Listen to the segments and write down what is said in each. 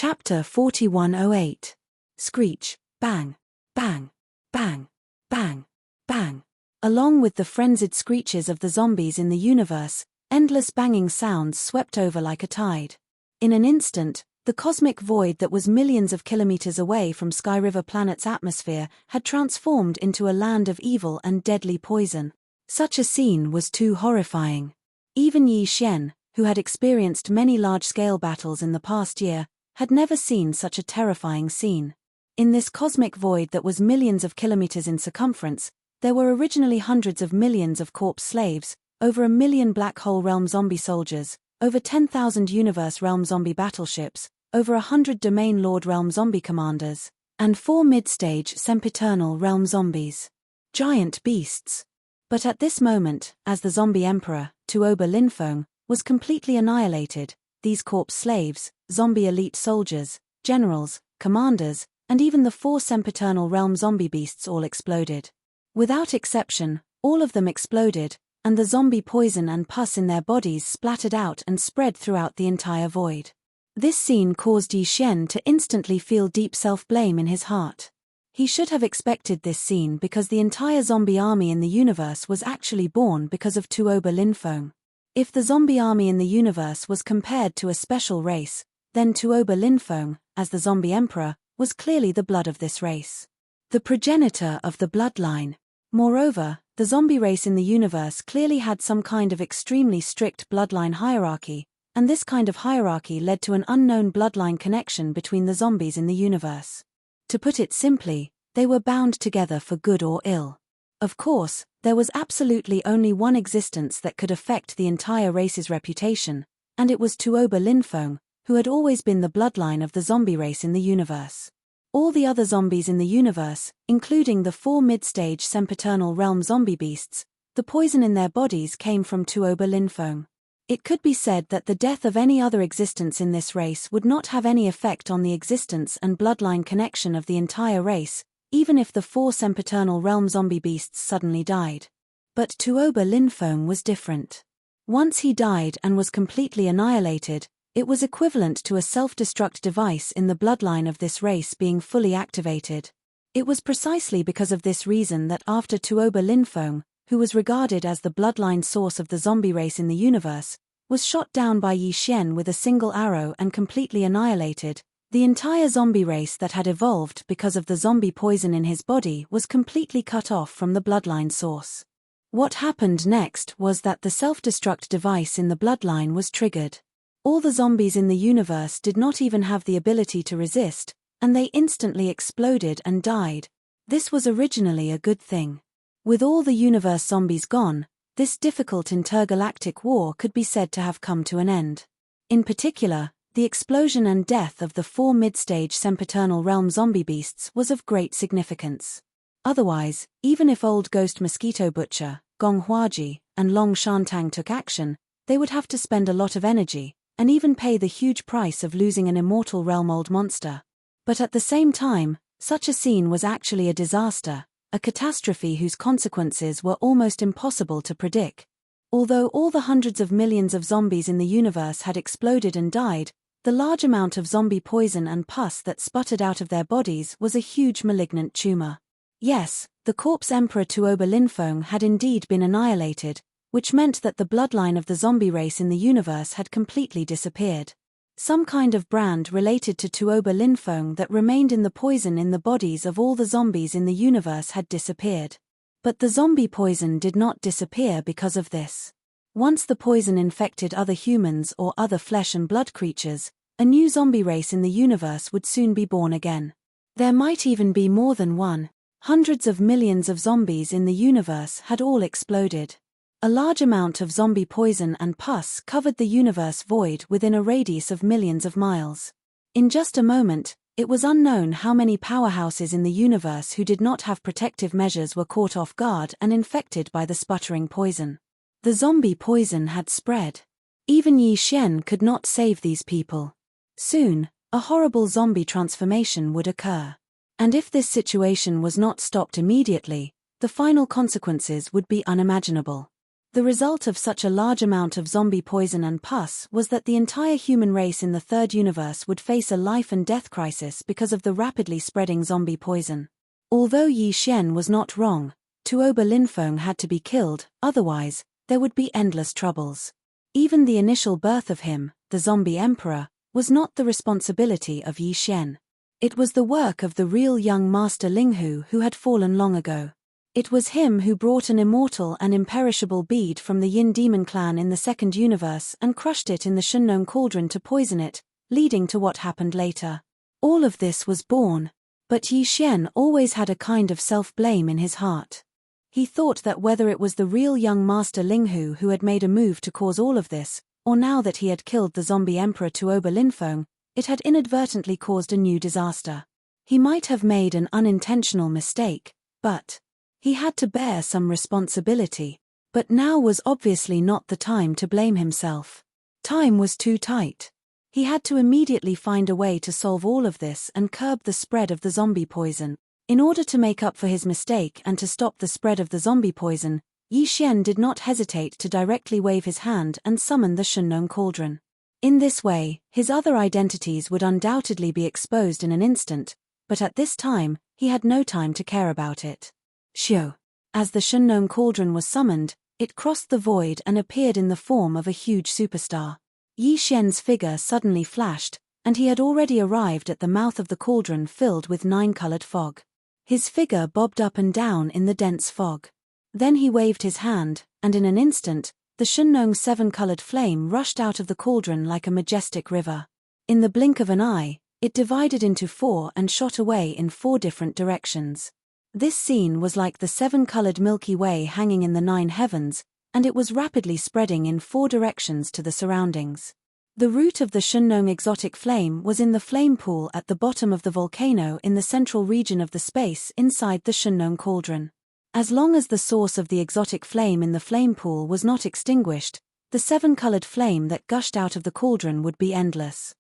Chapter 4108. Screech, bang, bang, bang, bang, bang. Along with the frenzied screeches of the zombies in the universe, endless banging sounds swept over like a tide. In an instant, the cosmic void that was millions of kilometers away from Sky River Planet's atmosphere had transformed into a land of evil and deadly poison. Such a scene was too horrifying. Even Yi Xian, who had experienced many large-scale battles in the past year, had never seen such a terrifying scene. In this cosmic void that was millions of kilometers in circumference, there were originally hundreds of millions of corpse slaves, over 1 million Black Hole Realm zombie soldiers, over 10,000 Universe Realm zombie battleships, over 100 Domain Lord Realm zombie commanders, and 4 mid-stage Sempiternal Realm zombies. Giant beasts. But at this moment, as the zombie emperor, Tuoba Linfeng, was completely annihilated, these corpse slaves, zombie elite soldiers, generals, commanders, and even the 4 Sempiternal Realm zombie beasts all exploded. Without exception, all of them exploded, and the zombie poison and pus in their bodies splattered out and spread throughout the entire void. This scene caused Yi Xian to instantly feel deep self-blame in his heart. He should have expected this scene because the entire zombie army in the universe was actually born because of Tuoba Linfeng. If the zombie army in the universe was compared to a special race, then Tuoba Linfeng, as the zombie emperor, was clearly the blood of this race. The progenitor of the bloodline. Moreover, the zombie race in the universe clearly had some kind of extremely strict bloodline hierarchy, and this kind of hierarchy led to an unknown bloodline connection between the zombies in the universe. To put it simply, they were bound together for good or ill. Of course, there was absolutely only one existence that could affect the entire race's reputation, and it was Tuoba Linfeng, who had always been the bloodline of the zombie race in the universe. All the other zombies in the universe, including the 4 mid-stage Sempiternal Realm zombie beasts, the poison in their bodies came from Tuoba Linfeng. It could be said that the death of any other existence in this race would not have any effect on the existence and bloodline connection of the entire race, even if the 4 Sempiternal Realm zombie beasts suddenly died. But Tuoba Linfeng was different. Once he died and was completely annihilated, it was equivalent to a self-destruct device in the bloodline of this race being fully activated. It was precisely because of this reason that after Tuoba Linfeng, who was regarded as the bloodline source of the zombie race in the universe, was shot down by Yi Xian with a single arrow and completely annihilated, the entire zombie race that had evolved because of the zombie poison in his body was completely cut off from the bloodline source. What happened next was that the self-destruct device in the bloodline was triggered. All the zombies in the universe did not even have the ability to resist, and they instantly exploded and died. This was originally a good thing. With all the universe zombies gone, this difficult intergalactic war could be said to have come to an end. In particular, the explosion and death of the 4 mid-stage Sempiternal Realm zombie beasts was of great significance. Otherwise, even if Old Ghost Mosquito Butcher, Gong Huaji, and Long Shantang took action, they would have to spend a lot of energy, and even pay the huge price of losing an immortal realm-old monster. But at the same time, such a scene was actually a disaster, a catastrophe whose consequences were almost impossible to predict. Although all the hundreds of millions of zombies in the universe had exploded and died, the large amount of zombie poison and pus that sputtered out of their bodies was a huge malignant tumor. Yes, the corpse emperor Tuoba Linfeng had indeed been annihilated, which meant that the bloodline of the zombie race in the universe had completely disappeared. Some kind of brand related to Tuoba Linfeng that remained in the poison in the bodies of all the zombies in the universe had disappeared. But the zombie poison did not disappear because of this. Once the poison infected other humans or other flesh and blood creatures, a new zombie race in the universe would soon be born again. There might even be more than one. Hundreds of millions of zombies in the universe had all exploded. A large amount of zombie poison and pus covered the universe void within a radius of millions of miles. In just a moment, it was unknown how many powerhouses in the universe who did not have protective measures were caught off guard and infected by the sputtering poison. The zombie poison had spread. Even Yi Xian could not save these people. Soon, a horrible zombie transformation would occur. And if this situation was not stopped immediately, the final consequences would be unimaginable. The result of such a large amount of zombie poison and pus was that the entire human race in the third universe would face a life and death crisis because of the rapidly spreading zombie poison. Although Yi Xian was not wrong, Tuoba Linfeng had to be killed, otherwise, there would be endless troubles. Even the initial birth of him, the zombie emperor, was not the responsibility of Yi Xian. It was the work of the real young master Linghu who had fallen long ago. It was him who brought an immortal and imperishable bead from the Yin demon clan in the second universe and crushed it in the Shunnong cauldron to poison it, leading to what happened later. All of this was born. But Yi Xian always had a kind of self-blame in his heart. He thought that whether it was the real young master Linghu who had made a move to cause all of this, or now that he had killed the zombie emperor Tuoba Linfeng, it had inadvertently caused a new disaster. He might have made an unintentional mistake, but he had to bear some responsibility. But now was obviously not the time to blame himself. Time was too tight. He had to immediately find a way to solve all of this and curb the spread of the zombie poison. In order to make up for his mistake and to stop the spread of the zombie poison, Yi Xian did not hesitate to directly wave his hand and summon the Shunnong cauldron. In this way, his other identities would undoubtedly be exposed in an instant, but at this time, he had no time to care about it. Shio. As the Shunnong cauldron was summoned, it crossed the void and appeared in the form of a huge superstar. Yi Xian's figure suddenly flashed, and he had already arrived at the mouth of the cauldron filled with 9-colored fog. His figure bobbed up and down in the dense fog. Then he waved his hand, and in an instant, the Shunnong 7-colored flame rushed out of the cauldron like a majestic river. In the blink of an eye, it divided into 4 and shot away in 4 different directions. This scene was like the 7-colored Milky Way hanging in the 9 heavens, and it was rapidly spreading in 4 directions to the surroundings. The root of the Shunnong exotic flame was in the flame pool at the bottom of the volcano in the central region of the space inside the Shunnong cauldron. As long as the source of the exotic flame in the flame pool was not extinguished, the 7-colored flame that gushed out of the cauldron would be endless.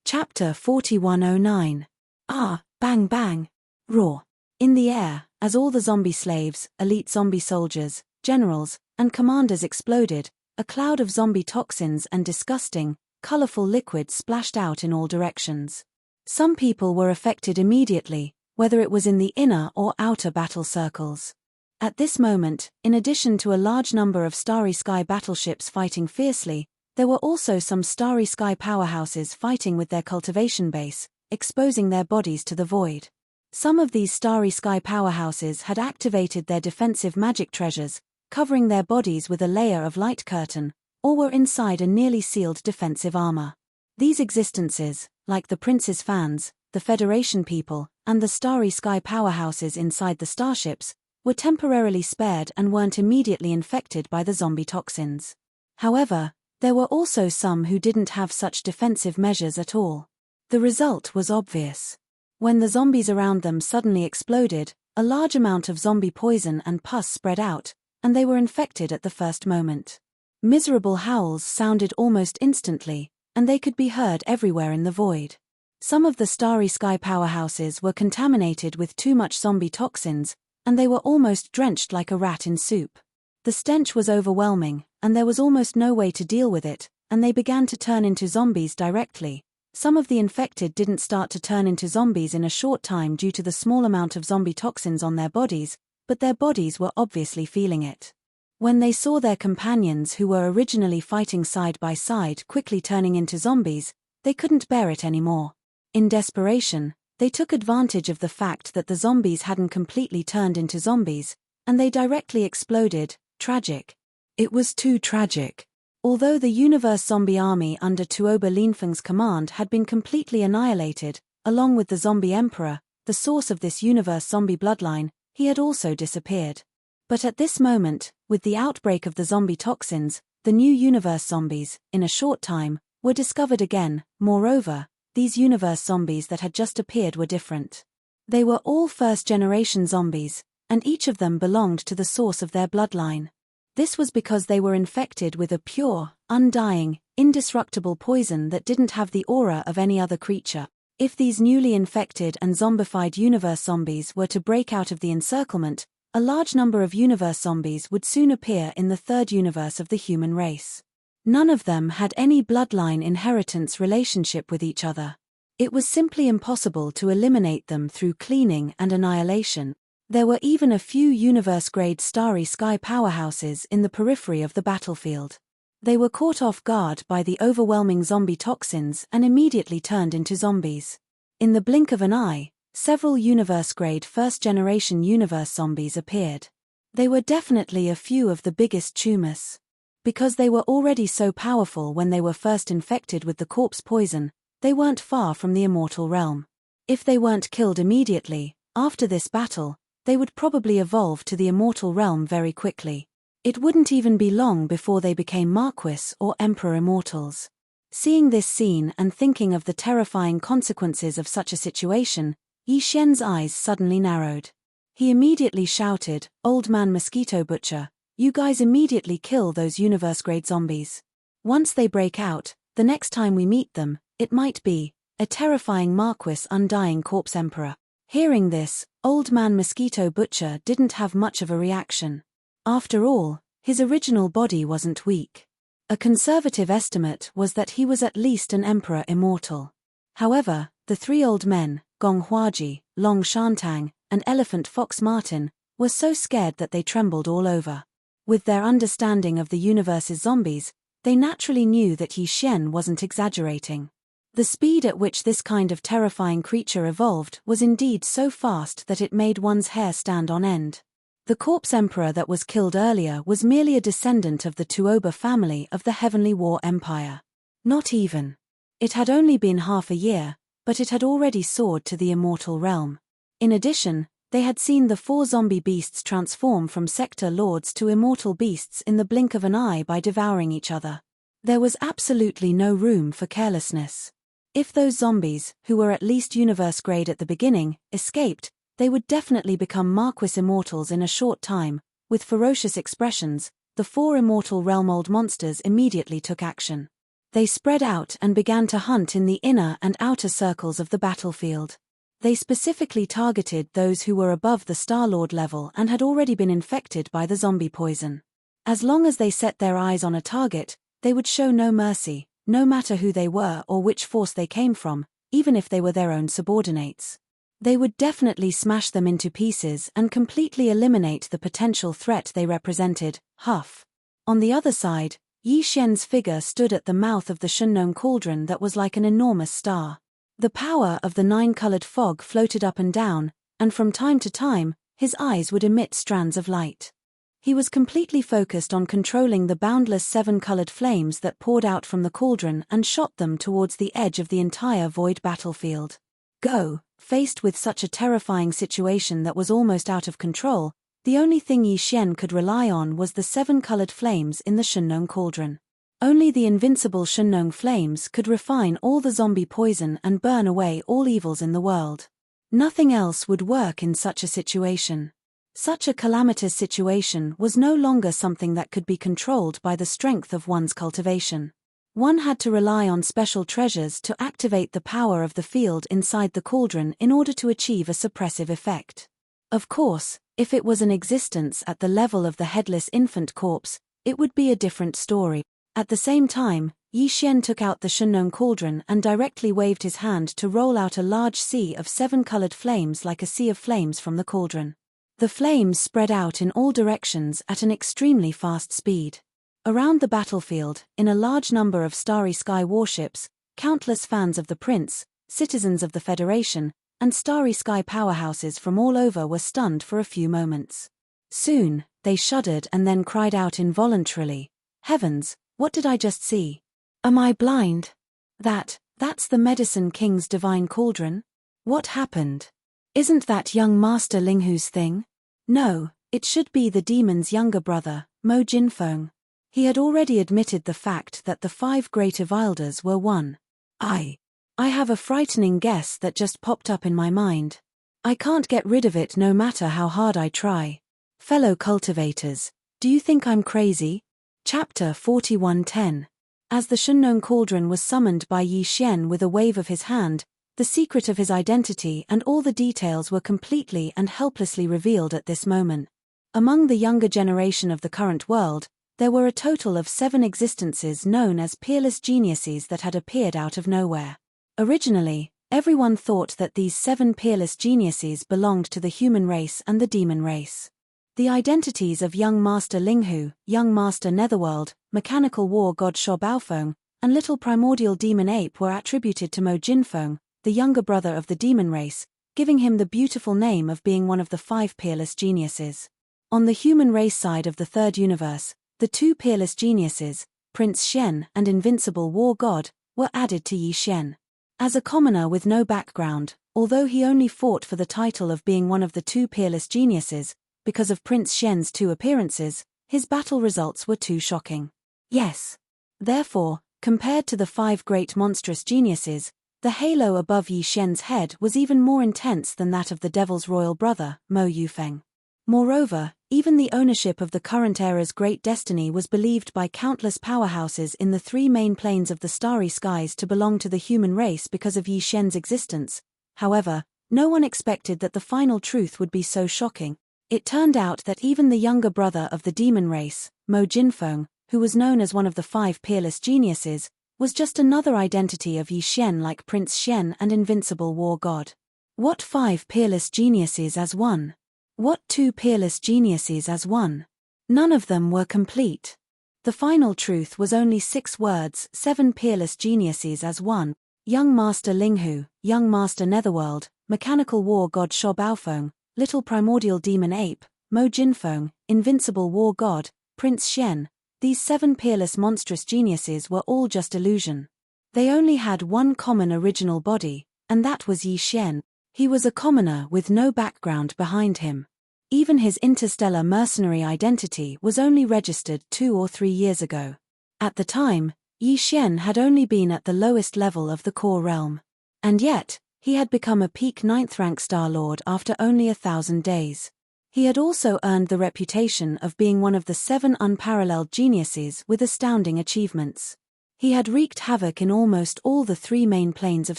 Chapter 4109. Bang bang. Roar. In the air, as all the zombie slaves, elite zombie soldiers, generals, and commanders exploded, a cloud of zombie toxins and disgusting, colorful liquid splashed out in all directions. Some people were affected immediately, whether it was in the inner or outer battle circles. At this moment, in addition to a large number of Starry Sky battleships fighting fiercely, there were also some Starry Sky powerhouses fighting with their cultivation base, exposing their bodies to the void. Some of these Starry Sky powerhouses had activated their defensive magic treasures, covering their bodies with a layer of light curtain, or were inside a nearly sealed defensive armor. These existences, like the Prince's fans, the Federation people, and the Starry Sky powerhouses inside the starships, were temporarily spared and weren't immediately infected by the zombie toxins. However, there were also some who didn't have such defensive measures at all. The result was obvious. When the zombies around them suddenly exploded, a large amount of zombie poison and pus spread out, and they were infected at the first moment. Miserable howls sounded almost instantly, and they could be heard everywhere in the void. Some of the Starry Sky powerhouses were contaminated with too much zombie toxins, and they were almost drenched like a rat in soup. The stench was overwhelming, and there was almost no way to deal with it, and they began to turn into zombies directly. Some of the infected didn't start to turn into zombies in a short time due to the small amount of zombie toxins on their bodies, but their bodies were obviously feeling it. When they saw their companions who were originally fighting side by side quickly turning into zombies, they couldn't bear it anymore. In desperation, they took advantage of the fact that the zombies hadn't completely turned into zombies, and they directly exploded. Tragic. It was too tragic. Although the Universe Zombie Army under Tuoba Linfeng's command had been completely annihilated, along with the Zombie Emperor, the source of this Universe Zombie bloodline, he had also disappeared. But at this moment, with the outbreak of the zombie toxins, the new Universe Zombies, in a short time, were discovered again. Moreover, these Universe Zombies that had just appeared were different. They were all first-generation zombies, and each of them belonged to the source of their bloodline. This was because they were infected with a pure, undying, indestructible poison that didn't have the aura of any other creature. If these newly infected and zombified universe zombies were to break out of the encirclement, A large number of universe zombies would soon appear in the third universe of the human race. None of them had any bloodline inheritance relationship with each other. It was simply impossible to eliminate them through cleaning and annihilation. There were even a few universe-grade starry sky powerhouses in the periphery of the battlefield. They were caught off guard by the overwhelming zombie toxins and immediately turned into zombies. In the blink of an eye, several universe-grade first-generation universe zombies appeared. They were definitely a few of the biggest tumors. Because they were already so powerful when they were first infected with the corpse poison, they weren't far from the immortal realm. If they weren't killed immediately, after this battle, they would probably evolve to the immortal realm very quickly. It wouldn't even be long before they became Marquis or Emperor Immortals. Seeing this scene and thinking of the terrifying consequences of such a situation, Yi Xian's eyes suddenly narrowed. He immediately shouted, "Old man Mosquito Butcher, you guys immediately kill those universe-grade zombies. Once they break out, the next time we meet them, it might be a terrifying Marquis Undying Corpse Emperor." Hearing this, Old Man Mosquito Butcher didn't have much of a reaction. After all, his original body wasn't weak. A conservative estimate was that he was at least an Emperor Immortal. However, the three old men, Gong Huaji, Long Shantang, and Elephant Fox Martin, were so scared that they trembled all over. With their understanding of the universe's zombies, they naturally knew that Yi Xian wasn't exaggerating. The speed at which this kind of terrifying creature evolved was indeed so fast that it made one's hair stand on end. The corpse emperor that was killed earlier was merely a descendant of the Tuoba family of the Heavenly War Empire. Not even. It had only been half a year, but it had already soared to the immortal realm. In addition, they had seen the four zombie beasts transform from sector lords to immortal beasts in the blink of an eye by devouring each other. There was absolutely no room for carelessness. If those zombies, who were at least universe grade at the beginning, escaped, they would definitely become Marquis Immortals in a short time. With ferocious expressions, the four immortal realm-old monsters immediately took action. They spread out and began to hunt in the inner and outer circles of the battlefield. They specifically targeted those who were above the Star-Lord level and had already been infected by the zombie poison. As long as they set their eyes on a target, they would show no mercy, no matter who they were or which force they came from, even if they were their own subordinates. They would definitely smash them into pieces and completely eliminate the potential threat they represented. Huff. On the other side, Yi Xian's figure stood at the mouth of the Shunnong cauldron that was like an enormous star. The power of the nine-colored fog floated up and down, and from time to time, his eyes would emit strands of light. He was completely focused on controlling the boundless seven-colored flames that poured out from the cauldron and shot them towards the edge of the entire void battlefield. Go! Faced with such a terrifying situation that was almost out of control, the only thing Yi Xian could rely on was the seven-colored flames in the Shunnong cauldron. Only the invincible Shunnong flames could refine all the zombie poison and burn away all evils in the world. Nothing else would work in such a situation. Such a calamitous situation was no longer something that could be controlled by the strength of one's cultivation. One had to rely on special treasures to activate the power of the field inside the cauldron in order to achieve a suppressive effect. Of course, if it was an existence at the level of the headless infant corpse, it would be a different story. At the same time, Yi Xian took out the Shunnong cauldron and directly waved his hand to roll out a large sea of seven-colored flames like a sea of flames from the cauldron. The flames spread out in all directions at an extremely fast speed. Around the battlefield, in a large number of starry sky warships, countless fans of the prince, citizens of the Federation, and starry sky powerhouses from all over were stunned for a few moments. Soon, they shuddered and then cried out involuntarily, "Heavens, what did I just see? Am I blind? That's the Medicine King's divine cauldron? What happened? Isn't that young Master Linghu's thing? No, it should be the demon's younger brother, Mo Jinfeng." He had already admitted the fact that the five great Evilders were one. I have a frightening guess that just popped up in my mind. I can't get rid of it no matter how hard I try. Fellow cultivators, do you think I'm crazy? Chapter 41:10. As the Shunnong cauldron was summoned by Yi Xian with a wave of his hand, the secret of his identity and all the details were completely and helplessly revealed at this moment. Among the younger generation of the current world, there were a total of 7 existences known as peerless geniuses that had appeared out of nowhere. Originally, everyone thought that these 7 peerless geniuses belonged to the human race and the demon race. The identities of Young Master Linghu, Young Master Netherworld, Mechanical War God Shobaofeng, and Little Primordial Demon Ape were attributed to Mo Jinfeng, the younger brother of the demon race, giving him the beautiful name of being one of the 5 peerless geniuses. On the human race side of the third universe, the 2 peerless geniuses, Prince Shen and Invincible War God, were added to Yi Shen. As a commoner with no background, although he only fought for the title of being one of the 2 peerless geniuses, because of Prince Shen's 2 appearances, his battle results were too shocking. Yes. Therefore, compared to the 5 great monstrous geniuses, the halo above Yi Shen's head was even more intense than that of the devil's royal brother, Mo Yufeng. Moreover, even the ownership of the current era's great destiny was believed by countless powerhouses in the 3 main planes of the starry skies to belong to the human race because of Yi Shen's existence. However, no one expected that the final truth would be so shocking. It turned out that even the younger brother of the demon race, Mo Jinfeng, who was known as one of the 5 peerless geniuses, was just another identity of Yi Shen like Prince Shen and Invincible War God. What 5 peerless geniuses as one? What 2 peerless geniuses as one? None of them were complete. The final truth was only 6 words: 7 peerless geniuses as one. Young Master Linghu, Young Master Netherworld, Mechanical War God Shobaofeng, Little Primordial Demon Ape, Mo Jinfeng, Invincible War God, Prince Shen. These 7 peerless monstrous geniuses were all just illusion. They only had one common original body, and that was Yi Shen. He was a commoner with no background behind him. Even his interstellar mercenary identity was only registered 2 or 3 years ago. At the time, Yi Shen had only been at the lowest level of the core realm. And yet, he had become a peak 9th rank Star Lord after only 1,000 days. He had also earned the reputation of being one of the 7 unparalleled geniuses with astounding achievements. He had wreaked havoc in almost all the 3 main planes of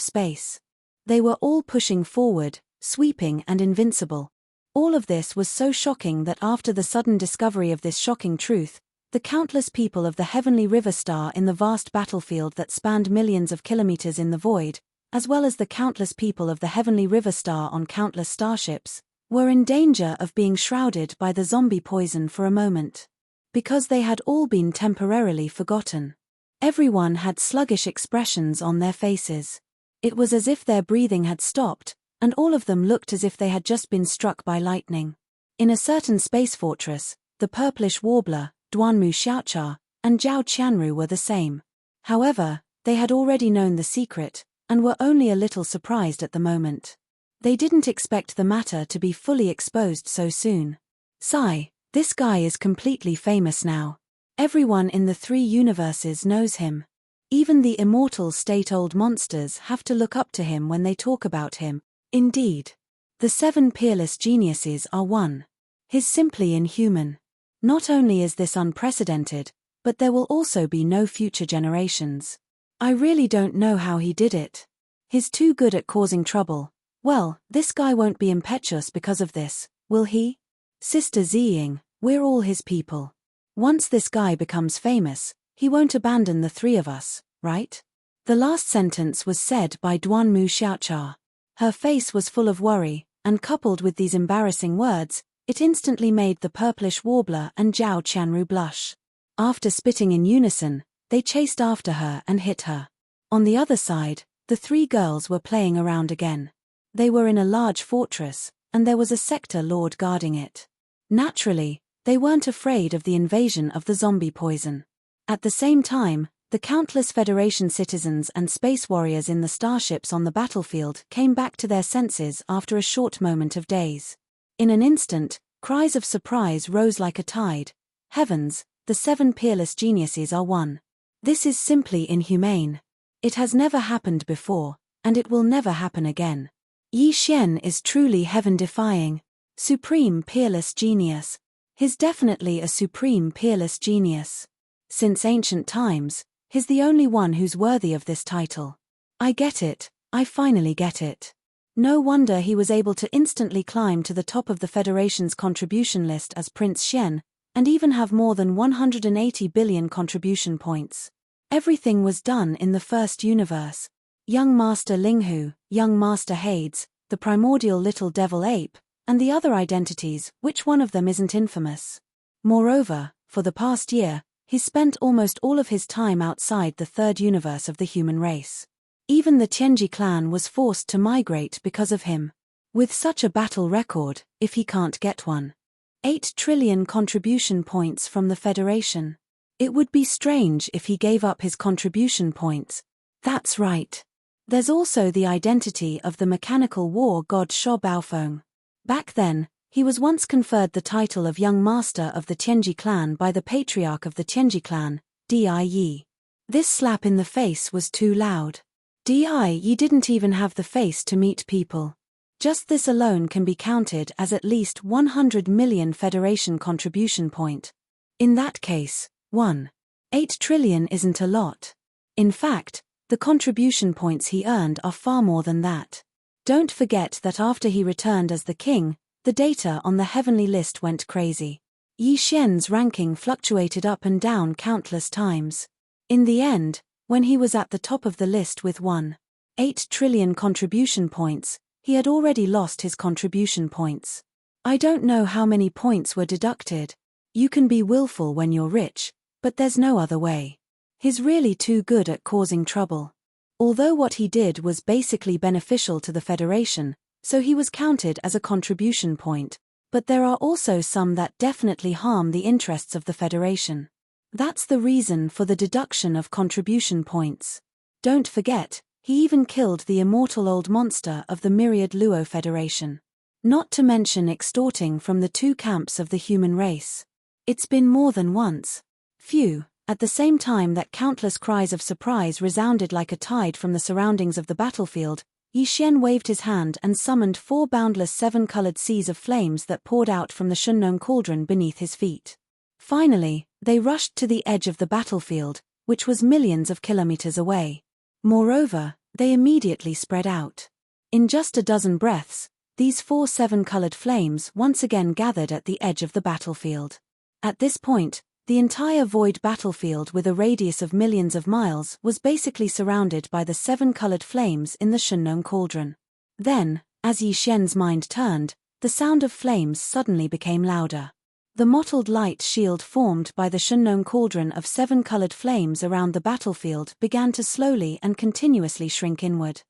space. They were all pushing forward, sweeping and invincible. All of this was so shocking that after the sudden discovery of this shocking truth, the countless people of the Heavenly River Star in the vast battlefield that spanned millions of kilometers in the void, as well as the countless people of the Heavenly River Star on countless starships, were in danger of being shrouded by the zombie poison for a moment. Because they had all been temporarily forgotten. Everyone had sluggish expressions on their faces. It was as if their breathing had stopped, and all of them looked as if they had just been struck by lightning. In a certain space fortress, the purplish warbler, Duanmu Xiaocha, and Zhao Qianru were the same. However, they had already known the secret, and were only a little surprised at the moment. They didn't expect the matter to be fully exposed so soon. Sigh, this guy is completely famous now. Everyone in the 3 universes knows him. Even the immortal state-old monsters have to look up to him when they talk about him. Indeed. The 7 peerless geniuses are one. He's simply inhuman. Not only is this unprecedented, but there will also be no future generations. I really don't know how he did it. He's too good at causing trouble. Well, this guy won't be impetuous because of this, will he? Sister Ziying, we're all his people. Once this guy becomes famous, he won't abandon the 3 of us, right? The last sentence was said by Duanmu Xiaocha. Her face was full of worry, and coupled with these embarrassing words, it instantly made the purplish warbler and Zhao Qianru blush. After spitting in unison, they chased after her and hit her. On the other side, the 3 girls were playing around again. They were in a large fortress, and there was a sector lord guarding it. Naturally, they weren't afraid of the invasion of the zombie poison. At the same time, the countless Federation citizens and space warriors in the starships on the battlefield came back to their senses after a short moment of daze. In an instant, cries of surprise rose like a tide. Heavens, the 7 peerless geniuses are one. This is simply inhumane. It has never happened before, and it will never happen again. Yi Shen is truly heaven-defying. Supreme peerless genius. He's definitely a supreme peerless genius. Since ancient times, he's the only one who's worthy of this title. I get it, I finally get it. No wonder he was able to instantly climb to the top of the Federation's contribution list as Prince Xian, and even have more than 180 billion contribution points. Everything was done in the first universe. Young Master Linghu, Young Master Hades, the primordial little devil ape, and the other identities, which one of them isn't infamous? Moreover, for the past year, he spent almost all of his time outside the third universe of the human race. Even the Tianji clan was forced to migrate because of him. With such a battle record, if he can't get 8 trillion contribution points from the Federation, it would be strange if he gave up his contribution points. That's right. There's also the identity of the mechanical war god Sho Baofeng. Back then, he was once conferred the title of Young Master of the Tianji clan by the patriarch of the Tianji clan, Di. This slap in the face was too loud. Di didn't even have the face to meet people. Just this alone can be counted as at least 100 million Federation contribution point. In that case, 8 trillion isn't a lot. In fact, the contribution points he earned are far more than that. Don't forget that after he returned as the king, the data on the heavenly list went crazy. Yi Xian's ranking fluctuated up and down countless times. In the end, when he was at the top of the list with 8 trillion contribution points, he had already lost his contribution points. I don't know how many points were deducted. You can be willful when you're rich, but there's no other way. He's really too good at causing trouble. Although what he did was basically beneficial to the Federation, so he was counted as a contribution point, but there are also some that definitely harm the interests of the Federation. That's the reason for the deduction of contribution points. Don't forget, he even killed the immortal old monster of the Myriad Luo Federation. Not to mention extorting from the two camps of the human race. It's been more than once. Phew. At the same time that countless cries of surprise resounded like a tide from the surroundings of the battlefield, Yi Xian waved his hand and summoned 4 boundless 7-colored seas of flames that poured out from the Shunnong cauldron beneath his feet. Finally, they rushed to the edge of the battlefield, which was millions of kilometers away. Moreover, they immediately spread out. In just a dozen breaths, these 4 7-colored flames once again gathered at the edge of the battlefield. At this point, the entire void battlefield with a radius of millions of miles was basically surrounded by the 7-colored flames in the Shunnong cauldron. Then, as Yi Xian's mind turned, the sound of flames suddenly became louder. The mottled light shield formed by the Shunnong cauldron of 7-colored flames around the battlefield began to slowly and continuously shrink inward.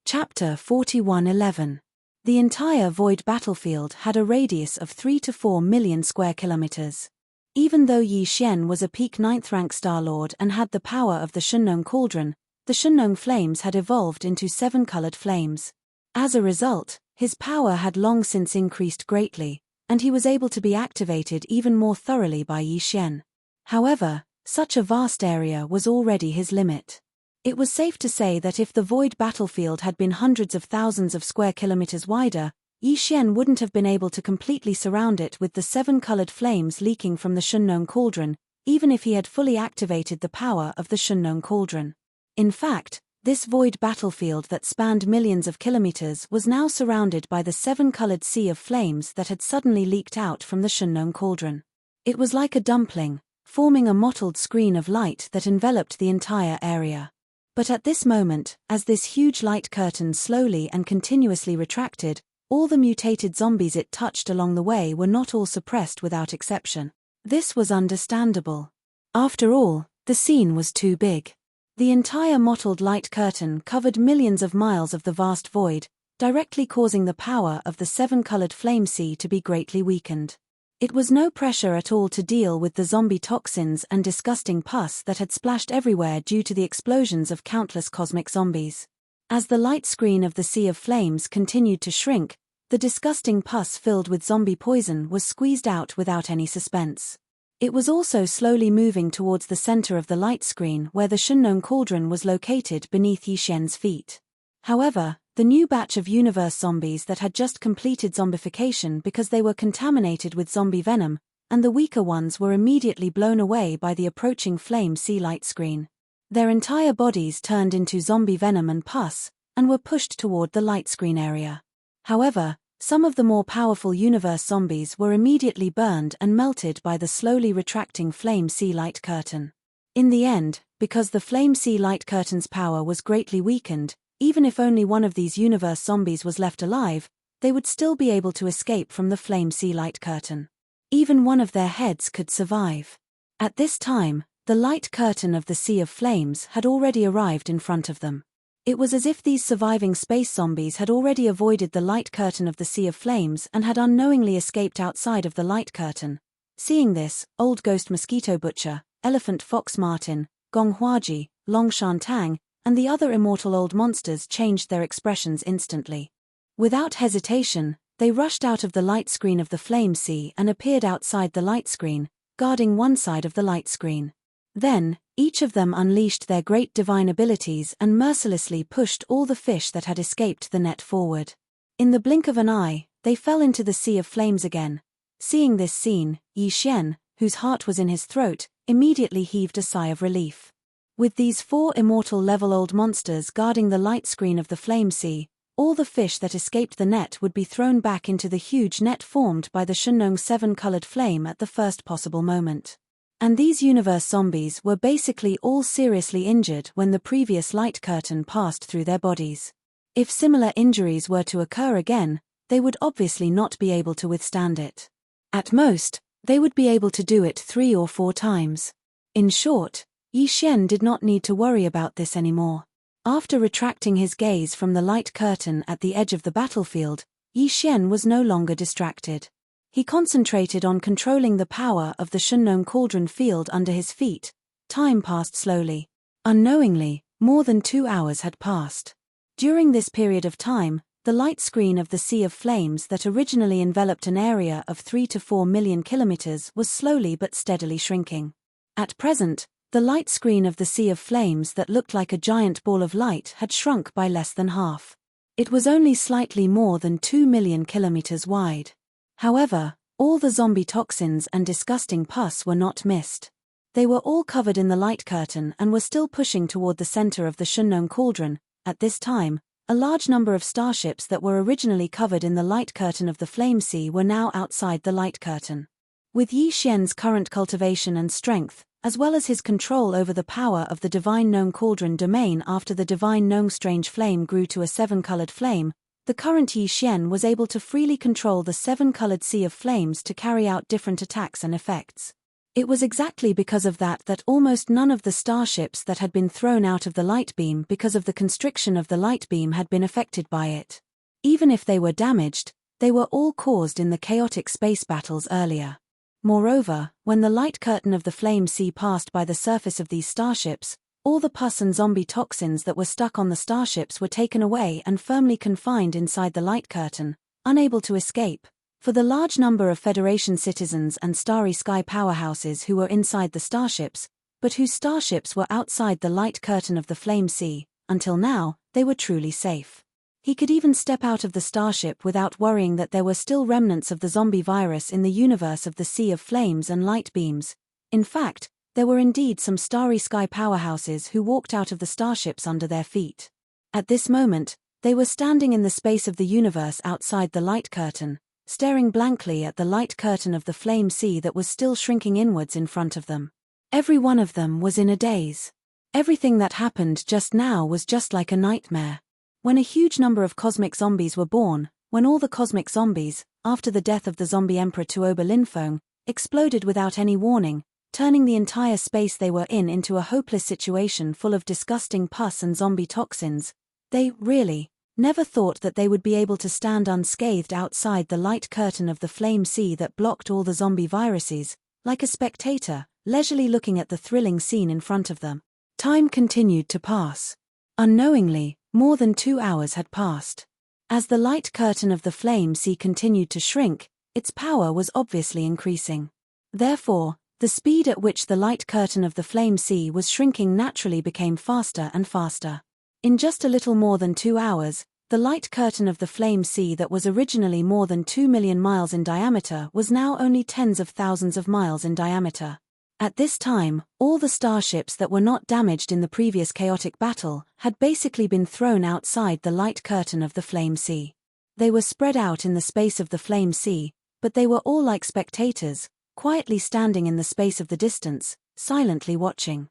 Chapter 41:11. The entire void battlefield had a radius of 3 to 4 million square kilometers. Even though Yi Xian was a peak 9th rank Star Lord and had the power of the Shunnong cauldron, the Shunnong flames had evolved into 7-colored flames. As a result, his power had long since increased greatly, and he was able to be activated even more thoroughly by Yi Xian. However, such a vast area was already his limit. It was safe to say that if the void battlefield had been hundreds of thousands of square kilometers wider, Yi Xian wouldn't have been able to completely surround it with the 7-colored flames leaking from the Shunnong cauldron, even if he had fully activated the power of the Shunnong cauldron. In fact, this void battlefield that spanned millions of kilometers was now surrounded by the 7-colored sea of flames that had suddenly leaked out from the Shunnong cauldron. It was like a dumpling, forming a mottled screen of light that enveloped the entire area. But at this moment, as this huge light curtain slowly and continuously retracted, all the mutated zombies it touched along the way were not all suppressed without exception. This was understandable. After all, the scene was too big. The entire mottled light curtain covered millions of miles of the vast void, directly causing the power of the 7-colored flame sea to be greatly weakened. It was no pressure at all to deal with the zombie toxins and disgusting pus that had splashed everywhere due to the explosions of countless cosmic zombies. As the light screen of the sea of flames continued to shrink, the disgusting pus filled with zombie poison was squeezed out without any suspense. It was also slowly moving towards the center of the light screen where the Shunnong cauldron was located beneath Yi Xian's feet. However, the new batch of universe zombies that had just completed zombification because they were contaminated with zombie venom, and the weaker ones were immediately blown away by the approaching flame sea light screen. Their entire bodies turned into zombie venom and pus, and were pushed toward the light screen area. However, some of the more powerful universe zombies were immediately burned and melted by the slowly retracting flame sea light curtain. In the end, because the flame sea light curtain's power was greatly weakened, even if only one of these universe zombies was left alive, they would still be able to escape from the flame sea light curtain. Even one of their heads could survive. At this time, the light curtain of the Sea of Flames had already arrived in front of them. It was as if these surviving space zombies had already avoided the light curtain of the Sea of Flames and had unknowingly escaped outside of the light curtain. Seeing this, Old Ghost Mosquito Butcher, Elephant Fox Martin, Gong Huaji, Long Shan Tang, and the other immortal old monsters changed their expressions instantly. Without hesitation, they rushed out of the light screen of the flame sea and appeared outside the light screen, guarding one side of the light screen. Then, each of them unleashed their great divine abilities and mercilessly pushed all the fish that had escaped the net forward. In the blink of an eye, they fell into the Sea of Flames again. Seeing this scene, Yi Xian, whose heart was in his throat, immediately heaved a sigh of relief. With these 4 immortal-level old monsters guarding the light screen of the flame sea, all the fish that escaped the net would be thrown back into the huge net formed by the Shunnong 7-colored flame at the first possible moment. And these universe zombies were basically all seriously injured when the previous light curtain passed through their bodies. If similar injuries were to occur again, they would obviously not be able to withstand it. At most, they would be able to do it 3 or 4 times. In short, Yi Xian did not need to worry about this anymore. After retracting his gaze from the light curtain at the edge of the battlefield, Yi Xian was no longer distracted. He concentrated on controlling the power of the Shunnong cauldron field under his feet. Time passed slowly. Unknowingly, more than 2 hours had passed. During this period of time, the light screen of the Sea of Flames that originally enveloped an area of 3 to 4 million kilometers was slowly but steadily shrinking. At present, the light screen of the Sea of Flames that looked like a giant ball of light had shrunk by less than half. It was only slightly more than 2 million kilometers wide. However, all the zombie toxins and disgusting pus were not missed. They were all covered in the light curtain and were still pushing toward the center of the Shunnong cauldron. At this time, a large number of starships that were originally covered in the light curtain of the flame sea were now outside the light curtain. With Yi Xian's current cultivation and strength, as well as his control over the power of the Divine Nong Cauldron domain after the Divine Nong Strange Flame grew to a 7-colored flame, the current Yi Xian was able to freely control the 7-colored Sea of Flames to carry out different attacks and effects. It was exactly because of that almost none of the starships that had been thrown out of the light beam because of the constriction of the light beam had been affected by it. Even if they were damaged, they were all caused in the chaotic space battles earlier. Moreover, when the light curtain of the flame sea passed by the surface of these starships, all the pus and zombie toxins that were stuck on the starships were taken away and firmly confined inside the light curtain, unable to escape. For the large number of Federation citizens and Starry Sky powerhouses who were inside the starships, but whose starships were outside the light curtain of the flame sea, until now, they were truly safe. He could even step out of the starship without worrying that there were still remnants of the zombie virus in the universe of the Sea of Flames and light beams. In fact, there were indeed some Starry Sky powerhouses who walked out of the starships under their feet. At this moment, they were standing in the space of the universe outside the light curtain, staring blankly at the light curtain of the flame sea that was still shrinking inwards in front of them. Every one of them was in a daze. Everything that happened just now was just like a nightmare. When a huge number of cosmic zombies were born, when all the cosmic zombies, after the death of the zombie emperor Tuoba Linfeng, exploded without any warning, turning the entire space they were in into a hopeless situation full of disgusting pus and zombie toxins, they, really, never thought that they would be able to stand unscathed outside the light curtain of the flame sea that blocked all the zombie viruses, like a spectator, leisurely looking at the thrilling scene in front of them. Time continued to pass. Unknowingly, more than 2 hours had passed. As the light curtain of the flame sea continued to shrink, its power was obviously increasing. Therefore, the speed at which the light curtain of the flame sea was shrinking naturally became faster and faster. In just a little more than 2 hours, the light curtain of the flame sea that was originally more than 2 million miles in diameter was now only tens of thousands of miles in diameter. At this time, all the starships that were not damaged in the previous chaotic battle had basically been thrown outside the light curtain of the Flame Sea. They were spread out in the space of the Flame Sea, but they were all like spectators, quietly standing in the space of the distance, silently watching.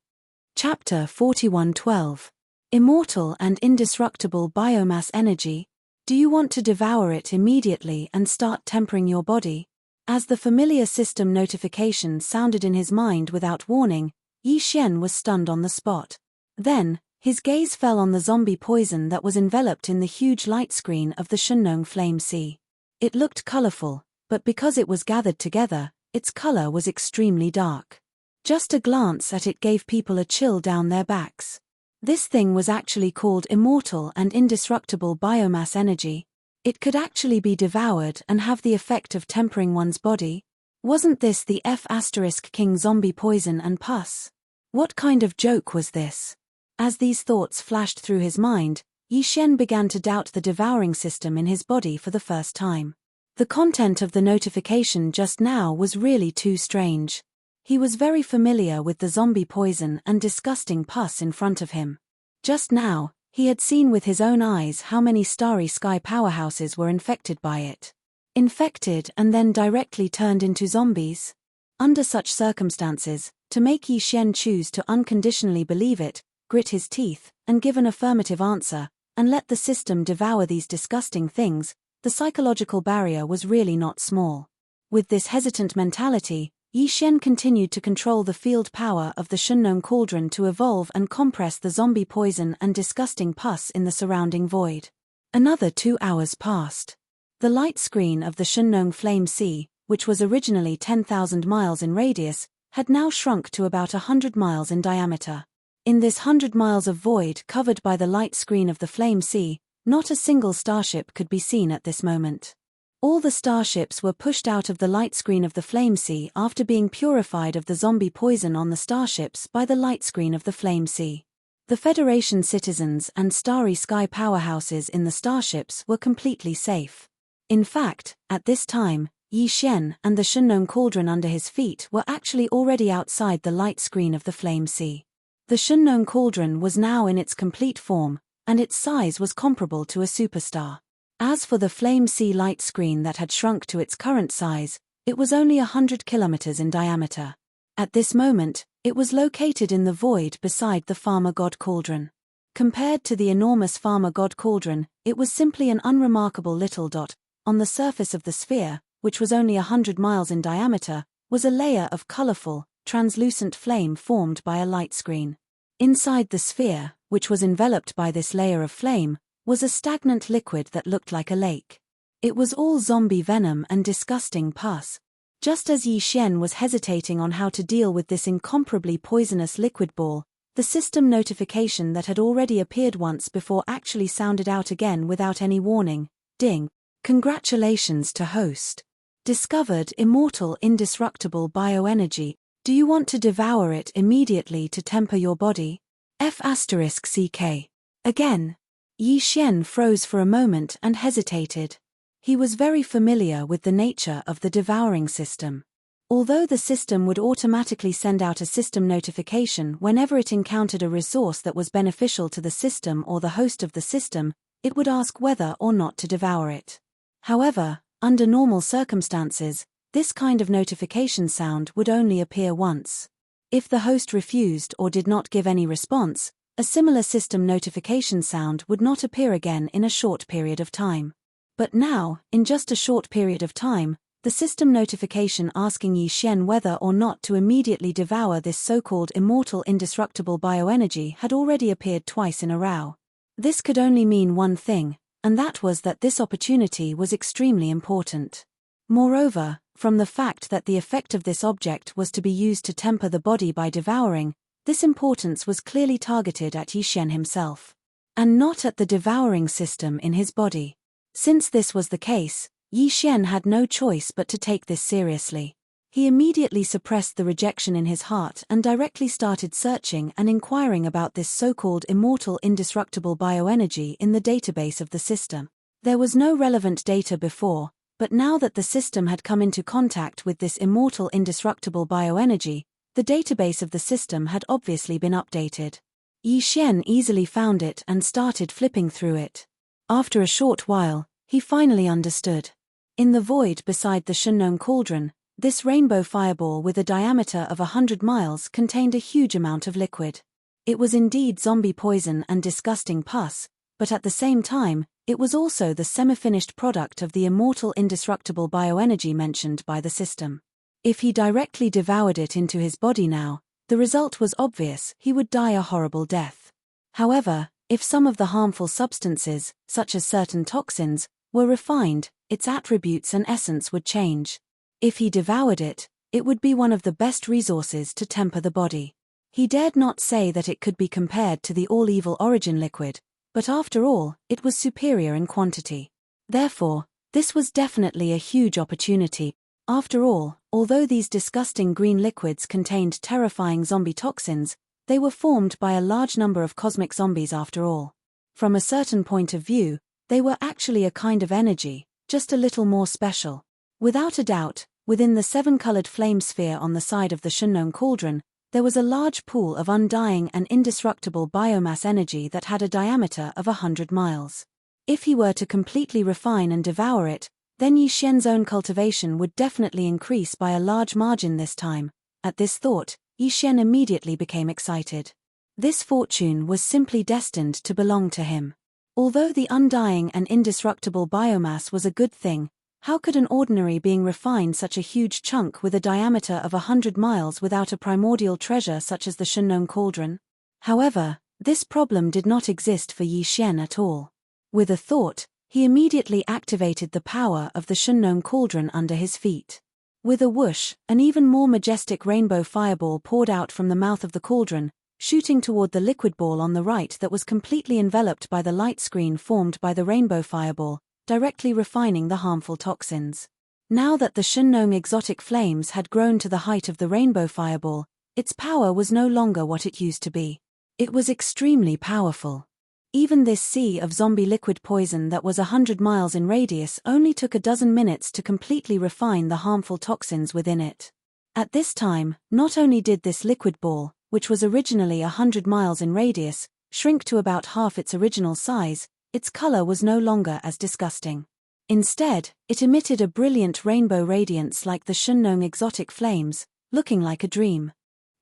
Chapter 41:12. Immortal and Indestructible Biomass Energy. Do you want to devour it immediately and start tempering your body? As the familiar system notification sounded in his mind without warning, Yi Xian was stunned on the spot. Then, his gaze fell on the zombie poison that was enveloped in the huge light screen of the Shunnong Flame Sea. It looked colorful, but because it was gathered together, its color was extremely dark. Just a glance at it gave people a chill down their backs. This thing was actually called Immortal and Indestructible Biomass Energy. It could actually be devoured and have the effect of tempering one's body. Wasn't this the F*King zombie poison and pus? What kind of joke was this? As these thoughts flashed through his mind, Yi Xian began to doubt the devouring system in his body for the first time. The content of the notification just now was really too strange. He was very familiar with the zombie poison and disgusting pus in front of him. Just now, he had seen with his own eyes how many starry sky powerhouses were infected by it. Infected and then directly turned into zombies? Under such circumstances, to make Yi Xian choose to unconditionally believe it, grit his teeth, and give an affirmative answer, and let the system devour these disgusting things, the psychological barrier was really not small. With this hesitant mentality, Yi Xian continued to control the field power of the Shunnong cauldron to evolve and compress the zombie poison and disgusting pus in the surrounding void. Another 2 hours passed. The light screen of the Shunnong Flame Sea, which was originally 10,000 miles in radius, had now shrunk to about 100 miles in diameter. In this 100 miles of void covered by the light screen of the Flame Sea, not a single starship could be seen at this moment. All the starships were pushed out of the light screen of the Flame Sea after being purified of the zombie poison on the starships by the light screen of the Flame Sea. The Federation citizens and starry sky powerhouses in the starships were completely safe. In fact, at this time, Yi Xian and the Shunnong cauldron under his feet were actually already outside the light screen of the Flame Sea. The Shunnong cauldron was now in its complete form, and its size was comparable to a superstar. As for the Flame Sea light screen that had shrunk to its current size, it was only 100 kilometers in diameter. At this moment, it was located in the void beside the Farmer God Cauldron. Compared to the enormous Farmer God Cauldron, it was simply an unremarkable little dot. On the surface of the sphere, which was only 100 miles in diameter, was a layer of colorful, translucent flame formed by a light screen. Inside the sphere, which was enveloped by this layer of flame, was a stagnant liquid that looked like a lake. It was all zombie venom and disgusting pus. Just as Yi Xian was hesitating on how to deal with this incomparably poisonous liquid ball, the system notification that had already appeared once before actually sounded out again without any warning. Ding! Congratulations to host. Discovered immortal indestructible bioenergy. Do you want to devour it immediately to temper your body? F***CK. Again. Yi Xian froze for a moment and hesitated. He was very familiar with the nature of the devouring system. Although the system would automatically send out a system notification whenever it encountered a resource that was beneficial to the system or the host of the system, it would ask whether or not to devour it. However, under normal circumstances, this kind of notification sound would only appear once. If the host refused or did not give any response, a similar system notification sound would not appear again in a short period of time. But now, in just a short period of time, the system notification asking Yi Xian whether or not to immediately devour this so-called immortal indestructible bioenergy had already appeared twice in a row. This could only mean one thing, and that was that this opportunity was extremely important. Moreover, from the fact that the effect of this object was to be used to temper the body by devouring, this importance was clearly targeted at Yi Xian himself, and not at the devouring system in his body. Since this was the case, Yi Xian had no choice but to take this seriously. He immediately suppressed the rejection in his heart and directly started searching and inquiring about this so-called immortal indestructible bioenergy in the database of the system. There was no relevant data before, but now that the system had come into contact with this immortal indestructible bioenergy, The database of the system had obviously been updated. Yi Xian easily found it and started flipping through it. After a short while, he finally understood. In the void beside the Shunnong cauldron, this rainbow fireball with a diameter of 100 miles contained a huge amount of liquid. It was indeed zombie poison and disgusting pus, but at the same time, it was also the semi-finished product of the immortal indestructible bioenergy mentioned by the system. If he directly devoured it into his body now, the result was obvious: he would die a horrible death. However, if some of the harmful substances, such as certain toxins, were refined, its attributes and essence would change. If he devoured it, it would be one of the best resources to temper the body. He dared not say that it could be compared to the all-evil origin liquid, but after all, it was superior in quantity. Therefore, this was definitely a huge opportunity. After all, although these disgusting green liquids contained terrifying zombie toxins, they were formed by a large number of cosmic zombies after all. From a certain point of view, they were actually a kind of energy, just a little more special. Without a doubt, within the seven-colored flame sphere on the side of the Shunnong cauldron, there was a large pool of undying and indestructible biomass energy that had a diameter of 100 miles. If he were to completely refine and devour it, then Yi Xian's own cultivation would definitely increase by a large margin this time. At this thought, Yi Xian immediately became excited. This fortune was simply destined to belong to him. Although the undying and indestructible biomass was a good thing, how could an ordinary being refine such a huge chunk with a diameter of 100 miles without a primordial treasure such as the Shunnong cauldron? However, this problem did not exist for Yi Xian at all. With a thought, he immediately activated the power of the Shunnong cauldron under his feet. With a whoosh, an even more majestic rainbow fireball poured out from the mouth of the cauldron, shooting toward the liquid ball on the right that was completely enveloped by the light screen formed by the rainbow fireball, directly refining the harmful toxins. Now that the Shunnong exotic flames had grown to the height of the rainbow fireball, its power was no longer what it used to be. It was extremely powerful. Even this sea of zombie liquid poison that was 100 miles in radius only took a dozen minutes to completely refine the harmful toxins within it. At this time, not only did this liquid ball, which was originally 100 miles in radius, shrink to about half its original size, its color was no longer as disgusting. Instead, it emitted a brilliant rainbow radiance like the Shunnong exotic flames, looking like a dream.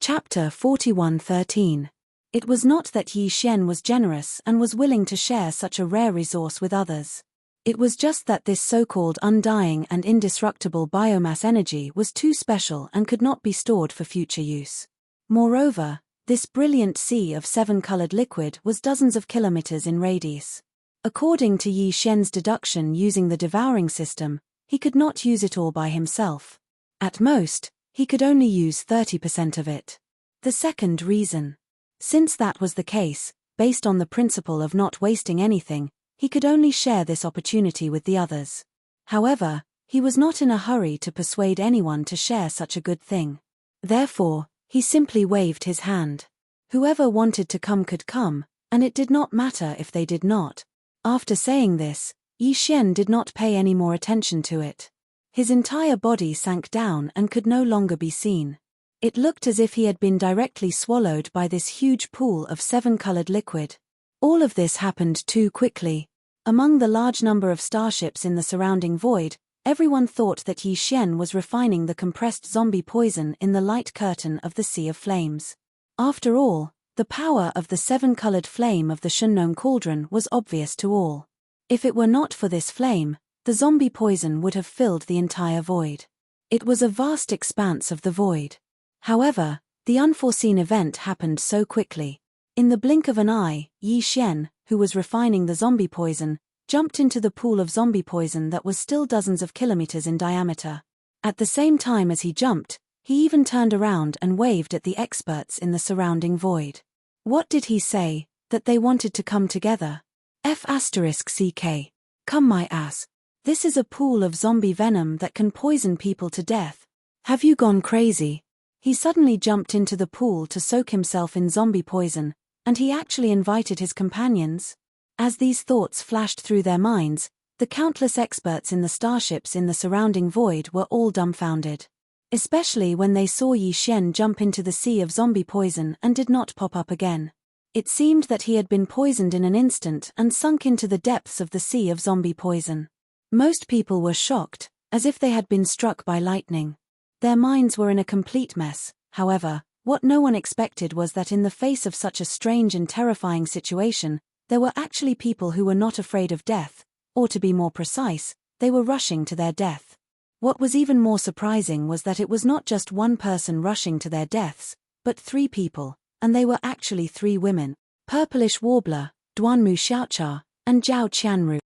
Chapter 41:13. It was not that Yi Xian was generous and was willing to share such a rare resource with others. It was just that this so-called undying and indestructible biomass energy was too special and could not be stored for future use. Moreover, this brilliant sea of seven-colored liquid was dozens of kilometers in radius. According to Yi Xian's deduction using the devouring system, he could not use it all by himself. At most, he could only use 30% of it. The second reason. Since that was the case, based on the principle of not wasting anything, he could only share this opportunity with the others. However, he was not in a hurry to persuade anyone to share such a good thing. Therefore, he simply waved his hand. Whoever wanted to come could come, and it did not matter if they did not. After saying this, Yi Xian did not pay any more attention to it. His entire body sank down and could no longer be seen. It looked as if he had been directly swallowed by this huge pool of seven-colored liquid. All of this happened too quickly. Among the large number of starships in the surrounding void, everyone thought that Yi Xian was refining the compressed zombie poison in the light curtain of the Sea of Flames. After all, the power of the seven-colored flame of the Shunnong cauldron was obvious to all. If it were not for this flame, the zombie poison would have filled the entire void. It was a vast expanse of the void. However, the unforeseen event happened so quickly. In the blink of an eye, Yi Xian, who was refining the zombie poison, jumped into the pool of zombie poison that was still dozens of kilometers in diameter. At the same time as he jumped, he even turned around and waved at the experts in the surrounding void. What did he say? That they wanted to come together? F***CK. Come my ass. This is a pool of zombie venom that can poison people to death. Have you gone crazy? He suddenly jumped into the pool to soak himself in zombie poison, and he actually invited his companions. As these thoughts flashed through their minds, the countless experts in the starships in the surrounding void were all dumbfounded. especially when they saw Yi Xian jump into the sea of zombie poison and did not pop up again. It seemed that he had been poisoned in an instant and sunk into the depths of the sea of zombie poison. Most people were shocked, as if they had been struck by lightning. Their minds were in a complete mess. However, what no one expected was that in the face of such a strange and terrifying situation, there were actually people who were not afraid of death, or to be more precise, they were rushing to their death. What was even more surprising was that it was not just one person rushing to their deaths, but 3 people, and they were actually 3 women: Purplish Warbler, Duanmu Xiaocha, and Zhao Qianru.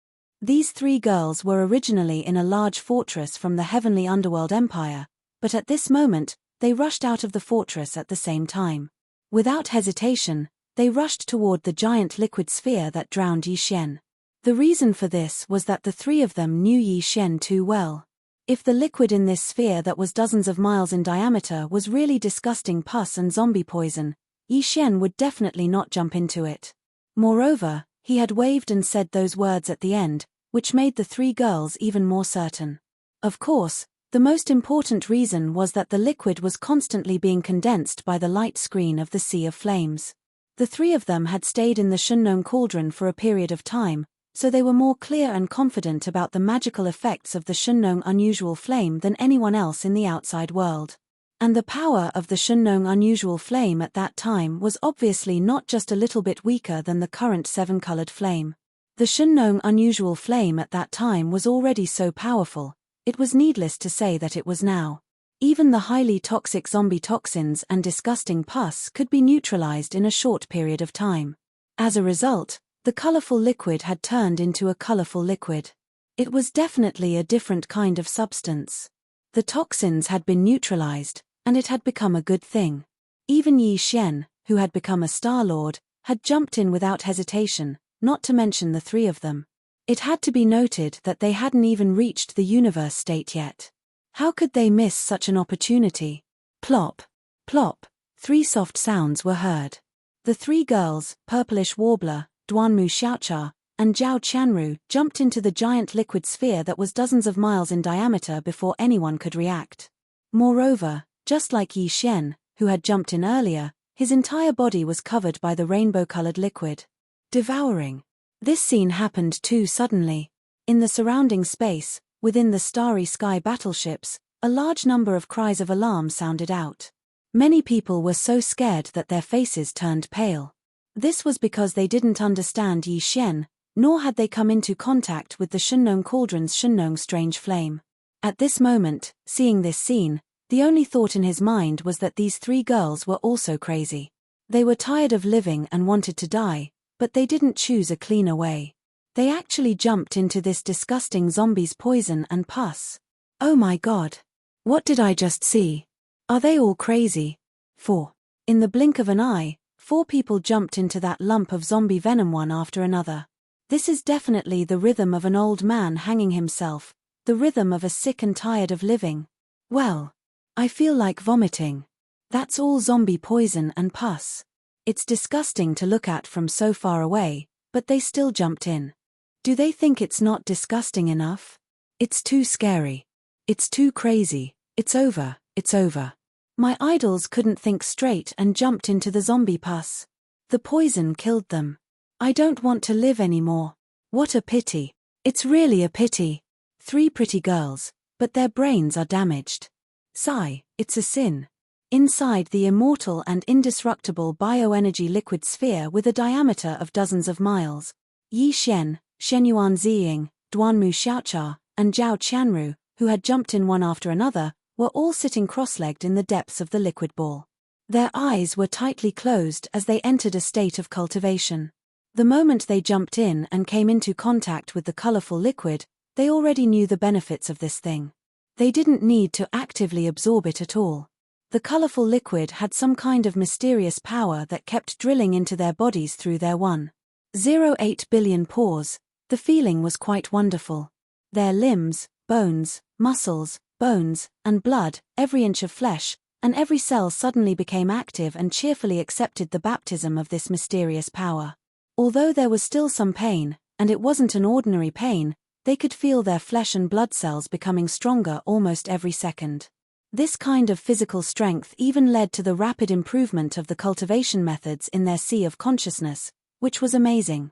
These 3 girls were originally in a large fortress from the Heavenly Underworld Empire, but at this moment, they rushed out of the fortress at the same time. Without hesitation, they rushed toward the giant liquid sphere that drowned Yi Xian. The reason for this was that the 3 of them knew Yi Xian too well. If the liquid in this sphere that was dozens of miles in diameter was really disgusting pus and zombie poison, Yi Xian would definitely not jump into it. Moreover, he had waved and said those words at the end, which made the 3 girls even more certain. Of course, the most important reason was that the liquid was constantly being condensed by the light screen of the Sea of Flames. The 3 of them had stayed in the Shunnong cauldron for a period of time, so they were more clear and confident about the magical effects of the Shunnong unusual flame than anyone else in the outside world. And the power of the Shunnong unusual flame at that time was obviously not just a little bit weaker than the current 7-colored flame. The Shunnong unusual flame at that time was already so powerful, it was needless to say that it was now. Even the highly toxic zombie toxins and disgusting pus could be neutralized in a short period of time. As a result, the colorful liquid had turned into a colorful liquid. It was definitely a different kind of substance. The toxins had been neutralized, and it had become a good thing. Even Yi Xian, who had become a Star Lord, had jumped in without hesitation, not to mention the 3 of them. It had to be noted that they hadn't even reached the universe state yet. How could they miss such an opportunity? Plop, plop, 3 soft sounds were heard. The 3 girls, Purplish Warbler, Duanmu Xiaocha, and Zhao Qianru, jumped into the giant liquid sphere that was dozens of miles in diameter before anyone could react. Moreover, just like Yi Xian, who had jumped in earlier, his entire body was covered by the rainbow-colored liquid. Devouring. This scene happened too suddenly. In the surrounding space, within the starry sky battleships, a large number of cries of alarm sounded out. Many people were so scared that their faces turned pale. This was because they didn't understand Yi Xian, nor had they come into contact with the Shunnong cauldron's Shunnong strange flame. At this moment, seeing this scene, the only thought in his mind was that these 3 girls were also crazy. They were tired of living and wanted to die, but they didn't choose a cleaner way. They actually jumped into this disgusting zombie's poison and pus. Oh my god. What did I just see? Are they all crazy? 4. In the blink of an eye, 4 people jumped into that lump of zombie venom one after another. This is definitely the rhythm of an old man hanging himself, the rhythm of a sick and tired of living. Well, I feel like vomiting. That's all zombie poison and pus. It's disgusting to look at from so far away, but they still jumped in. Do they think it's not disgusting enough? It's too scary. It's too crazy. It's over, it's over. My idols couldn't think straight and jumped into the zombie pus. The poison killed them. I don't want to live anymore. What a pity. It's really a pity. 3 pretty girls, but their brains are damaged. Sigh, it's a sin. Inside the immortal and indestructible bioenergy liquid sphere with a diameter of dozens of miles, Yi Xian, Shenyuan Ziying, Duanmu Xiaocha, and Zhao Qianru, who had jumped in one after another, were all sitting cross-legged in the depths of the liquid ball. Their eyes were tightly closed as they entered a state of cultivation. The moment they jumped in and came into contact with the colorful liquid, they already knew the benefits of this thing. They didn't need to actively absorb it at all. The colorful liquid had some kind of mysterious power that kept drilling into their bodies through their 1.08 billion pores. The feeling was quite wonderful. Their limbs, bones, muscles, bones, and blood, every inch of flesh, and every cell suddenly became active and cheerfully accepted the baptism of this mysterious power. Although there was still some pain, and it wasn't an ordinary pain, they could feel their flesh and blood cells becoming stronger almost every second. This kind of physical strength even led to the rapid improvement of the cultivation methods in their sea of consciousness, which was amazing.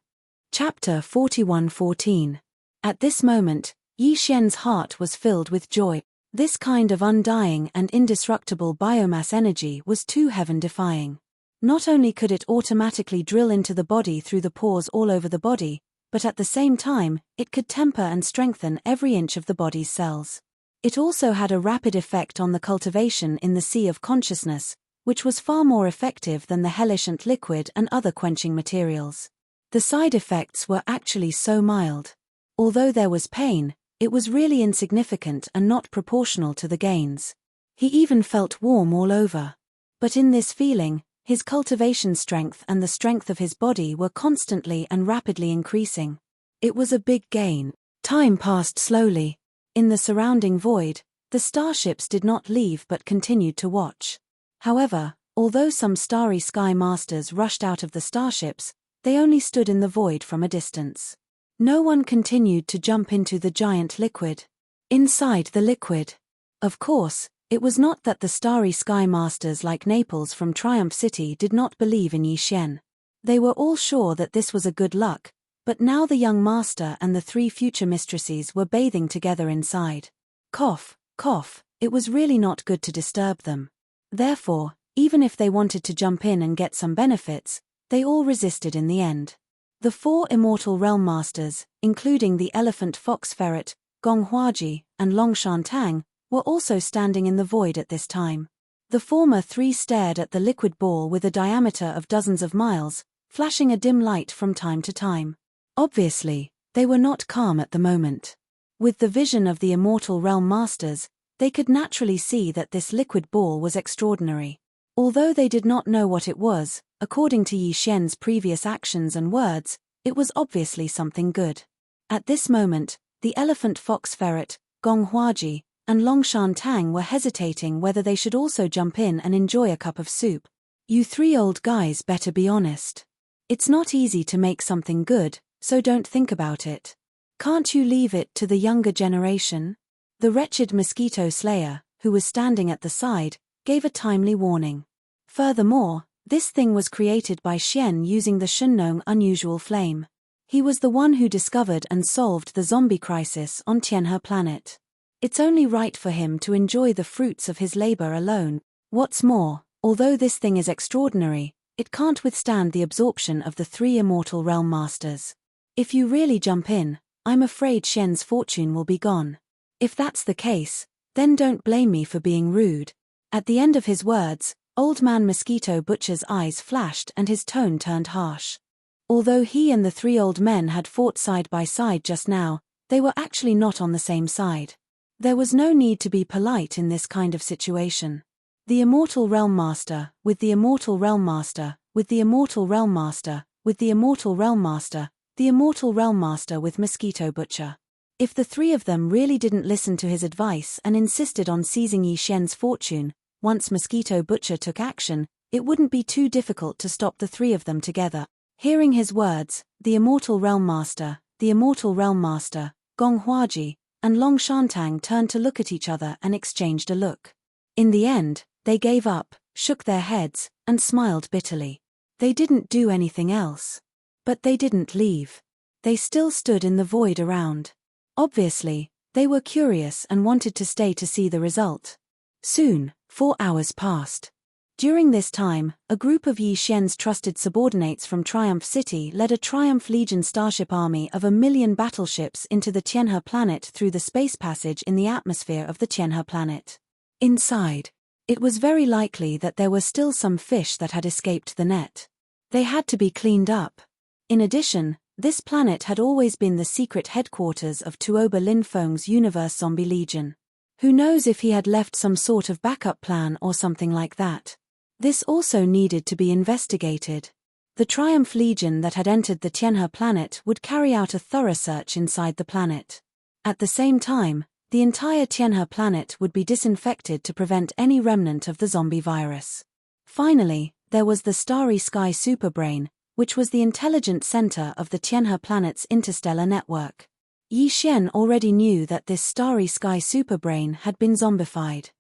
Chapter 41:14. At this moment, Yi Xian's heart was filled with joy. This kind of undying and indestructible biomass energy was too heaven-defying. Not only could it automatically drill into the body through the pores all over the body, but at the same time, it could temper and strengthen every inch of the body's cells. It also had a rapid effect on the cultivation in the sea of consciousness, which was far more effective than the hellish liquid and other quenching materials. The side effects were actually so mild. Although there was pain, it was really insignificant and not proportional to the gains. He even felt warm all over. But in this feeling, his cultivation strength and the strength of his body were constantly and rapidly increasing. It was a big gain. Time passed slowly. In the surrounding void, the starships did not leave but continued to watch. However, although some starry sky masters rushed out of the starships, they only stood in the void from a distance. No one continued to jump into the giant liquid. Inside the liquid. Of course, it was not that the starry sky masters like Naples from Triumph City did not believe in Yi Xian. They were all sure that this was a good luck, but now the young master and the 3 future mistresses were bathing together inside. Cough, cough, it was really not good to disturb them. Therefore, even if they wanted to jump in and get some benefits, they all resisted in the end. The 4 immortal realm masters, including the elephant fox ferret, Gong Huaji, and Long Shantang, were also standing in the void at this time. The former 3 stared at the liquid ball with a diameter of dozens of miles, flashing a dim light from time to time. Obviously, they were not calm at the moment. With the vision of the immortal realm masters, they could naturally see that this liquid ball was extraordinary. Although they did not know what it was, according to Yi Xian's previous actions and words, it was obviously something good. At this moment, the elephant fox ferret, Gong Huaji, and Long Shantang were hesitating whether they should also jump in and enjoy a cup of soup. You 3 old guys better be honest. It's not easy to make something good, so don't think about it. Can't you leave it to the younger generation? The wretched mosquito slayer, who was standing at the side, gave a timely warning. Furthermore, this thing was created by Xian using the Shunnong unusual flame. He was the one who discovered and solved the zombie crisis on Tianhe planet. It's only right for him to enjoy the fruits of his labor alone. What's more, although this thing is extraordinary, it can't withstand the absorption of the 3 immortal realm masters. If you really jump in, I'm afraid Xian's fortune will be gone. If that's the case, then don't blame me for being rude. At the end of his words, Old Man Mosquito Butcher's eyes flashed and his tone turned harsh. Although he and the 3 old men had fought side by side just now, they were actually not on the same side. There was no need to be polite in this kind of situation. The Immortal Realm Master, with the Immortal Realm Master, with the Immortal Realm Master, with the Immortal Realm Master, the Immortal Realm Master with Mosquito Butcher. If the 3 of them really didn't listen to his advice and insisted on seizing Yi Xian's fortune, once Mosquito Butcher took action, it wouldn't be too difficult to stop the 3 of them together. Hearing his words, the Immortal Realm Master, Gong Huaji, and Long Shantang turned to look at each other and exchanged a look. In the end, they gave up, shook their heads, and smiled bitterly. They didn't do anything else. But they didn't leave. They still stood in the void around. Obviously, they were curious and wanted to stay to see the result. Soon, 4 hours passed. During this time, a group of Yi Xian's trusted subordinates from Triumph City led a Triumph Legion starship army of 1,000,000 battleships into the Tianhe planet through the space passage in the atmosphere of the Tianhe planet. Inside, it was very likely that there were still some fish that had escaped the net. They had to be cleaned up. In addition, this planet had always been the secret headquarters of Tuoba Linfeng's Universe Zombie Legion. Who knows if he had left some sort of backup plan or something like that. This also needed to be investigated. The Triumph Legion that had entered the Tianhe planet would carry out a thorough search inside the planet. At the same time, the entire Tianhe planet would be disinfected to prevent any remnant of the zombie virus. Finally, there was the Starry Sky Superbrain, which was the intelligent center of the Tianhe planet's interstellar network. Yi Xian already knew that this Starry Sky Superbrain had been zombified.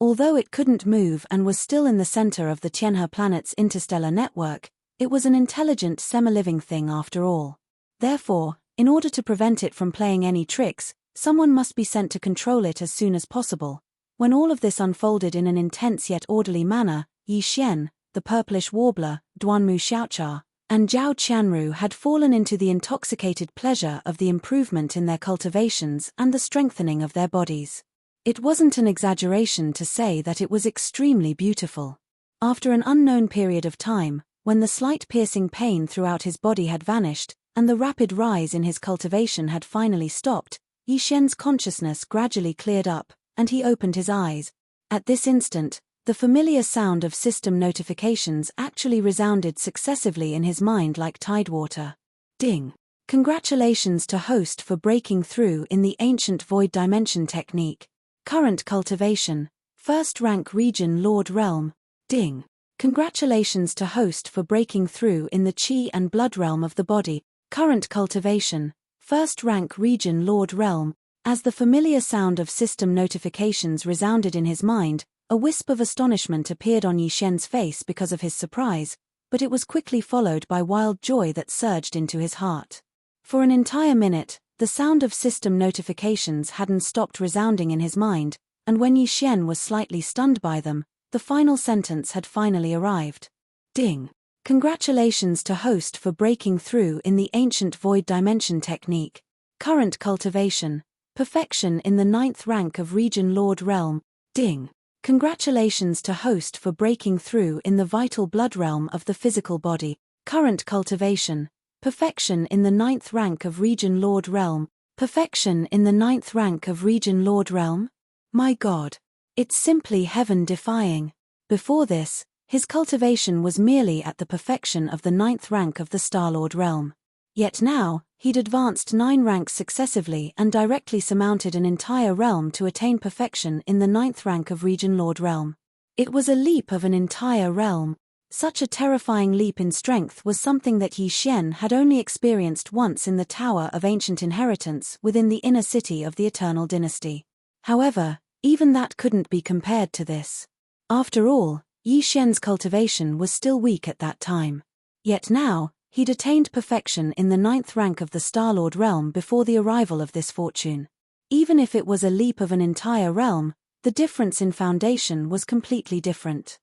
Although it couldn't move and was still in the center of the Tianhe planet's interstellar network, it was an intelligent semi-living thing after all. Therefore, in order to prevent it from playing any tricks, someone must be sent to control it as soon as possible. When all of this unfolded in an intense yet orderly manner, Yi Xian, the purplish warbler, Duanmu Xiaocha, and Zhao Qianru had fallen into the intoxicated pleasure of the improvement in their cultivations and the strengthening of their bodies. It wasn't an exaggeration to say that it was extremely beautiful. After an unknown period of time, when the slight piercing pain throughout his body had vanished, and the rapid rise in his cultivation had finally stopped, Yi Xian's consciousness gradually cleared up, and he opened his eyes. At this instant, the familiar sound of system notifications actually resounded successively in his mind like tidewater. Ding! Congratulations to host for breaking through in the ancient void dimension technique. Current cultivation, first rank region Lord Realm. Ding! Congratulations to host for breaking through in the Qi and Blood realm of the body. Current cultivation, first rank region Lord Realm. As the familiar sound of system notifications resounded in his mind, a wisp of astonishment appeared on Yi Xian's face because of his surprise, but it was quickly followed by wild joy that surged into his heart. For an entire minute, the sound of system notifications hadn't stopped resounding in his mind, and when Yi Xian was slightly stunned by them, the final sentence had finally arrived. Ding! Congratulations to host for breaking through in the ancient void dimension technique. Current cultivation, perfection in the 9th rank of region Lord Realm. Ding! Congratulations to host for breaking through in the vital blood realm of the physical body. Current cultivation, perfection in the 9th rank of region Lord Realm. Perfection in the 9th rank of region Lord Realm? My God! It's simply heaven-defying. Before this, his cultivation was merely at the perfection of the 9th rank of the Star-Lord realm. Yet now, he'd advanced 9 ranks successively and directly surmounted an entire realm to attain perfection in the 9th rank of region Lord realm. It was a leap of an entire realm. Such a terrifying leap in strength was something that Yi Xian had only experienced once in the Tower of Ancient Inheritance within the inner city of the Eternal Dynasty. However, even that couldn't be compared to this. After all, Yi Xian's cultivation was still weak at that time. Yet now, he'd attained perfection in the 9th rank of the Star-Lord realm before the arrival of this fortune. Even if it was a leap of an entire realm, the difference in foundation was completely different.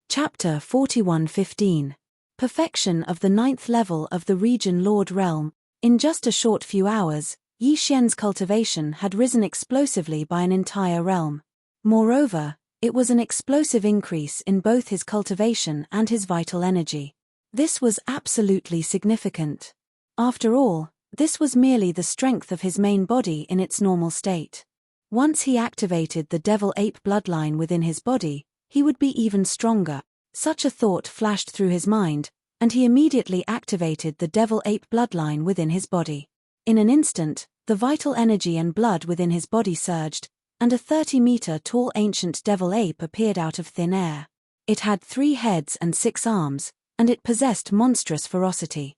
Chapter 41:15. Perfection of the 9th level of the region Lord realm. In just a short few hours, Yi Xian's cultivation had risen explosively by an entire realm. Moreover, it was an explosive increase in both his cultivation and his vital energy. This was absolutely significant. After all, this was merely the strength of his main body in its normal state. Once he activated the Devil Ape bloodline within his body, he would be even stronger. Such a thought flashed through his mind, and he immediately activated the Devil Ape bloodline within his body. In an instant, the vital energy and blood within his body surged, and a 30-meter-tall ancient devil ape appeared out of thin air. It had 3 heads and 6 arms, and it possessed monstrous ferocity.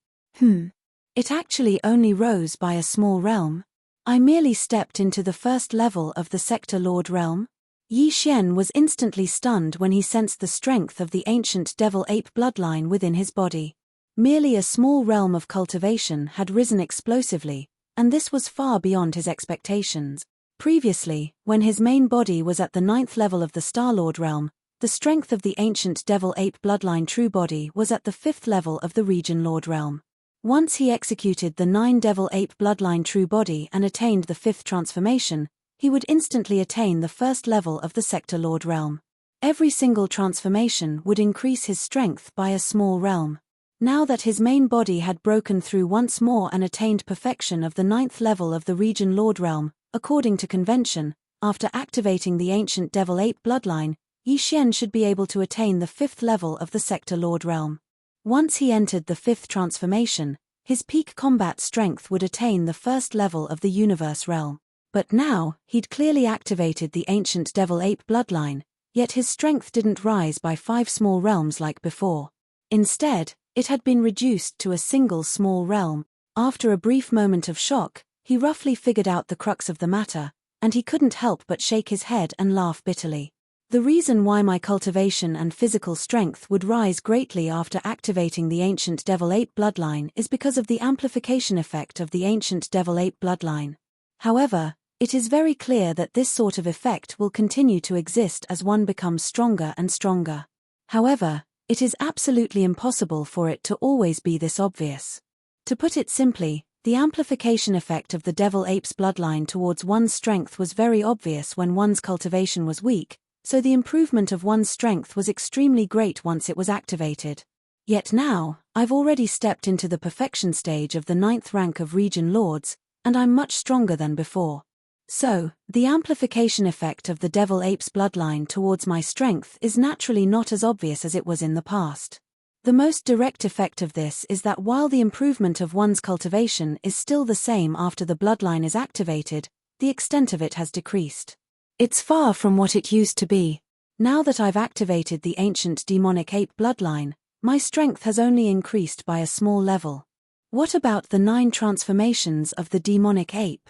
It actually only rose by a small realm. I merely stepped into the first level of the Sector Lord realm. Yi Xian was instantly stunned when he sensed the strength of the ancient devil ape bloodline within his body. Merely a small realm of cultivation had risen explosively, and this was far beyond his expectations. Previously, when his main body was at the 9th level of the Star-Lord realm, the strength of the ancient devil ape bloodline true body was at the 5th level of the region Lord realm. Once he executed the 9 devil ape bloodline true body and attained the 5th transformation, he would instantly attain the 1st level of the Sector Lord realm. Every single transformation would increase his strength by a small realm. Now that his main body had broken through once more and attained perfection of the 9th level of the region Lord realm, according to convention, after activating the ancient devil ape bloodline, Yi Xian should be able to attain the 5th level of the Sector Lord realm. Once he entered the 5th transformation, his peak combat strength would attain the 1st level of the universe realm. But now, he'd clearly activated the ancient devil ape bloodline, yet his strength didn't rise by 5 small realms like before. Instead, it had been reduced to a single small realm. After a brief moment of shock, he roughly figured out the crux of the matter, and he couldn't help but shake his head and laugh bitterly. The reason why my cultivation and physical strength would rise greatly after activating the ancient Devil Ape bloodline is because of the amplification effect of the ancient Devil Ape bloodline. However, it is very clear that this sort of effect will continue to exist as one becomes stronger and stronger. However, it is absolutely impossible for it to always be this obvious. To put it simply, the amplification effect of the Devil Ape's bloodline towards one's strength was very obvious when one's cultivation was weak, so the improvement of one's strength was extremely great once it was activated. Yet now, I've already stepped into the perfection stage of the 9th rank of Region Lords, and I'm much stronger than before. So, the amplification effect of the Devil Ape's bloodline towards my strength is naturally not as obvious as it was in the past. The most direct effect of this is that while the improvement of one's cultivation is still the same after the bloodline is activated, the extent of it has decreased. It's far from what it used to be. Now that I've activated the ancient demonic ape bloodline, my strength has only increased by a small level. What about the 9 transformations of the demonic ape?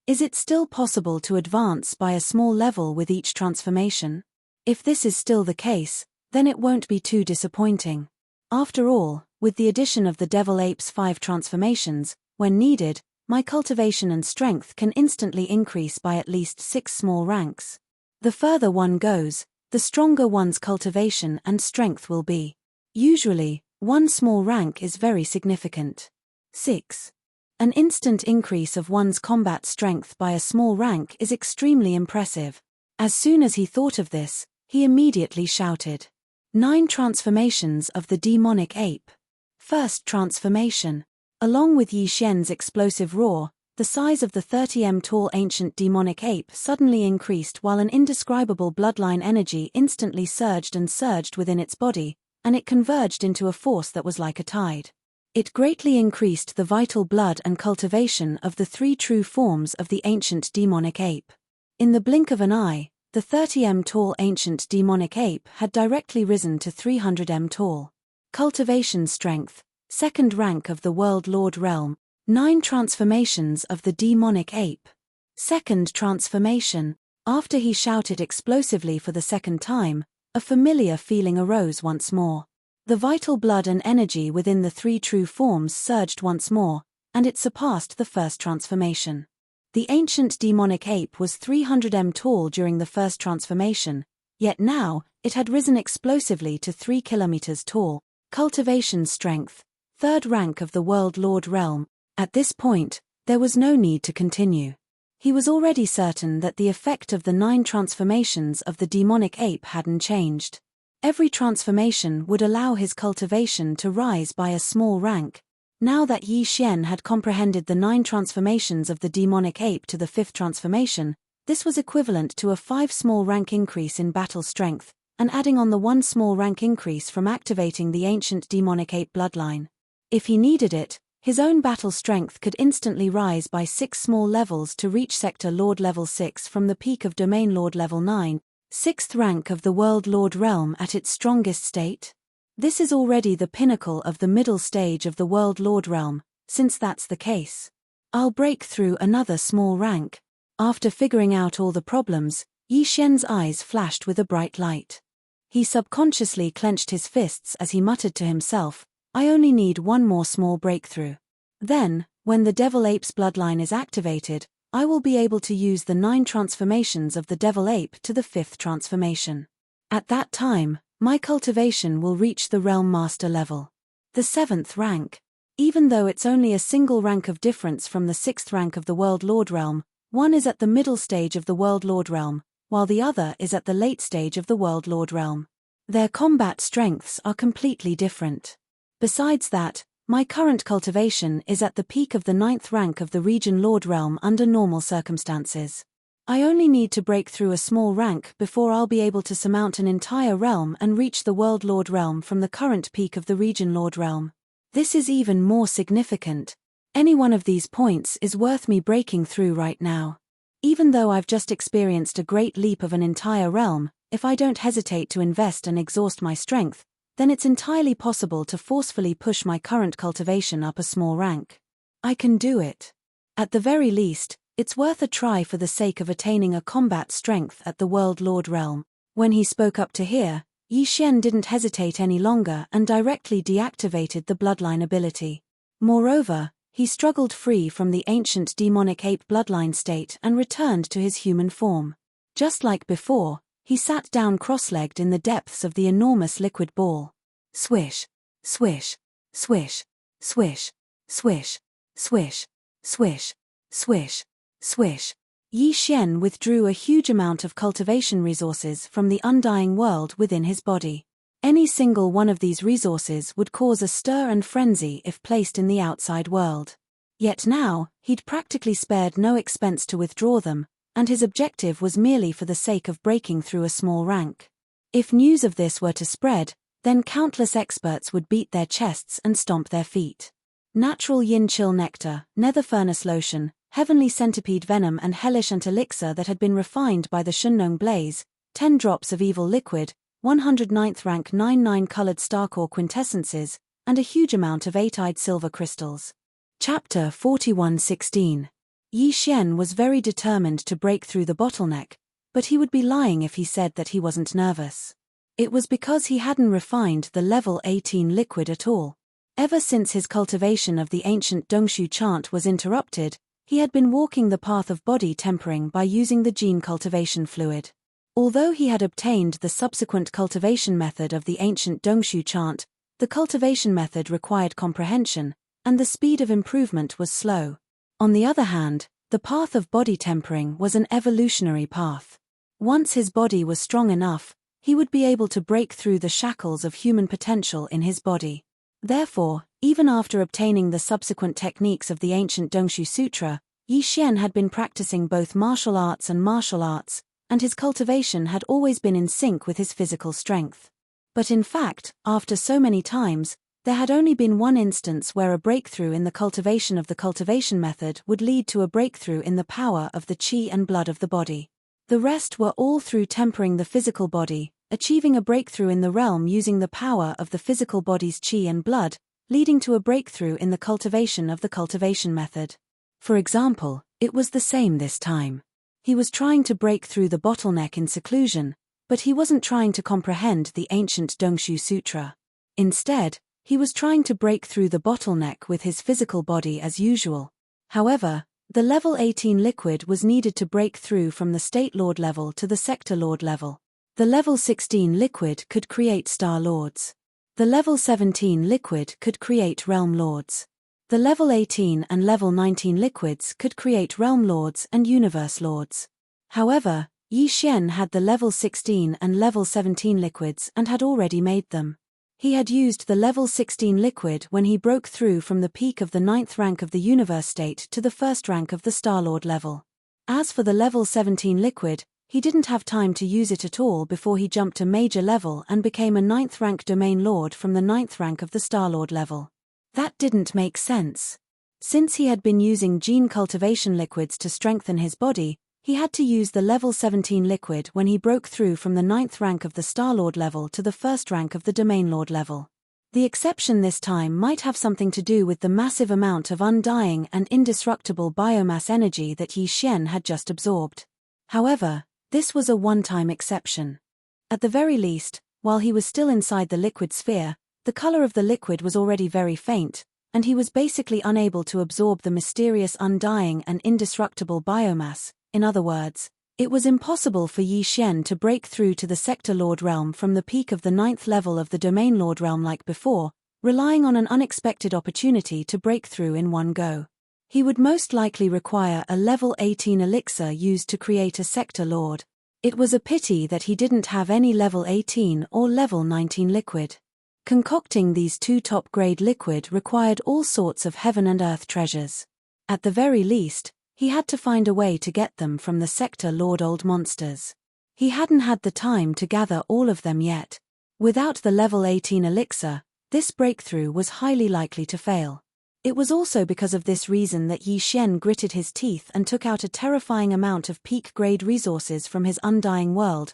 Is it still possible to advance by a small level with each transformation? If this is still the case, then it won't be too disappointing. After all, with the addition of the Devil Ape's 5 transformations, when needed, my cultivation and strength can instantly increase by at least 6 small ranks. The further one goes, the stronger one's cultivation and strength will be. Usually, 1 small rank is very significant. 6. An instant increase of one's combat strength by a small rank is extremely impressive. As soon as he thought of this, he immediately shouted. 9 transformations of the demonic ape. First transformation. Along with Yi Xian's explosive roar, the size of the 30m tall ancient demonic ape suddenly increased while an indescribable bloodline energy instantly surged within its body, and it converged into a force that was like a tide. It greatly increased the vital blood and cultivation of the 3 true forms of the ancient demonic ape. In the blink of an eye, the 30m tall ancient demonic ape had directly risen to 300m tall. Cultivation strength. 2nd rank of the World Lord realm, 9 transformations of the demonic ape. 2nd transformation. After he shouted explosively for the 2nd time, a familiar feeling arose once more. The vital blood and energy within the 3 true forms surged once more, and it surpassed the 1st transformation. The ancient demonic ape was 300m tall during the 1st transformation, yet now, it had risen explosively to 3 kilometers tall. Cultivation strength. 3rd rank of the World Lord realm. At this point, there was no need to continue. He was already certain that the effect of the 9 transformations of the demonic ape hadn't changed. Every transformation would allow his cultivation to rise by a small rank. Now that Yi Xian had comprehended the 9 transformations of the demonic ape to the 5th transformation, this was equivalent to a 5 small rank increase in battle strength, and adding on the 1 small rank increase from activating the ancient demonic ape bloodline. If he needed it, his own battle strength could instantly rise by 6 small levels to reach Sector Lord level 6 from the peak of Domain Lord level 9, 6th rank of the World Lord realm at its strongest state. This is already the pinnacle of the middle stage of the World Lord realm. Since that's the case, I'll break through another small rank. After figuring out all the problems, Yi Xian's eyes flashed with a bright light. He subconsciously clenched his fists as he muttered to himself, I only need 1 more small breakthrough. Then, when the Devil Ape's bloodline is activated, I will be able to use the 9 transformations of the Devil Ape to the 5th transformation. At that time, my cultivation will reach the Realm Master level. The 7th rank. Even though it's only a single rank of difference from the 6th rank of the World Lord realm, one is at the middle stage of the World Lord realm, while the other is at the late stage of the World Lord realm. Their combat strengths are completely different. Besides that, my current cultivation is at the peak of the 9th rank of the Region Lord realm under normal circumstances. I only need to break through a small rank before I'll be able to surmount an entire realm and reach the World Lord realm from the current peak of the Region Lord realm. This is even more significant. Any one of these points is worth me breaking through right now. Even though I've just experienced a great leap of an entire realm, if I don't hesitate to invest and exhaust my strength, then it's entirely possible to forcefully push my current cultivation up a small rank. I can do it. At the very least, it's worth a try for the sake of attaining a combat strength at the World Lord realm. When he spoke up to hear, Yi Xian didn't hesitate any longer and directly deactivated the bloodline ability. Moreover, he struggled free from the ancient demonic ape bloodline state and returned to his human form. Just like before, he sat down cross-legged in the depths of the enormous liquid ball. Swish, swish, swish, swish, swish, swish, swish, swish, swish. Yi Xian withdrew a huge amount of cultivation resources from the undying world within his body. Any single one of these resources would cause a stir and frenzy if placed in the outside world. Yet now, he'd practically spared no expense to withdraw them, and his objective was merely for the sake of breaking through a small rank. If news of this were to spread, then countless experts would beat their chests and stomp their feet. Natural yin chill nectar, nether furnace lotion, heavenly centipede venom and hellish ant elixir that had been refined by the Shunnong blaze, 10 drops of evil liquid, 109th rank 99 colored starcore quintessences, and a huge amount of 8-eyed silver crystals. Chapter 41:16. Yi Xian was very determined to break through the bottleneck, but he would be lying if he said that he wasn't nervous. It was because he hadn't refined the level 18 liquid at all. Ever since his cultivation of the ancient Dongshu chant was interrupted, he had been walking the path of body tempering by using the gene cultivation fluid. Although he had obtained the subsequent cultivation method of the ancient Dongshu chant, the cultivation method required comprehension, and the speed of improvement was slow. On the other hand, the path of body tempering was an evolutionary path. Once his body was strong enough, he would be able to break through the shackles of human potential in his body. Therefore, even after obtaining the subsequent techniques of the ancient Dongshu Sutra, Yi Xian had been practicing both martial arts, and his cultivation had always been in sync with his physical strength. But in fact, after so many times, there had only been one instance where a breakthrough in the cultivation of the cultivation method would lead to a breakthrough in the power of the qi and blood of the body. The rest were all through tempering the physical body, achieving a breakthrough in the realm using the power of the physical body's qi and blood, leading to a breakthrough in the cultivation of the cultivation method. For example, it was the same this time. He was trying to break through the bottleneck in seclusion, but he wasn't trying to comprehend the ancient Dongshu Sutra. Instead, he was trying to break through the bottleneck with his physical body as usual. However, the level 18 liquid was needed to break through from the State Lord level to the Sector Lord level. The level 16 liquid could create Star Lords. The level 17 liquid could create Realm Lords. The level 18 and level 19 liquids could create Realm Lords and Universe Lords. However, Yi Xian had the level 16 and level 17 liquids and had already made them. He had used the level 16 liquid when he broke through from the peak of the 9th rank of the Universe state to the 1st rank of the Star Lord level. As for the level 17 liquid, he didn't have time to use it at all before he jumped a major level and became a 9th rank Domain Lord from the 9th rank of the Star Lord level. That didn't make sense. Since he had been using gene cultivation liquids to strengthen his body, he had to use the level 17 liquid when he broke through from the 9th rank of the Star Lord level to the 1st rank of the Domain Lord level. The exception this time might have something to do with the massive amount of undying and indestructible biomass energy that Yi Xian had just absorbed. However, this was a one-time exception. At the very least, while he was still inside the liquid sphere, the color of the liquid was already very faint, and he was basically unable to absorb the mysterious undying and indestructible biomass. In other words, it was impossible for Yi Xian to break through to the Sector Lord realm from the peak of the 9th level of the Domain Lord realm like before, relying on an unexpected opportunity to break through in one go. He would most likely require a level 18 elixir used to create a Sector Lord. It was a pity that he didn't have any level 18 or level 19 liquid. Concocting these two top-grade liquid required all sorts of heaven and earth treasures. At the very least, he had to find a way to get them from the Sector Lord old monsters. He hadn't had the time to gather all of them yet. Without the level 18 elixir, this breakthrough was highly likely to fail. It was also because of this reason that Yi Xian gritted his teeth and took out a terrifying amount of peak-grade resources from his undying world.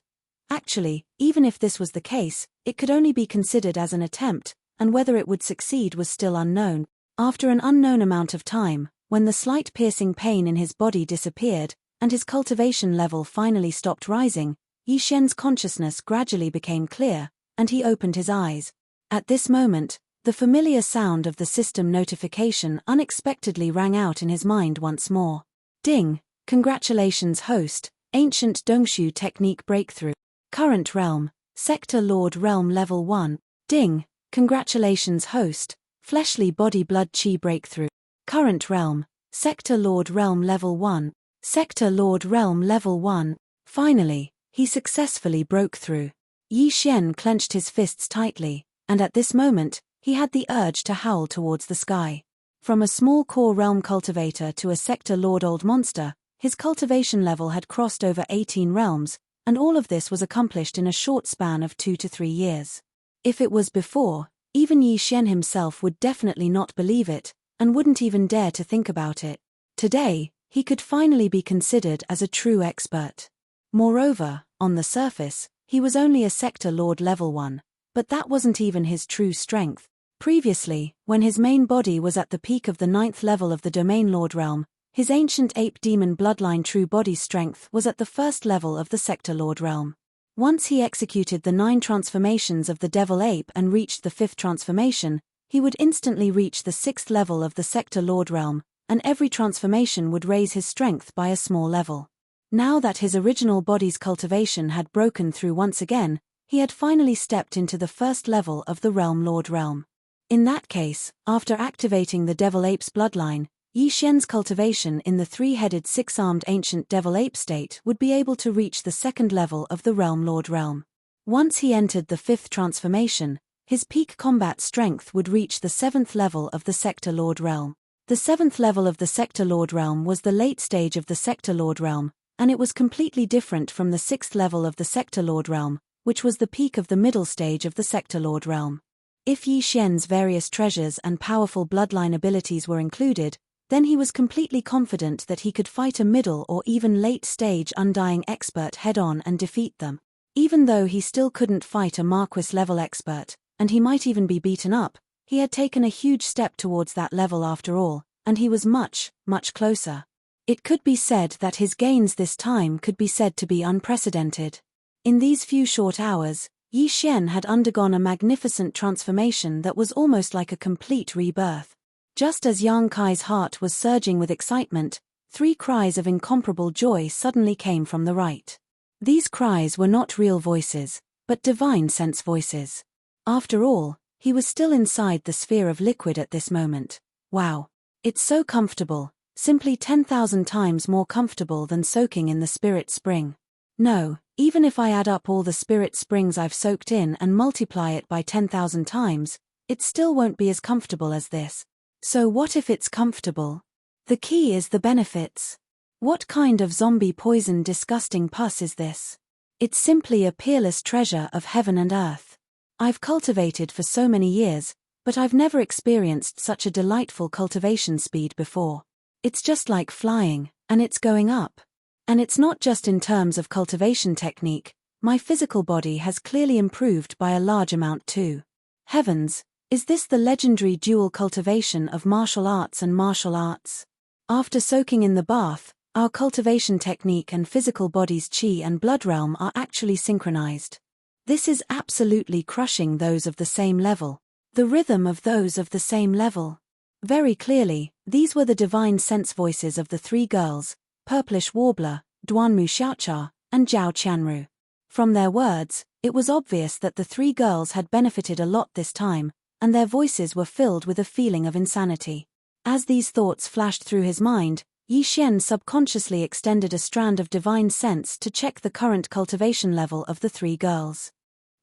Actually, even if this was the case, it could only be considered as an attempt, and whether it would succeed was still unknown. After an unknown amount of time, when the slight piercing pain in his body disappeared, and his cultivation level finally stopped rising, Yi Xian's consciousness gradually became clear, and he opened his eyes. At this moment, the familiar sound of the system notification unexpectedly rang out in his mind once more. Ding! Congratulations host, Ancient Dongshu Technique Breakthrough. Current Realm, Sector Lord Realm Level 1. Ding! Congratulations host, Fleshly Body Blood Chi Breakthrough. Current Realm, Sector Lord Realm Level 1. Sector Lord Realm Level 1. Finally, he successfully broke through. Yi Xian clenched his fists tightly, and at this moment, he had the urge to howl towards the sky. From a small core realm cultivator to a Sector Lord Old Monster, his cultivation level had crossed over 18 realms, and all of this was accomplished in a short span of 2 to 3 years. If it was before, even Yi Xian himself would definitely not believe it, and wouldn't even dare to think about it. Today, he could finally be considered as a true expert. Moreover, on the surface, he was only a Sector Lord Level 1, but that wasn't even his true strength. Previously, when his main body was at the peak of the 9th level of the Domain Lord Realm, his ancient ape demon bloodline true body strength was at the 1st level of the Sector Lord Realm. Once he executed the 9 transformations of the Devil Ape and reached the 5th transformation, he would instantly reach the 6th level of the Sector Lord Realm, and every transformation would raise his strength by a small level. Now that his original body's cultivation had broken through once again, he had finally stepped into the 1st level of the Realm Lord Realm. In that case, after activating the Devil Ape's bloodline, Yi Xian's cultivation in the 3-headed 6-armed ancient Devil Ape state would be able to reach the 2nd level of the Realm Lord Realm. Once he entered the 5th transformation, his peak combat strength would reach the 7th level of the Sector Lord Realm. The 7th level of the Sector Lord Realm was the late stage of the Sector Lord Realm, and it was completely different from the 6th level of the Sector Lord Realm, which was the peak of the middle stage of the Sector Lord Realm. If Yi Xian's various treasures and powerful bloodline abilities were included, then he was completely confident that he could fight a middle or even late-stage Undying expert head-on and defeat them. Even though he still couldn't fight a Marquis-level expert, and he might even be beaten up, he had taken a huge step towards that level after all, and he was much, much closer. It could be said that his gains this time could be said to be unprecedented. In these few short hours, Yi Xian had undergone a magnificent transformation that was almost like a complete rebirth. Just as Yang Kai's heart was surging with excitement, 3 cries of incomparable joy suddenly came from the right. These cries were not real voices, but divine sense voices. After all, he was still inside the sphere of liquid at this moment. Wow. It's so comfortable, simply 10,000 times more comfortable than soaking in the spirit spring. No, even if I add up all the spirit springs I've soaked in and multiply it by 10,000 times, it still won't be as comfortable as this. So what if it's comfortable? The key is the benefits. What kind of zombie poison disgusting pus is this? It's simply a peerless treasure of heaven and earth. I've cultivated for so many years, but I've never experienced such a delightful cultivation speed before. It's just like flying, and it's going up. And it's not just in terms of cultivation technique, my physical body has clearly improved by a large amount too. Heavens, is this the legendary dual cultivation of martial arts and martial arts? After soaking in the bath, our cultivation technique and physical body's chi and blood realm are actually synchronized. This is absolutely crushing those of the same level. The rhythm of those of the same level. Very clearly, these were the divine sense voices of the 3 girls, Purplish Warbler, Duanmu Xiaocha, and Zhao Qianru. From their words, it was obvious that the 3 girls had benefited a lot this time, and their voices were filled with a feeling of insanity. As these thoughts flashed through his mind, Yi Xian subconsciously extended a strand of divine sense to check the current cultivation level of the 3 girls.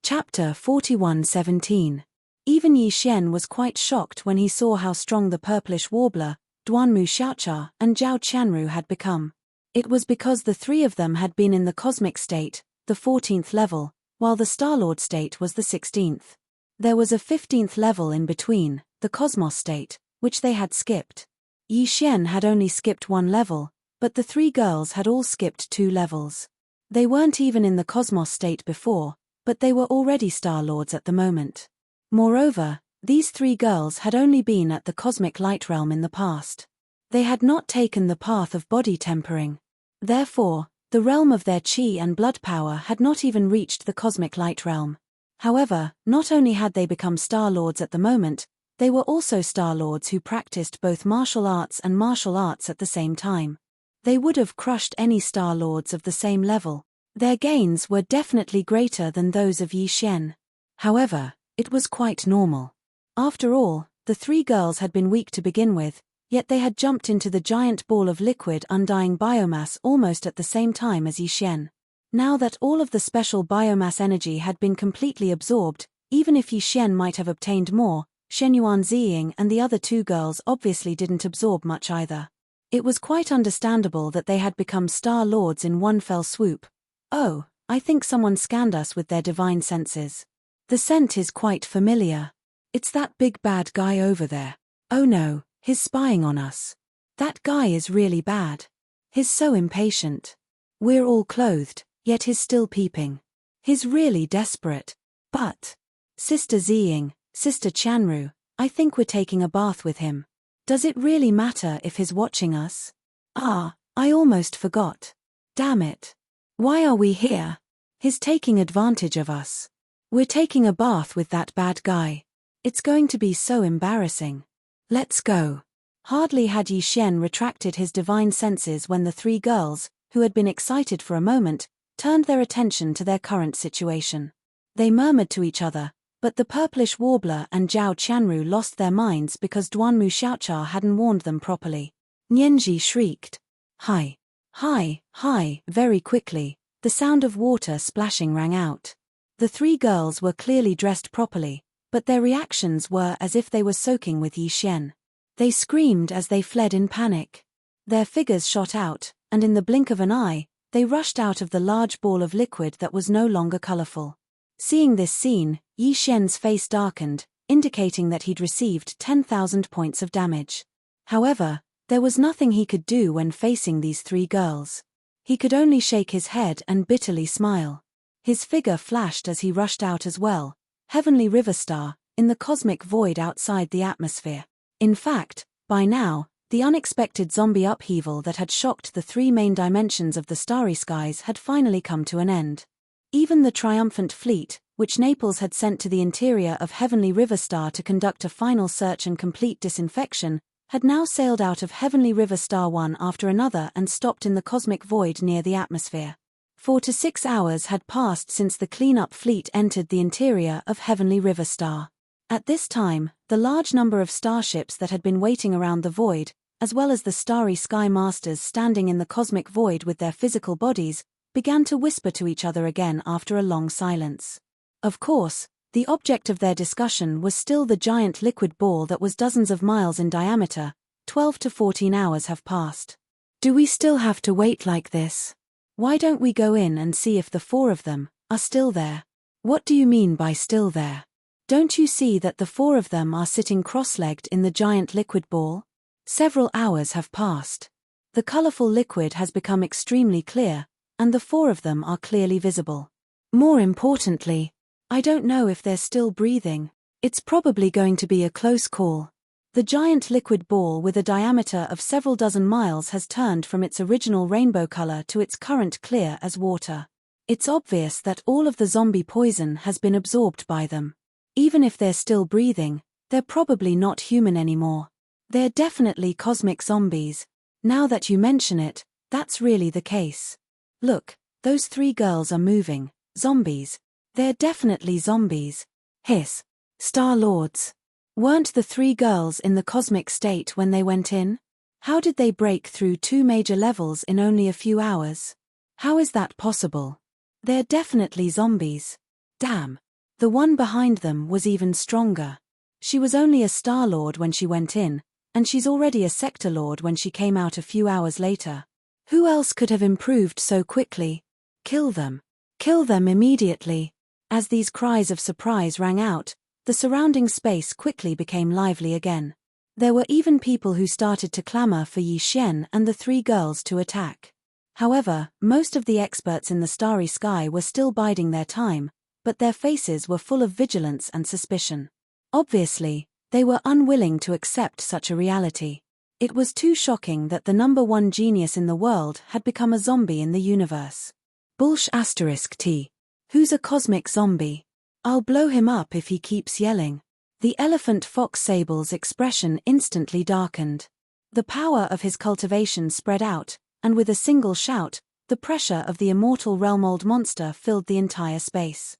Chapter 41:17. Even Yi Xian was quite shocked when he saw how strong the Purplish Warbler, Duanmu Xiaocha, and Zhao Qianru had become. It was because the 3 of them had been in the cosmic state, the 14th level, while the Star-Lord state was the 16th. There was a 15th level in between, the Cosmos state, which they had skipped. Yi Xian had only skipped 1 level, but the 3 girls had all skipped 2 levels. They weren't even in the Cosmos state before, but they were already Star-Lords at the moment. Moreover, these 3 girls had only been at the cosmic light realm in the past. They had not taken the path of body tempering. Therefore, The realm of their chi and blood power had not even reached the cosmic light realm. However, not only had they become Star Lords at the moment, they were also Star Lords who practiced both martial arts and martial arts at the same time. They would have crushed any Star Lords of the same level. Their gains were definitely greater than those of Yi Xian. However, it was quite normal. After all, the three girls had been weak to begin with, yet they had jumped into the giant ball of liquid undying biomass almost at the same time as Yi Xian. Now that all of the special biomass energy had been completely absorbed, even if Yi Xian might have obtained more, Shenyuan Ziying and the other two girls obviously didn't absorb much either. It was quite understandable that they had become Star Lords in one fell swoop. Oh, I think someone scanned us with their divine senses. The scent is quite familiar. It's that big bad guy over there. Oh no, he's spying on us. That guy is really bad. He's so impatient. We're all clothed, yet he's still peeping. He's really desperate. But, Sister Ziying, Sister Chanru, I think we're taking a bath with him. Does it really matter if he's watching us? Ah, I almost forgot. Damn it. Why are we here? He's taking advantage of us. We're taking a bath with that bad guy. It's going to be so embarrassing. Let's go. Hardly had Yi Xian retracted his divine senses when the three girls, who had been excited for a moment, turned their attention to their current situation. They murmured to each other, but the purplish warbler and Zhao Qianru lost their minds because Duanmu Xiaocha hadn't warned them properly. Nianji shrieked. Hi. Hi, hi, very quickly, the sound of water splashing rang out. The three girls were clearly dressed properly, but their reactions were as if they were soaking with Yi Xian. They screamed as they fled in panic. Their figures shot out, and in the blink of an eye, they rushed out of the large ball of liquid that was no longer colorful. Seeing this scene, Yi Xian's face darkened, indicating that he'd received 10,000 points of damage. However, there was nothing he could do when facing these three girls. He could only shake his head and bitterly smile. His figure flashed as he rushed out as well, Heavenly River Star, in the cosmic void outside the atmosphere. In fact, by now, the unexpected zombie upheaval that had shocked the three main dimensions of the starry skies had finally come to an end. Even the triumphant fleet, which Naples had sent to the interior of Heavenly River Star to conduct a final search and complete disinfection, had now sailed out of Heavenly River Star one after another and stopped in the cosmic void near the atmosphere. 4 to 6 hours had passed since the cleanup fleet entered the interior of Heavenly River Star. At this time, the large number of starships that had been waiting around the void, as well as the starry sky masters standing in the cosmic void with their physical bodies, began to whisper to each other again after a long silence. Of course, the object of their discussion was still the giant liquid ball that was dozens of miles in diameter. 12 to 14 hours have passed. Do we still have to wait like this? Why don't we go in and see if the four of them are still there? What do you mean by still there? Don't you see that the four of them are sitting cross-legged in the giant liquid ball? Several hours have passed. The colorful liquid has become extremely clear, and the four of them are clearly visible. More importantly, I don't know if they're still breathing. It's probably going to be a close call. The giant liquid ball with a diameter of several dozen miles has turned from its original rainbow color to its current clear as water. It's obvious that all of the zombie poison has been absorbed by them. Even if they're still breathing, they're probably not human anymore. They're definitely cosmic zombies. Now that you mention it, that's really the case. Look, those three girls are moving. Zombies. They're definitely zombies. Hiss. Star Lords. Weren't the three girls in the cosmic state when they went in? How did they break through 2 major levels in only a few hours? How is that possible? They're definitely zombies. Damn. The one behind them was even stronger. She was only a Star Lord when she went in, and she's already a Sector Lord when she came out a few hours later. Who else could have improved so quickly? Kill them. Kill them immediately. As these cries of surprise rang out, the surrounding space quickly became lively again. There were even people who started to clamor for Yi Xian and the three girls to attack. However, most of the experts in the starry sky were still biding their time, but their faces were full of vigilance and suspicion. Obviously, they were unwilling to accept such a reality. It was too shocking that the number one genius in the world had become a zombie in the universe. Bullsh asterisk T. Who's a cosmic zombie? I'll blow him up if he keeps yelling. The elephant fox Sable's expression instantly darkened. The power of his cultivation spread out, and with a single shout, the pressure of the immortal realm-old monster filled the entire space.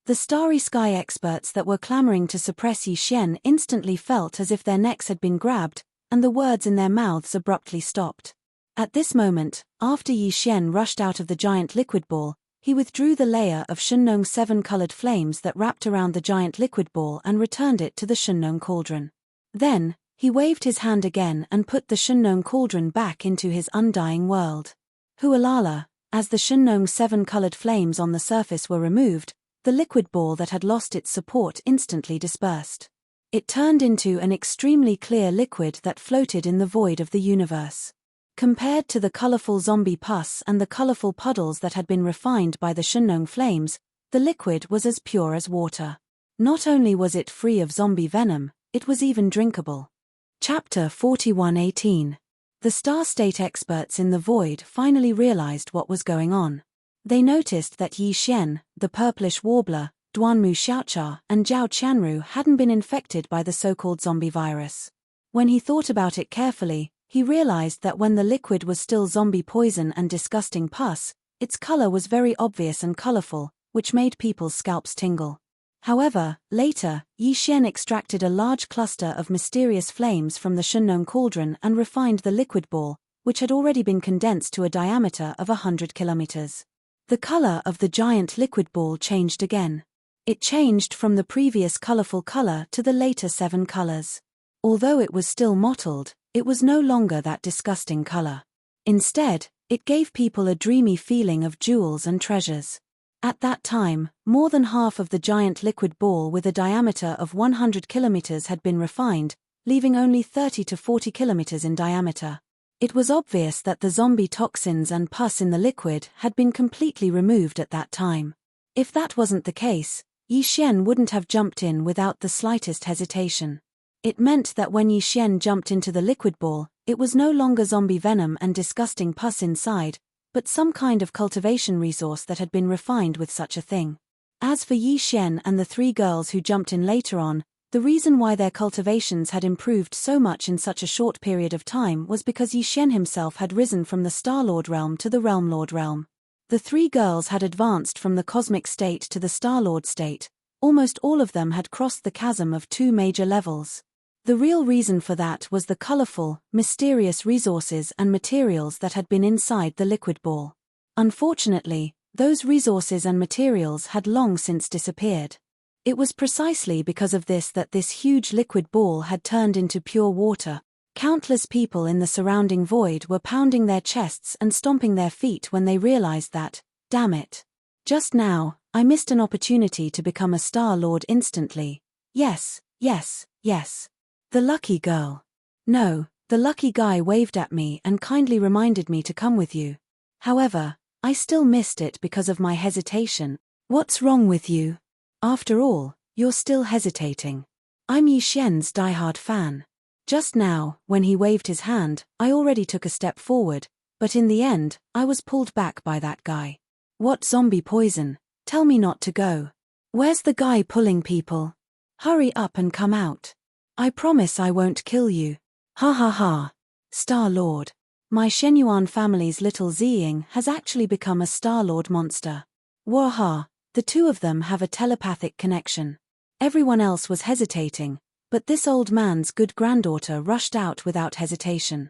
The starry sky experts that were clamoring to suppress Yi Xian instantly felt as if their necks had been grabbed, and the words in their mouths abruptly stopped. At this moment, after Yi Xian rushed out of the giant liquid ball, he withdrew the layer of Shunnong 7-colored flames that wrapped around the giant liquid ball and returned it to the Shunnong cauldron. Then, he waved his hand again and put the Shunnong cauldron back into his undying world. Hualala, as the Shunnong 7-colored flames on the surface were removed, the liquid ball that had lost its support instantly dispersed. It turned into an extremely clear liquid that floated in the void of the universe. Compared to the colorful zombie pus and the colorful puddles that had been refined by the Shunnong flames, the liquid was as pure as water. Not only was it free of zombie venom, it was even drinkable. Chapter 41:18. The Star State experts in the void finally realized what was going on. They noticed that Yi Xian, the purplish warbler, Duanmu Xiaocha, and Zhao Qianru hadn't been infected by the so-called zombie virus. When he thought about it carefully, he realized that when the liquid was still zombie poison and disgusting pus, its color was very obvious and colorful, which made people's scalps tingle. However, later, Yi Xian extracted a large cluster of mysterious flames from the Shunnong cauldron and refined the liquid ball, which had already been condensed to a diameter of 100 kilometers. The color of the giant liquid ball changed again. It changed from the previous colorful color to the later 7 colors. Although it was still mottled, it was no longer that disgusting color. Instead, it gave people a dreamy feeling of jewels and treasures. At that time, more than half of the giant liquid ball with a diameter of 100 kilometers had been refined, leaving only 30 to 40 kilometers in diameter. It was obvious that the zombie toxins and pus in the liquid had been completely removed at that time. If that wasn't the case, Yi Xian wouldn't have jumped in without the slightest hesitation. It meant that when Yi Xian jumped into the liquid ball, it was no longer zombie venom and disgusting pus inside, but some kind of cultivation resource that had been refined with such a thing. As for Yi Xian and the 3 girls who jumped in later on, the reason why their cultivations had improved so much in such a short period of time was because Yi Xian himself had risen from the Star-Lord realm to the Realm-Lord realm. The 3 girls had advanced from the cosmic state to the Star-Lord state. Almost all of them had crossed the chasm of 2 major levels. The real reason for that was the colorful, mysterious resources and materials that had been inside the liquid ball. Unfortunately, those resources and materials had long since disappeared. It was precisely because of this that this huge liquid ball had turned into pure water. Countless people in the surrounding void were pounding their chests and stomping their feet when they realized that, damn it. Just now, I missed an opportunity to become a Star Lord instantly. Yes, yes, yes. The lucky girl. No, the lucky guy waved at me and kindly reminded me to come with you. However, I still missed it because of my hesitation. What's wrong with you? After all, you're still hesitating. I'm Yi Xian's diehard fan. Just now, when he waved his hand, I already took a step forward, but in the end, I was pulled back by that guy. What zombie poison? Tell me not to go. Where's the guy pulling people? Hurry up and come out. I promise I won't kill you. Ha ha ha. Star-Lord. My Shenyuan family's little Ziying has actually become a Star-Lord monster. Waha, the 2 of them have a telepathic connection. Everyone else was hesitating, but this old man's good granddaughter rushed out without hesitation.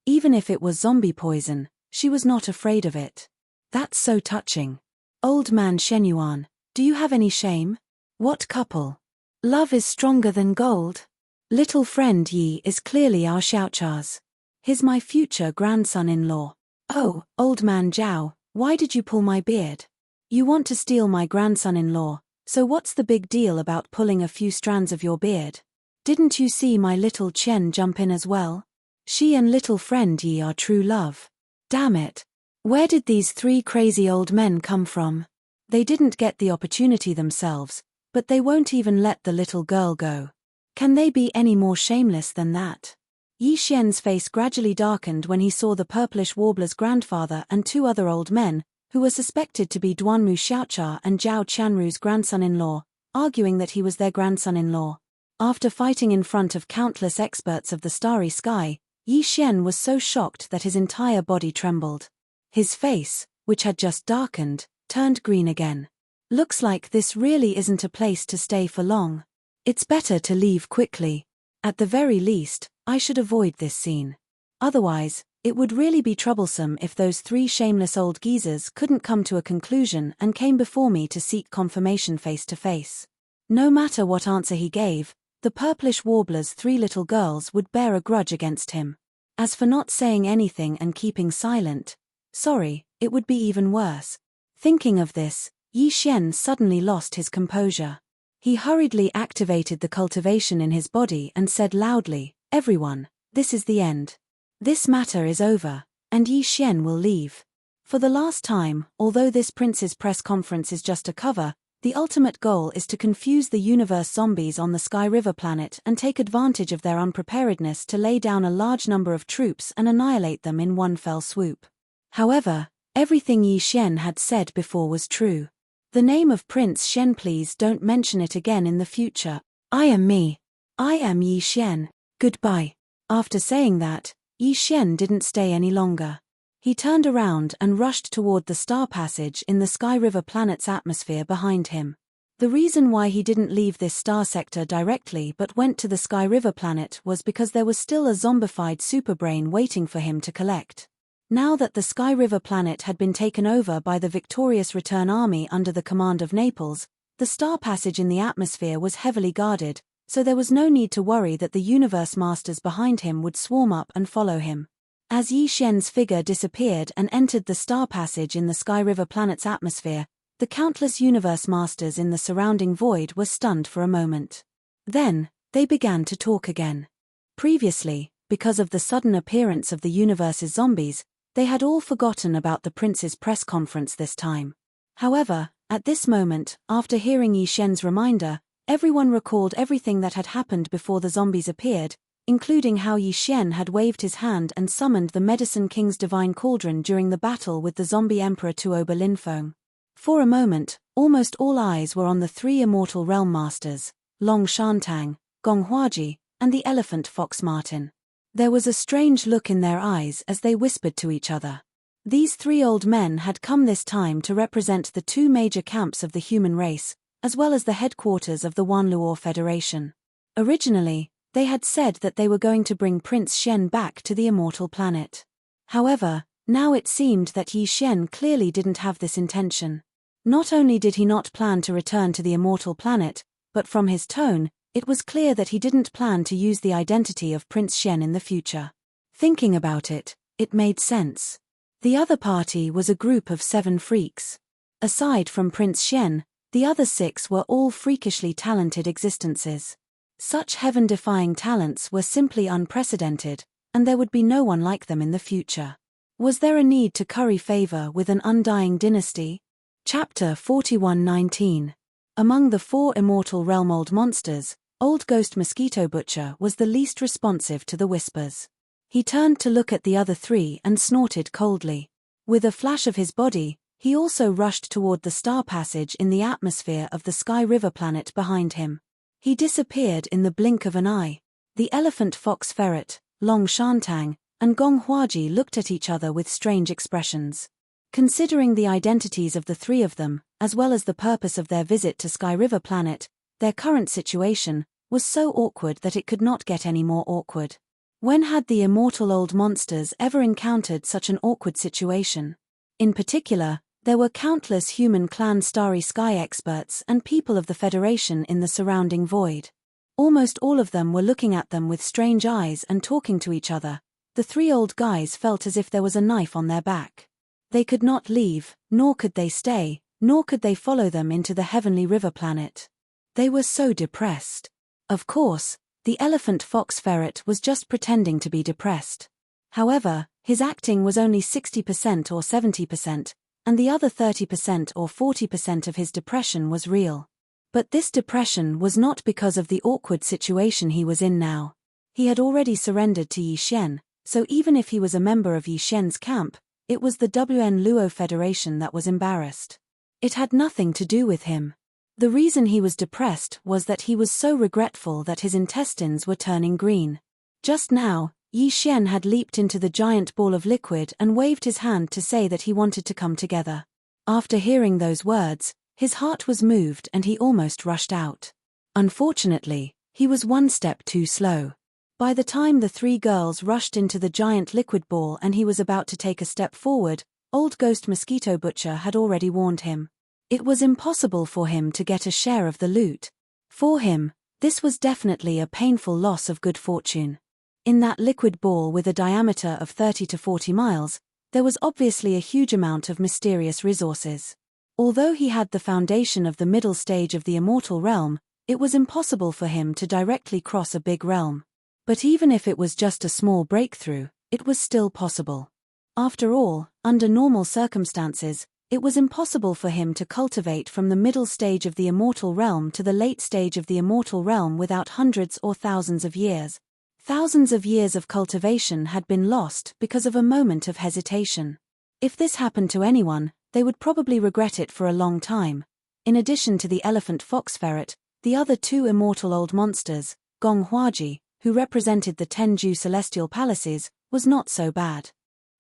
Even if it was zombie poison, she was not afraid of it. That's so touching. Old man Shenyuan, do you have any shame? What couple? Love is stronger than gold. Little friend Yi is clearly our Xiaocha's. He's my future grandson-in-law. Oh, old man Zhao, why did you pull my beard? You want to steal my grandson-in-law, so what's the big deal about pulling a few strands of your beard? Didn't you see my little Chen jump in as well? She and little friend Yi are true love. Damn it. Where did these 3 crazy old men come from? They didn't get the opportunity themselves, but they won't even let the little girl go. Can they be any more shameless than that? Yi Xian's face gradually darkened when he saw the purplish warbler's grandfather and two other old men, who were suspected to be Duanmu Xiaocha and Zhao Qianru's grandson-in-law, arguing that he was their grandson-in-law. After fighting in front of countless experts of the starry sky, Yi Xian was so shocked that his entire body trembled. His face, which had just darkened, turned green again. Looks like this really isn't a place to stay for long. It's better to leave quickly. At the very least, I should avoid this scene. Otherwise, it would really be troublesome if those three shameless old geezers couldn't come to a conclusion and came before me to seek confirmation face to face. No matter what answer he gave, the purplish warbler's three little girls would bear a grudge against him. As for not saying anything and keeping silent, sorry, it would be even worse. Thinking of this, Yi Xian suddenly lost his composure. He hurriedly activated the cultivation in his body and said loudly, "Everyone, this is the end. This matter is over, and Yi Xian will leave. For the last time, although this prince's press conference is just a cover, the ultimate goal is to confuse the universe zombies on the Sky River planet and take advantage of their unpreparedness to lay down a large number of troops and annihilate them in one fell swoop." However, everything Yi Xian had said before was true. "The name of Prince Shen, please don't mention it again in the future. I am me. I am Yi Xian. Goodbye." After saying that, Yi Xian didn't stay any longer. He turned around and rushed toward the star passage in the Sky River planet's atmosphere behind him. The reason why he didn't leave this star sector directly but went to the Sky River planet was because there was still a zombified superbrain waiting for him to collect. Now that the Sky River planet had been taken over by the victorious return army under the command of Naples, the star passage in the atmosphere was heavily guarded, so there was no need to worry that the universe masters behind him would swarm up and follow him. As Yi Xian's figure disappeared and entered the star passage in the Sky River planet's atmosphere, the countless universe masters in the surrounding void were stunned for a moment. Then, they began to talk again. Previously, because of the sudden appearance of the universe's zombies, they had all forgotten about the prince's press conference this time. However, at this moment, after hearing Yi Xian's reminder, everyone recalled everything that had happened before the zombies appeared, including how Yi Xian had waved his hand and summoned the Medicine King's divine cauldron during the battle with the zombie emperor Tuoba Linfeng. For a moment, almost all eyes were on the three immortal realm masters, Long Shantang, Gong Huaji, and the elephant fox Martin. There was a strange look in their eyes as they whispered to each other. These three old men had come this time to represent the two major camps of the human race, as well as the headquarters of the Wanluo Federation. Originally, they had said that they were going to bring Prince Shen back to the immortal planet. However, now it seemed that Yi Xian clearly didn't have this intention. Not only did he not plan to return to the immortal planet, but from his tone, it was clear that he didn't plan to use the identity of Prince Shen in the future. Thinking about it, it made sense. The other party was a group of 7 freaks. Aside from Prince Shen, the other 6 were all freakishly talented existences. Such heaven-defying talents were simply unprecedented, and there would be no one like them in the future. Was there a need to curry favor with an undying dynasty? Chapter 41:19. Among the 4 immortal realm old monsters, Old Ghost Mosquito Butcher was the least responsive to the whispers. He turned to look at the other 3 and snorted coldly. With a flash of his body, he also rushed toward the star passage in the atmosphere of the Sky River planet behind him. He disappeared in the blink of an eye. The elephant fox ferret, Long Shantang, and Gong Huaji looked at each other with strange expressions. Considering the identities of the 3 of them, as well as the purpose of their visit to Sky River planet, their current situation was so awkward that it could not get any more awkward. When had the immortal old monsters ever encountered such an awkward situation? In particular, there were countless human clan Starry Sky experts and people of the Federation in the surrounding void. Almost all of them were looking at them with strange eyes and talking to each other. The 3 old guys felt as if there was a knife on their back. They could not leave, nor could they stay, nor could they follow them into the heavenly river planet. They were so depressed. Of course, the elephant fox ferret was just pretending to be depressed. However, his acting was only 60% or 70%, and the other 30% or 40% of his depression was real. But this depression was not because of the awkward situation he was in now. He had already surrendered to Yi Xian, so even if he was a member of Yi Xian's camp, it was the WN Luo Federation that was embarrassed. It had nothing to do with him. The reason he was depressed was that he was so regretful that his intestines were turning green. Just now, Yi Xian had leaped into the giant ball of liquid and waved his hand to say that he wanted to come together. After hearing those words, his heart was moved and he almost rushed out. Unfortunately, he was one step too slow. By the time the three girls rushed into the giant liquid ball and he was about to take a step forward, Old Ghost Mosquito Butcher had already warned him. It was impossible for him to get a share of the loot. For him, this was definitely a painful loss of good fortune. In that liquid ball with a diameter of 30 to 40 miles, there was obviously a huge amount of mysterious resources. Although he had the foundation of the middle stage of the immortal realm, it was impossible for him to directly cross a big realm. But even if it was just a small breakthrough, it was still possible. After all, under normal circumstances, it was impossible for him to cultivate from the middle stage of the immortal realm to the late stage of the immortal realm without hundreds or thousands of years. Thousands of years of cultivation had been lost because of a moment of hesitation. If this happened to anyone, they would probably regret it for a long time. In addition to the elephant fox ferret, the other two immortal old monsters, Gong Huaji, who represented the Tenju celestial palaces, was not so bad.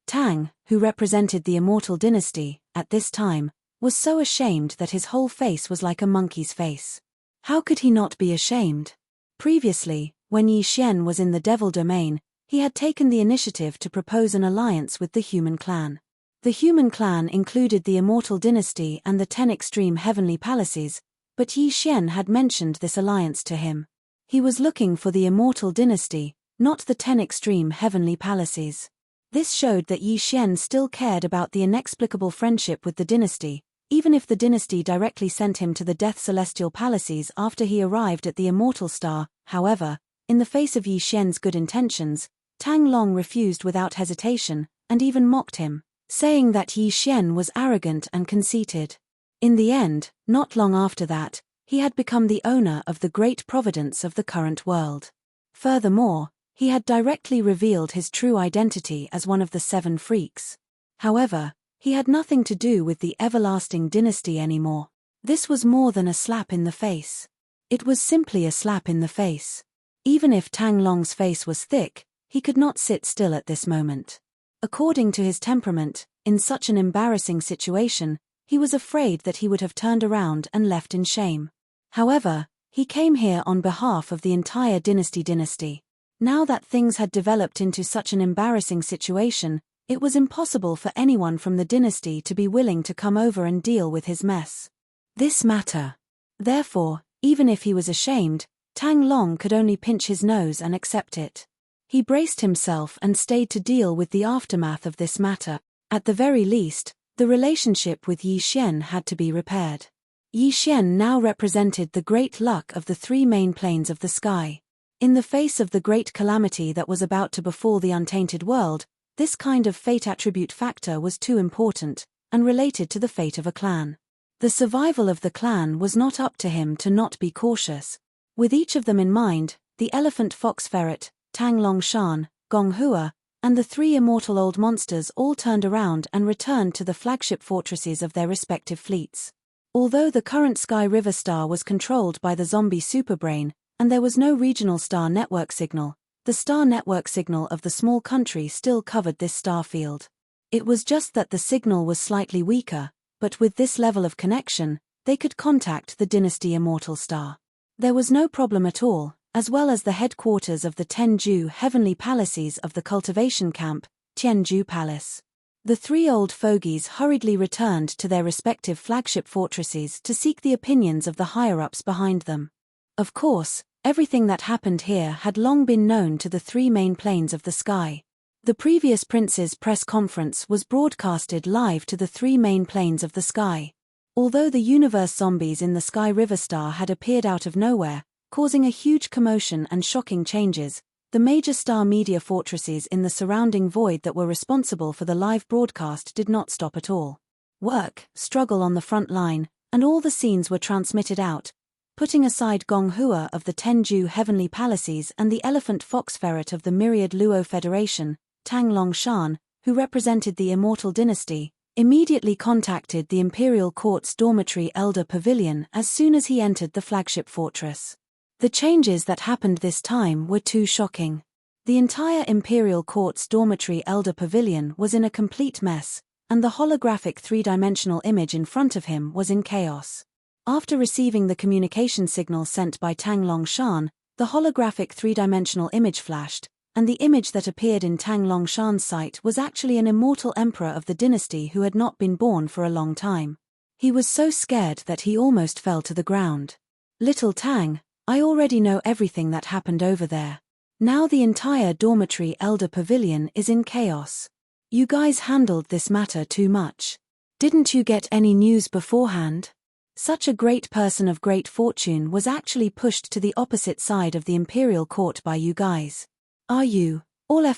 Tang, who represented the immortal dynasty, at this time, was so ashamed that his whole face was like a monkey's face. How could he not be ashamed? Previously, when Yi Xian was in the devil domain, he had taken the initiative to propose an alliance with the human clan. The human clan included the immortal dynasty and the 10 extreme heavenly palaces, but Yi Xian had mentioned this alliance to him. He was looking for the immortal dynasty, not the 10 extreme heavenly palaces. This showed that Yi Xian still cared about the inexplicable friendship with the dynasty, even if the dynasty directly sent him to the Death Celestial Palaces after he arrived at the Immortal Star. However, in the face of Yi Xian's good intentions, Tang Long refused without hesitation, and even mocked him, saying that Yi Xian was arrogant and conceited. In the end, not long after that, he had become the owner of the great providence of the current world. Furthermore, he had directly revealed his true identity as one of the 7 freaks. However, he had nothing to do with the everlasting dynasty anymore. This was more than a slap in the face. It was simply a slap in the face. Even if Tang Long's face was thick, he could not sit still at this moment. According to his temperament, in such an embarrassing situation, he was afraid that he would have turned around and left in shame. However, he came here on behalf of the entire dynasty. Now that things had developed into such an embarrassing situation, it was impossible for anyone from the dynasty to be willing to come over and deal with his mess. This matter. Therefore, even if he was ashamed, Tang Long could only pinch his nose and accept it. He braced himself and stayed to deal with the aftermath of this matter. At the very least, the relationship with Yi Xian had to be repaired. Yi Xian now represented the great luck of the 3 main planes of the sky. In the face of the great calamity that was about to befall the untainted world, this kind of fate attribute factor was too important, and related to the fate of a clan. The survival of the clan was not up to him to not be cautious. With each of them in mind, the elephant fox ferret, Tang Longshan, Gong Hua, and the 3 immortal old monsters all turned around and returned to the flagship fortresses of their respective fleets. Although the current Sky River star was controlled by the zombie superbrain, and there was no regional star network signal, the star network signal of the small country still covered this star field. It was just that the signal was slightly weaker, but with this level of connection, they could contact the dynasty immortal star. There was no problem at all, as well as the headquarters of the Tenju heavenly palaces of the cultivation camp, Tianju Palace. The 3 old fogies hurriedly returned to their respective flagship fortresses to seek the opinions of the higher-ups behind them. Of course, everything that happened here had long been known to the 3 main planes of the sky. The previous prince's press conference was broadcasted live to the 3 main planes of the sky. Although the universe zombies in the Sky River star had appeared out of nowhere, causing a huge commotion and shocking changes, the major star media fortresses in the surrounding void that were responsible for the live broadcast did not stop at all. Work, struggle on the front line, and all the scenes were transmitted out, Putting aside Gong Hua of the Tenju Heavenly Palaces and the Elephant Fox Ferret of the Myriad Luo Federation, Tang Longshan, who represented the Immortal Dynasty, immediately contacted the Imperial Court's Dormitory Elder Pavilion as soon as he entered the flagship fortress. The changes that happened this time were too shocking. The entire Imperial Court's Dormitory Elder Pavilion was in a complete mess, and the holographic three-dimensional image in front of him was in chaos. After receiving the communication signal sent by Tang Longshan, the holographic three-dimensional image flashed, and the image that appeared in Tang Longshan's sight was actually an immortal emperor of the dynasty who had not been born for a long time. He was so scared that he almost fell to the ground. "Little Tang, I already know everything that happened over there. Now the entire Dormitory Elder Pavilion is in chaos. You guys handled this matter too much. Didn't you get any news beforehand? Such a great person of great fortune was actually pushed to the opposite side of the Imperial Court by you guys. Are you, all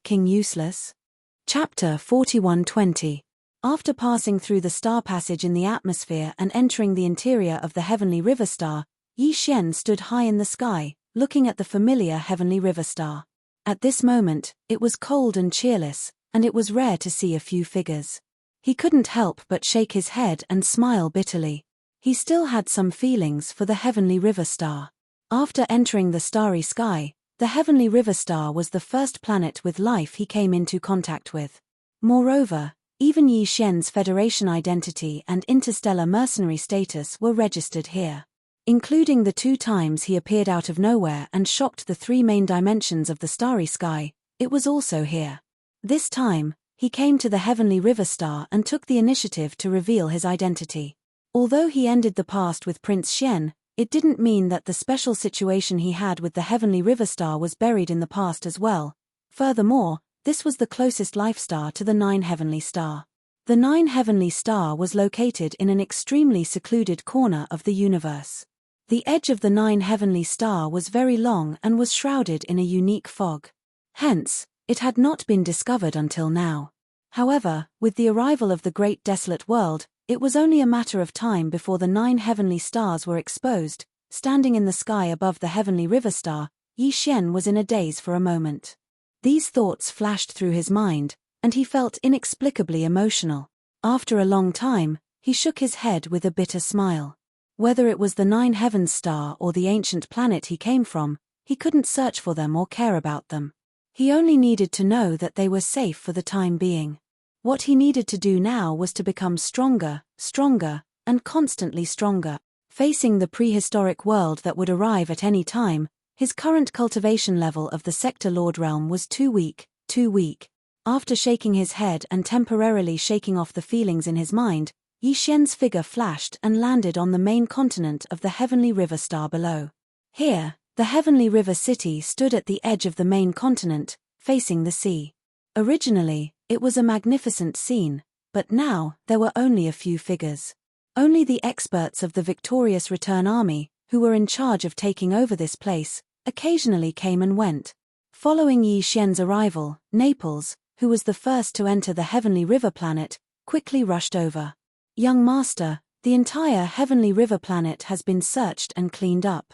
King useless?" Chapter 41:20. After passing through the star passage in the atmosphere and entering the interior of the Heavenly River Star, Yi Xian stood high in the sky, looking at the familiar Heavenly River Star. At this moment, it was cold and cheerless, and it was rare to see a few figures. He couldn't help but shake his head and smile bitterly. He still had some feelings for the Heavenly River Star. After entering the starry sky, the Heavenly River Star was the first planet with life he came into contact with. Moreover, even Yi Xian's Federation identity and interstellar mercenary status were registered here. Including the 2 times he appeared out of nowhere and shocked the 3 main dimensions of the starry sky, it was also here. This time, he came to the Heavenly River Star and took the initiative to reveal his identity. Although he ended the past with Prince Xian, it didn't mean that the special situation he had with the Heavenly River Star was buried in the past as well. Furthermore, this was the closest life star to the 9 Heavenly Star. The 9 Heavenly Star was located in an extremely secluded corner of the universe. The edge of the 9 Heavenly Star was very long and was shrouded in a unique fog. Hence, it had not been discovered until now. However, with the arrival of the Great Desolate World, it was only a matter of time before the 9 Heavenly Stars were exposed. Standing in the sky above the Heavenly River Star, Yi Xian was in a daze for a moment. These thoughts flashed through his mind, and he felt inexplicably emotional. After a long time, he shook his head with a bitter smile. Whether it was the 9 Heavens Star or the ancient planet he came from, he couldn't search for them or care about them. He only needed to know that they were safe for the time being. What he needed to do now was to become stronger, and constantly stronger. Facing the prehistoric world that would arrive at any time, his current cultivation level of the Sector Lord realm was too weak. After shaking his head and temporarily shaking off the feelings in his mind, Yi Xian's figure flashed and landed on the main continent of the Heavenly River Star below. Here, the Heavenly River City stood at the edge of the main continent, facing the sea. Originally, it was a magnificent scene, but now, there were only a few figures. Only the experts of the victorious return army, who were in charge of taking over this place, occasionally came and went. Following Yi Xian's arrival, Naples, who was the first to enter the Heavenly River planet, quickly rushed over. "Young Master, the entire Heavenly River planet has been searched and cleaned up.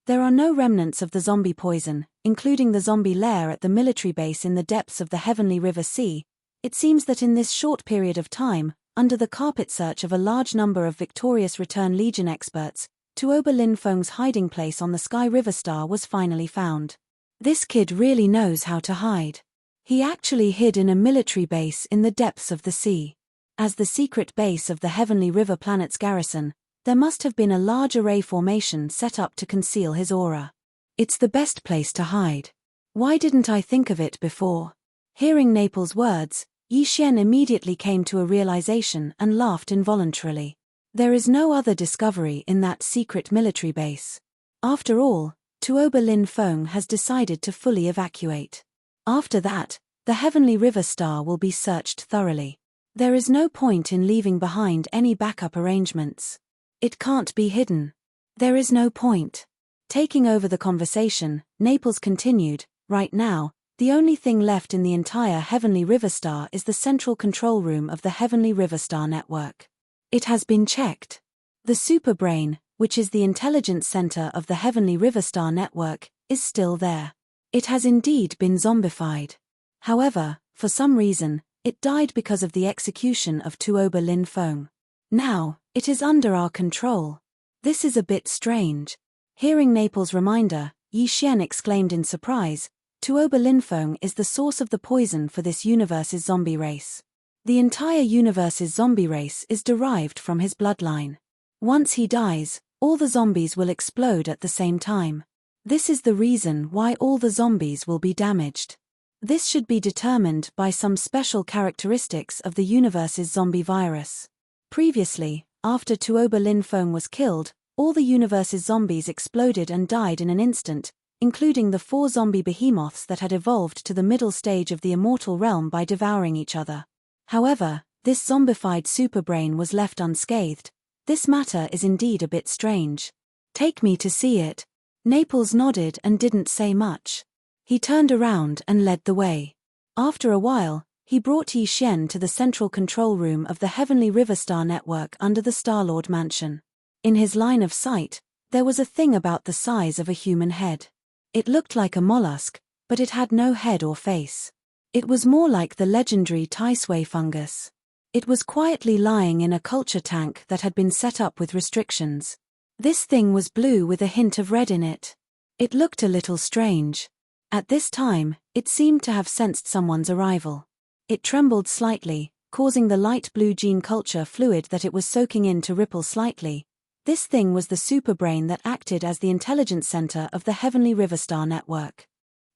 There are no remnants of the zombie poison, including the zombie lair at the military base in the depths of the Heavenly River Sea. It seems that in this short period of time, under the carpet search of a large number of victorious Return Legion experts, Tuoba Lin Feng's hiding place on the Sky River Star was finally found. This kid really knows how to hide. He actually hid in a military base in the depths of the sea. As the secret base of the Heavenly River planet's garrison, there must have been a large array formation set up to conceal his aura. It's the best place to hide. Why didn't I think of it before?" Hearing Naples' words, Yi Xian immediately came to a realization and laughed involuntarily. There is no other discovery in that secret military base. After all, Tuoba Lin Feng has decided to fully evacuate. After that, the Heavenly River Star will be searched thoroughly. There is no point in leaving behind any backup arrangements. It can't be hidden. There is no point. Taking over the conversation, Naples continued, "Right now, the only thing left in the entire Heavenly River Star is the central control room of the Heavenly River Star network. It has been checked. The superbrain, which is the intelligence center of the Heavenly River Star Network, is still there. It has indeed been zombified. However, for some reason, it died because of the execution of Tuoba Lin Feng. Now, it is under our control. This is a bit strange. Hearing Naples' reminder, Yi Xian exclaimed in surprise, Tuoba Lin Feng is the source of the poison for this universe's zombie race. The entire universe's zombie race is derived from his bloodline. Once he dies, all the zombies will explode at the same time. This is the reason why all the zombies will be damaged. This should be determined by some special characteristics of the universe's zombie virus. Previously, after Tuoba Lin Feng was killed, all the universe's zombies exploded and died in an instant, including the 4 zombie behemoths that had evolved to the middle stage of the immortal realm by devouring each other. However, this zombified superbrain was left unscathed. This matter is indeed a bit strange. Take me to see it. Naples nodded and didn't say much. He turned around and led the way. After a while, he brought Yi Xian to the central control room of the Heavenly River Star Network under the Star-Lord Mansion. In his line of sight, there was a thing about the size of a human head. It looked like a mollusk, but it had no head or face. It was more like the legendary Taisui fungus. It was quietly lying in a culture tank that had been set up with restrictions. This thing was blue with a hint of red in it. It looked a little strange. At this time, it seemed to have sensed someone's arrival. It trembled slightly, causing the light blue gene culture fluid that it was soaking in to ripple slightly. This thing was the superbrain that acted as the intelligence center of the Heavenly River Star Network.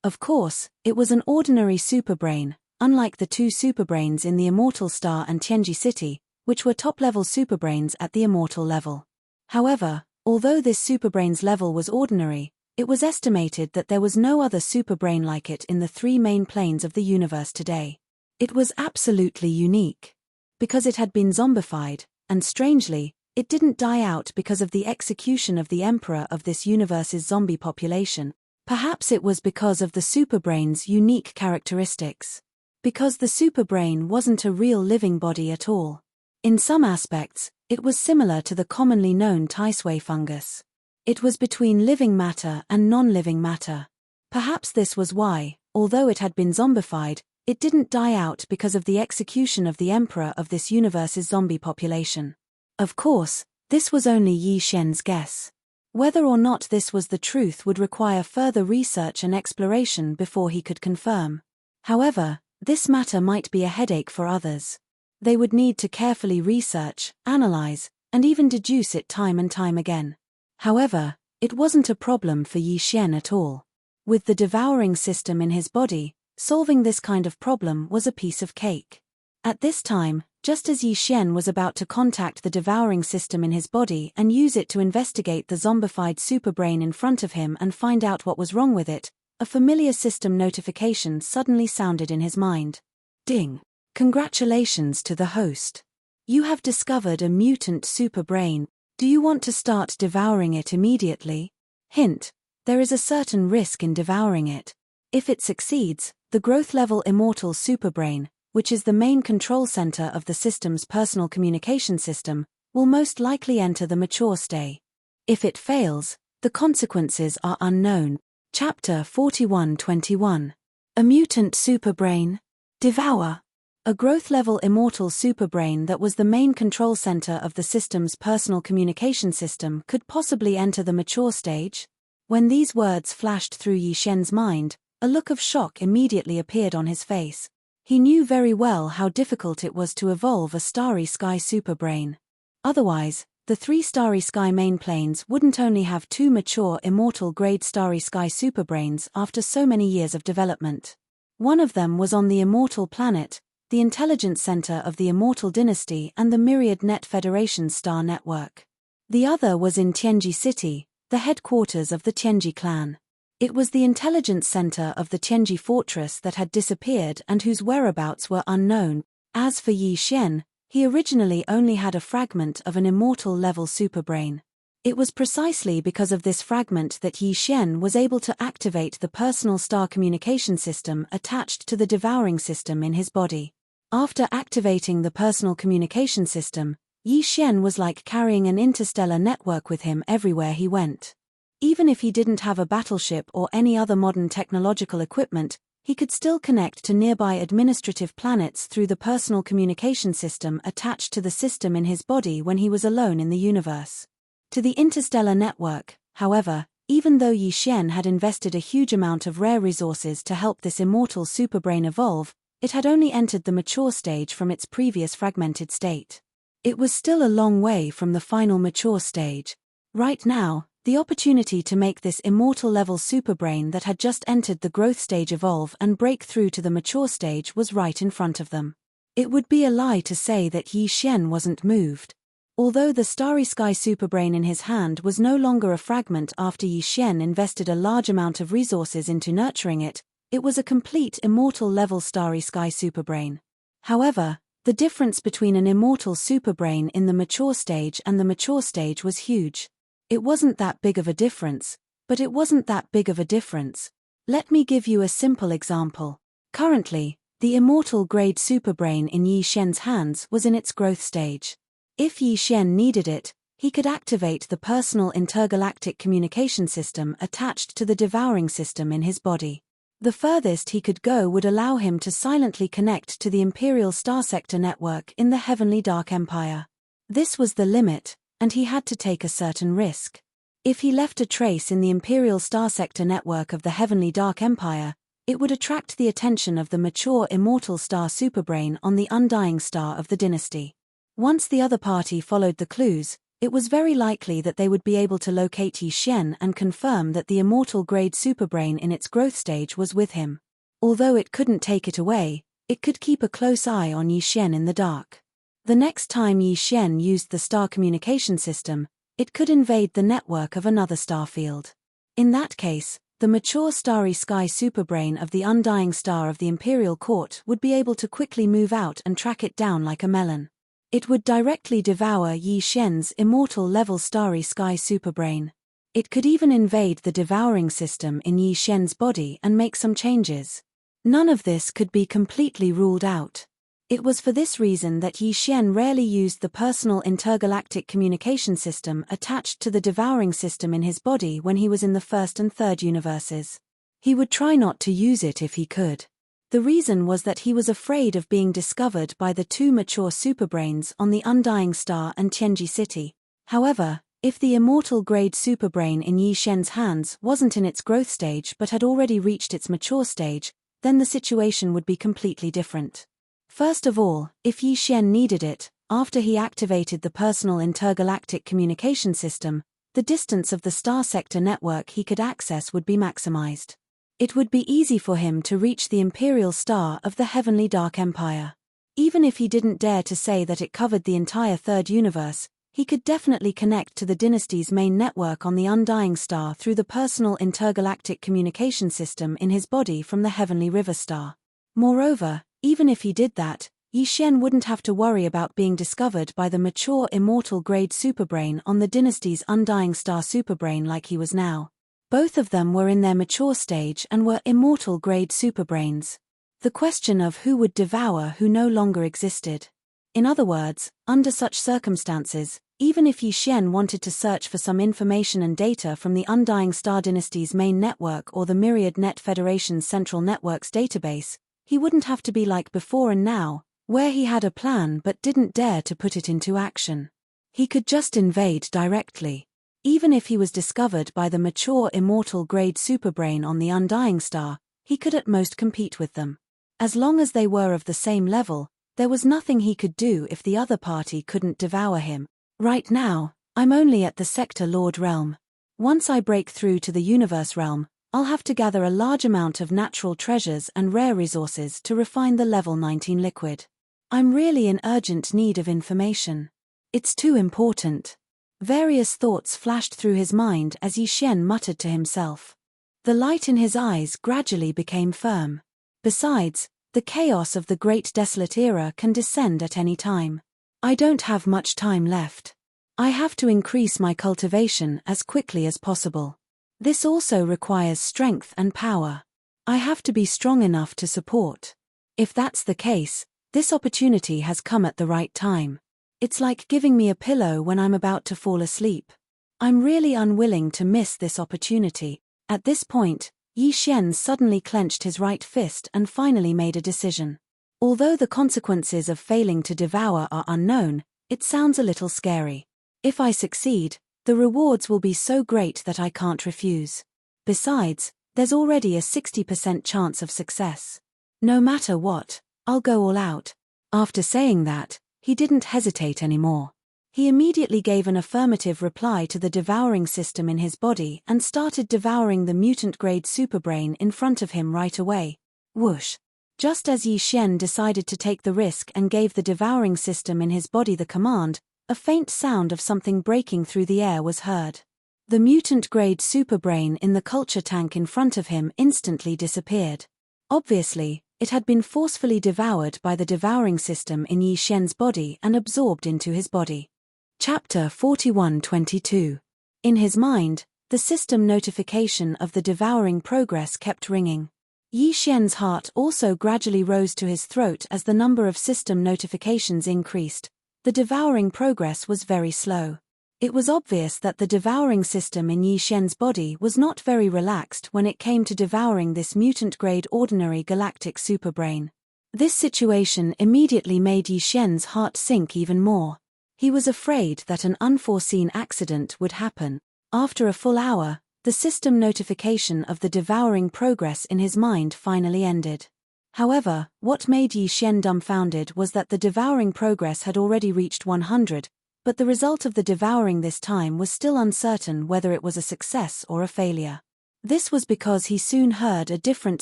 Of course, it was an ordinary superbrain, unlike the 2 superbrains in the Immortal Star and Tianji City, which were top-level superbrains at the immortal level. However, although this superbrain's level was ordinary, it was estimated that there was no other superbrain like it in the 3 main planes of the universe today. It was absolutely unique. Because it had been zombified, and strangely, it didn't die out because of the execution of the emperor of this universe's zombie population. Perhaps it was because of the superbrain's unique characteristics. Because the superbrain wasn't a real living body at all. In some aspects, it was similar to the commonly known Taisui fungus. It was between living matter and non-living matter. Perhaps this was why, although it had been zombified, it didn't die out because of the execution of the emperor of this universe's zombie population. Of course, this was only Yi Xian's guess. Whether or not this was the truth would require further research and exploration before he could confirm. However, this matter might be a headache for others. They would need to carefully research, analyze, and even deduce it time and time again. However, it wasn't a problem for Yi Xian at all. With the devouring system in his body, solving this kind of problem was a piece of cake. At this time, just as Yi Xian was about to contact the devouring system in his body and use it to investigate the zombified superbrain in front of him and find out what was wrong with it, a familiar system notification suddenly sounded in his mind. Ding! Congratulations to the host. You have discovered a mutant superbrain. Do you want to start devouring it immediately? Hint: there is a certain risk in devouring it. If it succeeds, the growth-level immortal superbrain, which is the main control center of the system's personal communication system, will most likely enter the mature stage. If it fails, the consequences are unknown. Chapter 41-21. A mutant superbrain. Devour. A growth-level immortal superbrain that was the main control center of the system's personal communication system could possibly enter the mature stage? When these words flashed through Yi Xian's mind, a look of shock immediately appeared on his face. He knew very well how difficult it was to evolve a Starry Sky superbrain. Otherwise, the 3 Starry Sky main planes wouldn't only have 2 mature immortal-grade Starry Sky superbrains after so many years of development. One of them was on the Immortal Planet, the intelligence center of the Immortal Dynasty and the Myriad Net Federation star network. The other was in Tianji City, the headquarters of the Tianji clan. It was the intelligence center of the Tianji fortress that had disappeared and whose whereabouts were unknown. As for Yi Xian, he originally only had a fragment of an immortal-level superbrain. It was precisely because of this fragment that Yi Xian was able to activate the personal star communication system attached to the devouring system in his body. After activating the personal communication system, Yi Xian was like carrying an interstellar network with him everywhere he went. Even if he didn't have a battleship or any other modern technological equipment, he could still connect to nearby administrative planets through the personal communication system attached to the system in his body when he was alone in the universe. To the interstellar network, however, even though Yi Xian had invested a huge amount of rare resources to help this immortal superbrain evolve, it had only entered the mature stage from its previous fragmented state. It was still a long way from the final mature stage. Right now, the opportunity to make this immortal-level superbrain that had just entered the growth stage evolve and break through to the mature stage was right in front of them. It would be a lie to say that Yi Xian wasn't moved. Although the starry sky superbrain in his hand was no longer a fragment after Yi Xian invested a large amount of resources into nurturing it, it was a complete immortal-level starry sky superbrain. However, the difference between an immortal superbrain in the mature stage and the mature stage was huge. It wasn't that big of a difference, but it wasn't that big of a difference. Let me give you a simple example. Currently, the immortal-grade superbrain in Yi Xian's hands was in its growth stage. If Yi Xian needed it, he could activate the personal intergalactic communication system attached to the devouring system in his body. The furthest he could go would allow him to silently connect to the Imperial Star Sector network in the Heavenly Dark Empire. This was the limit, and he had to take a certain risk. If he left a trace in the Imperial Star Sector network of the Heavenly Dark Empire, it would attract the attention of the mature immortal star superbrain on the undying star of the dynasty. Once the other party followed the clues, it was very likely that they would be able to locate Yi Xian and confirm that the immortal-grade superbrain in its growth stage was with him. Although it couldn't take it away, it could keep a close eye on Yi Xian in the dark. The next time Yi Xian used the star communication system, it could invade the network of another star field. In that case, the mature starry sky superbrain of the undying star of the Imperial Court would be able to quickly move out and track it down like a melon. It would directly devour Yi Xian's immortal-level starry sky superbrain. It could even invade the devouring system in Yi Xian's body and make some changes. None of this could be completely ruled out. It was for this reason that Yi Xian rarely used the personal intergalactic communication system attached to the devouring system in his body when he was in the first and third universes. He would try not to use it if he could. The reason was that he was afraid of being discovered by the two mature superbrains on the Undying Star and Tianji City. However, if the immortal-grade superbrain in Yi Xian's hands wasn't in its growth stage but had already reached its mature stage, then the situation would be completely different. First of all, if Yi Xian needed it, after he activated the personal intergalactic communication system, the distance of the star sector network he could access would be maximized. It would be easy for him to reach the Imperial Star of the Heavenly Dark Empire. Even if he didn't dare to say that it covered the entire third universe, he could definitely connect to the dynasty's main network on the Undying Star through the personal intergalactic communication system in his body from the Heavenly River Star. Moreover, even if he did that, Yi Xian wouldn't have to worry about being discovered by the mature immortal-grade superbrain on the dynasty's Undying Star superbrain like he was now. Both of them were in their mature stage and were immortal-grade superbrains. The question of who would devour who no longer existed. In other words, under such circumstances, even if Yi Xian wanted to search for some information and data from the Undying Star Dynasty's main network or the Myriad Net Federation's Central Networks database, he wouldn't have to be like before and now, where he had a plan but didn't dare to put it into action. He could just invade directly. Even if he was discovered by the mature immortal-grade superbrain on the Undying Star, he could at most compete with them. As long as they were of the same level, there was nothing he could do if the other party couldn't devour him. Right now, I'm only at the Sector Lord realm. Once I break through to the Universe realm, I'll have to gather a large amount of natural treasures and rare resources to refine the level 19 liquid. I'm really in urgent need of information. It's too important. Various thoughts flashed through his mind as Yi Xian muttered to himself. The light in his eyes gradually became firm. Besides, the chaos of the Great Desolate Era can descend at any time. I don't have much time left. I have to increase my cultivation as quickly as possible. This also requires strength and power. I have to be strong enough to support. If that's the case, this opportunity has come at the right time. It's like giving me a pillow when I'm about to fall asleep. I'm really unwilling to miss this opportunity. At this point, Yi Xian suddenly clenched his right fist and finally made a decision. Although the consequences of failing to devour are unknown, it sounds a little scary. If I succeed, the rewards will be so great that I can't refuse. Besides, there's already a 60% chance of success. No matter what, I'll go all out. After saying that, he didn't hesitate anymore. He immediately gave an affirmative reply to the devouring system in his body and started devouring the mutant-grade superbrain in front of him right away. Whoosh! Just as Yi Xian decided to take the risk and gave the devouring system in his body the command, a faint sound of something breaking through the air was heard. The mutant-grade superbrain in the culture tank in front of him instantly disappeared. Obviously, it had been forcefully devoured by the devouring system in Yi Xian's body and absorbed into his body. Chapter 41:22. In his mind, the system notification of the devouring progress kept ringing. Yi Xian's heart also gradually rose to his throat as the number of system notifications increased. The devouring progress was very slow. It was obvious that the devouring system in Yi Xian's body was not very relaxed when it came to devouring this mutant-grade ordinary galactic superbrain. This situation immediately made Yi Xian's heart sink even more. He was afraid that an unforeseen accident would happen. After a full hour, the system notification of the devouring progress in his mind finally ended. However, what made Yi Xian dumbfounded was that the devouring progress had already reached 100, but the result of the devouring this time was still uncertain whether it was a success or a failure. This was because he soon heard a different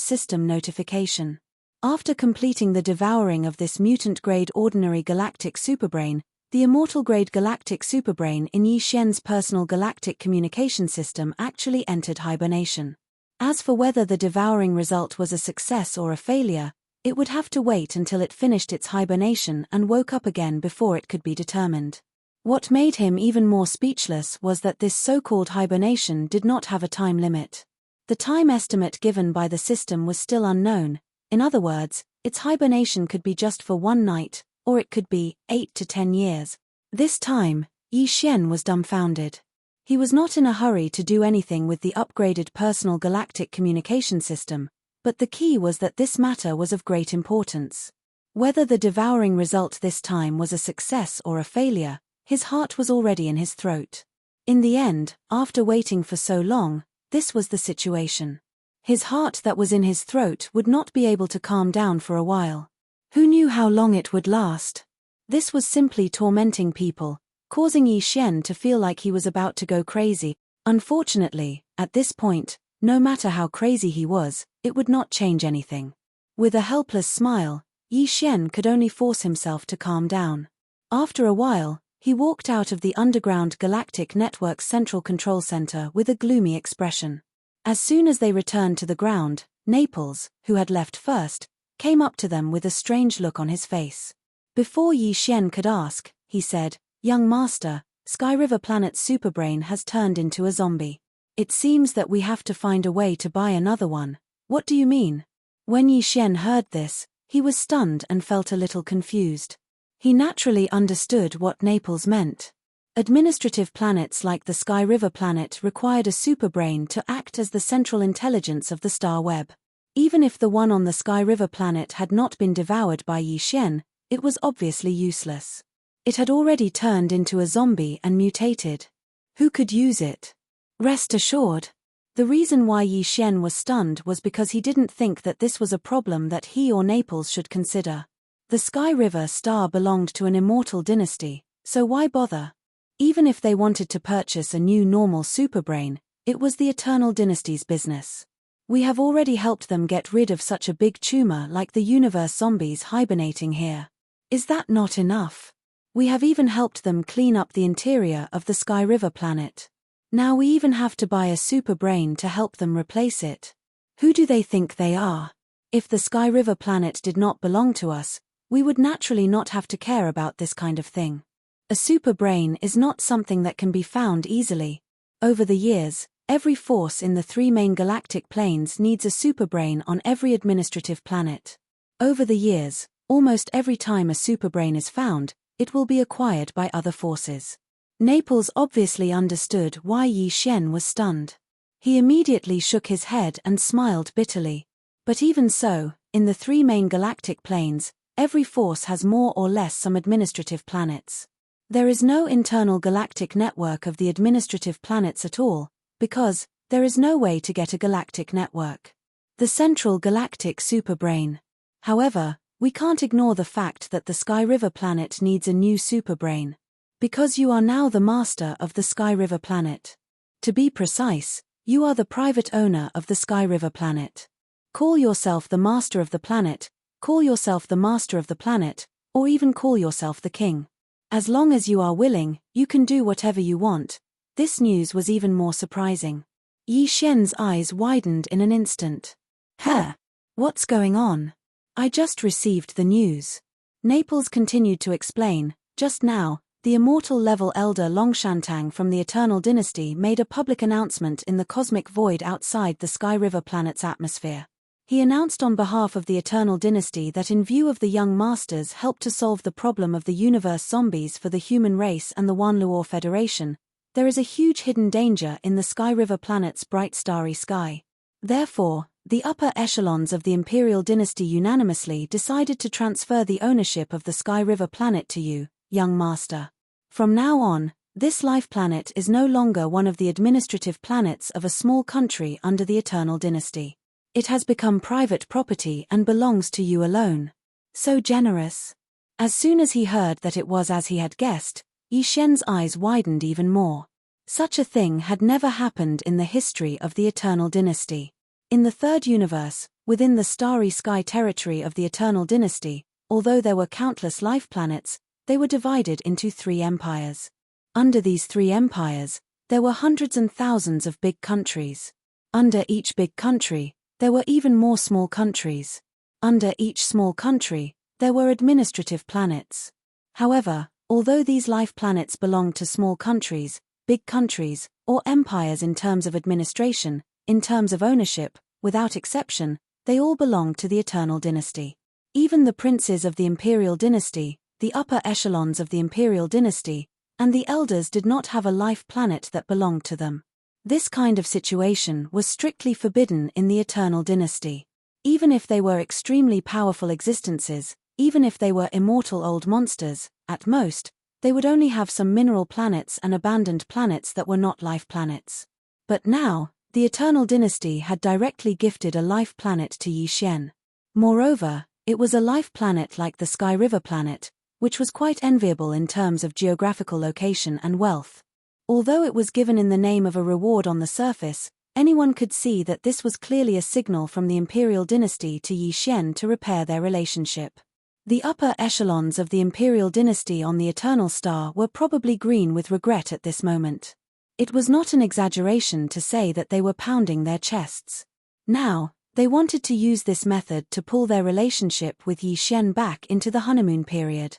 system notification. After completing the devouring of this mutant-grade ordinary galactic superbrain, the immortal-grade galactic superbrain in Yi Xian's personal galactic communication system actually entered hibernation. As for whether the devouring result was a success or a failure, it would have to wait until it finished its hibernation and woke up again before it could be determined. What made him even more speechless was that this so-called hibernation did not have a time limit. The time estimate given by the system was still unknown. In other words, its hibernation could be just for one night, or it could be 8 to 10 years. This time, Yi Xian was dumbfounded. He was not in a hurry to do anything with the upgraded personal galactic communication system, but the key was that this matter was of great importance. Whether the devouring result this time was a success or a failure, his heart was already in his throat. In the end, after waiting for so long, this was the situation. His heart that was in his throat would not be able to calm down for a while. Who knew how long it would last? This was simply tormenting people, causing Yi Xian to feel like he was about to go crazy. Unfortunately, at this point, no matter how crazy he was, it would not change anything. With a helpless smile, Yi Xian could only force himself to calm down. After a while, he walked out of the underground galactic network's central control center with a gloomy expression. As soon as they returned to the ground, Naples, who had left first, came up to them with a strange look on his face. Before Yi Xian could ask, he said, "Young master, Sky River Planet's superbrain has turned into a zombie. It seems that we have to find a way to buy another one. What do you mean?" When Yi Xian heard this, he was stunned and felt a little confused. He naturally understood what Naples meant. Administrative planets like the Sky River planet required a superbrain to act as the central intelligence of the star web. Even if the one on the Sky River planet had not been devoured by Yi Xian, it was obviously useless. It had already turned into a zombie and mutated. Who could use it? Rest assured. The reason why Yi Xian was stunned was because he didn't think that this was a problem that he or Naples should consider. The Sky River star belonged to an immortal dynasty, so why bother? Even if they wanted to purchase a new normal superbrain, it was the Eternal Dynasty's business. We have already helped them get rid of such a big tumor like the universe zombies hibernating here. Is that not enough? We have even helped them clean up the interior of the Sky River planet. Now we even have to buy a superbrain to help them replace it. Who do they think they are? If the Sky River planet did not belong to us, we would naturally not have to care about this kind of thing. A superbrain is not something that can be found easily. Over the years, every force in the 3 main galactic planes needs a superbrain on every administrative planet. Over the years, almost every time a superbrain is found, it will be acquired by other forces. Naples obviously understood why Yi Xian was stunned. He immediately shook his head and smiled bitterly. But even so, in the three main galactic planes, every force has more or less some administrative planets. There is no internal galactic network of the administrative planets at all, because there is no way to get a galactic network. The central galactic superbrain. However, we can't ignore the fact that the Sky River planet needs a new superbrain. Because you are now the master of the Sky River planet. To be precise, you are the private owner of the Sky River planet. Call yourself the master of the planet, call yourself the master of the planet, or even call yourself the king. As long as you are willing, you can do whatever you want. This news was even more surprising. Yi Xian's eyes widened in an instant. Huh? What's going on? I just received the news. Naples continued to explain. Just now, the immortal-level elder Enchanting from the Eternal Dynasty made a public announcement in the cosmic void outside the Sky River planet's atmosphere. He announced on behalf of the Eternal Dynasty that in view of the young masters helped to solve the problem of the universe zombies for the human race and the Wanluor Federation, there is a huge hidden danger in the Sky River planet's bright starry sky. Therefore, the upper echelons of the Imperial Dynasty unanimously decided to transfer the ownership of the Sky River planet to you, young master. From now on, this life planet is no longer one of the administrative planets of a small country under the Eternal Dynasty. It has become private property and belongs to you alone. So generous. As soon as he heard that it was as he had guessed, Yi Xian's eyes widened even more. Such a thing had never happened in the history of the Eternal Dynasty. In the third universe, within the starry sky territory of the Eternal Dynasty, although there were countless life planets, they were divided into three empires. Under these three empires, there were hundreds and thousands of big countries. Under each big country, there were even more small countries. Under each small country, there were administrative planets. However, although these life planets belonged to small countries, big countries, or empires in terms of administration, in terms of ownership, without exception, they all belonged to the Eternal Dynasty. Even the princes of the Imperial Dynasty, the upper echelons of the Imperial Dynasty, and the elders did not have a life planet that belonged to them. This kind of situation was strictly forbidden in the Eternal Dynasty. Even if they were extremely powerful existences, even if they were immortal old monsters, at most, they would only have some mineral planets and abandoned planets that were not life planets. But now, the Eternal Dynasty had directly gifted a life planet to Yi Xian. Moreover, it was a life planet like the Sky River planet, which was quite enviable in terms of geographical location and wealth. Although it was given in the name of a reward on the surface, anyone could see that this was clearly a signal from the Imperial Dynasty to Yi Xian to repair their relationship. The upper echelons of the Imperial Dynasty on the Eternal Star were probably green with regret at this moment. It was not an exaggeration to say that they were pounding their chests. Now, they wanted to use this method to pull their relationship with Yi Xian back into the honeymoon period.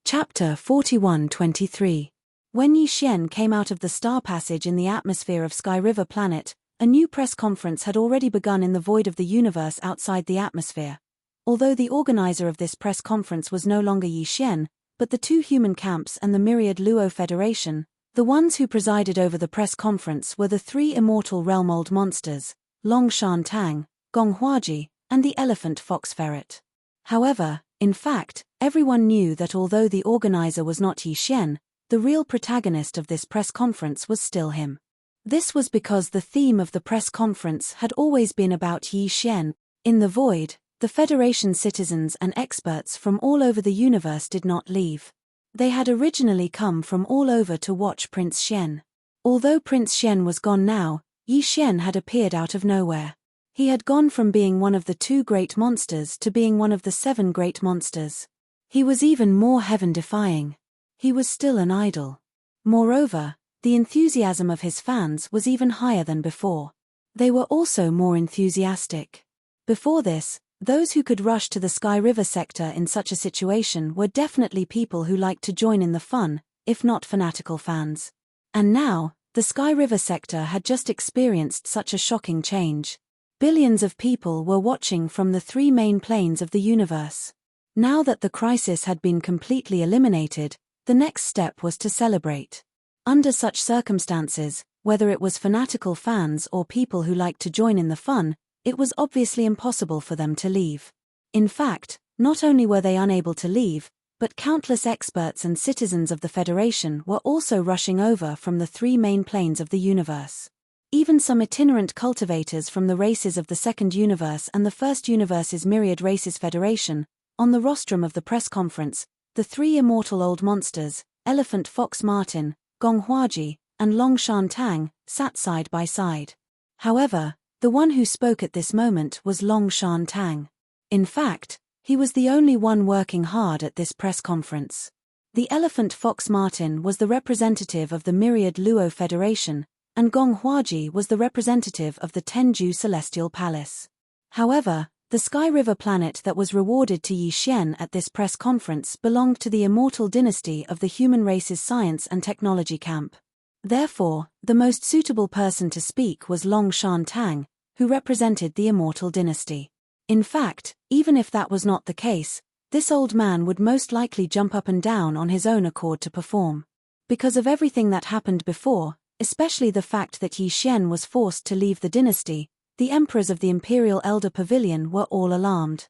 Chapter 41-23. When Yi Xian came out of the star passage in the atmosphere of Sky River planet, a new press conference had already begun in the void of the universe outside the atmosphere. Although the organizer of this press conference was no longer Yi Xian, but the two human camps and the myriad Luo Federation, the ones who presided over the press conference were the three immortal realm-old monsters, Enchanting, Gonghuaji, and the elephant fox ferret. However, in fact, everyone knew that although the organizer was not Yi Xian, the real protagonist of this press conference was still him. This was because the theme of the press conference had always been about Yi Xian. In the void, the Federation citizens and experts from all over the universe did not leave. They had originally come from all over to watch Prince Xian. Although Prince Xian was gone now, Yi Xian had appeared out of nowhere. He had gone from being one of the two great monsters to being one of the 7 great monsters. He was even more heaven-defying. He was still an idol. Moreover, the enthusiasm of his fans was even higher than before. They were also more enthusiastic. Before this, those who could rush to the Sky River sector in such a situation were definitely people who liked to join in the fun, if not fanatical fans. And now, the Sky River sector had just experienced such a shocking change. Billions of people were watching from the 3 main planes of the universe. Now that the crisis had been completely eliminated, The next step was to celebrate. Under such circumstances, whether it was fanatical fans or people who liked to join in the fun, it was obviously impossible for them to leave. In fact, not only were they unable to leave, but countless experts and citizens of the Federation were also rushing over from the three main planes of the universe. Even some itinerant cultivators from the races of the Second Universe and the First Universe's Myriad Races Federation. On the rostrum of the press conference, the three immortal old monsters, Elephant Fox Martin, Gong Huaji, and Long Shan Tang, sat side by side. However, the one who spoke at this moment was Long Shan Tang. In fact, he was the only one working hard at this press conference. The Elephant Fox Martin was the representative of the Myriad Luo Federation, and Gong Huaji was the representative of the Tenju Celestial Palace. However, the Sky River planet that was rewarded to Yi Xian at this press conference belonged to the immortal dynasty of the human race's science and technology camp. Therefore, the most suitable person to speak was Long Shan Tang, who represented the immortal dynasty. In fact, even if that was not the case, this old man would most likely jump up and down on his own accord to perform. Because of everything that happened before, especially the fact that Yi Xian was forced to leave the dynasty, the emperors of the Imperial Elder Pavilion were all alarmed.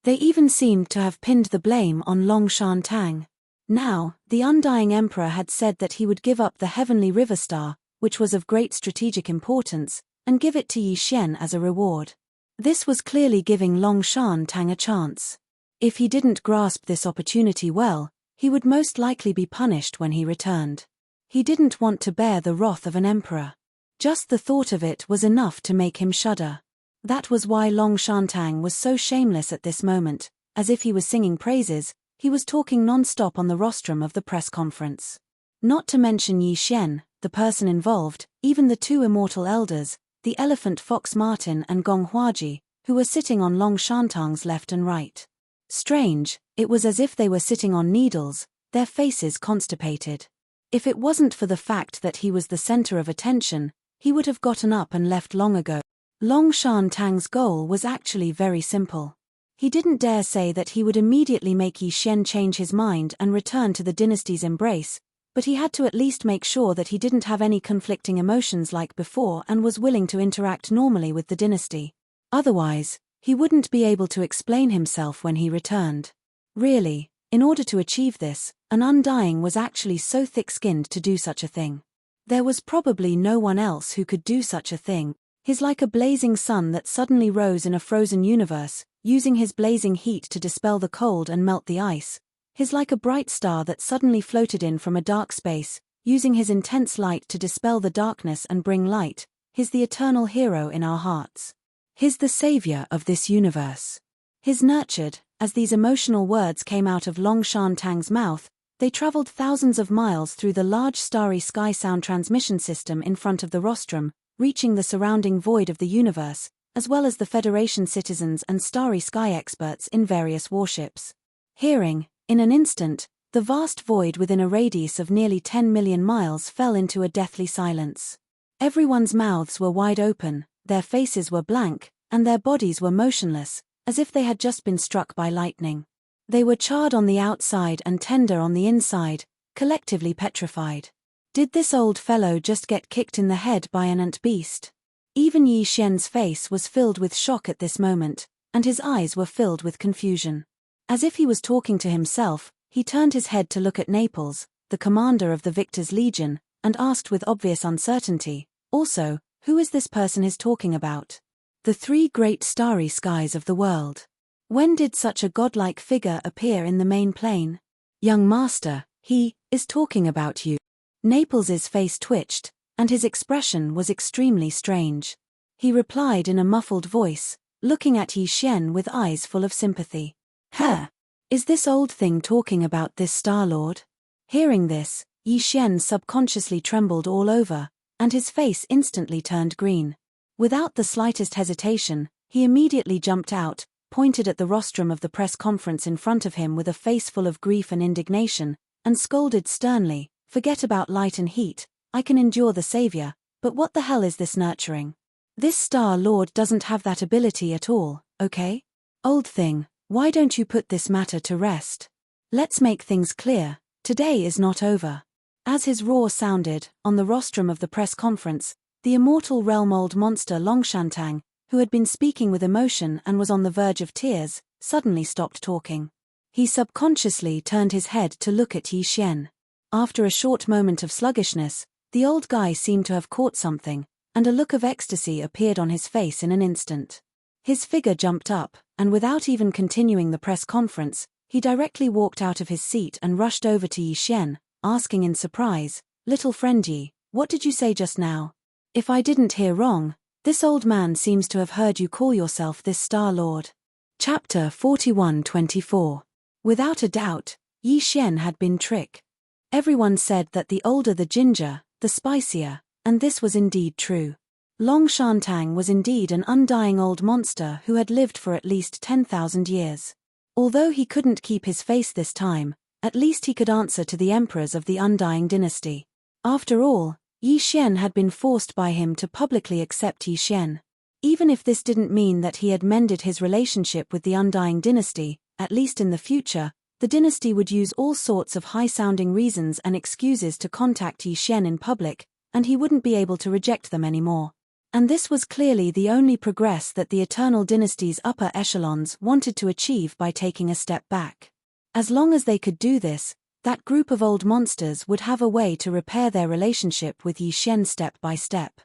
They even seemed to have pinned the blame on Long Shan Tang. Now, the undying emperor had said that he would give up the heavenly river star, which was of great strategic importance, and give it to Yi Xian as a reward. This was clearly giving Long Shan Tang a chance. If he didn't grasp this opportunity well, he would most likely be punished when he returned. He didn't want to bear the wrath of an emperor. Just the thought of it was enough to make him shudder. That was why Long Shan Tang was so shameless at this moment, as if he was singing praises, he was talking non-stop on the rostrum of the press conference. Not to mention Yi Xian, the person involved, even the two immortal elders, the Elephant Fox Martin and Gong Huaji, who were sitting on Long Shan Tang's left and right. Strange, it was as if they were sitting on needles, their faces constipated. If it wasn't for the fact that he was the center of attention, he would have gotten up and left long ago. Long Shan Tang's goal was actually very simple. He didn't dare say that he would immediately make Yi Xian change his mind and return to the dynasty's embrace, but he had to at least make sure that he didn't have any conflicting emotions like before and was willing to interact normally with the dynasty. Otherwise, he wouldn't be able to explain himself when he returned. Really, in order to achieve this, an Undying was actually so thick-skinned to do such a thing. There was probably no one else who could do such a thing. He's like a blazing sun that suddenly rose in a frozen universe, using his blazing heat to dispel the cold and melt the ice. He's like a bright star that suddenly floated in from a dark space, using his intense light to dispel the darkness and bring light. He's the eternal hero in our hearts. He's the savior of this universe. He's nurtured. As these emotional words came out of Long Shan Tang's mouth, they traveled thousands of miles through the large starry sky sound transmission system in front of the rostrum, reaching the surrounding void of the universe, as well as the Federation citizens and starry sky experts in various warships. Hearing, in an instant, the vast void within a radius of nearly 10 million miles fell into a deathly silence. Everyone's mouths were wide open, their faces were blank, and their bodies were motionless, as if they had just been struck by lightning. They were charred on the outside and tender on the inside, collectively petrified. Did this old fellow just get kicked in the head by an ant beast? Even Yi Xian's face was filled with shock at this moment, and his eyes were filled with confusion. As if he was talking to himself, he turned his head to look at Naples, the commander of the Victor's Legion, and asked with obvious uncertainty, also, who is this person he's talking about? The three great starry skies of the world. When did such a godlike figure appear in the main plane? Young master, he is talking about you. Naples's face twitched, and his expression was extremely strange. He replied in a muffled voice, looking at Yi Xian with eyes full of sympathy. Huh? Is this old thing talking about this Star-Lord? Hearing this, Yi Xian subconsciously trembled all over, and his face instantly turned green. Without the slightest hesitation, he immediately jumped out, pointed at the rostrum of the press conference in front of him with a face full of grief and indignation, and scolded sternly, "Forget about light and heat, I can endure the savior, but what the hell is this nurturing? This Star-Lord doesn't have that ability at all, okay? Old thing, why don't you put this matter to rest? Let's make things clear, Today is not over. As his roar sounded, on the rostrum of the press conference, the immortal realm-old monster Enchanting, who had been speaking with emotion and was on the verge of tears, suddenly stopped talking. He subconsciously turned his head to look at Yi Xian. After a short moment of sluggishness, the old guy seemed to have caught something, and a look of ecstasy appeared on his face in an instant. His figure jumped up, and without even continuing the press conference, he directly walked out of his seat and rushed over to Yi Xian, asking in surprise, "Little friend Yi, what did you say just now? If I didn't hear wrong, this old man seems to have heard you call yourself this Star Lord." Chapter 41-24. Without a doubt, Yi Xian had been tricked. Everyone said that the older the ginger, the spicier, and this was indeed true. Enchanting was indeed an undying old monster who had lived for at least 10,000 years. Although he couldn't keep his face this time, at least he could answer to the emperors of the Undying dynasty. After all, Yi Xian had been forced by him to publicly accept Yi Xian. Even if this didn't mean that he had mended his relationship with the Undying dynasty, at least in the future, the dynasty would use all sorts of high-sounding reasons and excuses to contact Yi Xian in public, and he wouldn't be able to reject them anymore. And this was clearly the only progress that the Eternal Dynasty's upper echelons wanted to achieve by taking a step back. As long as they could do this, that group of old monsters would have a way to repair their relationship with Yi Xian step by step.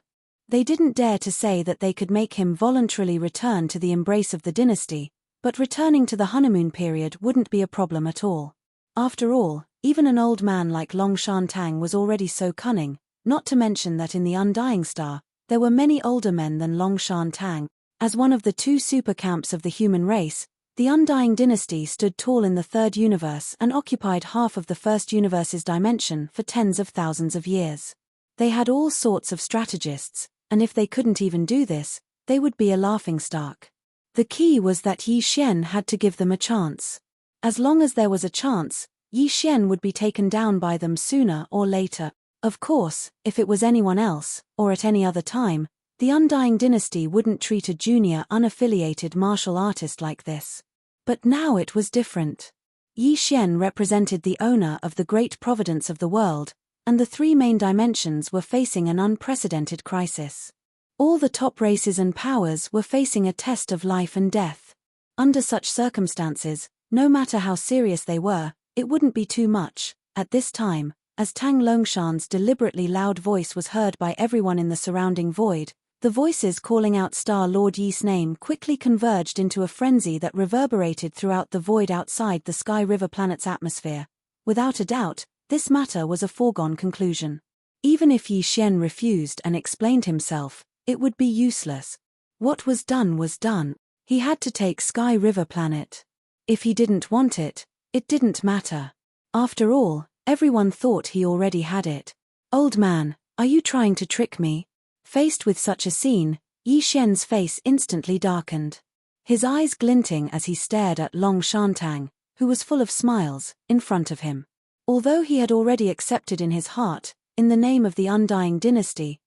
They didn't dare to say that they could make him voluntarily return to the embrace of the dynasty, but returning to the honeymoon period wouldn't be a problem at all. After all, even an old man like Enchanting was already so cunning, not to mention that in the Undying Star, there were many older men than Enchanting. As one of the two super camps of the human race, the Undying dynasty stood tall in the third universe and occupied half of the first universe's dimension for tens of thousands of years. They had all sorts of strategists, and if they couldn't even do this, they would be a laughingstock. The key was that Yi Xian had to give them a chance. As long as there was a chance, Yi Xian would be taken down by them sooner or later. Of course, if it was anyone else, or at any other time, the Undying dynasty wouldn't treat a junior unaffiliated martial artist like this. But now it was different. Yi Xian represented the owner of the great providence of the world, and the three main dimensions were facing an unprecedented crisis. All the top races and powers were facing a test of life and death. Under such circumstances, no matter how serious they were, it wouldn't be too much. At this time, as Tang Longshan's deliberately loud voice was heard by everyone in the surrounding void, the voices calling out Star Lord Yi's name quickly converged into a frenzy that reverberated throughout the void outside the Sky River planet's atmosphere. Without a doubt, this matter was a foregone conclusion. Even if Yi Xian refused and explained himself, it would be useless. What was done. He had to take Sky River planet. If he didn't want it, it didn't matter. After all, everyone thought he already had it. "Old man, are you trying to trick me?" Faced with such a scene, Yi Xian's face instantly darkened. His eyes glinting as he stared at Enchanting, who was full of smiles, in front of him. Although he had already accepted in his heart, in the name of the Undying dynasty,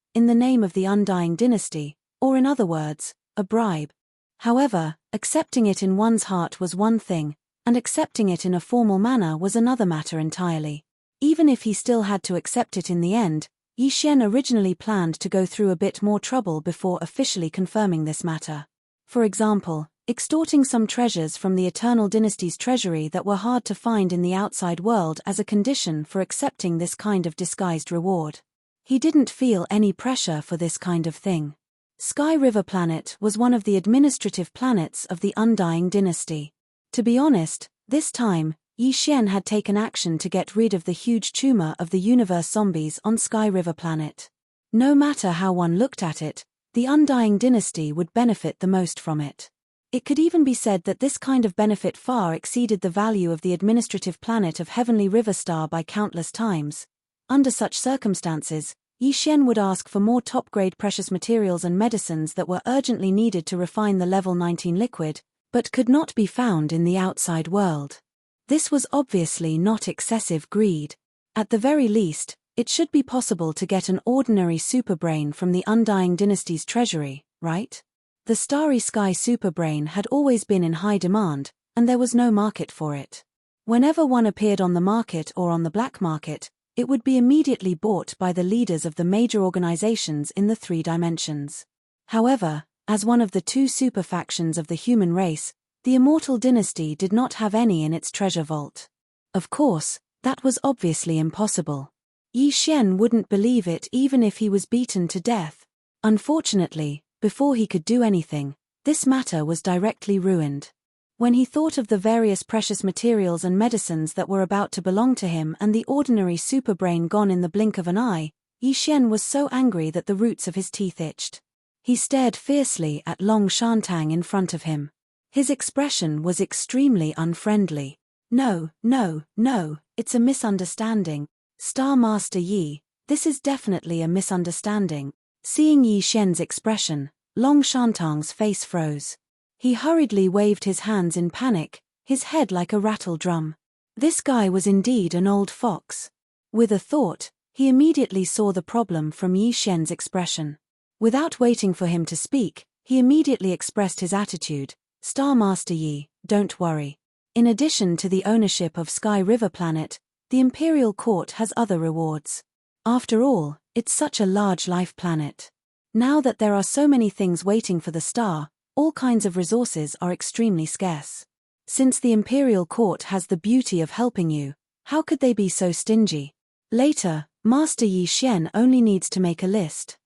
or in other words, a bribe. However, accepting it in one's heart was one thing, and accepting it in a formal manner was another matter entirely. Even if he still had to accept it in the end, Yi Xian originally planned to go through a bit more trouble before officially confirming this matter. For example, extorting some treasures from the Eternal Dynasty's treasury that were hard to find in the outside world as a condition for accepting this kind of disguised reward. He didn't feel any pressure for this kind of thing. Sky River Planet was one of the administrative planets of the Undying dynasty. To be honest, this time, Yi Xian had taken action to get rid of the huge tumor of the universe zombies on Sky River Planet. No matter how one looked at it, the Undying dynasty would benefit the most from it. It could even be said that this kind of benefit far exceeded the value of the administrative planet of Heavenly River Star by countless times. Under such circumstances, Yi Xian would ask for more top-grade precious materials and medicines that were urgently needed to refine the level 19 liquid, but could not be found in the outside world. This was obviously not excessive greed. At the very least, it should be possible to get an ordinary superbrain from the Undying dynasty's treasury, right? The Starry Sky superbrain had always been in high demand, and there was no market for it. Whenever one appeared on the market or on the black market, it would be immediately bought by the leaders of the major organizations in the 3 dimensions. However, as one of the 2 super factions of the human race, the Immortal Dynasty did not have any in its treasure vault. Of course, that was obviously impossible. Yi Xian wouldn't believe it even if he was beaten to death. Unfortunately, before he could do anything, this matter was directly ruined. When he thought of the various precious materials and medicines that were about to belong to him and the ordinary superbrain gone in the blink of an eye, Yi Xian was so angry that the roots of his teeth itched. He stared fiercely at Long Shantung in front of him. His expression was extremely unfriendly. No, it's a misunderstanding. Star Master Yi, this is definitely a misunderstanding. Seeing Yi Xian's expression, Long Shantung's face froze. He hurriedly waved his hands in panic, his head like a rattle drum. This guy was indeed an old fox. With a thought, he immediately saw the problem from Yi Xian's expression. Without waiting for him to speak, he immediately expressed his attitude. Star Master Yi, don't worry. In addition to the ownership of Sky River Planet, the Imperial Court has other rewards. After all, it's such a large life planet. Now that there are so many things waiting for the star, all kinds of resources are extremely scarce. Since the Imperial Court has the beauty of helping you, how could they be so stingy? Later, Master Yi Xian only needs to make a list.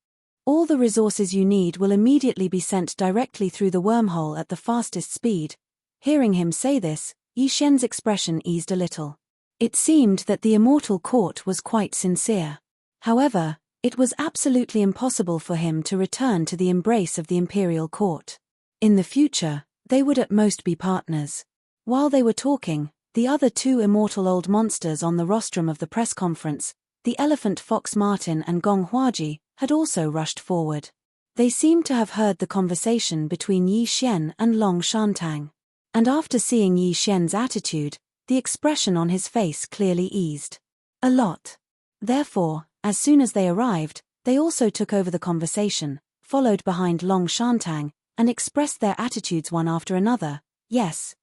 All the resources you need will immediately be sent directly through the wormhole at the fastest speed. Hearing him say this, Yi Xian's expression eased a little. It seemed that the Immortal Court was quite sincere. However, it was absolutely impossible for him to return to the embrace of the Imperial Court. In the future, they would at most be partners. While they were talking, the other 2 immortal old monsters on the rostrum of the press conference, the elephant fox Martin and Gong Huaji, had also rushed forward. They seemed to have heard the conversation between Yi Xian and Long Shantung. And after seeing Yi Xian's attitude, the expression on his face clearly eased. A lot. Therefore, as soon as they arrived, they also took over the conversation, followed behind Long Shantung, and expressed their attitudes one after another. Yes.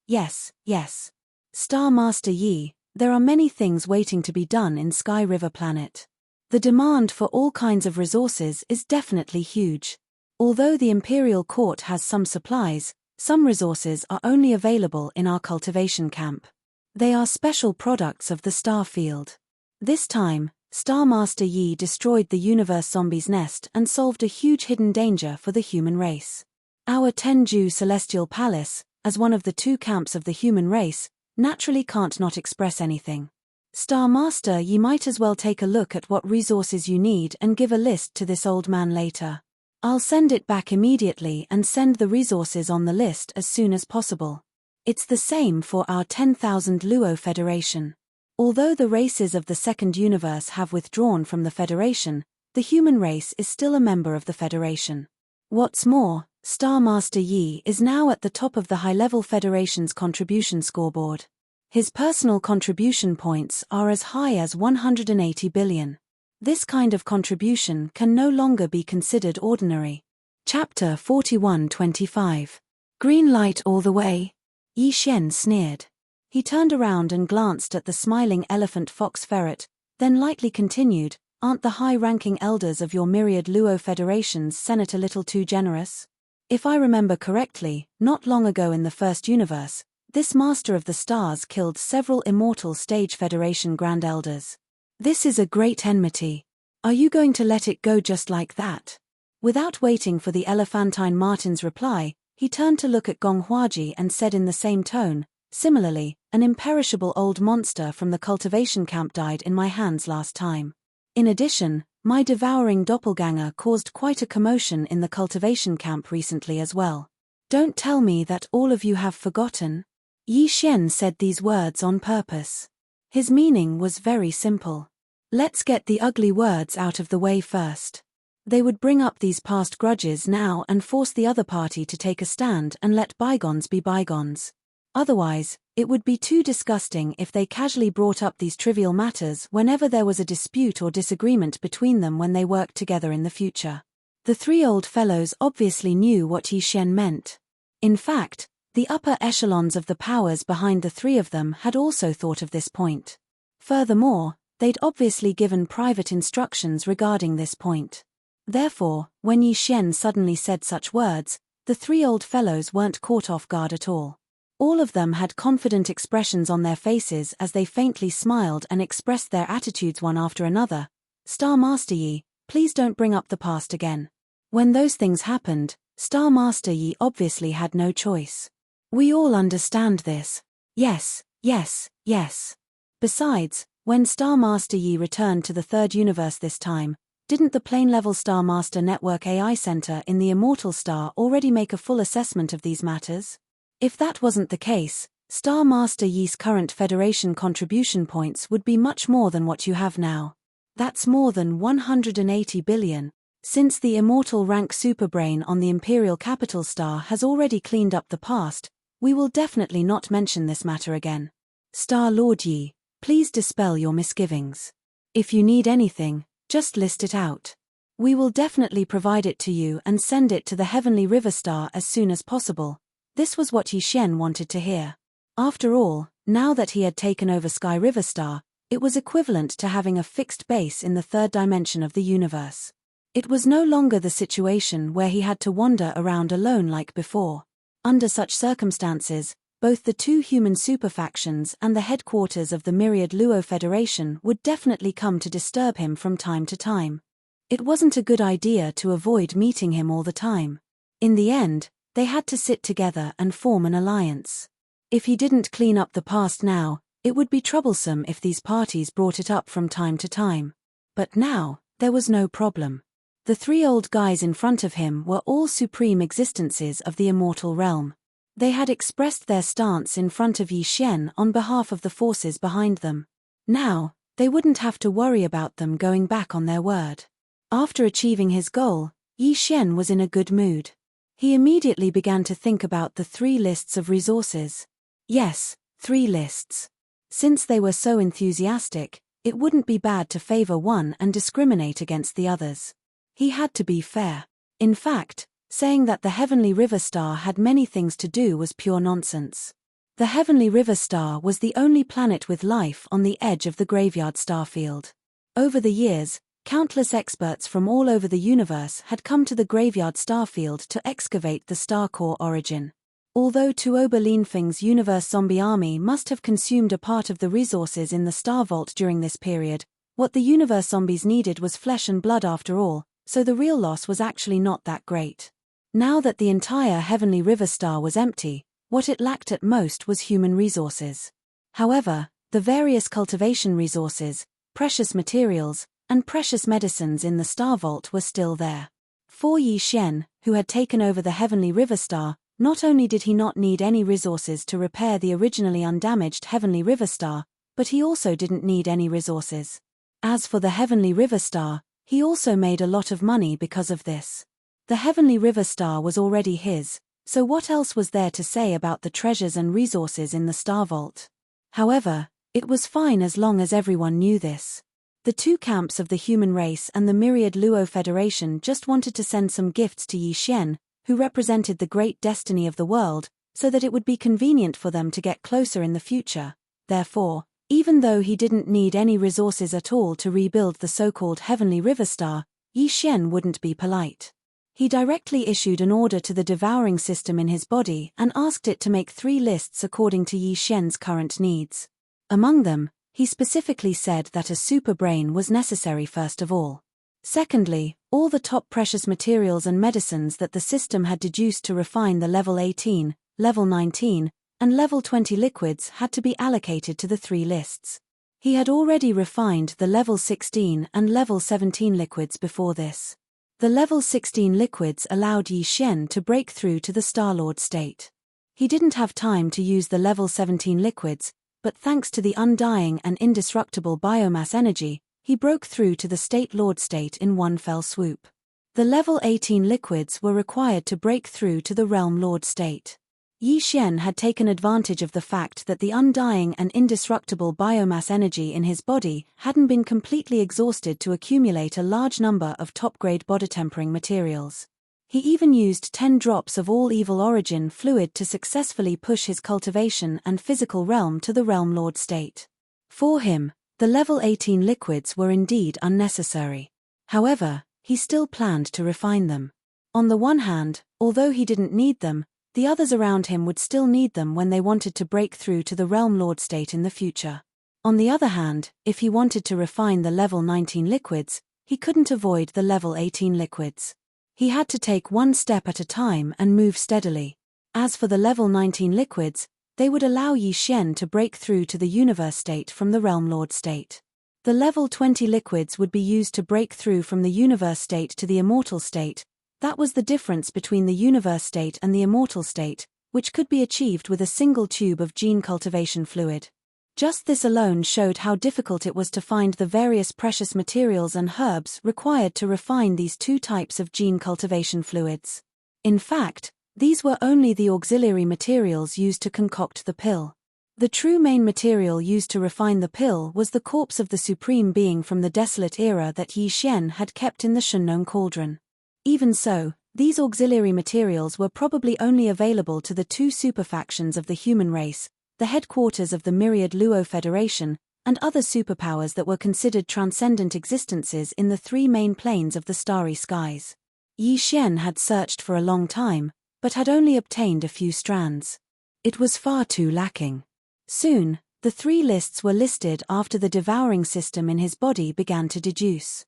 Star Master Yi, there are many things waiting to be done in Sky River Planet. The demand for all kinds of resources is definitely huge. Although the Imperial Court has some supplies, some resources are only available in our cultivation camp. They are special products of the star field. This time, Star Master Yi destroyed the universe zombie's nest and solved a huge hidden danger for the human race. Our Tenju Celestial Palace, as one of the 2 camps of the human race, naturally can't not express anything. Star Master Yi might as well take a look at what resources you need and give a list to this old man later. I'll send it back immediately and send the resources on the list as soon as possible. It's the same for our 10,000 Luo Federation. Although the races of the second universe have withdrawn from the Federation, the human race is still a member of the Federation. What's more, Star Master Yi is now at the top of the high-level Federation's contribution scoreboard. His personal contribution points are as high as 180 billion. This kind of contribution can no longer be considered ordinary. Chapter 41-25. Green light all the way. Yi Xian sneered. He turned around and glanced at the smiling elephant fox ferret, then lightly continued, aren't the high-ranking elders of your myriad Luo Federation's Senate a little too generous? If I remember correctly, not long ago in the first universe, this Master of the Stars killed several immortal Stage Federation Grand Elders. This is a great enmity. Are you going to let it go just like that? Without waiting for the elephantine Martin's reply, he turned to look at Gong Huaji and said in the same tone, similarly, an imperishable old monster from the cultivation camp died in my hands last time. In addition, my devouring doppelganger caused quite a commotion in the cultivation camp recently as well. Don't tell me that all of you have forgotten. Yi Xian said these words on purpose. His meaning was very simple. Let's get the ugly words out of the way first. They would bring up these past grudges now and force the other party to take a stand and let bygones be bygones. Otherwise, it would be too disgusting if they casually brought up these trivial matters whenever there was a dispute or disagreement between them when they worked together in the future. The 3 old fellows obviously knew what Yi Xian meant. In fact, The upper echelons of the powers behind the three of them had also thought of this point. Furthermore, they'd obviously given private instructions regarding this point. Therefore, when Yi Xian suddenly said such words, the three old fellows weren't caught off guard at all. All of them had confident expressions on their faces as they faintly smiled and expressed their attitudes one after another. Star Master Yi, please don't bring up the past again. When those things happened, Star Master Yi obviously had no choice. We all understand this. Yes, yes, yes. Besides, when Star Master Yi returned to the third universe this time, didn't the plane-level Star Master Network AI Center in the Immortal Star already make a full assessment of these matters? If that wasn't the case, Star Master Yi's current Federation contribution points would be much more than what you have now. That's more than 180 billion. Since the immortal rank superbrain on the Imperial Capital Star has already cleaned up the past, we will definitely not mention this matter again. Star Lord Yi, please dispel your misgivings. If you need anything, just list it out. We will definitely provide it to you and send it to the Heavenly River Star as soon as possible. This was what Yi Xian wanted to hear. After all, now that he had taken over Sky River Star, it was equivalent to having a fixed base in the third dimension of the universe. It was no longer the situation where he had to wander around alone like before. Under such circumstances, both the two human superfactions and the headquarters of the Myriad Luo Federation would definitely come to disturb him from time to time. It wasn't a good idea to avoid meeting him all the time. In the end, they had to sit together and form an alliance. If he didn't clean up the past now, it would be troublesome if these parties brought it up from time to time. But now, there was no problem. The three old guys in front of him were all supreme existences of the immortal realm. They had expressed their stance in front of Yi Xian on behalf of the forces behind them. Now, they wouldn't have to worry about them going back on their word. After achieving his goal, Yi Xian was in a good mood. He immediately began to think about the 3 lists of resources. Yes, 3 lists. Since they were so enthusiastic, it wouldn't be bad to favor one and discriminate against the others. He had to be fair. In fact, saying that the Heavenly River Star had many things to do was pure nonsense. The Heavenly River Star was the only planet with life on the edge of the graveyard starfield. Over the years, countless experts from all over the universe had come to the graveyard starfield to excavate the star core origin. Although Tuoba Linfeng's universe zombie army must have consumed a part of the resources in the star vault during this period, what the universe zombies needed was flesh and blood after all, so the real loss was actually not that great. Now that the entire Heavenly River Star was empty, what it lacked at most was human resources. However, the various cultivation resources, precious materials, and precious medicines in the Star Vault were still there. For Yi Xian, who had taken over the Heavenly River Star, not only did he not need any resources to repair the originally undamaged Heavenly River Star, but he also didn't need any resources. As for the Heavenly River Star, he also made a lot of money because of this. The Heavenly River Star was already his, so what else was there to say about the treasures and resources in the Star Vault? However, it was fine as long as everyone knew this. The 2 camps of the human race and the Myriad Luo Federation just wanted to send some gifts to Yi Xian, who represented the great destiny of the world, so that it would be convenient for them to get closer in the future. Therefore, even though he didn't need any resources at all to rebuild the so-called Heavenly River Star, Yi Xian wouldn't be polite. He directly issued an order to the devouring system in his body and asked it to make 3 lists according to Yi Xian's current needs. Among them, he specifically said that a super brain was necessary first of all. Secondly, all the top precious materials and medicines that the system had deduced to refine the level 18, level 19, and level 20 liquids had to be allocated to the 3 lists. He had already refined the level 16 and level 17 liquids before this. The level 16 liquids allowed Yi Xian to break through to the Star-Lord state. He didn't have time to use the level 17 liquids, but thanks to the undying and indestructible biomass energy, he broke through to the State-Lord state in one fell swoop. The level 18 liquids were required to break through to the Realm Lord state. Yi Xian had taken advantage of the fact that the undying and indestructible biomass energy in his body hadn't been completely exhausted to accumulate a large number of top-grade body-tempering materials. He even used 10 drops of all evil origin fluid to successfully push his cultivation and physical realm to the Realm Lord state. For him, the level 18 liquids were indeed unnecessary. However, he still planned to refine them. On the one hand, although he didn't need them, the others around him would still need them when they wanted to break through to the Realm Lord state in the future. On the other hand, if he wanted to refine the level 19 liquids, he couldn't avoid the level 18 liquids. He had to take one step at a time and move steadily. As for the level 19 liquids, they would allow Yi Xian to break through to the universe state from the Realm Lord state. The level 20 liquids would be used to break through from the universe state to the immortal state. That was the difference between the universe state and the immortal state, which could be achieved with a single tube of gene cultivation fluid. Just this alone showed how difficult it was to find the various precious materials and herbs required to refine these two types of gene cultivation fluids. In fact, these were only the auxiliary materials used to concoct the pill. The true main material used to refine the pill was the corpse of the Supreme Being from the desolate era that Yi Xian had kept in the Shunnong cauldron. Even so, these auxiliary materials were probably only available to the two superfactions of the human race, the headquarters of the myriad Luo Federation, and other superpowers that were considered transcendent existences in the three main planes of the starry skies. Yi Xian had searched for a long time, but had only obtained a few strands. It was far too lacking. Soon, the three lists were listed after the devouring system in his body began to deduce.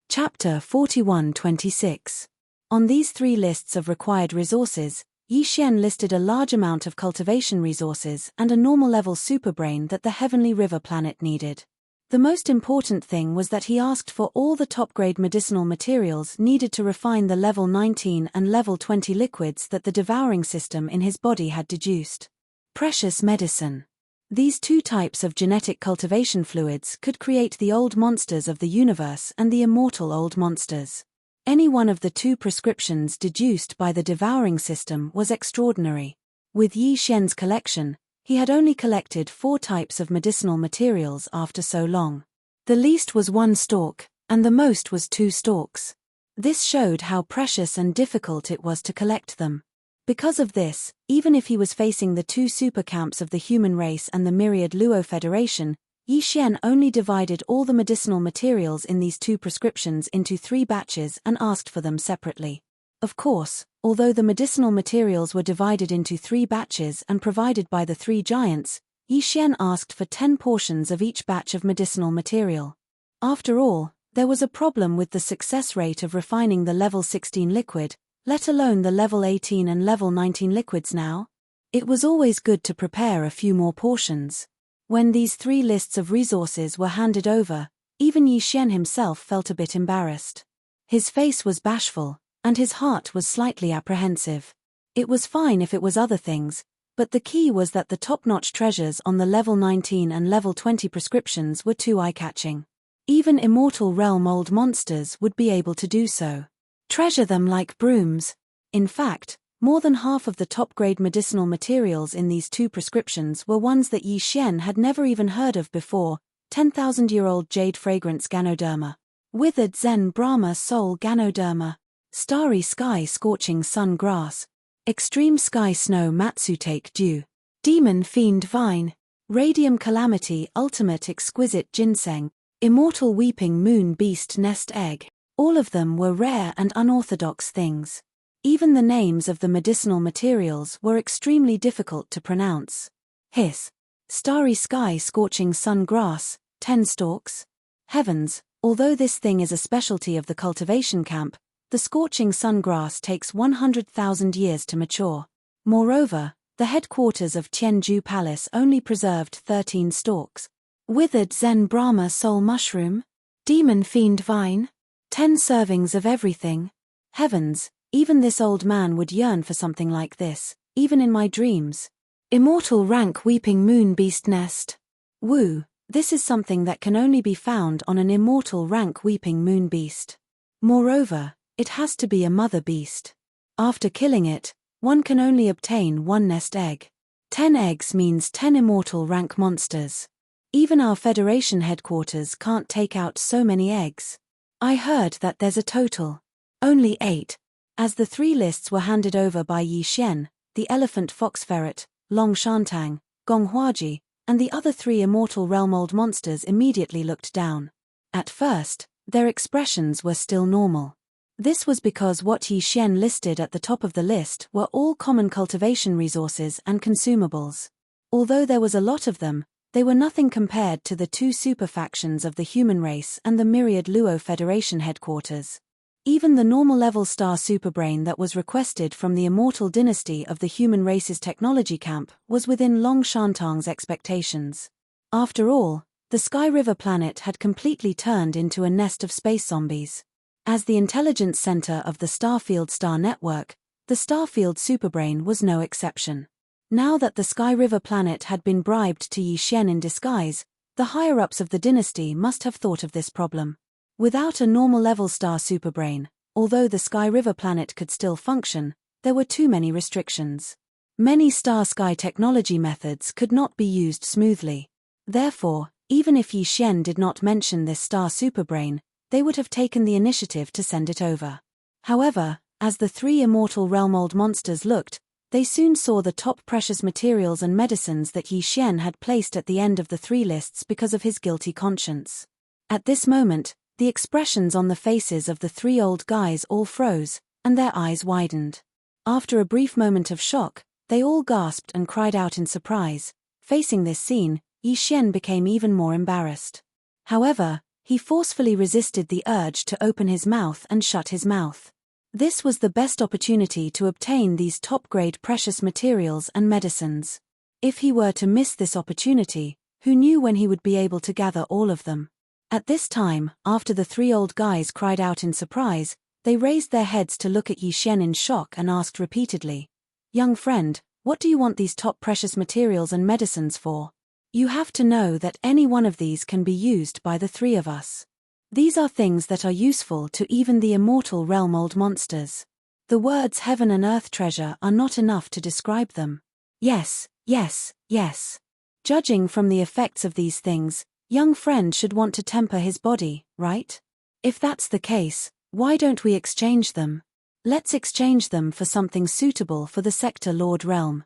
Chapter 41-26. On these three lists of required resources, Yi Xian listed a large amount of cultivation resources and a normal-level superbrain that the Heavenly River planet needed. The most important thing was that he asked for all the top-grade medicinal materials needed to refine the level 19 and level 20 liquids that the devouring system in his body had deduced. Precious medicine. These two types of genetic cultivation fluids could create the old monsters of the universe and the immortal old monsters. Any one of the two prescriptions deduced by the devouring system was extraordinary. With Yi Xian's collection, he had only collected 4 types of medicinal materials after so long. The least was 1 stalk, and the most was 2 stalks. This showed how precious and difficult it was to collect them. Because of this, even if he was facing the 2 super camps of the human race and the myriad Luo Federation, Yi Xian only divided all the medicinal materials in these 2 prescriptions into 3 batches and asked for them separately. Of course, although the medicinal materials were divided into 3 batches and provided by the 3 giants, Yi Xian asked for 10 portions of each batch of medicinal material. After all, there was a problem with the success rate of refining the level 16 liquid, let alone the level 18 and level 19 liquids now. It was always good to prepare a few more portions. When these 3 lists of resources were handed over, even Yi Xian himself felt a bit embarrassed. His face was bashful, and his heart was slightly apprehensive. It was fine if it was other things, but the key was that the top-notch treasures on the level 19 and level 20 prescriptions were too eye-catching. Even immortal realm old monsters would be able to do so. Treasure them like brooms. In fact, more than half of the top-grade medicinal materials in these 2 prescriptions were ones that Yi Xian had never even heard of before: 10,000-year-old jade fragrance Ganoderma, withered Zen Brahma soul Ganoderma, starry sky scorching sun grass, extreme sky snow Matsutake dew, demon fiend vine, radium calamity ultimate exquisite ginseng, immortal weeping moon beast nest egg. All of them were rare and unorthodox things. Even the names of the medicinal materials were extremely difficult to pronounce. Hiss. Starry sky scorching sun grass, 10 stalks. Heavens, although this thing is a specialty of the cultivation camp, the scorching sun grass takes 100,000 years to mature. Moreover, the headquarters of Tianju Palace only preserved 13 stalks. Withered Zen Brahma soul mushroom? Demon fiend vine? 10 servings of everything? Heavens, even this old man would yearn for something like this, even in my dreams. Immortal rank weeping moon beast nest. Woo, this is something that can only be found on an immortal rank weeping moon beast. Moreover, it has to be a mother beast. After killing it, one can only obtain 1 nest egg. 10 eggs means 10 immortal rank monsters. Even our Federation headquarters can't take out so many eggs. I heard that there's a total. Only 8. As the 3 lists were handed over by Yi Xian, the elephant fox ferret, Long Shantang, Gong Huaji, and the other 3 immortal realm old monsters immediately looked down. At first, their expressions were still normal. This was because what Yi Xian listed at the top of the list were all common cultivation resources and consumables. Although there was a lot of them, they were nothing compared to the 2 super factions of the human race and the myriad Luo Federation headquarters. Even the normal level star superbrain that was requested from the immortal dynasty of the human race's technology camp was within Long Shantang's expectations. After all, the Sky River planet had completely turned into a nest of space zombies. As the intelligence center of the Starfield star network, the Starfield superbrain was no exception. Now that the Sky River planet had been bribed to Yi Xian in disguise, the higher-ups of the dynasty must have thought of this problem. Without a normal level star superbrain, although the Sky River planet could still function, there were too many restrictions. Many star-sky technology methods could not be used smoothly. Therefore, even if Yi Xian did not mention this star superbrain, they would have taken the initiative to send it over. However, as the 3 immortal realm old monsters looked, they soon saw the top precious materials and medicines that Yi Xian had placed at the end of the 3 lists because of his guilty conscience. At this moment, the expressions on the faces of the 3 old guys all froze, and their eyes widened. After a brief moment of shock, they all gasped and cried out in surprise. Facing this scene, Yi Xian became even more embarrassed. However, he forcefully resisted the urge to open his mouth and shut his mouth. This was the best opportunity to obtain these top-grade precious materials and medicines. If he were to miss this opportunity, who knew when he would be able to gather all of them? At this time, after the 3 old guys cried out in surprise, they raised their heads to look at Yi Xian in shock and asked repeatedly, "Young friend, what do you want these top precious materials and medicines for? You have to know that any one of these can be used by the 3 of us. These are things that are useful to even the immortal realm old monsters. The words heaven and earth treasure are not enough to describe them. Yes, yes, yes. Judging from the effects of these things, young friend should want to temper his body, right? If that's the case, why don't we exchange them? Let's exchange them for something suitable for the Sector Lord realm.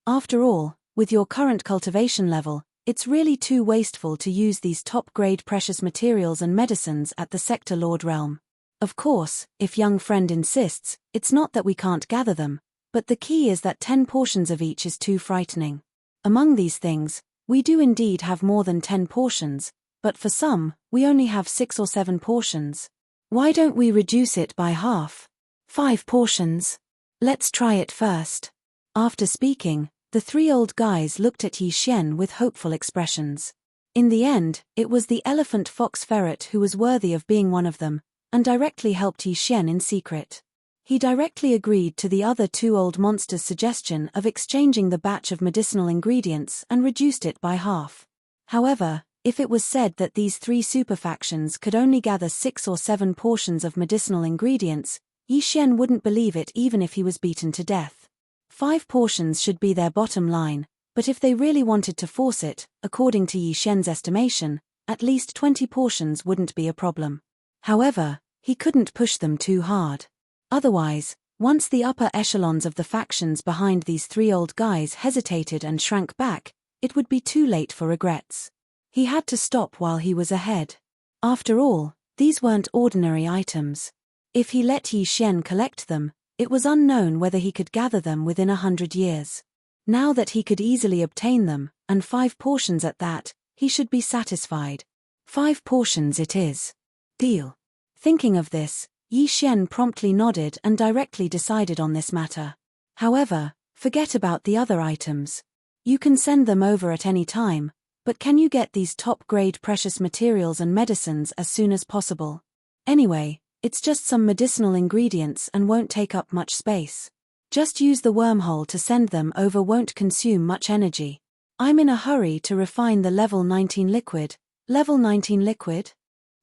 After all, with your current cultivation level, it's really too wasteful to use these top-grade precious materials and medicines at the Sector Lord realm. Of course, if young friend insists, it's not that we can't gather them, but the key is that 10 portions of each is too frightening. Among these things, we do indeed have more than 10 portions, but for some, we only have 6 or 7 portions. Why don't we reduce it by half? 5 portions. Let's try it first." After speaking, the 3 old guys looked at Yi Xian with hopeful expressions. In the end, it was the elephant fox ferret who was worthy of being one of them, and directly helped Yi Xian in secret. He directly agreed to the other 2 old monsters' suggestion of exchanging the batch of medicinal ingredients and reduced it by half. However, if it was said that these 3 superfactions could only gather 6 or 7 portions of medicinal ingredients, Yi Xian wouldn't believe it even if he was beaten to death. 5 portions should be their bottom line, but if they really wanted to force it, according to Yi Xian's estimation, at least 20 portions wouldn't be a problem. However, he couldn't push them too hard. Otherwise, once the upper echelons of the factions behind these 3 old guys hesitated and shrank back, it would be too late for regrets. He had to stop while he was ahead. After all, these weren't ordinary items. If he let Yi Xian collect them, it was unknown whether he could gather them within 100 years. Now that he could easily obtain them, and 5 portions at that, he should be satisfied. 5 portions it is. Deal. Thinking of this, Yi Xian promptly nodded and directly decided on this matter. However, forget about the other items. You can send them over at any time, but can you get these top-grade precious materials and medicines as soon as possible? Anyway, it's just some medicinal ingredients and won't take up much space. Just use the wormhole to send them over, won't consume much energy. I'm in a hurry to refine the level 19 liquid. Level 19 liquid?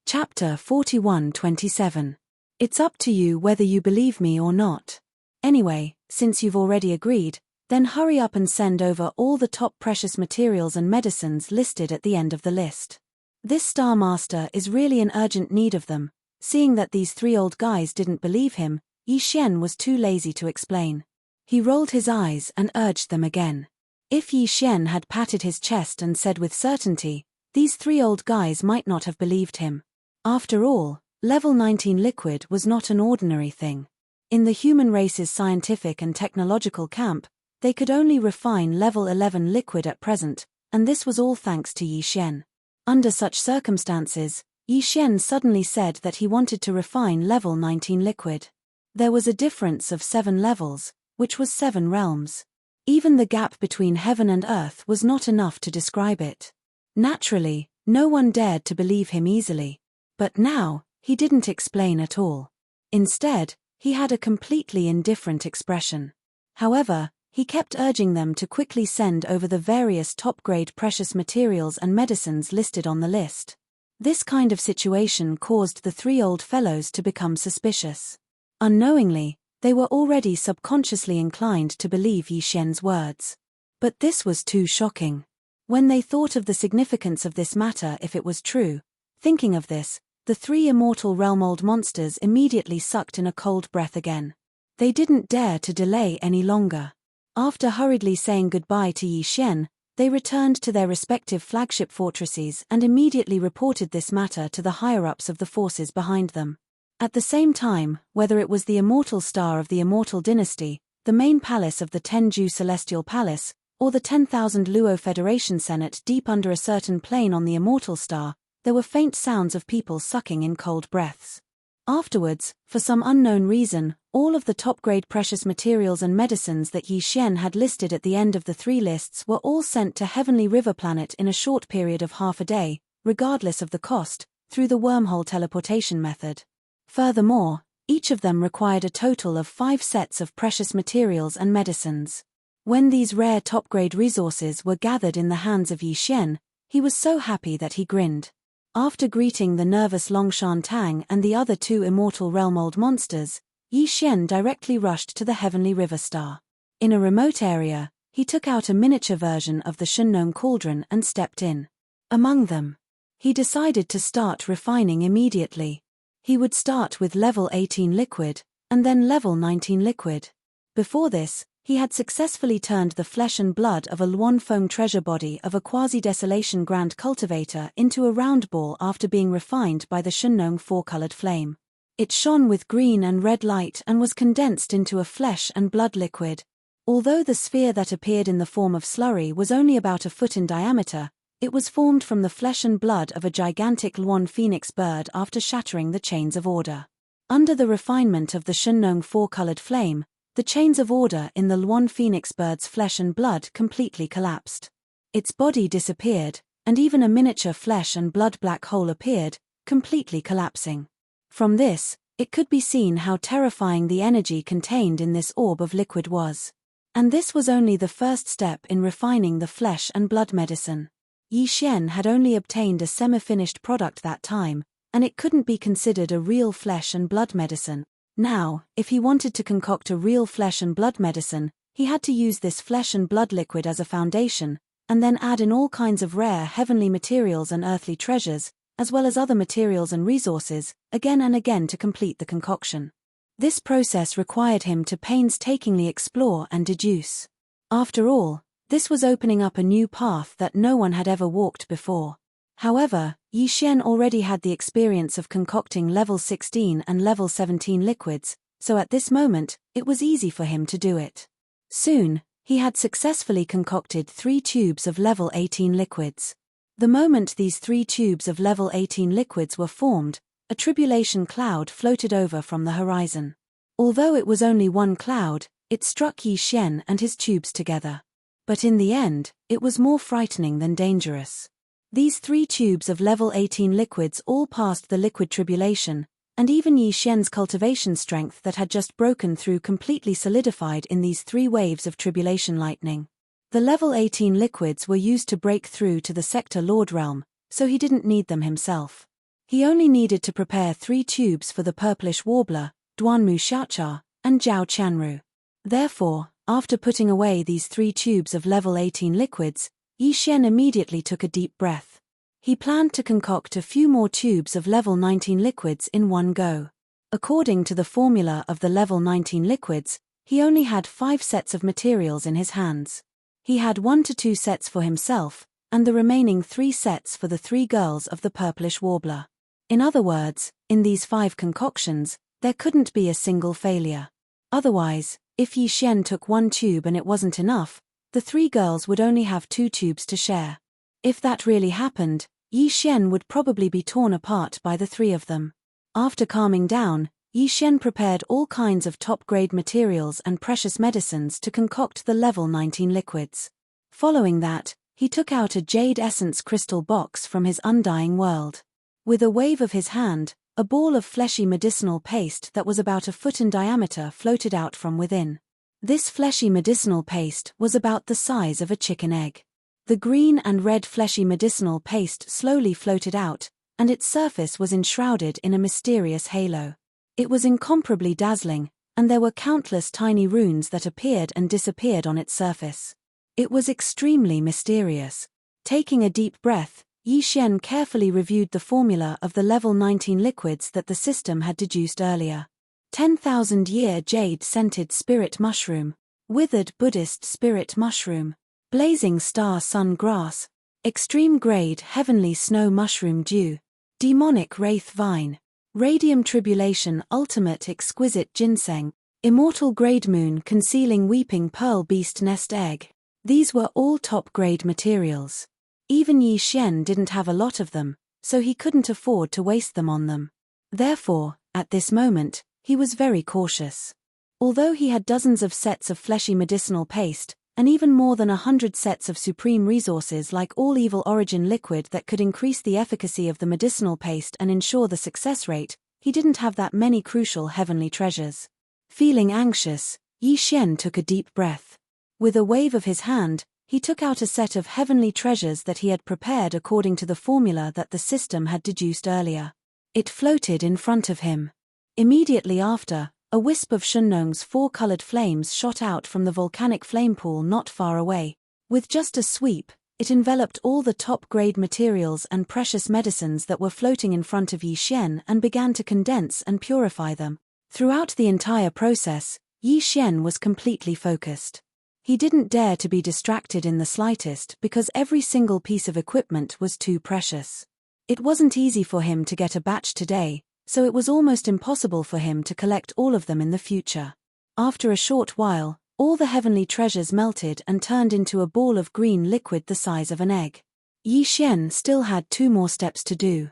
Chapter 41:27. It's up to you whether you believe me or not. Anyway, since you've already agreed, then hurry up and send over all the top precious materials and medicines listed at the end of the list. This Star Master is really in urgent need of them. Seeing that these 3 old guys didn't believe him, Yi Xian was too lazy to explain. He rolled his eyes and urged them again. If Yi Xian had patted his chest and said with certainty, these three old guys might not have believed him. After all, level 19 liquid was not an ordinary thing. In the human race's scientific and technological camp, they could only refine level 11 liquid at present, and this was all thanks to Yi Xian. Under such circumstances, Yi Xian suddenly said that he wanted to refine level 19 liquid. There was a difference of 7 levels, which was 7 realms. Even the gap between heaven and earth was not enough to describe it. Naturally, no one dared to believe him easily. But now, he didn't explain at all. Instead, he had a completely indifferent expression. However, he kept urging them to quickly send over the various top-grade precious materials and medicines listed on the list. This kind of situation caused the three old fellows to become suspicious. Unknowingly, they were already subconsciously inclined to believe Yi Xian's words. But this was too shocking. When they thought of the significance of this matter if it was true, thinking of this, the three immortal realm-old monsters immediately sucked in a cold breath again. They didn't dare to delay any longer. After hurriedly saying goodbye to Yi Xian, they returned to their respective flagship fortresses and immediately reported this matter to the higher-ups of the forces behind them. At the same time, whether it was the immortal star of the immortal dynasty, the main palace of the Tenju Celestial Palace, or the 10,000 Luo Federation Senate deep under a certain plane on the immortal star, there were faint sounds of people sucking in cold breaths. Afterwards, for some unknown reason, all of the top-grade precious materials and medicines that Yi Xian had listed at the end of the 3 lists were all sent to Heavenly River Planet in a short period of half a day, regardless of the cost, through the wormhole teleportation method. Furthermore, each of them required a total of 5 sets of precious materials and medicines. When these rare top-grade resources were gathered in the hands of Yi Xian, he was so happy that he grinned. After greeting the nervous Longshan Tang and the other 2 immortal realm-old monsters, Yi Xian directly rushed to the Heavenly River Star. In a remote area, he took out a miniature version of the Shunnong Cauldron and stepped in. Among them, he decided to start refining immediately. He would start with level 18 liquid, and then level 19 liquid. Before this, he had successfully turned the flesh and blood of a Luanfeng treasure body of a quasi-desolation grand cultivator into a round ball after being refined by the Shunnong 4-colored flame. It shone with green and red light and was condensed into a flesh and blood liquid. Although the sphere that appeared in the form of slurry was only about a foot in diameter, it was formed from the flesh and blood of a gigantic Luan phoenix bird after shattering the chains of order. Under the refinement of the Shunnong 4-colored flame, the chains of order in the Luan phoenix bird's flesh and blood completely collapsed. Its body disappeared, and even a miniature flesh and blood black hole appeared, completely collapsing. From this, it could be seen how terrifying the energy contained in this orb of liquid was. And this was only the first step in refining the flesh and blood medicine. Yi Xian had only obtained a semi-finished product that time, and it couldn't be considered a real flesh and blood medicine. Now, if he wanted to concoct a real flesh and blood medicine, he had to use this flesh and blood liquid as a foundation, and then add in all kinds of rare heavenly materials and earthly treasures, as well as other materials and resources, again and again to complete the concoction. This process required him to painstakingly explore and deduce. After all, this was opening up a new path that no one had ever walked before. However, Yi Xian already had the experience of concocting level 16 and level 17 liquids, so at this moment, it was easy for him to do it. Soon, he had successfully concocted 3 tubes of level 18 liquids. The moment these 3 tubes of level 18 liquids were formed, a tribulation cloud floated over from the horizon. Although it was only one cloud, it struck Yi Xian and his tubes together. But in the end, it was more frightening than dangerous. These 3 tubes of level 18 liquids all passed the liquid tribulation, and even Yi Xian's cultivation strength that had just broken through completely solidified in these 3 waves of tribulation lightning. The level 18 liquids were used to break through to the Sector Lord realm, so he didn't need them himself. He only needed to prepare 3 tubes for the purplish warbler, Duanmu Xiaocha, and Zhao Qianru. Therefore, after putting away these 3 tubes of level 18 liquids, Yi Xian immediately took a deep breath. He planned to concoct a few more tubes of level 19 liquids in one go. According to the formula of the level 19 liquids, he only had 5 sets of materials in his hands. He had 1 to 2 sets for himself, and the remaining 3 sets for the 3 girls of the purplish warbler. In other words, in these 5 concoctions, there couldn't be a single failure. Otherwise, if Yi Xian took 1 tube and it wasn't enough, the 3 girls would only have 2 tubes to share. If that really happened, Yi Xian would probably be torn apart by the 3 of them. After calming down, Yi Xian prepared all kinds of top-grade materials and precious medicines to concoct the level 19 liquids. Following that, he took out a jade essence crystal box from his undying world. With a wave of his hand, a ball of fleshy medicinal paste that was about a foot in diameter floated out from within. This fleshy medicinal paste was about the size of a chicken egg. The green and red fleshy medicinal paste slowly floated out, and its surface was enshrouded in a mysterious halo. It was incomparably dazzling, and there were countless tiny runes that appeared and disappeared on its surface. It was extremely mysterious. Taking a deep breath, Yi Xian carefully reviewed the formula of the level 19 liquids that the system had deduced earlier. 10,000-year jade-scented spirit mushroom, withered Buddhist spirit mushroom, blazing star sun grass, extreme-grade heavenly snow mushroom dew, demonic wraith vine, radium tribulation ultimate exquisite ginseng, immortal grade moon concealing weeping pearl beast nest egg. These were all top-grade materials. Even Yi Xian didn't have a lot of them, so he couldn't afford to waste them on them. Therefore, at this moment, he was very cautious. Although he had dozens of sets of fleshy medicinal paste, and even more than 100 sets of supreme resources like all evil origin liquid that could increase the efficacy of the medicinal paste and ensure the success rate, he didn't have that many crucial heavenly treasures. Feeling anxious, Yi Xian took a deep breath. With a wave of his hand, he took out a set of heavenly treasures that he had prepared according to the formula that the system had deduced earlier. It floated in front of him. Immediately after, a wisp of Shunnong's 4-colored flames shot out from the volcanic flame pool not far away. With just a sweep, it enveloped all the top-grade materials and precious medicines that were floating in front of Yi Xian and began to condense and purify them. Throughout the entire process, Yi Xian was completely focused. He didn't dare to be distracted in the slightest because every single piece of equipment was too precious. It wasn't easy for him to get a batch today, so it was almost impossible for him to collect all of them in the future. After a short while, all the heavenly treasures melted and turned into a ball of green liquid the size of an egg. Yi Xian still had 2 more steps to do.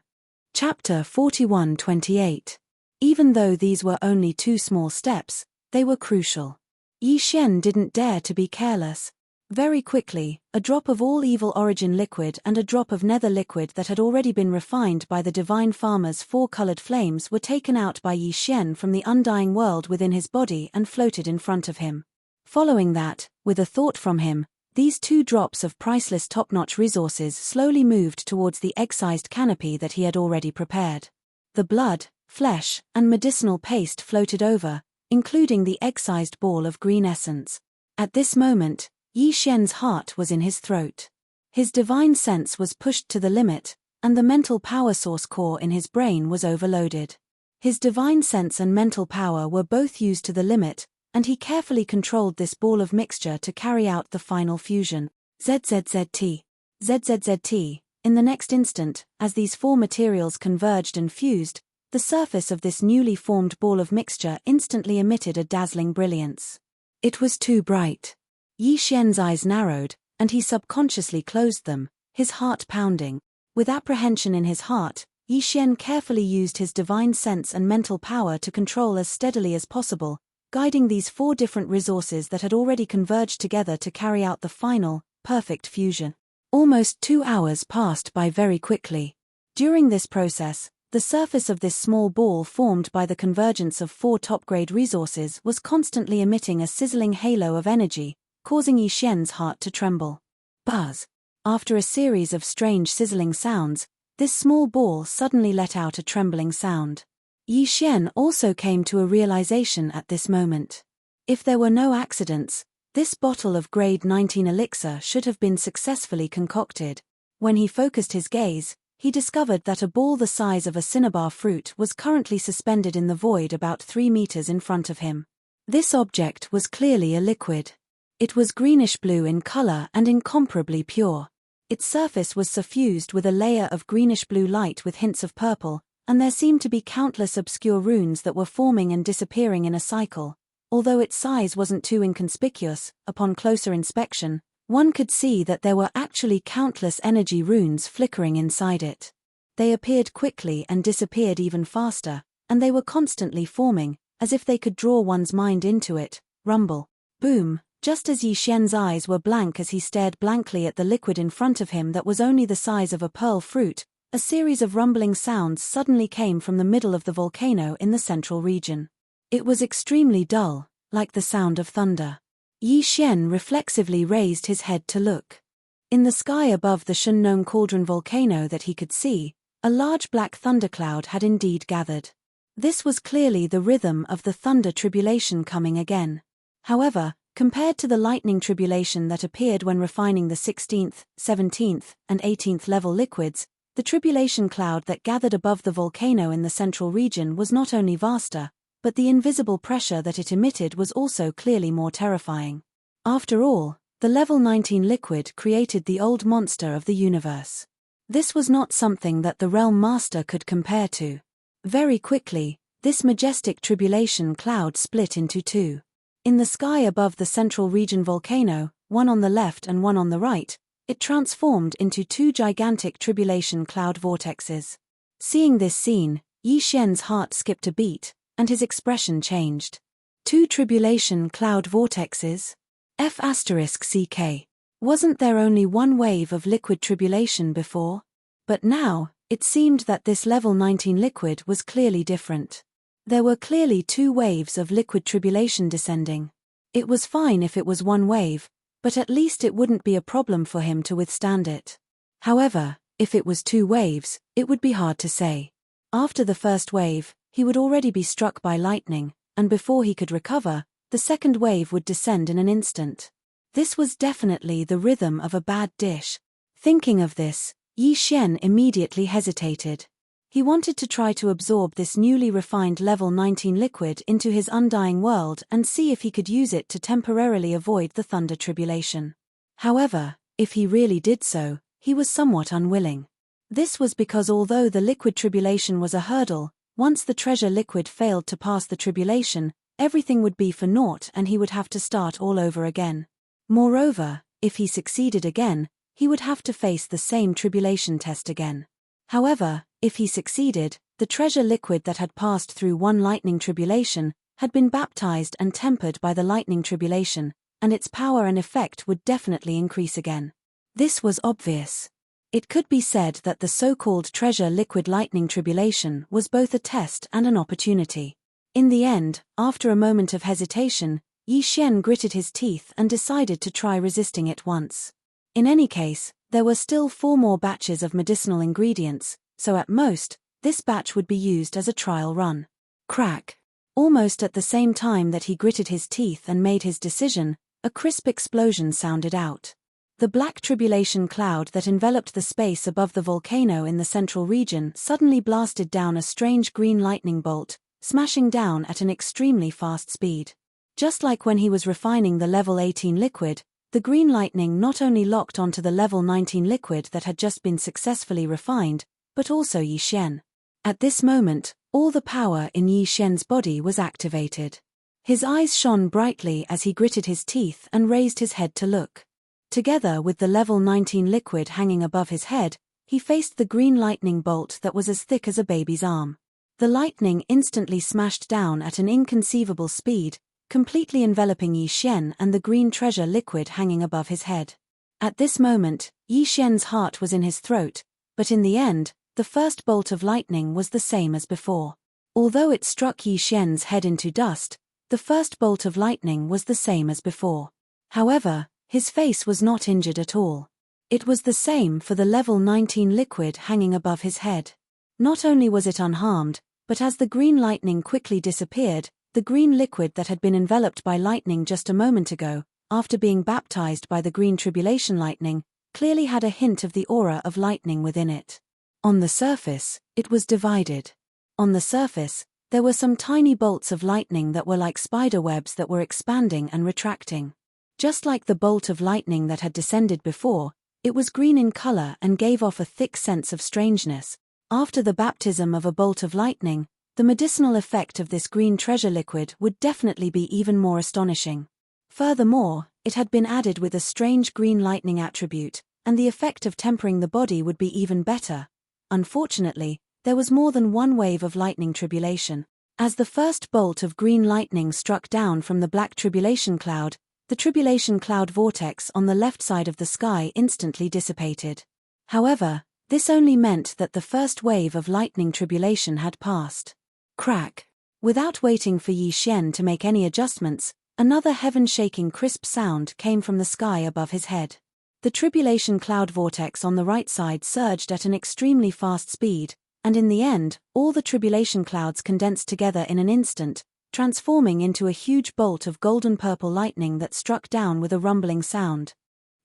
Chapter 41:28. Even though these were only 2 small steps, they were crucial. Yi Xian didn't dare to be careless. Very quickly, a drop of all evil origin liquid and a drop of nether liquid that had already been refined by the divine farmer's 4-colored flames were taken out by Yi Xian from the undying world within his body and floated in front of him. Following that, with a thought from him, these 2 drops of priceless top-notch resources slowly moved towards the egg-sized canopy that he had already prepared. The blood, flesh, and medicinal paste floated over, including the egg-sized ball of green essence. At this moment, Yi Xian's heart was in his throat. His divine sense was pushed to the limit, and the mental power source core in his brain was overloaded. His divine sense and mental power were both used to the limit, and he carefully controlled this ball of mixture to carry out the final fusion. ZZZT. ZZZT. In the next instant, as these 4 materials converged and fused, the surface of this newly formed ball of mixture instantly emitted a dazzling brilliance. It was too bright. Yi Xian's eyes narrowed, and he subconsciously closed them, his heart pounding. With apprehension in his heart, Yi Xian carefully used his divine sense and mental power to control as steadily as possible, guiding these 4 different resources that had already converged together to carry out the final, perfect fusion. Almost 2 hours passed by very quickly. During this process, the surface of this small ball formed by the convergence of 4 top-grade resources was constantly emitting a sizzling halo of energy, causing Yi Xian's heart to tremble. Buzz! After a series of strange sizzling sounds, this small ball suddenly let out a trembling sound. Yi Xian also came to a realization at this moment. If there were no accidents, this bottle of grade 19 elixir should have been successfully concocted. When he focused his gaze, he discovered that a ball the size of a cinnabar fruit was currently suspended in the void about 3 meters in front of him. This object was clearly a liquid. It was greenish-blue in color and incomparably pure. Its surface was suffused with a layer of greenish-blue light with hints of purple, and there seemed to be countless obscure runes that were forming and disappearing in a cycle. Although its size wasn't too inconspicuous, upon closer inspection, one could see that there were actually countless energy runes flickering inside it. They appeared quickly and disappeared even faster, and they were constantly forming, as if they could draw one's mind into it. Rumble. Boom. Just as Yi Xian's eyes were blank as he stared blankly at the liquid in front of him that was only the size of a pearl fruit, a series of rumbling sounds suddenly came from the middle of the volcano in the central region. It was extremely dull, like the sound of thunder. Yi Xian reflexively raised his head to look. In the sky above the Shunnong Cauldron volcano that he could see, a large black thundercloud had indeed gathered. This was clearly the rhythm of the thunder tribulation coming again. However, compared to the lightning tribulation that appeared when refining the 16th, 17th, and 18th level liquids, the tribulation cloud that gathered above the volcano in the central region was not only vaster, but the invisible pressure that it emitted was also clearly more terrifying. After all, the level 19 liquid created the old monster of the universe. This was not something that the Realm Master could compare to. Very quickly, this majestic tribulation cloud split into two. In the sky above the central region volcano, one on the left and one on the right, it transformed into two gigantic tribulation cloud vortexes. Seeing this scene, Yi Xian's heart skipped a beat, and his expression changed. Two tribulation cloud vortexes? F***CK. Wasn't there only one wave of liquid tribulation before? But now, it seemed that this level 19 liquid was clearly different. There were clearly two waves of liquid tribulation descending. It was fine if it was one wave, but at least it wouldn't be a problem for him to withstand it. However, if it was two waves, it would be hard to say. After the first wave, he would already be struck by lightning, and before he could recover, the second wave would descend in an instant. This was definitely the rhythm of a bad dish. Thinking of this, Yi Xian immediately hesitated. He wanted to try to absorb this newly refined level 19 liquid into his undying world and see if he could use it to temporarily avoid the thunder tribulation. However, if he really did so, he was somewhat unwilling. This was because although the liquid tribulation was a hurdle, once the treasure liquid failed to pass the tribulation, everything would be for naught and he would have to start all over again. Moreover, if he succeeded again, he would have to face the same tribulation test again. However, if he succeeded, the treasure liquid that had passed through one lightning tribulation had been baptized and tempered by the lightning tribulation, and its power and effect would definitely increase again. This was obvious. It could be said that the so-called treasure liquid lightning tribulation was both a test and an opportunity. In the end, after a moment of hesitation, Yi Xian gritted his teeth and decided to try resisting it once. In any case, there were still 4 more batches of medicinal ingredients, so at most, this batch would be used as a trial run. Crack. Almost at the same time that he gritted his teeth and made his decision, a crisp explosion sounded out. The black tribulation cloud that enveloped the space above the volcano in the central region suddenly blasted down a strange green lightning bolt, smashing down at an extremely fast speed. Just like when he was refining the level 18 liquid, the green lightning not only locked onto the level 19 liquid that had just been successfully refined, but also Yi Xian. At this moment, all the power in Yi Xian's body was activated. His eyes shone brightly as he gritted his teeth and raised his head to look. Together with the level 19 liquid hanging above his head, he faced the green lightning bolt that was as thick as a baby's arm. The lightning instantly smashed down at an inconceivable speed, completely enveloping Yi Xian and the green treasure liquid hanging above his head. At this moment, Yi Xian's heart was in his throat, but in the end, the first bolt of lightning was the same as before. Although it struck Yi Xian's head into dust, the first bolt of lightning was the same as before. However, his face was not injured at all. It was the same for the level 19 liquid hanging above his head. Not only was it unharmed, but as the green lightning quickly disappeared, the green liquid that had been enveloped by lightning just a moment ago, after being baptized by the green tribulation lightning, clearly had a hint of the aura of lightning within it. On the surface, it was divided. On the surface, there were some tiny bolts of lightning that were like spider webs that were expanding and retracting. Just like the bolt of lightning that had descended before, it was green in color and gave off a thick sense of strangeness. After the baptism of a bolt of lightning, the medicinal effect of this green treasure liquid would definitely be even more astonishing. Furthermore, it had been added with a strange green lightning attribute, and the effect of tempering the body would be even better. Unfortunately, there was more than one wave of lightning tribulation. As the first bolt of green lightning struck down from the black tribulation cloud, the tribulation cloud vortex on the left side of the sky instantly dissipated. However, this only meant that the first wave of lightning tribulation had passed. Crack! Without waiting for Yi Xian to make any adjustments, another heaven-shaking crisp sound came from the sky above his head. The tribulation cloud vortex on the right side surged at an extremely fast speed, and in the end, all the tribulation clouds condensed together in an instant, transforming into a huge bolt of golden-purple lightning that struck down with a rumbling sound.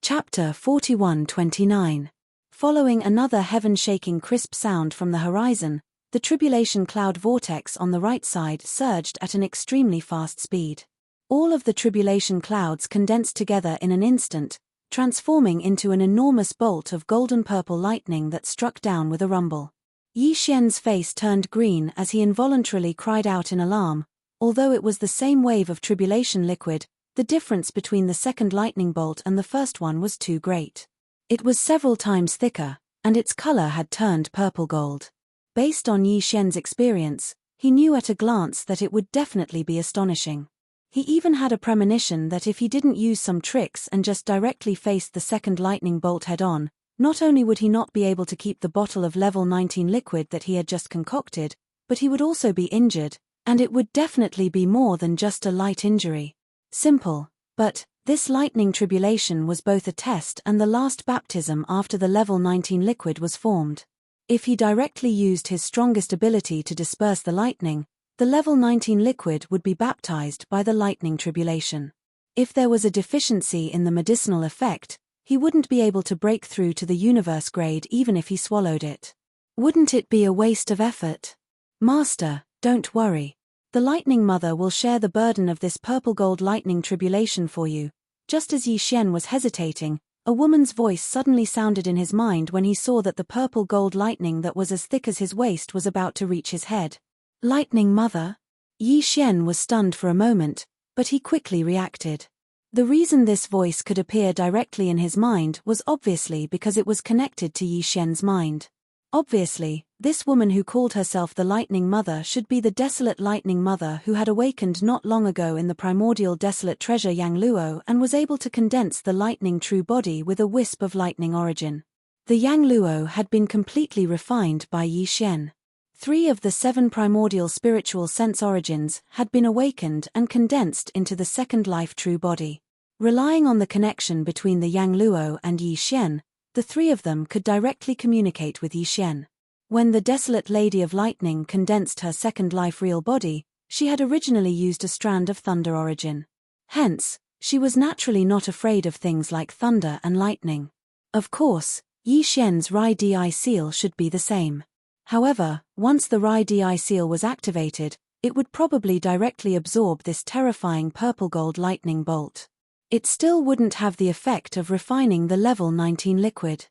Chapter 41:29. Following another heaven-shaking crisp sound from the horizon, the tribulation cloud vortex on the right side surged at an extremely fast speed. All of the tribulation clouds condensed together in an instant, transforming into an enormous bolt of golden-purple lightning that struck down with a rumble. Yi Xian's face turned green as he involuntarily cried out in alarm. Although it was the same wave of tribulation liquid, the difference between the second lightning bolt and the first one was too great. It was several times thicker, and its color had turned purple gold. Based on Yi Xian's experience, he knew at a glance that it would definitely be astonishing. He even had a premonition that if he didn't use some tricks and just directly faced the second lightning bolt head-on, not only would he not be able to keep the bottle of level 19 liquid that he had just concocted, but he would also be injured, and it would definitely be more than just a light injury. Simple, but this lightning tribulation was both a test and the last baptism after the level 19 liquid was formed. If he directly used his strongest ability to disperse the lightning, the level 19 liquid would be baptized by the lightning tribulation. If there was a deficiency in the medicinal effect, he wouldn't be able to break through to the universe grade even if he swallowed it. Wouldn't it be a waste of effort? Master, don't worry. The Lightning Mother will share the burden of this purple gold lightning tribulation for you. Just as Yi Xian was hesitating, a woman's voice suddenly sounded in his mind when he saw that the purple gold lightning that was as thick as his waist was about to reach his head. Lightning Mother? Yi Xian was stunned for a moment, but he quickly reacted. The reason this voice could appear directly in his mind was obviously because it was connected to Yi Xian's mind. Obviously, this woman who called herself the Lightning Mother should be the desolate Lightning Mother who had awakened not long ago in the primordial desolate treasure Yang Luo and was able to condense the lightning true body with a wisp of lightning origin. The Yang Luo had been completely refined by Yi Xian. 3 of the 7 primordial spiritual sense origins had been awakened and condensed into the second life true body. Relying on the connection between the Yang Luo and Yi Xian, the 3 of them could directly communicate with Yi Xian. When the desolate Lady of Lightning condensed her second life real body, she had originally used a strand of thunder origin. Hence, she was naturally not afraid of things like thunder and lightning. Of course, Yi Xian's Rai Di seal should be the same. However, once the Rai Di seal was activated, it would probably directly absorb this terrifying purple gold lightning bolt. It still wouldn't have the effect of refining the level 19 liquid.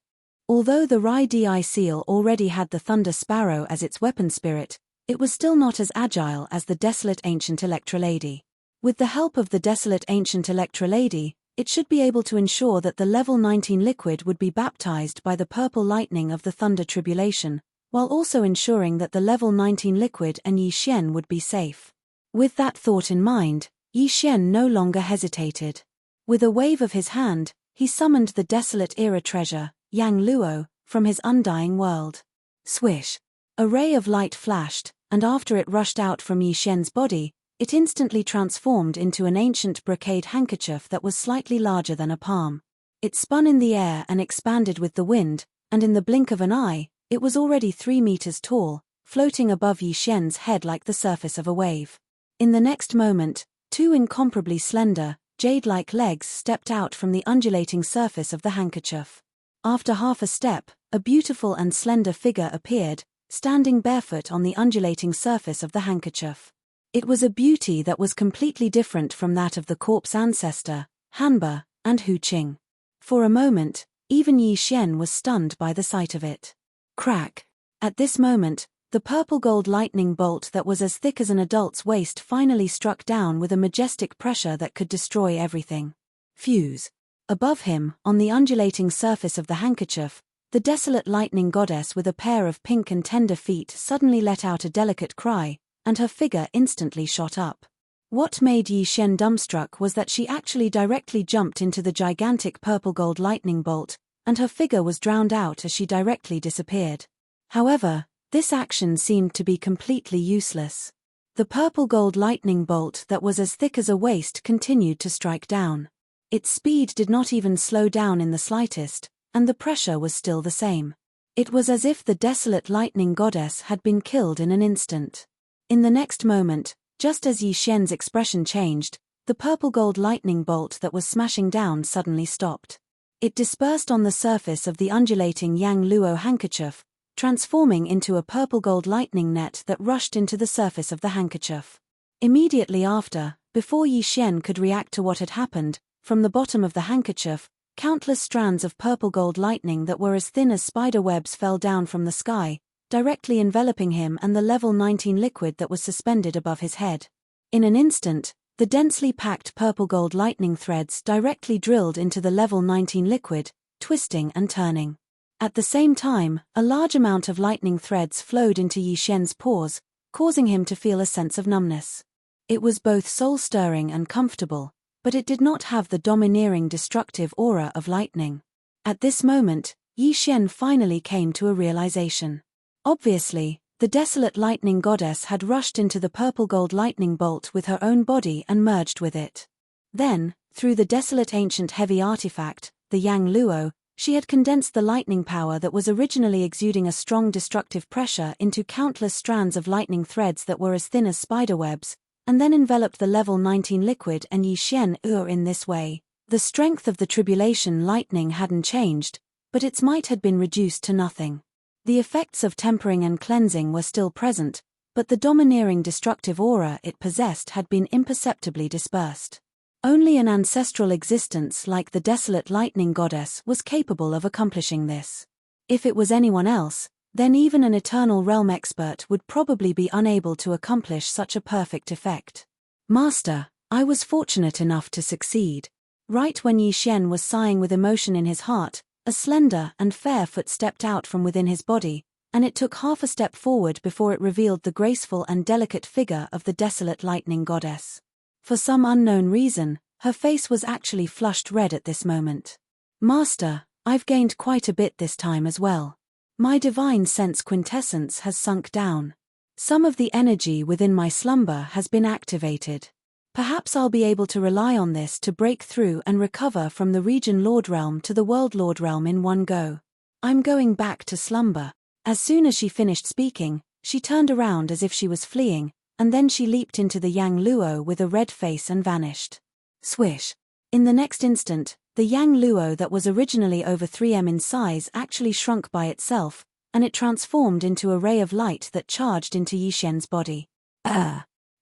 Although the Rai Di seal already had the Thunder Sparrow as its weapon spirit, it was still not as agile as the Desolate Ancient Electra Lady. With the help of the Desolate Ancient Electra Lady, it should be able to ensure that the level 19 liquid would be baptized by the purple lightning of the Thunder Tribulation, while also ensuring that the level 19 liquid and Yi Xian would be safe. With that thought in mind, Yi Xian no longer hesitated. With a wave of his hand, he summoned the desolate era treasure, Yang Luo, from his undying world. Swish! A ray of light flashed, and after it rushed out from Yi Xian's body, it instantly transformed into an ancient brocade handkerchief that was slightly larger than a palm. It spun in the air and expanded with the wind, and in the blink of an eye, it was already 3 meters tall, floating above Yi Xian's head like the surface of a wave. In the next moment, 2 incomparably slender, jade-like legs stepped out from the undulating surface of the handkerchief. After half a step, a beautiful and slender figure appeared, standing barefoot on the undulating surface of the handkerchief. It was a beauty that was completely different from that of the corpse ancestor, Hanba, and Hu Qing. For a moment, even Yi Xian was stunned by the sight of it. Crack! At this moment, the purple-gold lightning bolt that was as thick as an adult's waist finally struck down with a majestic pressure that could destroy everything. Fuse. Above him, on the undulating surface of the handkerchief, the desolate lightning goddess with a pair of pink and tender feet suddenly let out a delicate cry, and her figure instantly shot up. What made Yi Xian dumbstruck was that she actually directly jumped into the gigantic purple-gold lightning bolt, and her figure was drowned out as she directly disappeared. However, this action seemed to be completely useless. The purple-gold lightning bolt that was as thick as a waist continued to strike down. Its speed did not even slow down in the slightest, and the pressure was still the same. It was as if the desolate lightning goddess had been killed in an instant. In the next moment, just as Yi Xian's expression changed, the purple-gold lightning bolt that was smashing down suddenly stopped. It dispersed on the surface of the undulating Yang Luo handkerchief, transforming into a purple-gold lightning net that rushed into the surface of the handkerchief. Immediately after, before Yi Xian could react to what had happened, from the bottom of the handkerchief, countless strands of purple-gold lightning that were as thin as spider webs fell down from the sky, directly enveloping him and the level 19 liquid that was suspended above his head. In an instant, the densely packed purple-gold lightning threads directly drilled into the level 19 liquid, twisting and turning. At the same time, a large amount of lightning threads flowed into Yi Xian's pores, causing him to feel a sense of numbness. It was both soul-stirring and comfortable, but it did not have the domineering destructive aura of lightning. At this moment, Yi Xian finally came to a realization. Obviously, the desolate lightning goddess had rushed into the purple-gold lightning bolt with her own body and merged with it. Then, through the desolate ancient heavy artifact, the Yang Luo, she had condensed the lightning power that was originally exuding a strong destructive pressure into countless strands of lightning threads that were as thin as spiderwebs, and then enveloped the level 19 liquid and Yi Xian in this way. The strength of the tribulation lightning hadn't changed, but its might had been reduced to nothing. The effects of tempering and cleansing were still present, but the domineering destructive aura it possessed had been imperceptibly dispersed. Only an ancestral existence like the desolate lightning goddess was capable of accomplishing this. If it was anyone else, then even an eternal realm expert would probably be unable to accomplish such a perfect effect. Master, I was fortunate enough to succeed. Right when Yi Xian was sighing with emotion in his heart, a slender and fair foot stepped out from within his body, and it took half a step forward before it revealed the graceful and delicate figure of the desolate lightning goddess. For some unknown reason, her face was actually flushed red at this moment. Master, I've gained quite a bit this time as well. My divine sense quintessence has sunk down. Some of the energy within my slumber has been activated. Perhaps I'll be able to rely on this to break through and recover from the region Lord Realm to the World Lord Realm in one go. I'm going back to slumber. As soon as she finished speaking, she turned around as if she was fleeing, and then she leaped into the Yang Luo with a red face and vanished. Swish! In the next instant, the Yang Luo that was originally over 3m in size actually shrunk by itself, and it transformed into a ray of light that charged into Yi Xian's body.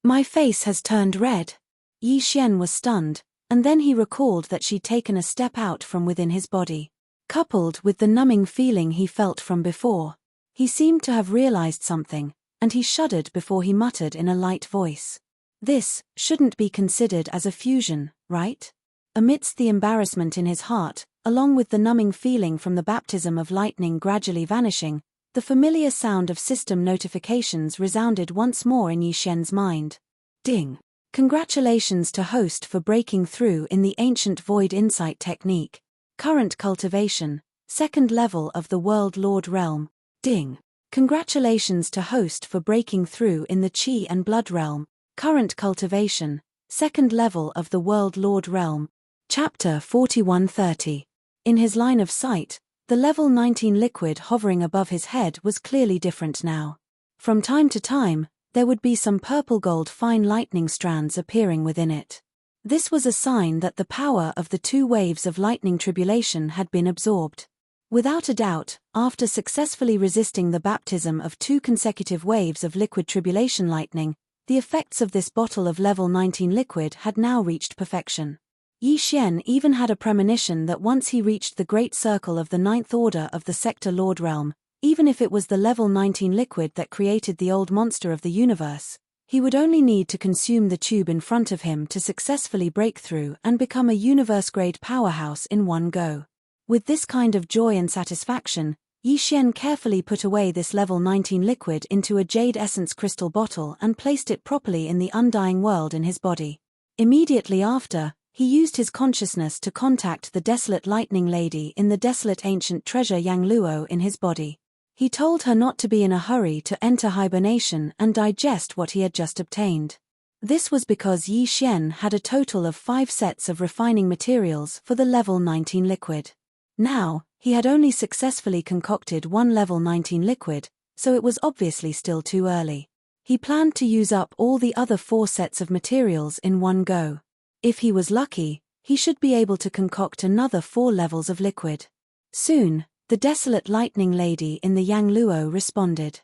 My face has turned red. Yi Xian was stunned, and then he recalled that she'd taken a step out from within his body. Coupled with the numbing feeling he felt from before, he seemed to have realized something, and he shuddered before he muttered in a light voice. This shouldn't be considered as a fusion, right? Amidst the embarrassment in his heart, along with the numbing feeling from the baptism of lightning gradually vanishing, the familiar sound of system notifications resounded once more in Yi Xian's mind. Ding! Congratulations to host for breaking through in the ancient void insight technique. Current cultivation, 2nd level of the World Lord Realm. Ding! Congratulations to host for breaking through in the Qi and Blood Realm. Current cultivation, 2nd level of the World Lord Realm. Chapter 4130. In his line of sight, the level 19 liquid hovering above his head was clearly different now. From time to time, there would be some purple-gold fine lightning strands appearing within it. This was a sign that the power of the 2 waves of lightning tribulation had been absorbed. Without a doubt, after successfully resisting the baptism of 2 consecutive waves of liquid tribulation lightning, the effects of this bottle of level 19 liquid had now reached perfection. Yi Xian even had a premonition that once he reached the great circle of the 9th order of the Sector Lord Realm, even if it was the level 19 liquid that created the old monster of the universe, he would only need to consume the tube in front of him to successfully break through and become a universe-grade powerhouse in one go. With this kind of joy and satisfaction, Yi Xian carefully put away this level 19 liquid into a jade essence crystal bottle and placed it properly in the undying world in his body. Immediately after, he used his consciousness to contact the desolate lightning lady in the desolate ancient treasure Yang Luo in his body. He told her not to be in a hurry to enter hibernation and digest what he had just obtained. This was because Yi Xian had a total of 5 sets of refining materials for the level 19 liquid. Now, he had only successfully concocted 1 level 19 liquid, so it was obviously still too early. He planned to use up all the other 4 sets of materials in one go. If he was lucky, he should be able to concoct another 4 levels of liquid. Soon, the desolate lightning lady in the Yang Luo responded.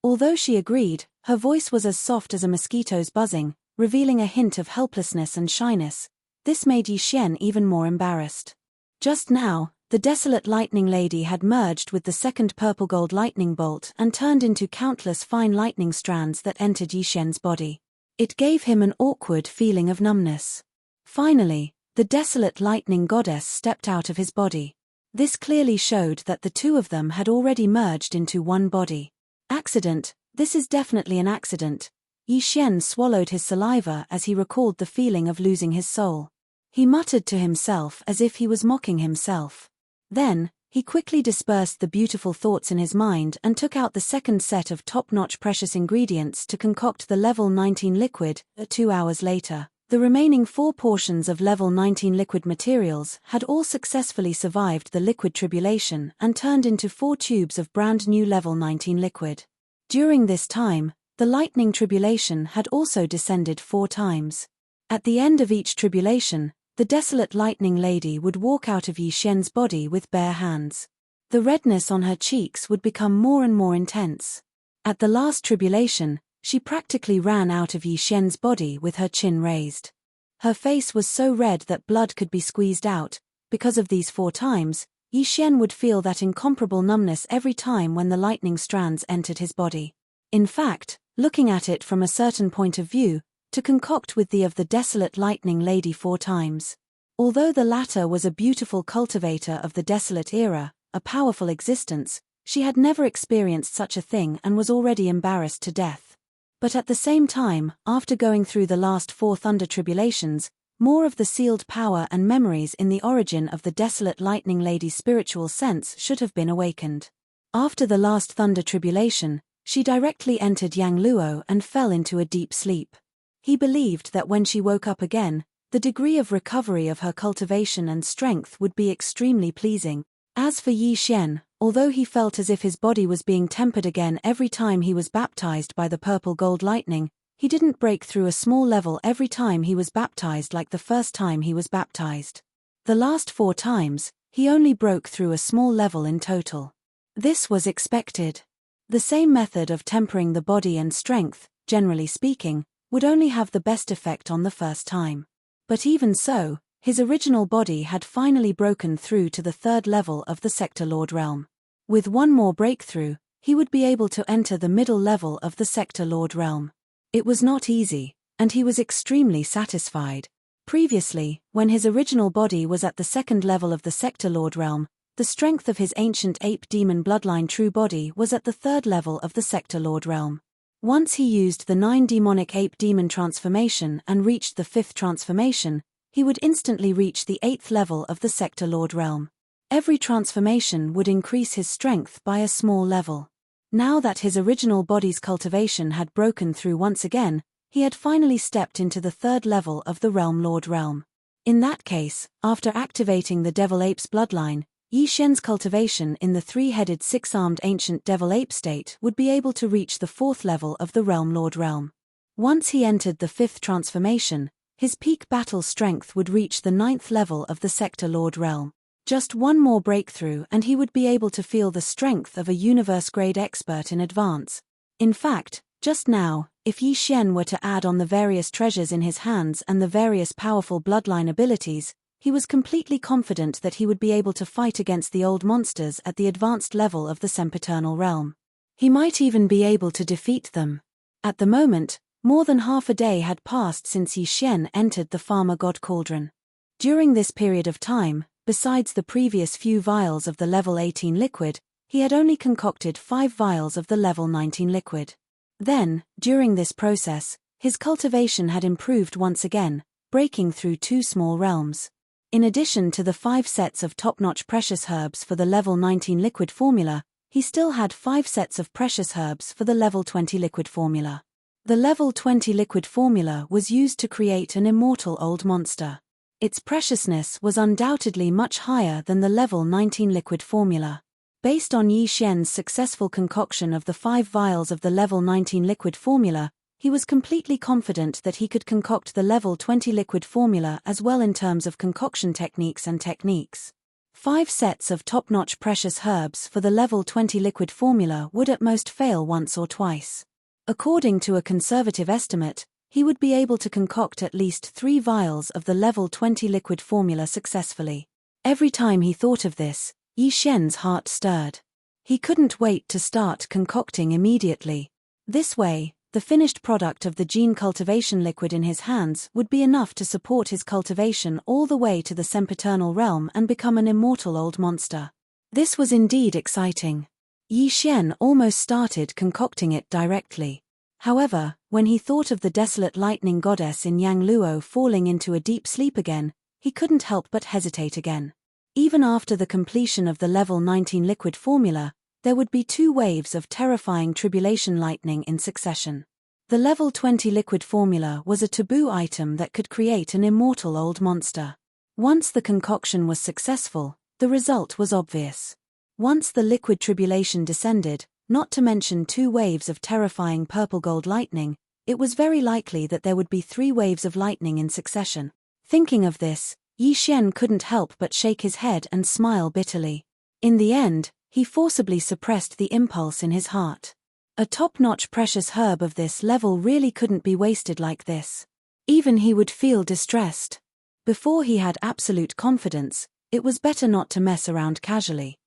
Although she agreed, her voice was as soft as a mosquito's buzzing, revealing a hint of helplessness and shyness. This made Yi Xian even more embarrassed. Just now, the desolate lightning lady had merged with the second purple gold lightning bolt and turned into countless fine lightning strands that entered Yi Xian's body. It gave him an awkward feeling of numbness. Finally, the desolate lightning goddess stepped out of his body. This clearly showed that the 2 of them had already merged into one body. Accident, this is definitely an accident. Yi Xian swallowed his saliva as he recalled the feeling of losing his soul. He muttered to himself as if he was mocking himself. Then, he quickly dispersed the beautiful thoughts in his mind and took out the second set of top-notch precious ingredients to concoct the level 19 liquid. 2 hours later, the remaining 4 portions of level 19 liquid materials had all successfully survived the liquid tribulation and turned into 4 tubes of brand new level 19 liquid. During this time, the lightning tribulation had also descended 4 times. At the end of each tribulation, the desolate lightning lady would walk out of Yi Xian's body with bare hands. The redness on her cheeks would become more and more intense. At the last tribulation, she practically ran out of Yi Xian's body with her chin raised. Her face was so red that blood could be squeezed out. Because of these 4 times, Yi Xian would feel that incomparable numbness every time when the lightning strands entered his body. In fact, looking at it from a certain point of view, to concoct with the desolate lightning lady 4 times. Although the latter was a beautiful cultivator of the desolate era, a powerful existence, she had never experienced such a thing and was already embarrassed to death. But at the same time, after going through the last 4 thunder tribulations, more of the sealed power and memories in the origin of the desolate lightning lady's spiritual sense should have been awakened. After the last thunder tribulation, she directly entered Yang Luo and fell into a deep sleep. He believed that when she woke up again, the degree of recovery of her cultivation and strength would be extremely pleasing. As for Yi Xian, although he felt as if his body was being tempered again every time he was baptized by the purple gold lightning, he didn't break through a small level every time he was baptized like the first time he was baptized. The last 4 times, he only broke through a small level in total. This was expected. The same method of tempering the body and strength, generally speaking, would only have the best effect on the first time. But even so, his original body had finally broken through to the 3rd level of the Sector Lord Realm. With one more breakthrough, he would be able to enter the middle level of the Sector Lord Realm. It was not easy, and he was extremely satisfied. Previously, when his original body was at the 2nd level of the Sector Lord Realm, the strength of his ancient ape demon bloodline true body was at the 3rd level of the Sector Lord Realm. Once he used the 9 demonic ape demon transformation and reached the 5th transformation, he would instantly reach the 8th level of the Sector Lord Realm. Every transformation would increase his strength by a small level. Now that his original body's cultivation had broken through once again, he had finally stepped into the 3rd level of the Realm Lord Realm. In that case, after activating the Devil Ape's bloodline, Yi Xian's cultivation in the 3-headed 6-armed ancient devil ape state would be able to reach the 4th level of the Realm Lord Realm. Once he entered the 5th transformation, his peak battle strength would reach the 9th level of the Sector Lord Realm. Just one more breakthrough and he would be able to feel the strength of a universe-grade expert in advance. In fact, just now, if Yi Xian were to add on the various treasures in his hands and the various powerful bloodline abilities, he was completely confident that he would be able to fight against the old monsters at the advanced level of the sempiternal realm. He might even be able to defeat them. At the moment, more than half a day had passed since Yi Xian entered the Farmer God Cauldron. During this period of time, besides the previous few vials of the level 18 liquid, he had only concocted 5 vials of the level 19 liquid. Then, during this process, his cultivation had improved once again, breaking through 2 small realms. In addition to the 5 sets of top-notch precious herbs for the level 19 liquid formula, he still had 5 sets of precious herbs for the level 20 liquid formula. The level 20 liquid formula was used to create an immortal old monster. Its preciousness was undoubtedly much higher than the level 19 liquid formula. Based on Yi Xian's successful concoction of the 5 vials of the level 19 liquid formula, he was completely confident that he could concoct the level 20 liquid formula as well in terms of concoction techniques and techniques. 5 sets of top-notch precious herbs for the level 20 liquid formula would at most fail once or twice. According to a conservative estimate, he would be able to concoct at least 3 vials of the level 20 liquid formula successfully. Every time he thought of this, Yi Xian's heart stirred. He couldn't wait to start concocting immediately. This way, the finished product of the gene cultivation liquid in his hands would be enough to support his cultivation all the way to the sempiternal realm and become an immortal old monster. This was indeed exciting. Yi Xian almost started concocting it directly. However, when he thought of the desolate lightning goddess in Yang Luo falling into a deep sleep again, he couldn't help but hesitate again. Even after the completion of the level 19 liquid formula, there would be 2 waves of terrifying tribulation lightning in succession. The level 20 liquid formula was a taboo item that could create an immortal old monster. Once the concoction was successful, the result was obvious. Once the liquid tribulation descended, not to mention 2 waves of terrifying purple-gold lightning, it was very likely that there would be 3 waves of lightning in succession. Thinking of this, Yi Xian couldn't help but shake his head and smile bitterly. In the end, he forcibly suppressed the impulse in his heart. A top-notch precious herb of this level really couldn't be wasted like this. Even he would feel distressed. Before he had absolute confidence, it was better not to mess around casually.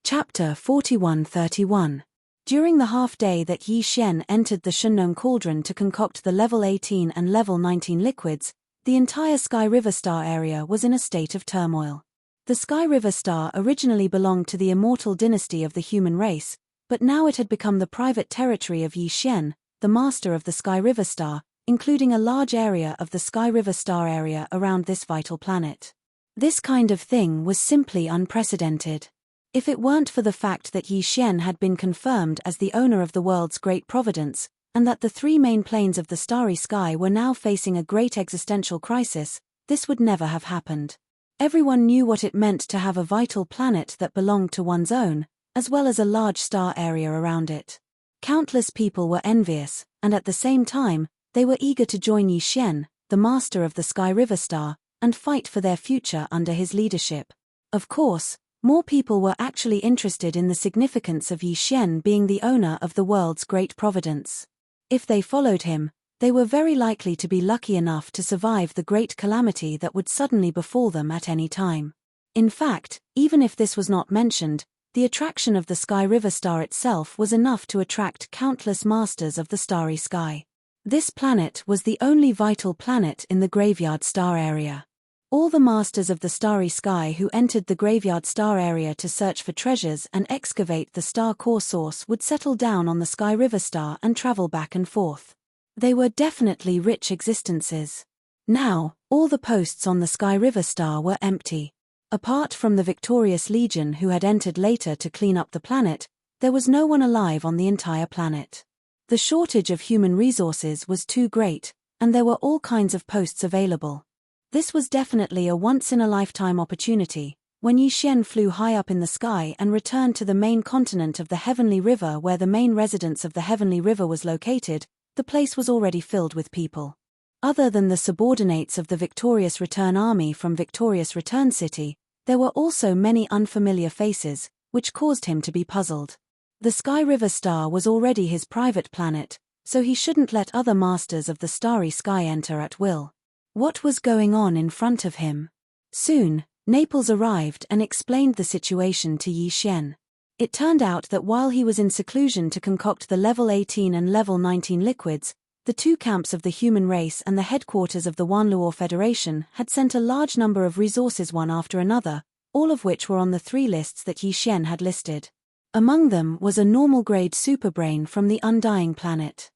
Chapter 41-31. During the half-day that Yi Xian entered the Shunnong Cauldron to concoct the level 18 and level 19 liquids, the entire Sky River Star area was in a state of turmoil. The Sky River Star originally belonged to the immortal dynasty of the human race, but now it had become the private territory of Yi Xian, the master of the Sky River Star, including a large area of the Sky River Star area around this vital planet. This kind of thing was simply unprecedented. If it weren't for the fact that Yi Xian had been confirmed as the owner of the world's great providence, and that the 3 main planes of the starry sky were now facing a great existential crisis, this would never have happened. Everyone knew what it meant to have a vital planet that belonged to one's own, as well as a large star area around it. Countless people were envious, and at the same time, they were eager to join Yi Xian, the master of the Sky River Star, and fight for their future under his leadership. Of course, more people were actually interested in the significance of Yi Xian being the owner of the world's great providence. If they followed him, they were very likely to be lucky enough to survive the great calamity that would suddenly befall them at any time. In fact, even if this was not mentioned, the attraction of the Sky River Star itself was enough to attract countless masters of the starry sky. This planet was the only vital planet in the Graveyard Star area. All the masters of the starry sky who entered the Graveyard Star area to search for treasures and excavate the star core source would settle down on the Sky River Star and travel back and forth. They were definitely rich existences. Now, all the posts on the Sky River Star were empty. Apart from the victorious Legion who had entered later to clean up the planet, there was no one alive on the entire planet. The shortage of human resources was too great, and there were all kinds of posts available. This was definitely a once-in-a-lifetime opportunity. When Yi Xian flew high up in the sky and returned to the main continent of the Heavenly River where the main residence of the Heavenly River was located, the place was already filled with people. Other than the subordinates of the Victorious Return Army from Victorious Return City, There were also many unfamiliar faces, which caused him to be puzzled. The Sky River star was already his private planet, so he shouldn't let other masters of the starry sky enter at will. What was going on in front of him? Soon, Naples arrived and explained the situation to Yi Xian. It turned out that while he was in seclusion to concoct the level 18 and level 19 liquids, the two camps of the human race and the headquarters of the Wanluo Federation had sent a large number of resources one after another, all of which were on the 3 lists that Yi Xian had listed. Among them was a normal-grade superbrain from the Undying planet.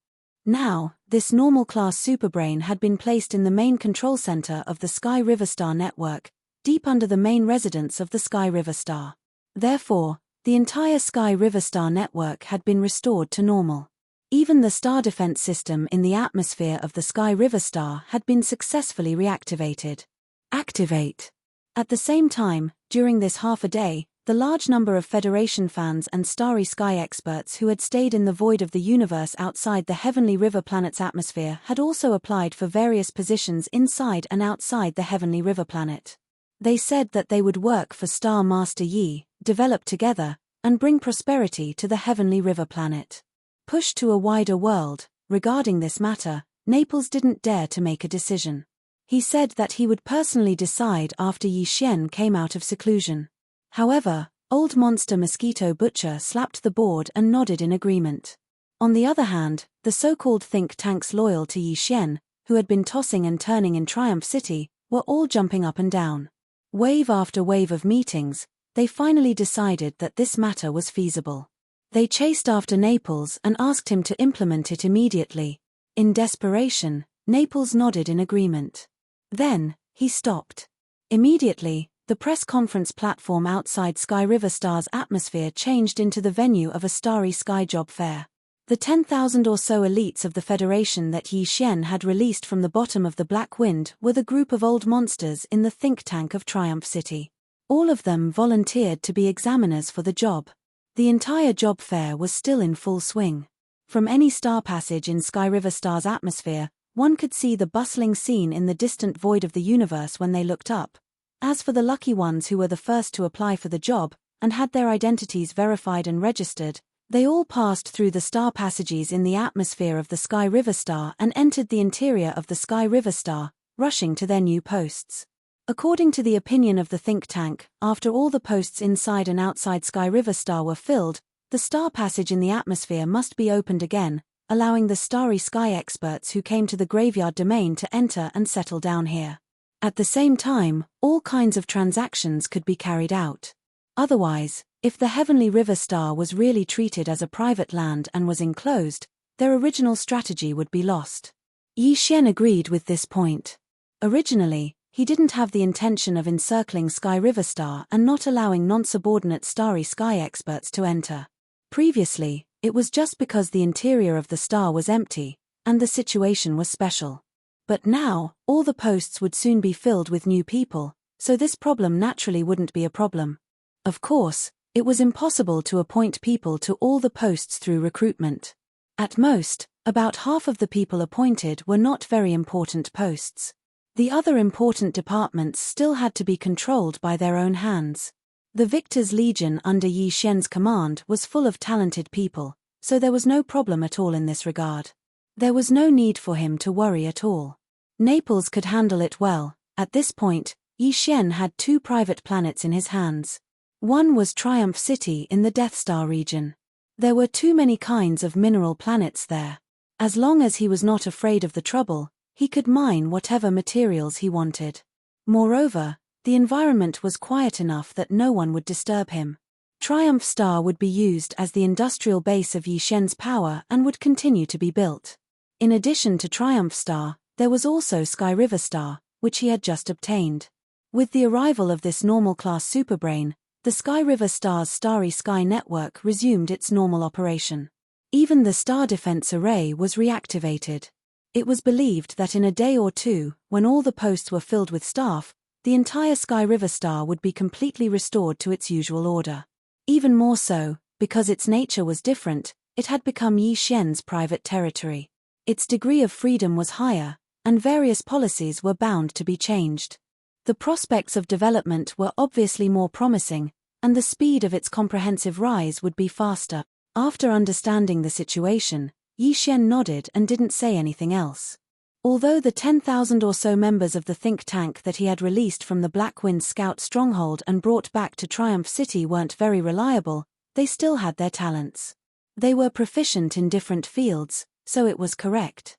Now, this normal-class superbrain had been placed in the main control center of the Sky River Star network, deep under the main residence of the Sky River Star. Therefore, the entire Sky River Star network had been restored to normal. Even the star defense system in the atmosphere of the Sky River Star had been successfully reactivated. Activate. At the same time, during this half a day, the large number of Federation fans and starry sky experts who had stayed in the void of the universe outside the Heavenly River planet's atmosphere had also applied for various positions inside and outside the Heavenly River planet. They said that they would work for Star Master Yi, develop together, and bring prosperity to the Heavenly River planet. Pushed to a wider world, regarding this matter, Naples didn't dare to make a decision. He said that he would personally decide after Yi Xian came out of seclusion. However, Old Monster Mosquito Butcher slapped the board and nodded in agreement. On the other hand, the so-called think tanks loyal to Yi Xian, who had been tossing and turning in Triumph City, were all jumping up and down. Wave after wave of meetings, they finally decided that this matter was feasible. They chased after Naples and asked him to implement it immediately. In desperation, Naples nodded in agreement. Then, he stopped. Immediately, the press conference platform outside Sky River Star's atmosphere changed into the venue of a starry sky job fair. The 10,000 or so elites of the Federation that Yi Xian had released from the bottom of the Black Wind were the group of old monsters in the think tank of Triumph City. All of them volunteered to be examiners for the job. The entire job fair was still in full swing. From any star passage in Sky River Star's atmosphere, one could see the bustling scene in the distant void of the universe when they looked up. As for the lucky ones who were the first to apply for the job, and had their identities verified and registered, they all passed through the star passages in the atmosphere of the Sky River Star and entered the interior of the Sky River Star, rushing to their new posts. According to the opinion of the think tank, after all the posts inside and outside Sky River Star were filled, the star passage in the atmosphere must be opened again, allowing the starry sky experts who came to the graveyard domain to enter and settle down here. At the same time, all kinds of transactions could be carried out. Otherwise, if the Heavenly River Star was really treated as a private land and was enclosed, their original strategy would be lost. Yi Xian agreed with this point. Originally, he didn't have the intention of encircling Sky River Star and not allowing non-subordinate starry sky experts to enter. Previously, it was just because the interior of the star was empty, and the situation was special. But now, all the posts would soon be filled with new people, so this problem naturally wouldn't be a problem. Of course, it was impossible to appoint people to all the posts through recruitment. At most, about half of the people appointed were not very important posts. The other important departments still had to be controlled by their own hands. The Victor's Legion under Yi Xian's command was full of talented people, so there was no problem at all in this regard. There was no need for him to worry at all. Naples could handle it well. At this point, Yi Xian had 2 private planets in his hands. One was Triumph City in the Death Star region. There were too many kinds of mineral planets there. As long as he was not afraid of the trouble, he could mine whatever materials he wanted. Moreover, the environment was quiet enough that no one would disturb him. Triumph Star would be used as the industrial base of Yi Xian's power and would continue to be built. In addition to Triumph Star, there was also Sky River Star, which he had just obtained. With the arrival of this normal-class superbrain, the Sky River Star's starry sky network resumed its normal operation. Even the star defense array was reactivated. It was believed that in a day or two, when all the posts were filled with staff, the entire Sky River Star would be completely restored to its usual order. Even more so, because its nature was different, it had become Yi Xian's private territory. Its degree of freedom was higher, and various policies were bound to be changed. The prospects of development were obviously more promising, and the speed of its comprehensive rise would be faster. After understanding the situation, Yi Xian nodded and didn't say anything else. Although the 10,000 or so members of the think tank that he had released from the Black Wind Scout stronghold and brought back to Triumph City weren't very reliable, they still had their talents. They were proficient in different fields, so it was correct.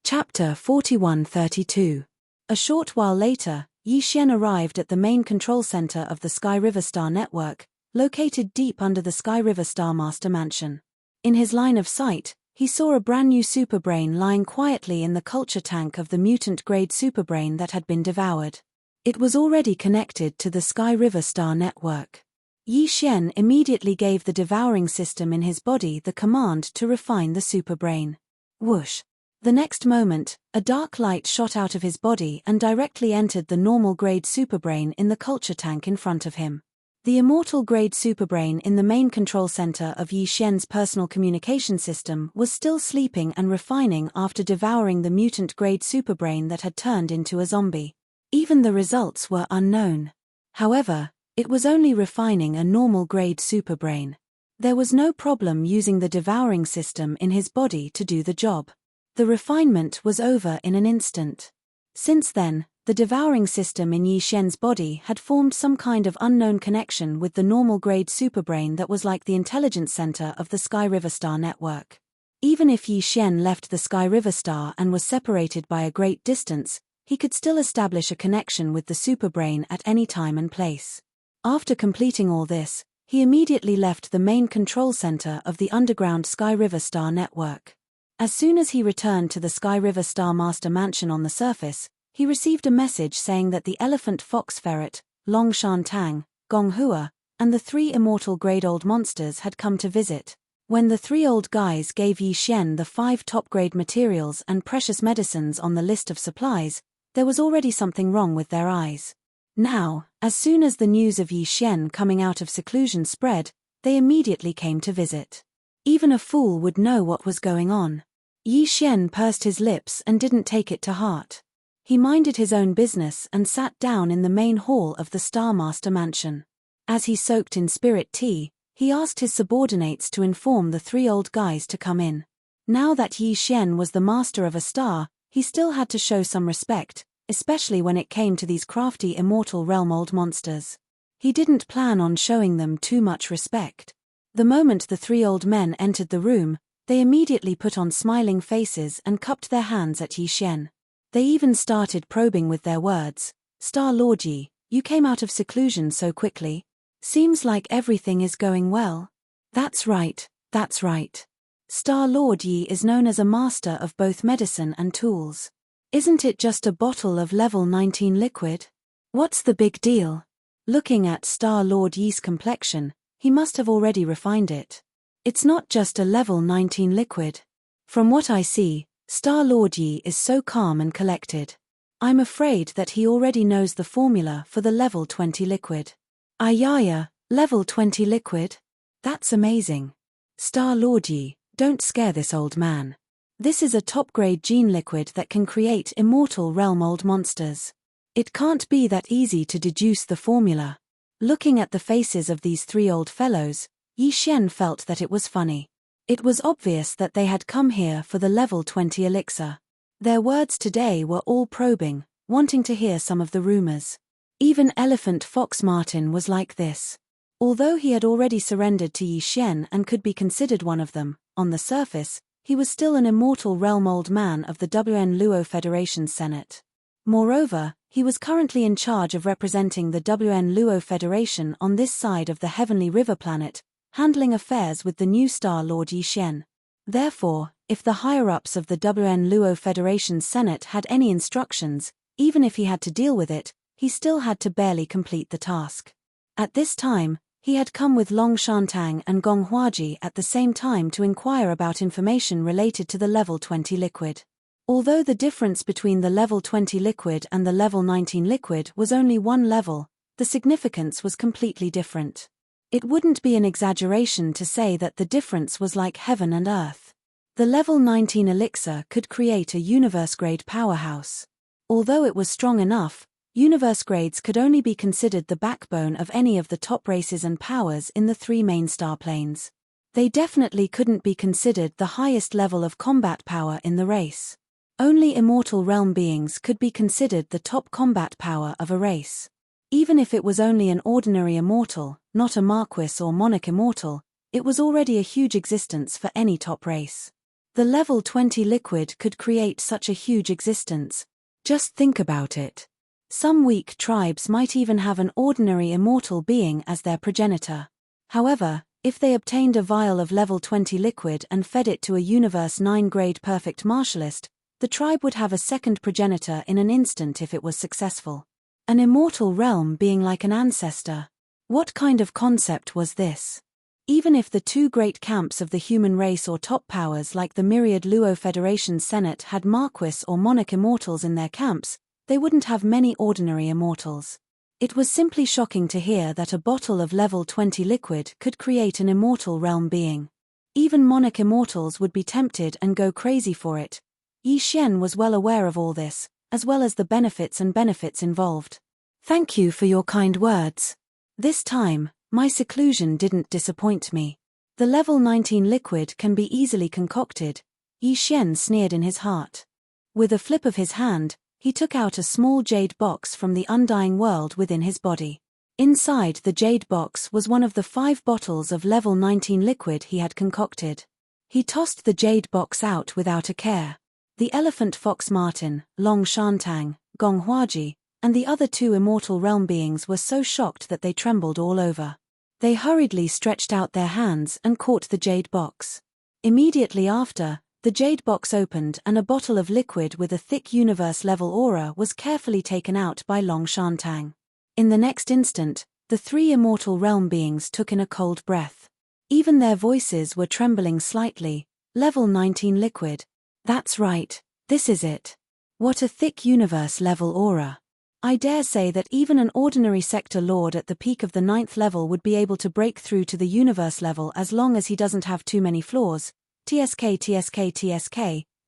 Chapter 4132. A short while later, Yi Xian arrived at the main control center of the Sky River Star network, located deep under the Sky River Star Master Mansion. In his line of sight, he saw a brand new superbrain lying quietly in the culture tank of the mutant-grade superbrain that had been devoured. It was already connected to the Sky River Star network. Yi Xian immediately gave the devouring system in his body the command to refine the superbrain. Whoosh! The next moment, a dark light shot out of his body and directly entered the normal-grade superbrain in the culture tank in front of him. The immortal-grade superbrain in the main control center of Yi Xian's personal communication system was still sleeping and refining after devouring the mutant-grade superbrain that had turned into a zombie. Even the results were unknown. However, it was only refining a normal-grade superbrain. There was no problem using the devouring system in his body to do the job. The refinement was over in an instant. Since then, the devouring system in Yi Xian's body had formed some kind of unknown connection with the normal-grade superbrain that was like the intelligence center of the Sky River Star network. Even if Yi Xian left the Sky River Star and was separated by a great distance, he could still establish a connection with the superbrain at any time and place. After completing all this, he immediately left the main control center of the underground Sky River Star network. As soon as he returned to the Sky River Star Master Mansion on the surface, he received a message saying that the elephant fox ferret, Long Shan Tang, Gong Hua, and the 3 immortal grade old monsters had come to visit. When the 3 old guys gave Yi Xian the 5 top-grade materials and precious medicines on the list of supplies, there was already something wrong with their eyes. Now, as soon as the news of Yi Xian coming out of seclusion spread, they immediately came to visit. Even a fool would know what was going on. Yi Xian pursed his lips and didn't take it to heart. He minded his own business and sat down in the main hall of the Star Master Mansion. As he soaked in spirit tea, he asked his subordinates to inform the 3 old guys to come in. Now that Yi Xian was the master of a star, he still had to show some respect, especially when it came to these crafty immortal realm old monsters. He didn't plan on showing them too much respect. The moment the 3 old men entered the room, they immediately put on smiling faces and cupped their hands at Yi Xian. They even started probing with their words. "Star Lord Yi, you came out of seclusion so quickly. Seems like everything is going well." That's right, that's right. Star Lord Yi is known as a master of both medicine and tools. Isn't it just a bottle of level 19 liquid? What's the big deal? Looking at Star Lord Yi's complexion, he must have already refined it. It's not just a level 19 liquid. From what I see, Star Lord Yi is so calm and collected. I'm afraid that he already knows the formula for the level 20 liquid. Ayaya, level 20 liquid? That's amazing. Star Lord Yi, don't scare this old man. This is a top-grade gene liquid that can create immortal realm old monsters. It can't be that easy to deduce the formula. Looking at the faces of these 3 old fellows, Yi Xian felt that it was funny. It was obvious that they had come here for the level 20 elixir. Their words today were all probing, wanting to hear some of the rumors. Even Elephant Fox Martin was like this. Although he had already surrendered to Yi Xian and could be considered one of them, on the surface, he was still an immortal realm old man of the WN Luo Federation's Senate. Moreover, he was currently in charge of representing the WN Luo Federation on this side of the Heavenly River planet, handling affairs with the new Star Lord Yi Xian. Therefore, if the higher-ups of the WN Luo Federation's Senate had any instructions, even if he had to deal with it, he still had to barely complete the task. At this time, he had come with Long Shantang and Gong Huaji at the same time to inquire about information related to the level 20 liquid. Although the difference between the level 20 liquid and the level 19 liquid was only 1 level, the significance was completely different. It wouldn't be an exaggeration to say that the difference was like heaven and earth. The level 19 elixir could create a universe-grade powerhouse. Although it was strong enough, Universe grades could only be considered the backbone of any of the top races and powers in the three main star planes. They definitely couldn't be considered the highest level of combat power in the race. Only immortal realm beings could be considered the top combat power of a race. Even if it was only an ordinary immortal, not a marquis or monarch immortal, it was already a huge existence for any top race. The level 20 liquid could create such a huge existence. Just think about it. Some weak tribes might even have an ordinary immortal being as their progenitor. However, if they obtained a vial of level 20 liquid and fed it to a Universe 9 grade perfect martialist, the tribe would have a second progenitor in an instant if it was successful. An immortal realm being like an ancestor. What kind of concept was this? Even if the two great camps of the human race or top powers like the myriad Luo Federation Senate had marquis or monarch immortals in their camps, they wouldn't have many ordinary immortals. It was simply shocking to hear that a bottle of level 20 liquid could create an immortal realm being. Even monarch immortals would be tempted and go crazy for it. Yi Xian was well aware of all this, as well as the benefits involved. Thank you for your kind words. This time, my seclusion didn't disappoint me. The level 19 liquid can be easily concocted, Yi Xian sneered in his heart. With a flip of his hand, he took out a small jade box from the undying world within his body. Inside the jade box was one of the 5 bottles of level 19 liquid he had concocted. He tossed the jade box out without a care. The elephant fox Martin, Long Shantang, Gong Huaji, and the other 2 immortal realm beings were so shocked that they trembled all over. They hurriedly stretched out their hands and caught the jade box. Immediately after, the jade box opened and a bottle of liquid with a thick universe-level aura was carefully taken out by Long Shantang. In the next instant, the 3 immortal realm beings took in a cold breath. Even their voices were trembling slightly. Level 19 liquid. That's right, this is it. What a thick universe-level aura. I dare say that even an ordinary sector lord at the peak of the 9th level would be able to break through to the universe level as long as he doesn't have too many flaws. TSK,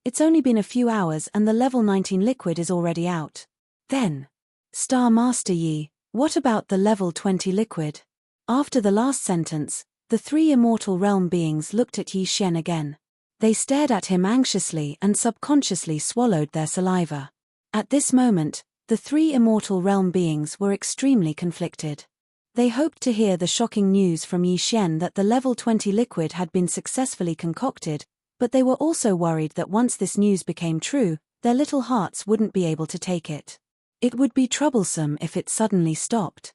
it's only been a few hours and the level 19 liquid is already out. Then, Star Master Yi, what about the level 20 liquid? After the last sentence, the 3 immortal realm beings looked at Yi Xian again. They stared at him anxiously and subconsciously swallowed their saliva. At this moment, the 3 immortal realm beings were extremely conflicted. They hoped to hear the shocking news from Yi Xian that the level 20 liquid had been successfully concocted, but they were also worried that once this news became true, their little hearts wouldn't be able to take it. It would be troublesome if it suddenly stopped.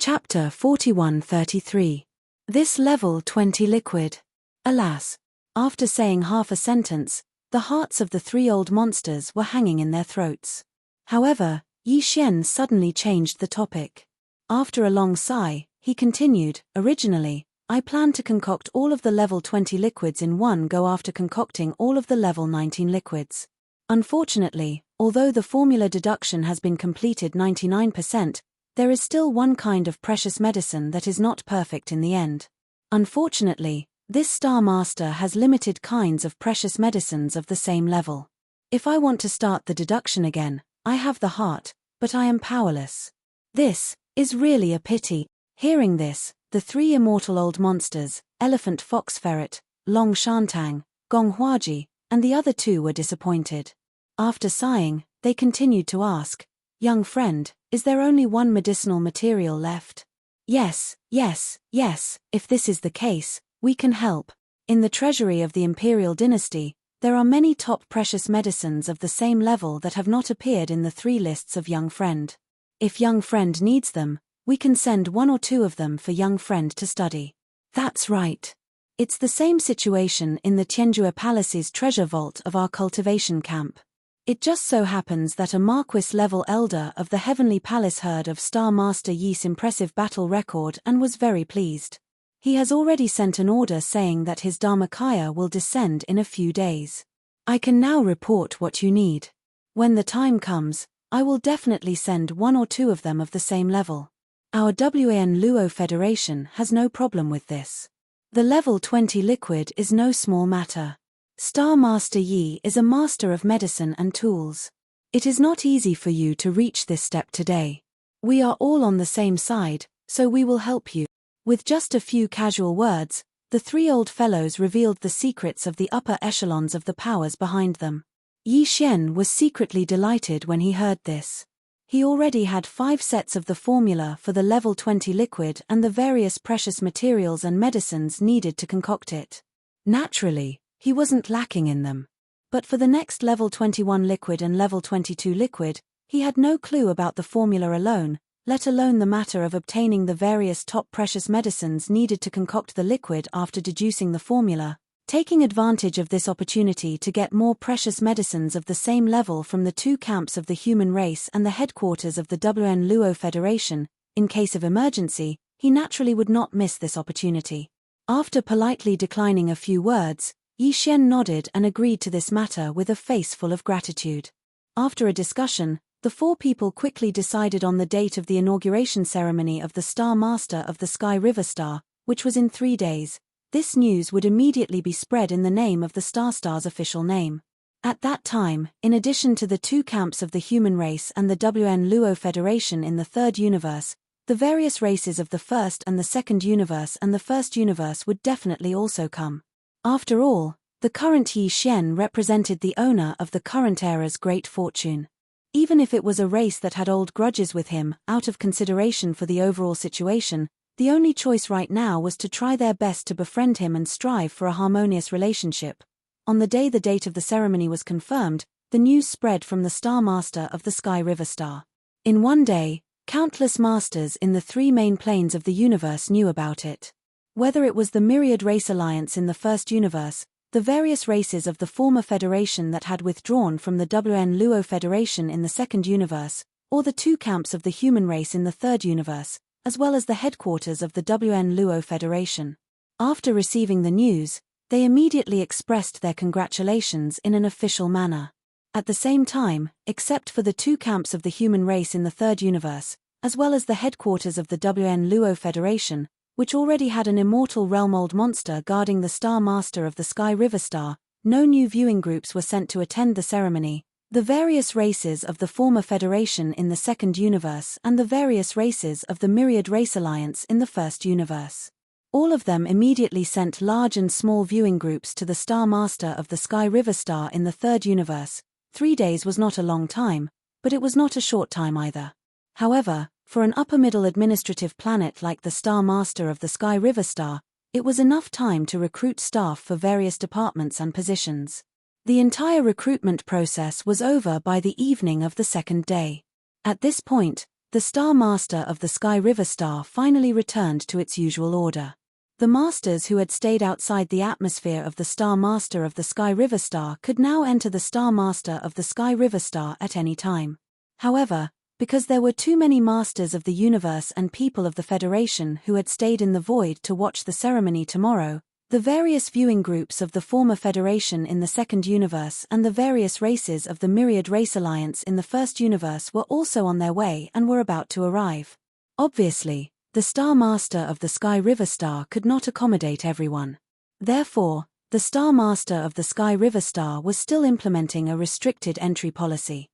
Chapter 41:33. This level 20 liquid. Alas, after saying half a sentence, the hearts of the 3 old monsters were hanging in their throats. However, Yi Xian suddenly changed the topic. After a long sigh, he continued, originally, I planned to concoct all of the level 20 liquids in one go after concocting all of the level 19 liquids. Unfortunately, although the formula deduction has been completed 99%, there is still one kind of precious medicine that is not perfect in the end. Unfortunately, this Star Master has limited kinds of precious medicines of the same level. If I want to start the deduction again, I have the heart, but I am powerless. This is really a pity. Hearing this, the 3 immortal old monsters, Elephant Fox Ferret, Long Shantang, Gong Huaji, and the other 2 were disappointed. After sighing, they continued to ask, young friend, is there only one medicinal material left? Yes, if this is the case, we can help. In the treasury of the Imperial Dynasty, there are many top precious medicines of the same level that have not appeared in the 3 lists of young friend. If young friend needs them, we can send 1 or 2 of them for young friend to study. That's right. It's the same situation in the Tianjue Palace's treasure vault of our cultivation camp. It just so happens that a Marquis-level elder of the Heavenly Palace heard of Star Master Yi's impressive battle record and was very pleased. He has already sent an order saying that his Dharmakaya will descend in a few days. I can now report what you need. When the time comes, I will definitely send 1 or 2 of them of the same level. Our WAN Luo Federation has no problem with this. The level 20 liquid is no small matter. Star Master Yi is a master of medicine and tools. It is not easy for you to reach this step today. We are all on the same side, so we will help you. With just a few casual words, the three old fellows revealed the secrets of the upper echelons of the powers behind them. Yi Xian was secretly delighted when he heard this. He already had 5 sets of the formula for the level 20 liquid and the various precious materials and medicines needed to concoct it. Naturally, he wasn't lacking in them. But for the next level 21 liquid and level 22 liquid, he had no clue about the formula alone, let alone the matter of obtaining the various top precious medicines needed to concoct the liquid after deducing the formula. Taking advantage of this opportunity to get more precious medicines of the same level from the 2 camps of the human race and the headquarters of the WN Luo Federation, in case of emergency, he naturally would not miss this opportunity. After politely declining a few words, Yi Xian nodded and agreed to this matter with a face full of gratitude. After a discussion, the 4 people quickly decided on the date of the inauguration ceremony of the Star Master of the Sky River Star, which was in 3 days. This news would immediately be spread in the name of the Star's official name. At that time, in addition to the 2 camps of the human race and the WN Luo Federation in the 3rd universe, the various races of the 1st and the 2nd universe and the 1st universe would definitely also come. After all, the current Yi Xian represented the owner of the current era's great fortune. Even if it was a race that had old grudges with him, out of consideration for the overall situation, the only choice right now was to try their best to befriend him and strive for a harmonious relationship. On the day the date of the ceremony was confirmed, the news spread from the Star Master of the Sky River Star. In one day, countless masters in the 3 main planes of the universe knew about it. Whether it was the Myriad Race Alliance in the 1st universe, the various races of the former Federation that had withdrawn from the WN Luo Federation in the 2nd universe, or the 2 camps of the human race in the 3rd universe, as well as the headquarters of the WN Luo Federation. After receiving the news, they immediately expressed their congratulations in an official manner. At the same time, except for the 2 camps of the human race in the 3rd universe, as well as the headquarters of the WN Luo Federation, which already had an immortal realm-old monster guarding the Star Master of the Sky River Star, no new viewing groups were sent to attend the ceremony. The various races of the former Federation in the 2nd universe and the various races of the Myriad Race Alliance in the 1st universe. All of them immediately sent large and small viewing groups to the Star Master of the Sky River Star in the 3rd universe. 3 days was not a long time, but it was not a short time either. However, for an upper-middle administrative planet like the Star Master of the Sky River Star, it was enough time to recruit staff for various departments and positions. The entire recruitment process was over by the evening of the 2nd day. At this point, the Star Master of the Sky River Star finally returned to its usual order. The masters who had stayed outside the atmosphere of the Star Master of the Sky River Star could now enter the Star Master of the Sky River Star at any time. However, because there were too many masters of the universe and people of the Federation who had stayed in the void to watch the ceremony tomorrow, the various viewing groups of the former Federation in the 2nd universe and the various races of the Myriad Race Alliance in the 1st universe were also on their way and were about to arrive. Obviously, the Star Master of the Sky River Star could not accommodate everyone. Therefore, the Star Master of the Sky River Star was still implementing a restricted entry policy.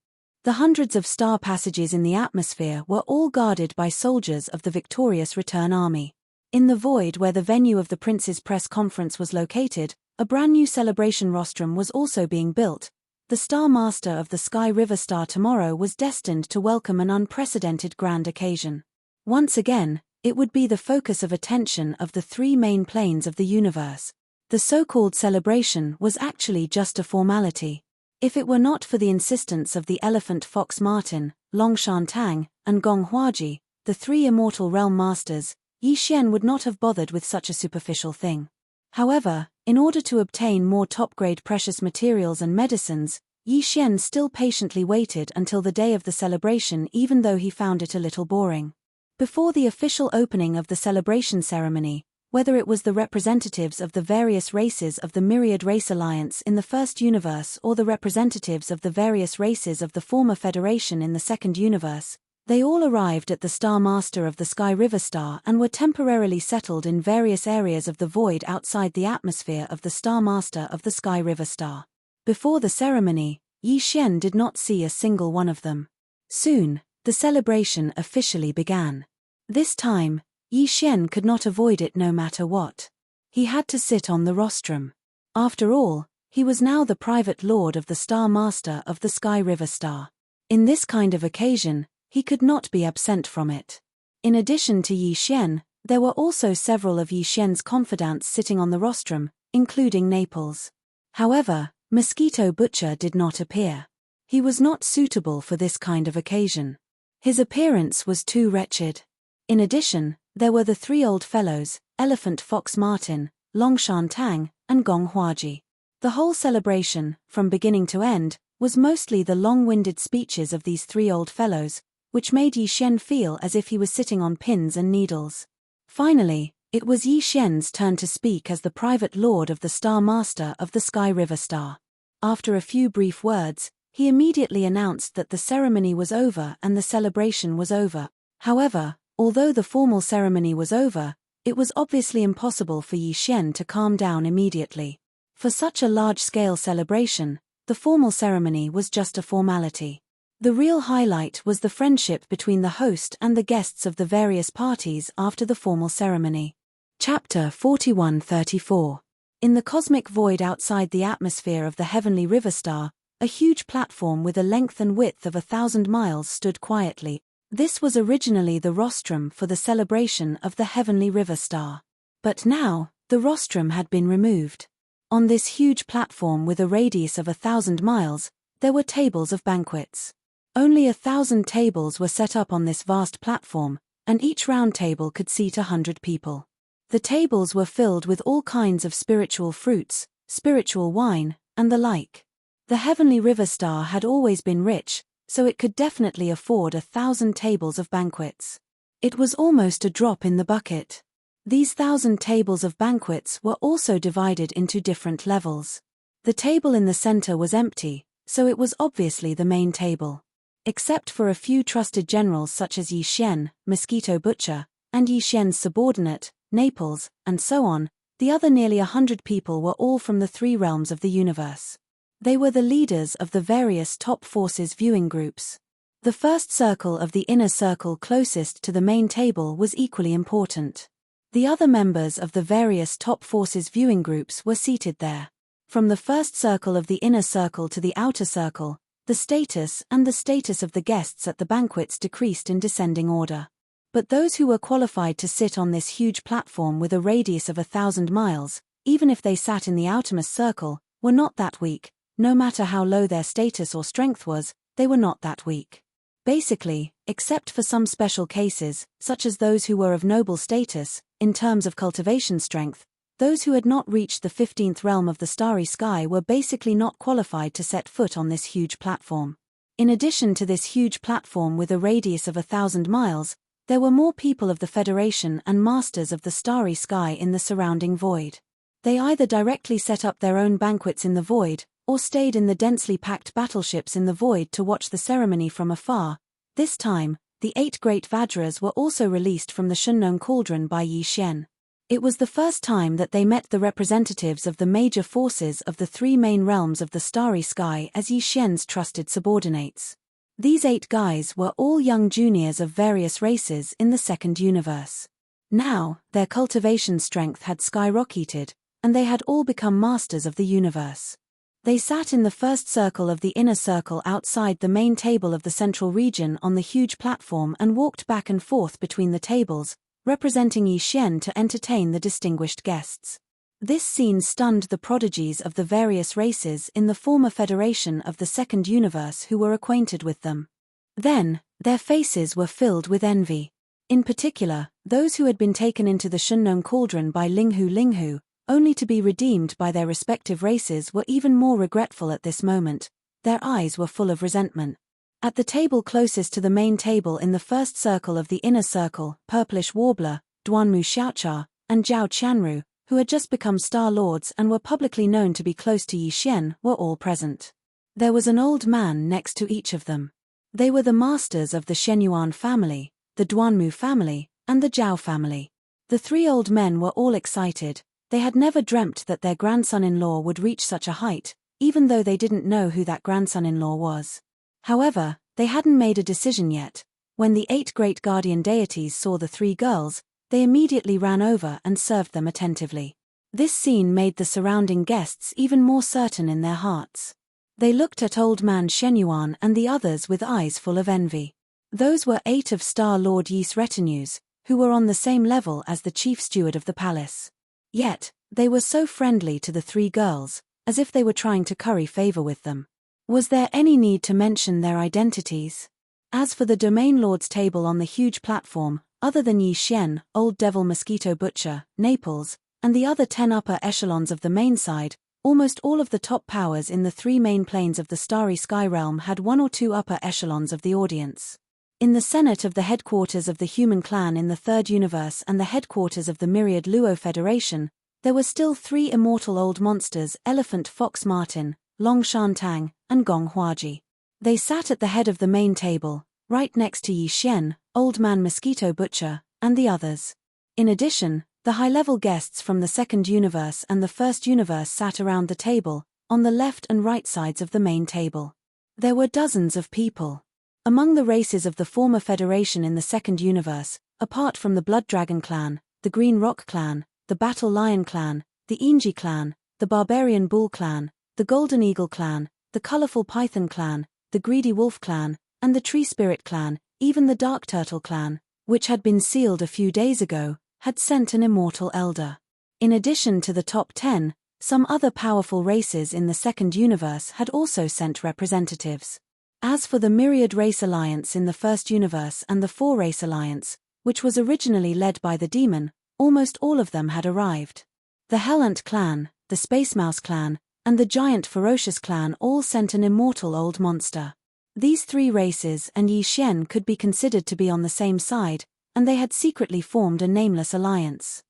The hundreds of star passages in the atmosphere were all guarded by soldiers of the victorious return army. In the void where the venue of the Prince's press conference was located, a brand new celebration rostrum was also being built. The Star Master of the Sky River Star tomorrow was destined to welcome an unprecedented grand occasion. Once again, it would be the focus of attention of the 3 main planes of the universe. The so-called celebration was actually just a formality. If it were not for the insistence of the Elephant Fox Martin, Long Shantang, and Gong Huaji, the 3 immortal realm masters, Yi Xian would not have bothered with such a superficial thing. However, in order to obtain more top-grade precious materials and medicines, Yi Xian still patiently waited until the day of the celebration even though he found it a little boring. Before the official opening of the celebration ceremony, whether it was the representatives of the various races of the Myriad Race Alliance in the 1st universe or the representatives of the various races of the former Federation in the 2nd universe, they all arrived at the Star Master of the Sky River Star and were temporarily settled in various areas of the void outside the atmosphere of the Star Master of the Sky River Star. Before the ceremony, Yi Xian did not see a single one of them. Soon, the celebration officially began. This time, Yi Xian could not avoid it no matter what. He had to sit on the rostrum. After all, he was now the private lord of the Star Master of the Sky River Star. In this kind of occasion, he could not be absent from it. In addition to Yi Xian, there were also several of Yi Xian's confidants sitting on the rostrum, including Naples. However, Mosquito Butcher did not appear. He was not suitable for this kind of occasion. His appearance was too wretched. In addition, there were the three old fellows, Elephant Fox Martin, Longshan Tang, and Gong Huaji. The whole celebration, from beginning to end, was mostly the long-winded speeches of these three old fellows, which made Yi Xian feel as if he was sitting on pins and needles. Finally, it was Yi Xian's turn to speak as the private lord of the Star Master of the Sky River Star. After a few brief words, he immediately announced that the ceremony was over and the celebration was over. However, although the formal ceremony was over, it was obviously impossible for Yi Xian to calm down immediately. For such a large-scale celebration, the formal ceremony was just a formality. The real highlight was the friendship between the host and the guests of the various parties after the formal ceremony. Chapter 41-34. In the cosmic void outside the atmosphere of the heavenly river star, a huge platform with a length and width of 1,000 miles stood quietly. This was originally the rostrum for the celebration of the heavenly river star. But now, the rostrum had been removed. On this huge platform with a radius of 1,000 miles, there were tables of banquets. Only 1,000 tables were set up on this vast platform, and each round table could seat 100 people. The tables were filled with all kinds of spiritual fruits, spiritual wine, and the like. The heavenly river star had always been rich, so it could definitely afford 1,000 tables of banquets. It was almost a drop in the bucket. These 1,000 tables of banquets were also divided into different levels. The table in the center was empty, so it was obviously the main table. Except for a few trusted generals such as Yi Xian, Mosquito Butcher, and Yi Xian's subordinate, Naples, and so on, the other nearly 100 people were all from the three realms of the universe. They were the leaders of the various top forces viewing groups. The first circle of the inner circle closest to the main table was equally important. The other members of the various top forces viewing groups were seated there. From the first circle of the inner circle to the outer circle, the status of the guests at the banquets decreased in descending order. But those who were qualified to sit on this huge platform with a radius of 1,000 miles, even if they sat in the outermost circle, were not that weak. No matter how low their status or strength was, they were not that weak. Basically, except for some special cases, such as those who were of noble status, in terms of cultivation strength, those who had not reached the 15th realm of the starry sky were basically not qualified to set foot on this huge platform. In addition to this huge platform with a radius of 1,000 miles, there were more people of the Federation and Masters of the Starry Sky in the surrounding void. They either directly set up their own banquets in the void, or stayed in the densely packed battleships in the void to watch the ceremony from afar. This time, the 8 great Vajras were also released from the Shunnon Cauldron by Yi Xian. It was the first time that they met the representatives of the major forces of the 3 main realms of the starry sky as Yi Xian's trusted subordinates. These 8 guys were all young juniors of various races in the second universe. Now, their cultivation strength had skyrocketed, and they had all become masters of the universe. They sat in the first circle of the inner circle outside the main table of the central region on the huge platform and walked back and forth between the tables, representing Yi Xian to entertain the distinguished guests. This scene stunned the prodigies of the various races in the former Federation of the Second Universe who were acquainted with them. Then, their faces were filled with envy. In particular, those who had been taken into the Shunnon Cauldron by Linghu, only to be redeemed by their respective races, were even more regretful at this moment. Their eyes were full of resentment. At the table closest to the main table in the first circle of the inner circle, Purplish Warbler, Duanmu Xiaocha, and Zhao Qianru, who had just become Star Lords and were publicly known to be close to Yi Xian, were all present. There was an old man next to each of them. They were the masters of the Shenyuan family, the Duanmu family, and the Zhao family. The 3 old men were all excited. They had never dreamt that their grandson-in-law would reach such a height, even though they didn't know who that grandson-in-law was. However, they hadn't made a decision yet. When the 8 great guardian deities saw the 3 girls, they immediately ran over and served them attentively. This scene made the surrounding guests even more certain in their hearts. They looked at Old Man Shenyuan and the others with eyes full of envy. Those were 8 of Star Lord Yi's retinues, who were on the same level as the chief steward of the palace. Yet, they were so friendly to the 3 girls, as if they were trying to curry favor with them. Was there any need to mention their identities? As for the Domain Lord's table on the huge platform, other than Yi Xian, Old Devil Mosquito Butcher, Naples, and the other 10 upper echelons of the main side, almost all of the top powers in the 3 main planes of the Starry Sky Realm had 1 or 2 upper echelons of the audience. In the Senate of the headquarters of the human clan in the 3rd universe and the headquarters of the Myriad Luo Federation, there were still 3 immortal old monsters: Elephant Fox Martin, Long Shan Tang, and Gong Huaji. They sat at the head of the main table, right next to Yi Xian, Old Man Mosquito Butcher, and the others. In addition, the high-level guests from the 2nd universe and the 1st universe sat around the table, on the left and right sides of the main table. There were dozens of people. Among the races of the former Federation in the 2nd universe, apart from the Blood Dragon clan, the Green Rock clan, the Battle Lion clan, the Inji clan, the Barbarian Bull clan, the Golden Eagle clan, the Colorful Python clan, the Greedy Wolf clan, and the Tree Spirit clan, even the Dark Turtle clan, which had been sealed a few days ago, had sent an immortal elder. In addition to the top 10, some other powerful races in the 2nd universe had also sent representatives. As for the Myriad Race Alliance in the 1st universe and the 4 Race Alliance, which was originally led by the demon, almost all of them had arrived. The Hellant clan, the Space Mouse clan, and the Giant Ferocious clan all sent an immortal old monster. These 3 races and Yi Xian could be considered to be on the same side, and they had secretly formed a nameless alliance.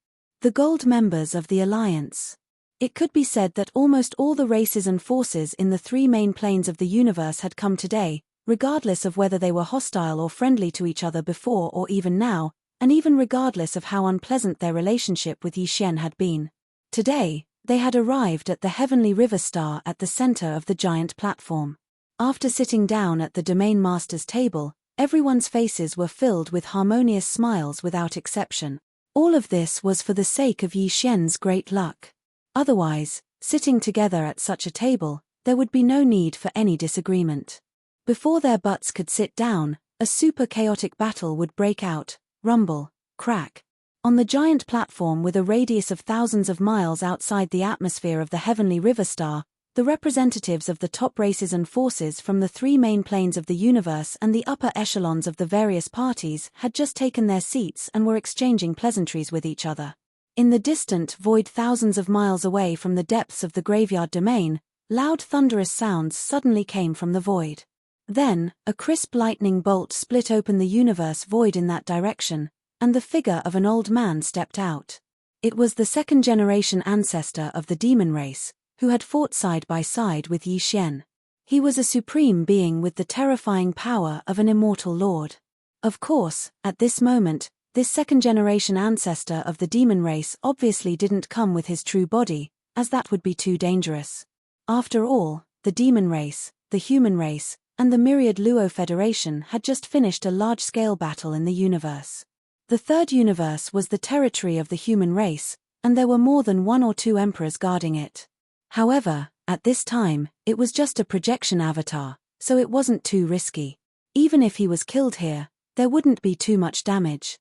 The gold members of the alliance. It could be said that almost all the races and forces in the 3 main planes of the universe had come today, regardless of whether they were hostile or friendly to each other before or even now, and even regardless of how unpleasant their relationship with Yi Xian had been. Today, they had arrived at the Heavenly River Star at the center of the giant platform. After sitting down at the Domain Master's table, everyone's faces were filled with harmonious smiles without exception. All of this was for the sake of Yi Xian's great luck. Otherwise, sitting together at such a table, there would be no need for any disagreement. Before their butts could sit down, a super chaotic battle would break out, rumble, crack. On the giant platform with a radius of thousands of miles outside the atmosphere of the Heavenly River Star, the representatives of the top races and forces from the 3 main planes of the universe and the upper echelons of the various parties had just taken their seats and were exchanging pleasantries with each other. In the distant void thousands of miles away from the depths of the graveyard domain, loud thunderous sounds suddenly came from the void. Then, a crisp lightning bolt split open the universe void in that direction, and the figure of an old man stepped out. It was the 2nd-generation ancestor of the demon race, who had fought side by side with Yi Xian. He was a supreme being with the terrifying power of an immortal lord. Of course, at this moment, this 2nd-generation ancestor of the demon race obviously didn't come with his true body, as that would be too dangerous. After all, the demon race, the human race, and the Myriad Luo Federation had just finished a large-scale battle in the universe. The 3rd universe was the territory of the human race, and there were more than 1 or 2 emperors guarding it. However, at this time, it was just a projection avatar, so it wasn't too risky. Even if he was killed here, there wouldn't be too much damage.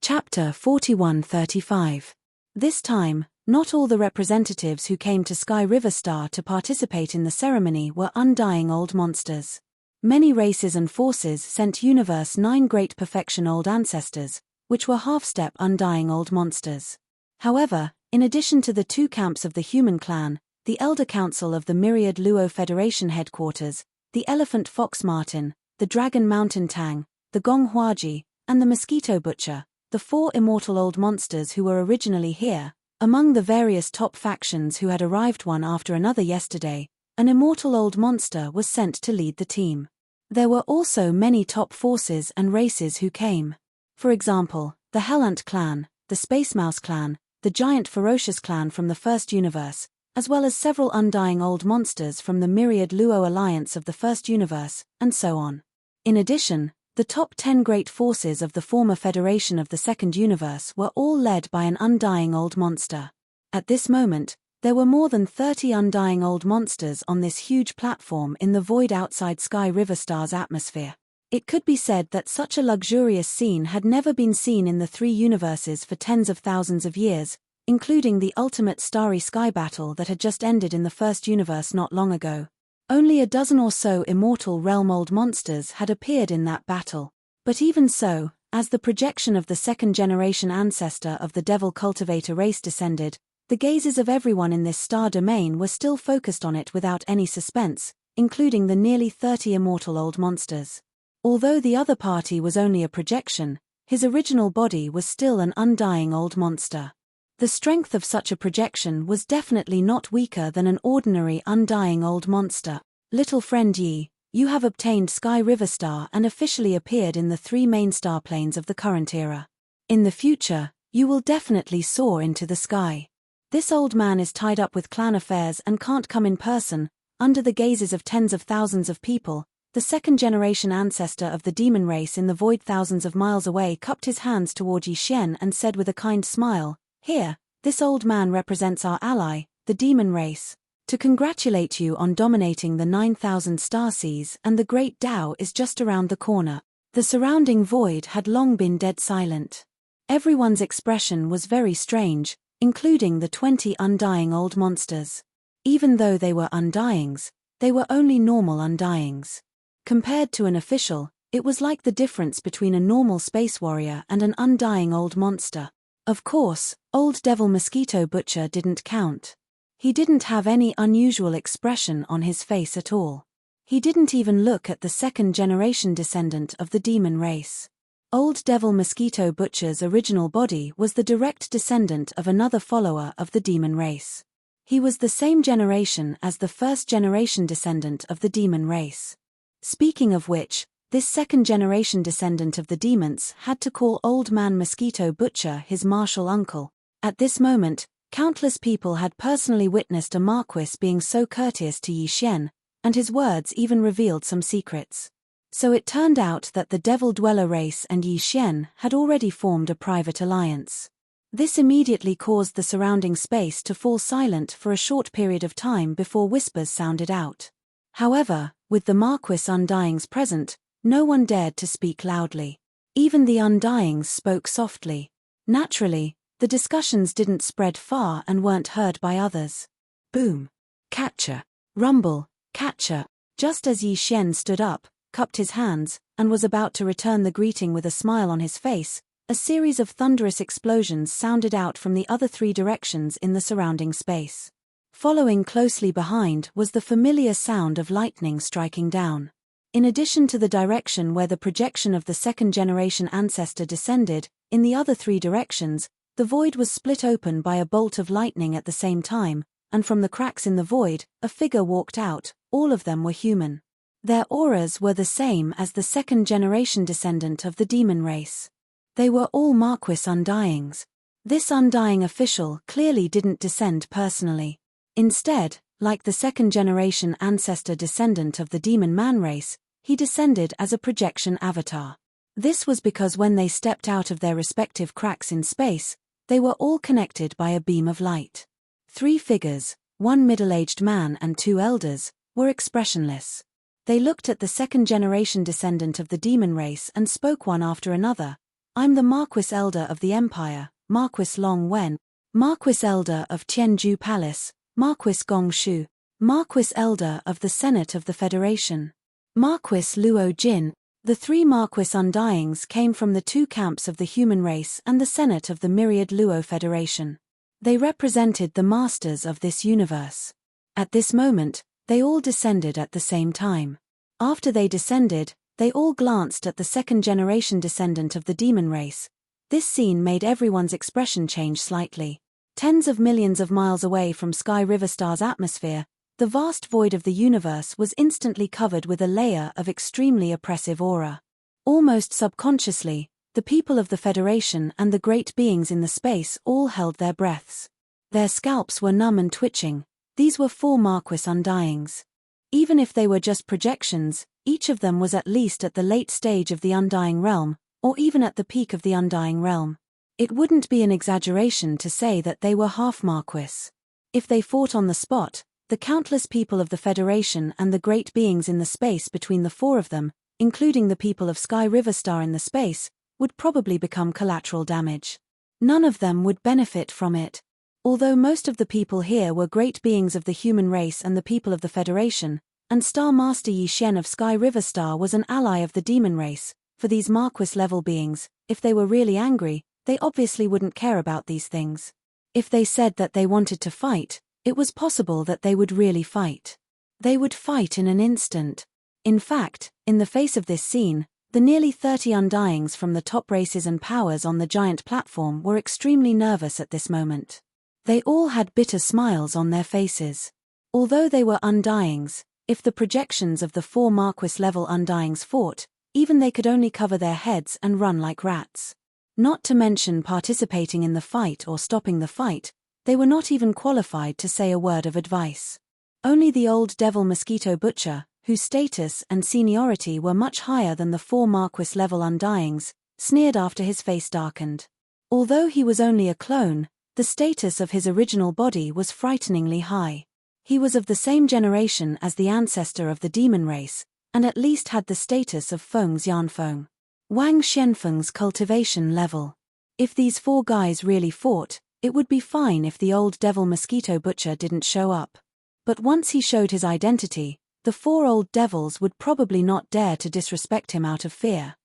Chapter 4135. This time, not all the representatives who came to Sky River Star to participate in the ceremony were undying old monsters. Many races and forces sent Universe 9 Great Perfection Old Ancestors, which were half-step undying old monsters. However, in addition to the 2 camps of the human clan, the Elder Council of the Myriad Luo Federation headquarters, the Elephant Fox Martin, the Dragon Mountain Tang, the Gong Huaji, and the Mosquito Butcher, the 4 immortal old monsters who were originally here, among the various top factions who had arrived one after another yesterday, an immortal old monster was sent to lead the team. There were also many top forces and races who came. For example, the Hellant clan, the Space Mouse clan, the Giant Ferocious clan from the 1st universe, as well as several undying old monsters from the myriad Luo alliance of the first universe, and so on. In addition, the top 10 great forces of the former Federation of the Second Universe were all led by an undying old monster. At this moment, there were more than 30 undying old monsters on this huge platform in the void outside Sky River Star's atmosphere. It could be said that such a luxurious scene had never been seen in the three universes for tens of thousands of years, including the ultimate starry sky battle that had just ended in the first universe not long ago. Only a dozen or so immortal realm-old monsters had appeared in that battle. But even so, as the projection of the second-generation ancestor of the Devil Cultivator race descended, the gazes of everyone in this star domain were still focused on it without any suspense, including the nearly 30 immortal old monsters. Although the other party was only a projection, his original body was still an undying old monster. The strength of such a projection was definitely not weaker than an ordinary undying old monster. Little friend Yi, you have obtained Sky River Star and officially appeared in the three main star planes of the current era. In the future, you will definitely soar into the sky. This old man is tied up with clan affairs and can't come in person, under the gazes of tens of thousands of people. The second-generation ancestor of the demon race in the void thousands of miles away cupped his hands toward Yi Xian and said with a kind smile, "Here, this old man represents our ally, the demon race. To congratulate you on dominating the 9,000 starseas, and the great Tao is just around the corner." The surrounding void had long been dead silent. Everyone's expression was very strange, including the 20 undying old monsters. Even though they were undyings, they were only normal undyings. Compared to an official, it was like the difference between a normal space warrior and an undying old monster. Of course, old Devil Mosquito Butcher didn't count. He didn't have any unusual expression on his face at all. He didn't even look at the second-generation descendant of the demon race. Old Devil Mosquito Butcher's original body was the direct descendant of another follower of the demon race. He was the same generation as the first-generation descendant of the demon race. Speaking of which, this second-generation descendant of the demons had to call Old Man Mosquito Butcher his martial uncle. At this moment, countless people had personally witnessed a marquis being so courteous to Yi Xian, and his words even revealed some secrets. So it turned out that the Devil Dweller race and Yi Xian had already formed a private alliance. This immediately caused the surrounding space to fall silent for a short period of time before whispers sounded out. However, with the Marquis Undyings present, no one dared to speak loudly. Even the Undyings spoke softly. Naturally, the discussions didn't spread far and weren't heard by others. Boom. Catcher. Rumble. Catcher. Just as Yi Xian stood up, cupped his hands, and was about to return the greeting with a smile on his face, a series of thunderous explosions sounded out from the other three directions in the surrounding space. Following closely behind was the familiar sound of lightning striking down. In addition to the direction where the projection of the second-generation ancestor descended, in the other three directions, the void was split open by a bolt of lightning at the same time, and from the cracks in the void, a figure walked out. All of them were human. Their auras were the same as the second-generation descendant of the demon race. They were all Marquis Undyings. This undying official clearly didn't descend personally. Instead, like the second-generation ancestor descendant of the demon man race, he descended as a projection avatar. This was because when they stepped out of their respective cracks in space, they were all connected by a beam of light. Three figures, one middle-aged man and two elders, were expressionless. They looked at the second-generation descendant of the demon race and spoke one after another. "I'm the Marquis Elder of the Empire, Marquis Long Wen, Marquis Elder of Tianju Palace, Marquis Gong Shu, Marquis Elder of the Senate of the Federation, Marquis Luo Jin." The three Marquis Undyings came from the two camps of the human race and the Senate of the myriad Luo Federation. They represented the masters of this universe. At this moment, they all descended at the same time. After they descended, they all glanced at the second-generation descendant of the demon race. This scene made everyone's expression change slightly. Tens of millions of miles away from Sky River Star's atmosphere, the vast void of the universe was instantly covered with a layer of extremely oppressive aura. Almost subconsciously, the people of the Federation and the great beings in the space all held their breaths. Their scalps were numb and twitching, These were 4 Marquis Undyings. Even if they were just projections, each of them was at least at the late stage of the Undying Realm, or even at the peak of the Undying Realm. It wouldn't be an exaggeration to say that they were half Marquis. If they fought on the spot, the countless people of the Federation and the great beings in the space between the 4 of them, including the people of Sky Riverstar in the space, would probably become collateral damage. None of them would benefit from it. Although most of the people here were great beings of the human race and the people of the Federation, and Star Master Yi Shen of Sky Riverstar was an ally of the demon race, for these Marquis-level beings, if they were really angry, they obviously wouldn't care about these things. If they said that they wanted to fight, it was possible that they would really fight. They would fight in an instant. In fact, in the face of this scene, the nearly 30 Undyings from the top races and powers on the giant platform were extremely nervous at this moment. They all had bitter smiles on their faces. Although they were Undyings, if the projections of the 4 Marquis-level Undyings fought, even they could only cover their heads and run like rats. Not to mention participating in the fight or stopping the fight, they were not even qualified to say a word of advice. Only the old devil Mosquito Butcher, whose status and seniority were much higher than the 4 Marquis-level Undyings, sneered after his face darkened. Although he was only a clone, the status of his original body was frighteningly high. He was of the same generation as the ancestor of the demon race, and at least had the status of Feng's Yanfeng. Wang Xianfeng's cultivation level. If these 4 guys really fought, it would be fine if the old devil Mosquito Butcher didn't show up. But once he showed his identity, the 4 old devils would probably not dare to disrespect him out of fear.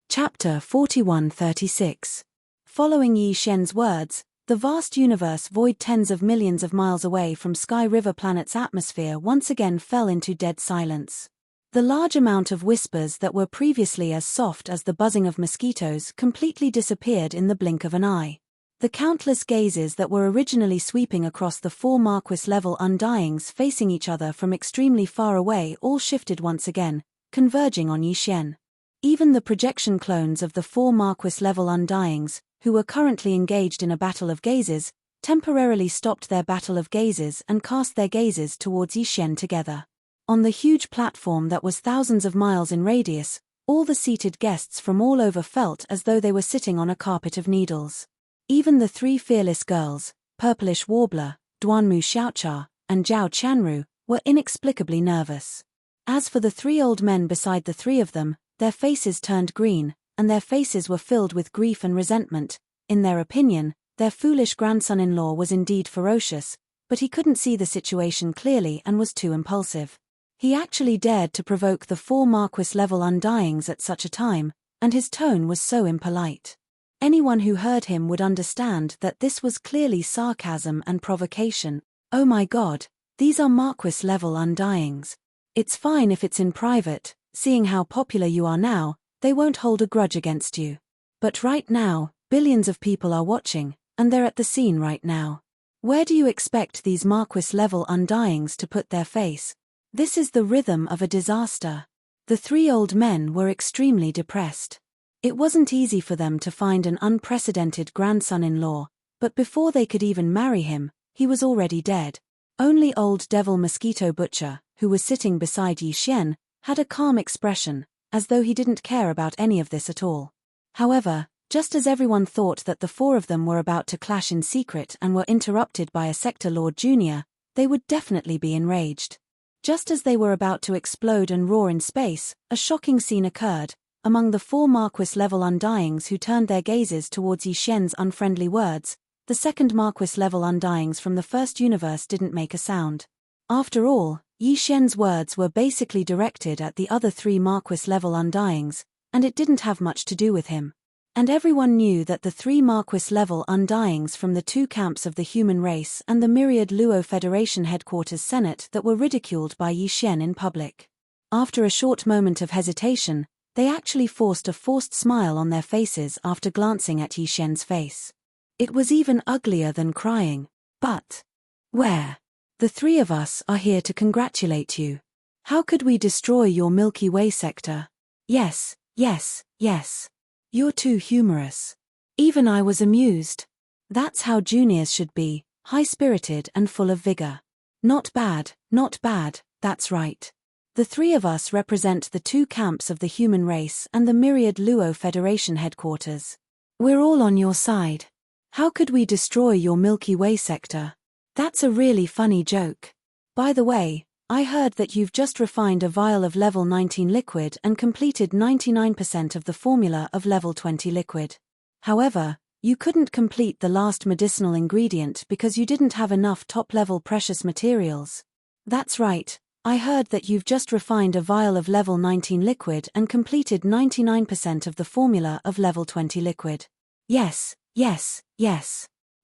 Chapter 4136. Following Yi Shen's words, the vast universe void tens of millions of miles away from Sky River Planet's atmosphere once again fell into dead silence. The large amount of whispers that were previously as soft as the buzzing of mosquitoes completely disappeared in the blink of an eye. The countless gazes that were originally sweeping across the 4 Marquis-level Undyings facing each other from extremely far away all shifted once again, converging on Yi Shen. Even the projection clones of the 4 Marquis-level Undyings, who were currently engaged in a battle of gazes, temporarily stopped their battle of gazes and cast their gazes towards Yi Shen together. On the huge platform that was thousands of miles in radius, all the seated guests from all over felt as though they were sitting on a carpet of needles. Even the 3 fearless girls, Purplish Warbler, Duanmu Xiaocha, and Zhao Chanru, were inexplicably nervous. As for the 3 old men beside the 3 of them, their faces turned green, and their faces were filled with grief and resentment. In their opinion, their foolish grandson-in-law was indeed ferocious, but he couldn't see the situation clearly and was too impulsive. He actually dared to provoke the 4 Marquis-level Undyings at such a time, and his tone was so impolite. Anyone who heard him would understand that this was clearly sarcasm and provocation. Oh my God, these are Marquis-level Undyings. It's fine if it's in private, seeing how popular you are now, they won't hold a grudge against you. But right now, billions of people are watching, and they're at the scene right now. Where do you expect these Marquis-level Undyings to put their face? This is the rhythm of a disaster. The 3 old men were extremely depressed. It wasn't easy for them to find an unprecedented grandson-in-law, but before they could even marry him, he was already dead. Only old devil Mosquito Butcher, who was sitting beside Yi Shen, had a calm expression, as though he didn't care about any of this at all. However, just as everyone thought that the 4 of them were about to clash in secret and were interrupted by a Sector Lord Jr., they would definitely be enraged. Just as they were about to explode and roar in space, a shocking scene occurred. Among the 4 Marquis-level Undyings who turned their gazes towards Yi Shen's unfriendly words, the 2nd Marquis-level Undyings from the first universe didn't make a sound. After all, Yi Shen's words were basically directed at the other 3 Marquis-level Undyings, and it didn't have much to do with him. And everyone knew that the 3 Marquis-level Undyings from the 2 camps of the human race and the myriad Luo Federation headquarters Senate that were ridiculed by Yi Shen in public. After a short moment of hesitation, they actually forced a forced smile on their faces after glancing at Yi Shen's face. It was even uglier than crying. But where? The 3 of us are here to congratulate you. How could we destroy your Milky Way sector? Yes, yes, yes. You're too humorous. Even I was amused. That's how juniors should be, high-spirited and full of vigor. Not bad, that's right. The three of us represent the two camps of the human race and the myriad Luo Federation headquarters. We're all on your side. How could we destroy your Milky Way sector? That's a really funny joke. By the way, I heard that you've just refined a vial of level 19 liquid and completed 99% of the formula of level 20 liquid. However, you couldn't complete the last medicinal ingredient because you didn't have enough top-level precious materials. That's right, I heard that you've just refined a vial of level 19 liquid and completed 99% of the formula of level 20 liquid. Yes.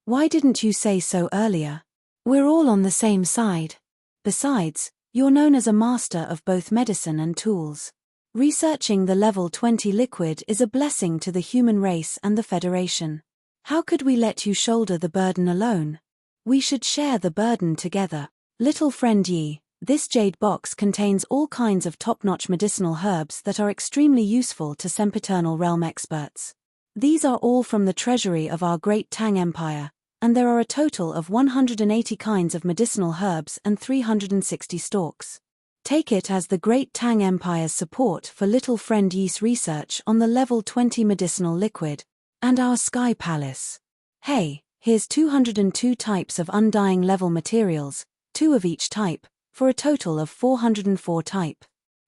Why didn't you say so earlier? We're all on the same side. Besides, you're known as a master of both medicine and tools. Researching the level 20 liquid is a blessing to the human race and the Federation. How could we let you shoulder the burden alone? We should share the burden together. Little friend Yi, this jade box contains all kinds of top-notch medicinal herbs that are extremely useful to sempiternal realm experts. These are all from the treasury of our great Tang Empire, and there are a total of 180 kinds of medicinal herbs and 360 stalks. Take it as the great Tang Empire's support for little friend Yi's research on the level 20 medicinal liquid, and our Sky Palace. Hey, here's 202 types of undying level materials, 2 of each type, for a total of 404 type.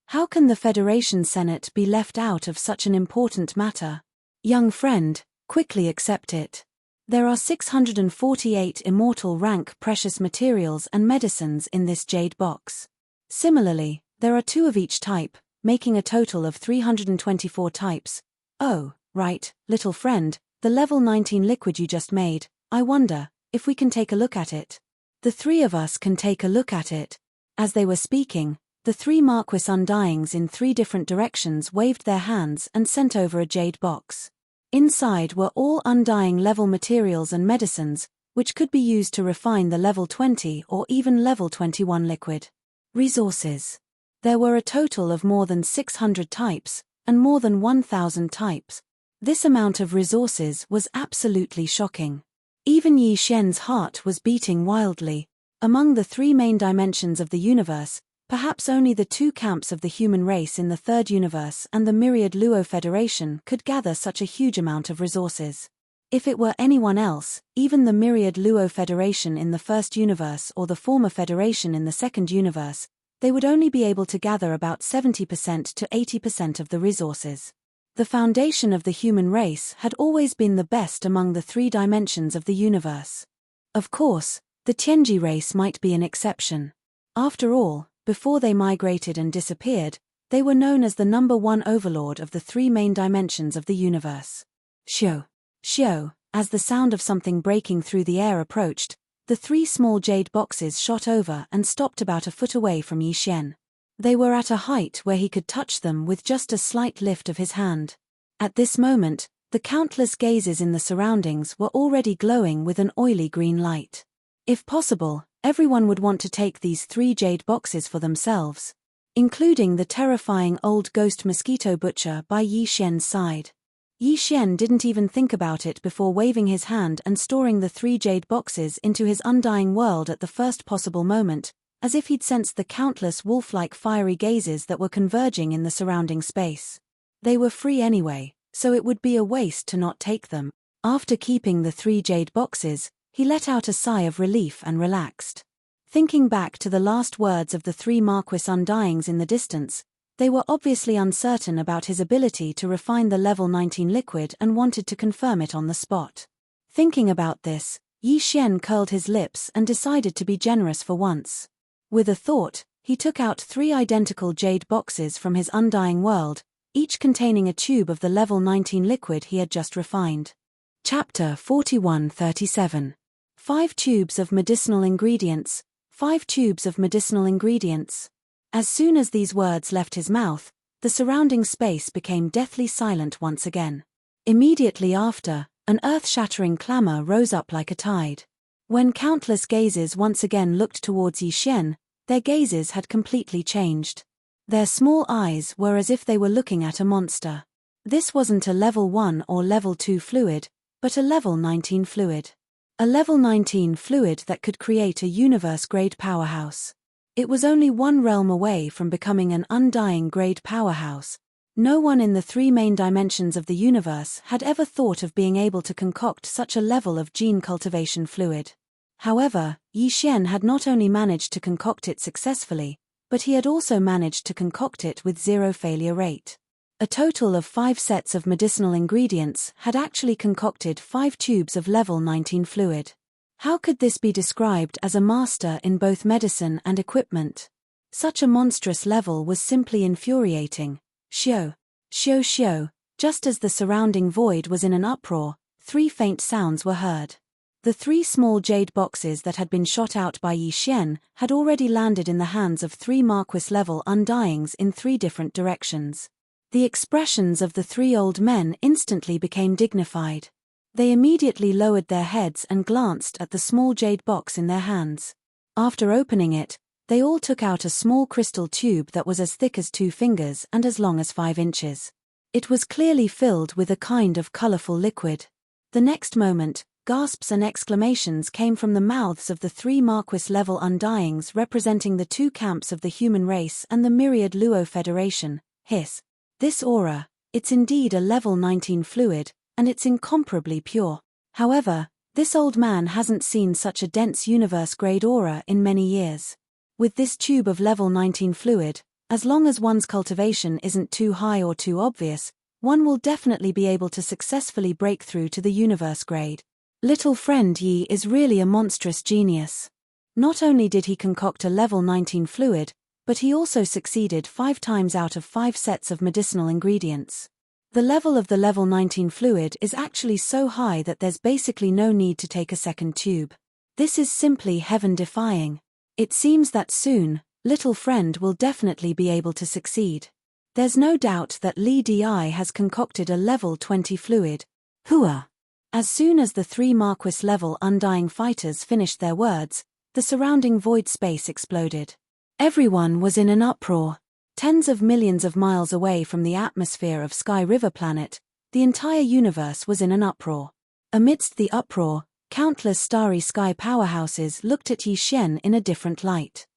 How can the Federation Senate be left out of such an important matter? Young friend, quickly accept it. There are 648 immortal rank precious materials and medicines in this jade box. Similarly, there are 2 of each type, making a total of 324 types. Oh, right, little friend, the level 19 liquid you just made, I wonder if we can take a look at it. The 3 of us can take a look at it. As they were speaking, the 3 Marquis Undyings in 3 different directions waved their hands and sent over a jade box. Inside were all undying level materials and medicines, which could be used to refine the level 20 or even level 21 liquid. Resources. There were a total of more than 600 types, and more than 1,000 types. This amount of resources was absolutely shocking. Even Yi Xian's heart was beating wildly. Among the 3 main dimensions of the universe, perhaps only the 2 camps of the human race in the 3rd universe and the myriad Luo Federation could gather such a huge amount of resources. If it were anyone else, even the myriad Luo Federation in the 1st universe or the former Federation in the 2nd universe, they would only be able to gather about 70% to 80% of the resources. The foundation of the human race had always been the best among the 3 dimensions of the universe. Of course, the Tianji race might be an exception. After all, before they migrated and disappeared, they were known as the number 1 overlord of the 3 main dimensions of the universe. Shio, as the sound of something breaking through the air approached, the 3 small jade boxes shot over and stopped about a foot away from Yi Xian. They were at a height where he could touch them with just a slight lift of his hand. At this moment, the countless gazes in the surroundings were already glowing with an oily green light. If possible, everyone would want to take these 3 jade boxes for themselves, including the terrifying old ghost mosquito butcher by Yi Xian's side. Yi Xian didn't even think about it before waving his hand and storing the 3 jade boxes into his undying world at the first possible moment, as if he'd sensed the countless wolf-like fiery gazes that were converging in the surrounding space. They were free anyway, so it would be a waste to not take them. After keeping the 3 jade boxes, he let out a sigh of relief and relaxed. Thinking back to the last words of the 3 Marquis Undyings in the distance, they were obviously uncertain about his ability to refine the level 19 liquid and wanted to confirm it on the spot. Thinking about this, Yi Xian curled his lips and decided to be generous for once. With a thought, he took out 3 identical jade boxes from his undying world, each containing a tube of the level 19 liquid he had just refined. Chapter 4137. 5 tubes of medicinal ingredients, 5 tubes of medicinal ingredients. As soon as these words left his mouth, the surrounding space became deathly silent once again. Immediately after, an earth-shattering clamor rose up like a tide. When countless gazes once again looked towards Yi Xian, their gazes had completely changed. Their small eyes were as if they were looking at a monster. This wasn't a level 1 or level 2 fluid, but a level 19 fluid. A level 19 fluid that could create a universe-grade powerhouse. It was only one realm away from becoming an undying-grade powerhouse. No one in the three main dimensions of the universe had ever thought of being able to concoct such a level of gene cultivation fluid. However, Yi Xian had not only managed to concoct it successfully, but he had also managed to concoct it with zero failure rate. A total of 5 sets of medicinal ingredients had actually concocted 5 tubes of level 19 fluid. How could this be described as a master in both medicine and equipment? Such a monstrous level was simply infuriating. Xiao, xiao xiao, just as the surrounding void was in an uproar, 3 faint sounds were heard. The 3 small jade boxes that had been shot out by Yi Xian had already landed in the hands of 3 Marquis-level undyings in 3 different directions. The expressions of the 3 old men instantly became dignified. They immediately lowered their heads and glanced at the small jade box in their hands. After opening it, they all took out a small crystal tube that was as thick as 2 fingers and as long as 5 inches. It was clearly filled with a kind of colorful liquid. The next moment, gasps and exclamations came from the mouths of the 3 Marquis-level undyings representing the 2 camps of the human race and the myriad Luo Federation. Hiss. This aura, it's indeed a level 19 fluid, and it's incomparably pure. However, this old man hasn't seen such a dense universe-grade aura in many years. With this tube of level 19 fluid, as long as one's cultivation isn't too high or too obvious, one will definitely be able to successfully break through to the universe grade. Little friend Yi is really a monstrous genius. Not only did he concoct a level 19 fluid, but he also succeeded 5 times out of 5 sets of medicinal ingredients. The level of the level 19 fluid is actually so high that there's basically no need to take a second tube. This is simply heaven-defying. It seems that soon, little friend will definitely be able to succeed. There's no doubt that Li Di has concocted a level 20 fluid. Hua! As soon as the 3 Marquis-level undying fighters finished their words, the surrounding void space exploded. Everyone was in an uproar. Tens of millions of miles away from the atmosphere of Sky River Planet, the entire universe was in an uproar. Amidst the uproar, countless starry sky powerhouses looked at Yi Xian in a different light.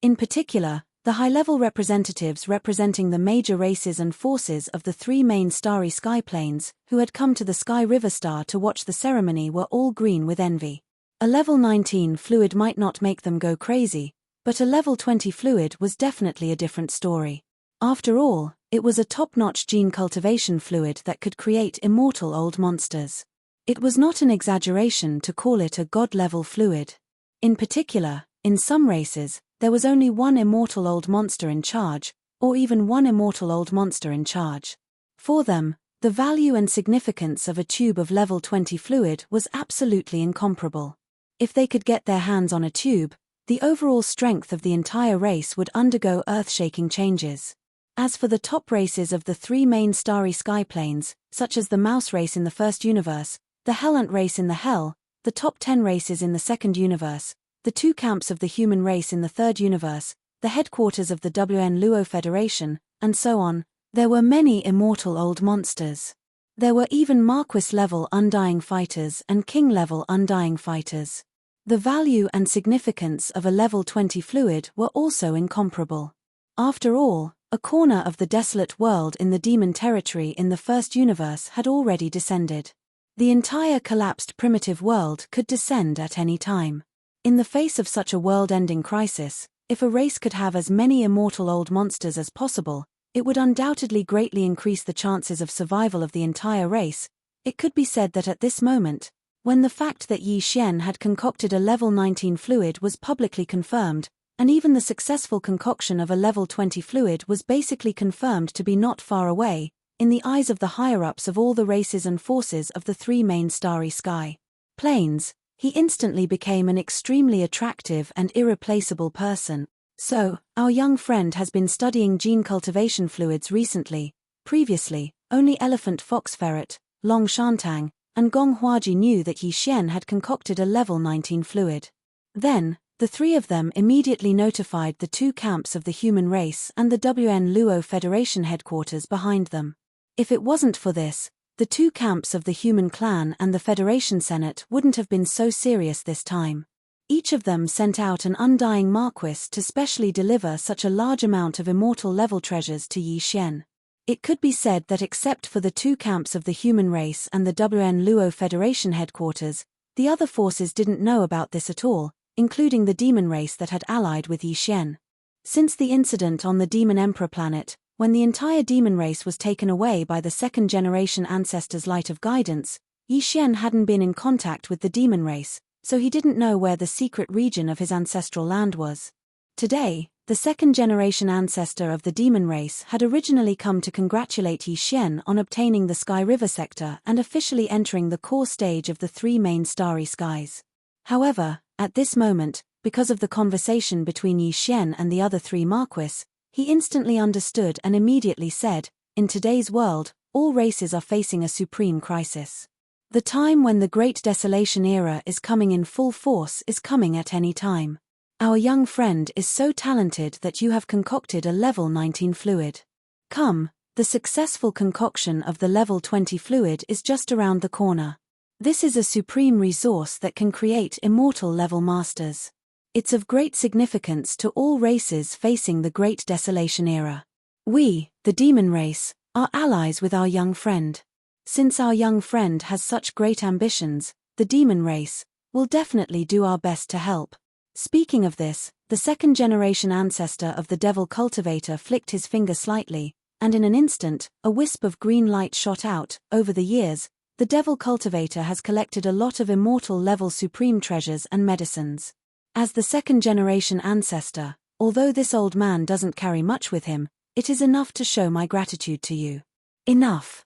In particular, the high-level representatives representing the major races and forces of the 3 main starry sky planes, who had come to the Sky River Star to watch the ceremony, were all green with envy. A level 19 fluid might not make them go crazy, but a level 20 fluid was definitely a different story. After all, it was a top-notch gene cultivation fluid that could create immortal old monsters. It was not an exaggeration to call it a god-level fluid. In particular, in some races, there was only 1 immortal old monster in charge, or even 1 immortal old monster in charge. For them, the value and significance of a tube of level 20 fluid was absolutely incomparable. If they could get their hands on a tube, the overall strength of the entire race would undergo earth-shaking changes. As for the top races of the 3 main starry sky planes, such as the Mouse race in the first universe, the Hellant race in the Hell, the top 10 races in the second universe, the 2 camps of the human race in the third universe, the headquarters of the WN Luo Federation, and so on, there were many immortal old monsters. There were even Marquis-level undying fighters and King-level undying fighters. The value and significance of a level 20 fluid were also incomparable. After all, a corner of the desolate world in the demon territory in the first universe had already descended. The entire collapsed primitive world could descend at any time. In the face of such a world-ending crisis, if a race could have as many immortal old monsters as possible, it would undoubtedly greatly increase the chances of survival of the entire race. It could be said that at this moment, when the fact that Yi Xian had concocted a level 19 fluid was publicly confirmed, and even the successful concoction of a level 20 fluid was basically confirmed to be not far away, in the eyes of the higher-ups of all the races and forces of the 3 main starry sky planes, he instantly became an extremely attractive and irreplaceable person. So, our young friend has been studying gene cultivation fluids recently. Previously, only Elephant Fox Ferret, Long Shantang, and Gong Huaji knew that Yi Xian had concocted a level 19 fluid. Then, the 3 of them immediately notified the 2 camps of the human race and the WN Luo Federation headquarters behind them. If it wasn't for this, The two camps of the human clan and the Federation Senate wouldn't have been so serious this time. Each of them sent out an undying Marquis to specially deliver such a large amount of immortal level treasures to Yi Xian. It could be said that except for the two camps of the human race and the WN Luo Federation headquarters, the other forces didn't know about this at all, including the demon race that had allied with Yi Xian. Since the incident on the Demon Emperor planet, when the entire demon race was taken away by the second-generation ancestor's light of guidance, Yi Xian hadn't been in contact with the demon race, so he didn't know where the secret region of his ancestral land was. Today, the second-generation ancestor of the demon race had originally come to congratulate Yi Xian on obtaining the Sky River sector and officially entering the core stage of the three main starry skies. However, at this moment, because of the conversation between Yi Xian and the other three Marquis, he instantly understood and immediately said, "In today's world, all races are facing a supreme crisis. The time when the Great Desolation era is coming in full force is coming at any time. Our young friend is so talented that you have concocted a level 19 fluid. Come, the successful concoction of the level 20 fluid is just around the corner. This is a supreme resource that can create immortal level masters. It's of great significance to all races facing the Great Desolation era. We, the demon race, are allies with our young friend. Since our young friend has such great ambitions, the demon race will definitely do our best to help." Speaking of this, the second-generation ancestor of the devil cultivator flicked his finger slightly, and in an instant, a wisp of green light shot out. Over the years, the devil cultivator has collected a lot of immortal level supreme treasures and medicines. As the second-generation ancestor, although this old man doesn't carry much with him, it is enough to show my gratitude to you. Enough.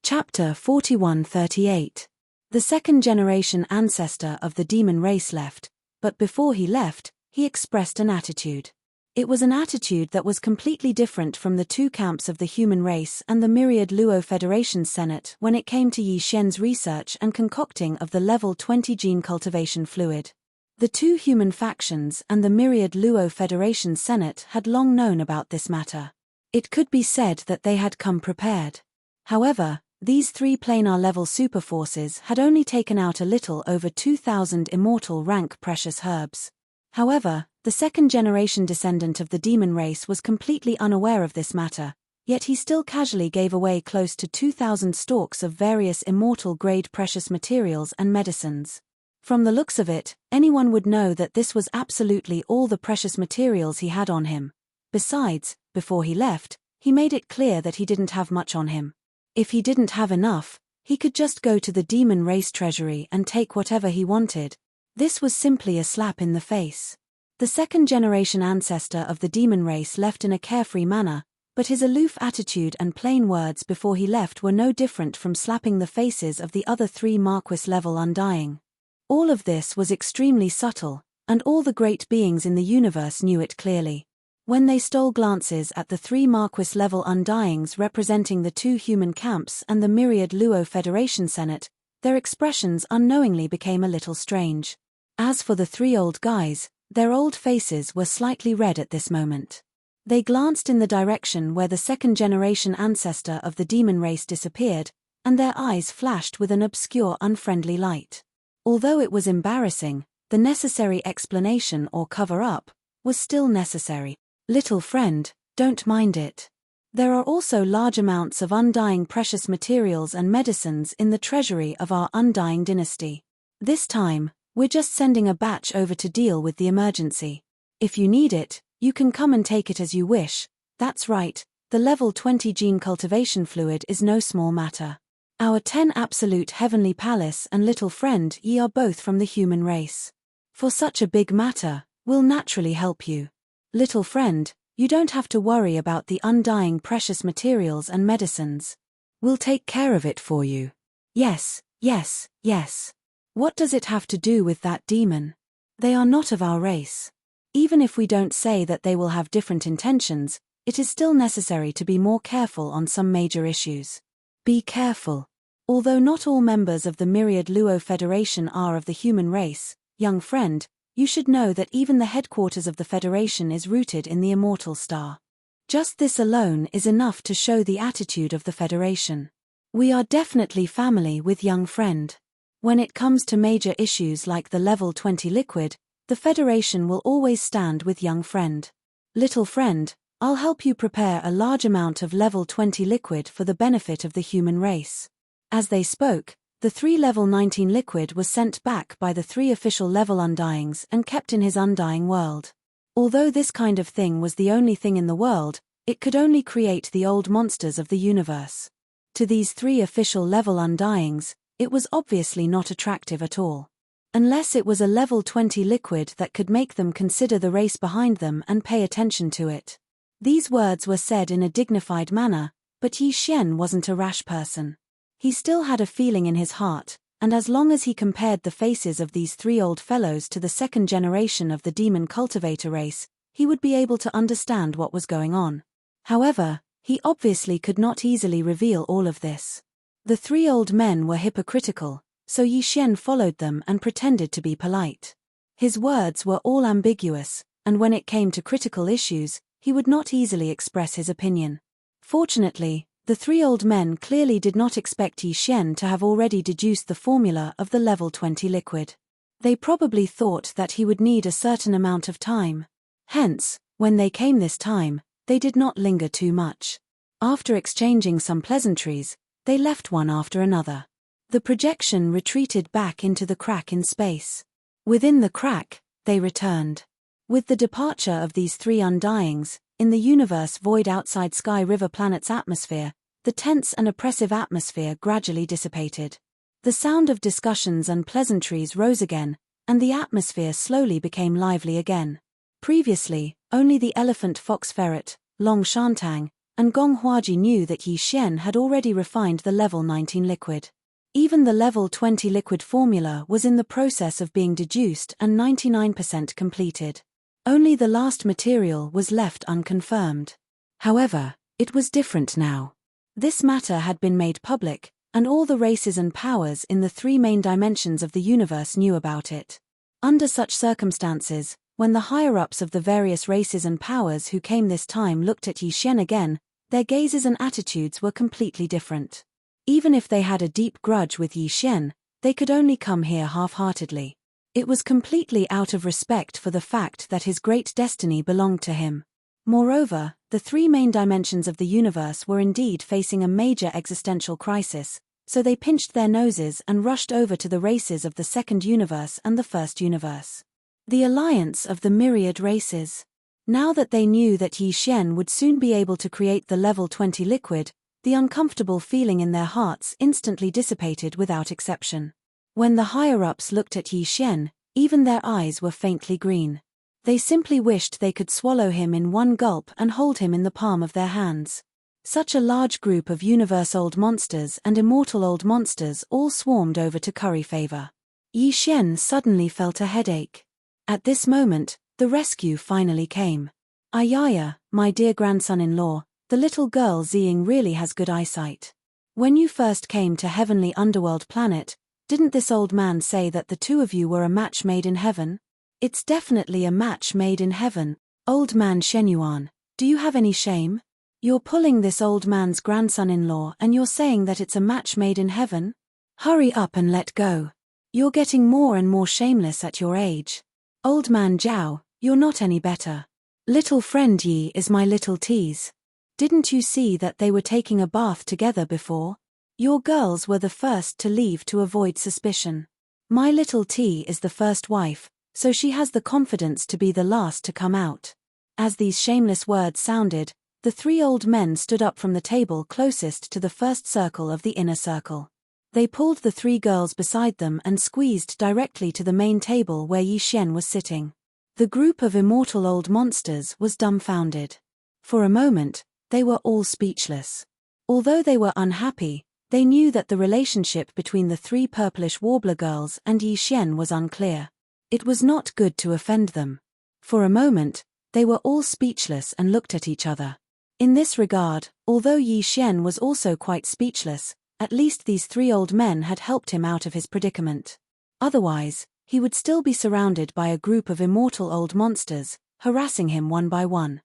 Chapter 4138. The second-generation ancestor of the demon race left, but before he left, he expressed an attitude. It was an attitude that was completely different from the two camps of the human race and the myriad Luo Federation Senate when it came to Yi Xian's research and concocting of the level 20 gene cultivation fluid. The two human factions and the myriad Luo Federation Senate had long known about this matter. It could be said that they had come prepared. However, these three planar-level superforces had only taken out a little over 2,000 immortal rank precious herbs. However, the second-generation descendant of the demon race was completely unaware of this matter, yet he still casually gave away close to 2,000 stalks of various immortal-grade precious materials and medicines. From the looks of it, anyone would know that this was absolutely all the precious materials he had on him. Besides, before he left, he made it clear that he didn't have much on him. If he didn't have enough, he could just go to the demon race treasury and take whatever he wanted. This was simply a slap in the face. The second-generation ancestor of the demon race left in a carefree manner, but his aloof attitude and plain words before he left were no different from slapping the faces of the other three Marquis-level Undying. All of this was extremely subtle, and all the great beings in the universe knew it clearly. When they stole glances at the three Marquis-level Undyings representing the two human camps and the myriad Luo Federation Senate, their expressions unknowingly became a little strange. As for the three old guys, their old faces were slightly red at this moment. They glanced in the direction where the second-generation ancestor of the demon race disappeared, and their eyes flashed with an obscure unfriendly light. Although it was embarrassing, the necessary explanation or cover-up was still necessary. "Little friend, don't mind it. There are also large amounts of undying precious materials and medicines in the treasury of our undying dynasty. This time, we're just sending a batch over to deal with the emergency. If you need it, you can come and take it as you wish. That's right, the level 20 gene cultivation fluid is no small matter. Our 10 absolute heavenly palace and little friend ye are both from the human race. For such a big matter, we'll naturally help you. Little friend, you don't have to worry about the undying precious materials and medicines. We'll take care of it for you." "Yes, yes, yes. What does it have to do with that demon? They are not of our race. Even if we don't say that they will have different intentions, it is still necessary to be more careful on some major issues. Be careful. Although not all members of the myriad Luo Federation are of the human race, young friend, you should know that even the headquarters of the Federation is rooted in the immortal star. Just this alone is enough to show the attitude of the Federation. We are definitely family with young friend. When it comes to major issues like the level 20 liquid, the Federation will always stand with young friend. Little friend, I'll help you prepare a large amount of level 20 liquid for the benefit of the human race. As they spoke, the 3 level 19 liquid was sent back by the 3 official level undyings and kept in his undying world. Although this kind of thing was the only thing in the world, it could only create the old monsters of the universe. To these 3 official level undyings, it was obviously not attractive at all. Unless it was a level 20 liquid that could make them consider the race behind them and pay attention to it. These words were said in a dignified manner, but Yi Xian wasn't a rash person. He still had a feeling in his heart, and as long as he compared the faces of these 3 old fellows to the second generation of the demon cultivator race, he would be able to understand what was going on. However, he obviously could not easily reveal all of this. The 3 old men were hypocritical, so Yi Xian followed them and pretended to be polite. His words were all ambiguous, and when it came to critical issues, he would not easily express his opinion. Fortunately, the 3 old men clearly did not expect Yi Xian to have already deduced the formula of the level 20 liquid. They probably thought that he would need a certain amount of time. Hence, when they came this time, they did not linger too much. After exchanging some pleasantries, they left one after another. The projection retreated back into the crack in space. Within the crack, they returned. With the departure of these 3 undyings, in the universe void outside Sky River planet's atmosphere, the tense and oppressive atmosphere gradually dissipated. The sound of discussions and pleasantries rose again, and the atmosphere slowly became lively again. Previously, only the elephant fox ferret, Long Shantang, and Gong Huaji knew that Yi Xian had already refined the level 19 liquid. Even the level 20 liquid formula was in the process of being deduced and 99% completed. Only the last material was left unconfirmed. However, it was different now. This matter had been made public, and all the races and powers in the 3 main dimensions of the universe knew about it. Under such circumstances, when the higher-ups of the various races and powers who came this time looked at Yi Xian again, their gazes and attitudes were completely different. Even if they had a deep grudge with Yi Xian, they could only come here half-heartedly. It was completely out of respect for the fact that his great destiny belonged to him. Moreover, the 3 main dimensions of the universe were indeed facing a major existential crisis, so they pinched their noses and rushed over to the races of the second universe and the first universe. The alliance of the myriad races. Now that they knew that Yi Xian would soon be able to create the level 20 liquid, the uncomfortable feeling in their hearts instantly dissipated without exception. When the higher-ups looked at Yi Xian, even their eyes were faintly green. They simply wished they could swallow him in one gulp and hold him in the palm of their hands. Such a large group of universe-old monsters and immortal old monsters all swarmed over to curry favor. Yi Xian suddenly felt a headache. At this moment, the rescue finally came. Ayaya, my dear grandson-in-law, the little girl Ziying really has good eyesight. When you first came to Heavenly Underworld Planet, didn't this old man say that the 2 of you were a match made in heaven? It's definitely a match made in heaven. Old man Shenyuan, do you have any shame? You're pulling this old man's grandson-in-law and you're saying that it's a match made in heaven? Hurry up and let go. You're getting more and more shameless at your age. Old man Zhao, you're not any better. Little friend Yi is my little tease. Didn't you see that they were taking a bath together before? Your girls were the first to leave to avoid suspicion. My little T is the first wife, so she has the confidence to be the last to come out. As these shameless words sounded, the 3 old men stood up from the table closest to the first circle of the inner circle. They pulled the 3 girls beside them and squeezed directly to the main table where Yi Xian was sitting. The group of immortal old monsters was dumbfounded. For a moment, they were all speechless. Although they were unhappy, they knew that the relationship between the 3 purplish warbler girls and Yi Xian was unclear. It was not good to offend them. For a moment, they were all speechless and looked at each other. In this regard, although Yi Xian was also quite speechless, at least these 3 old men had helped him out of his predicament. Otherwise, he would still be surrounded by a group of immortal old monsters, harassing him one by one.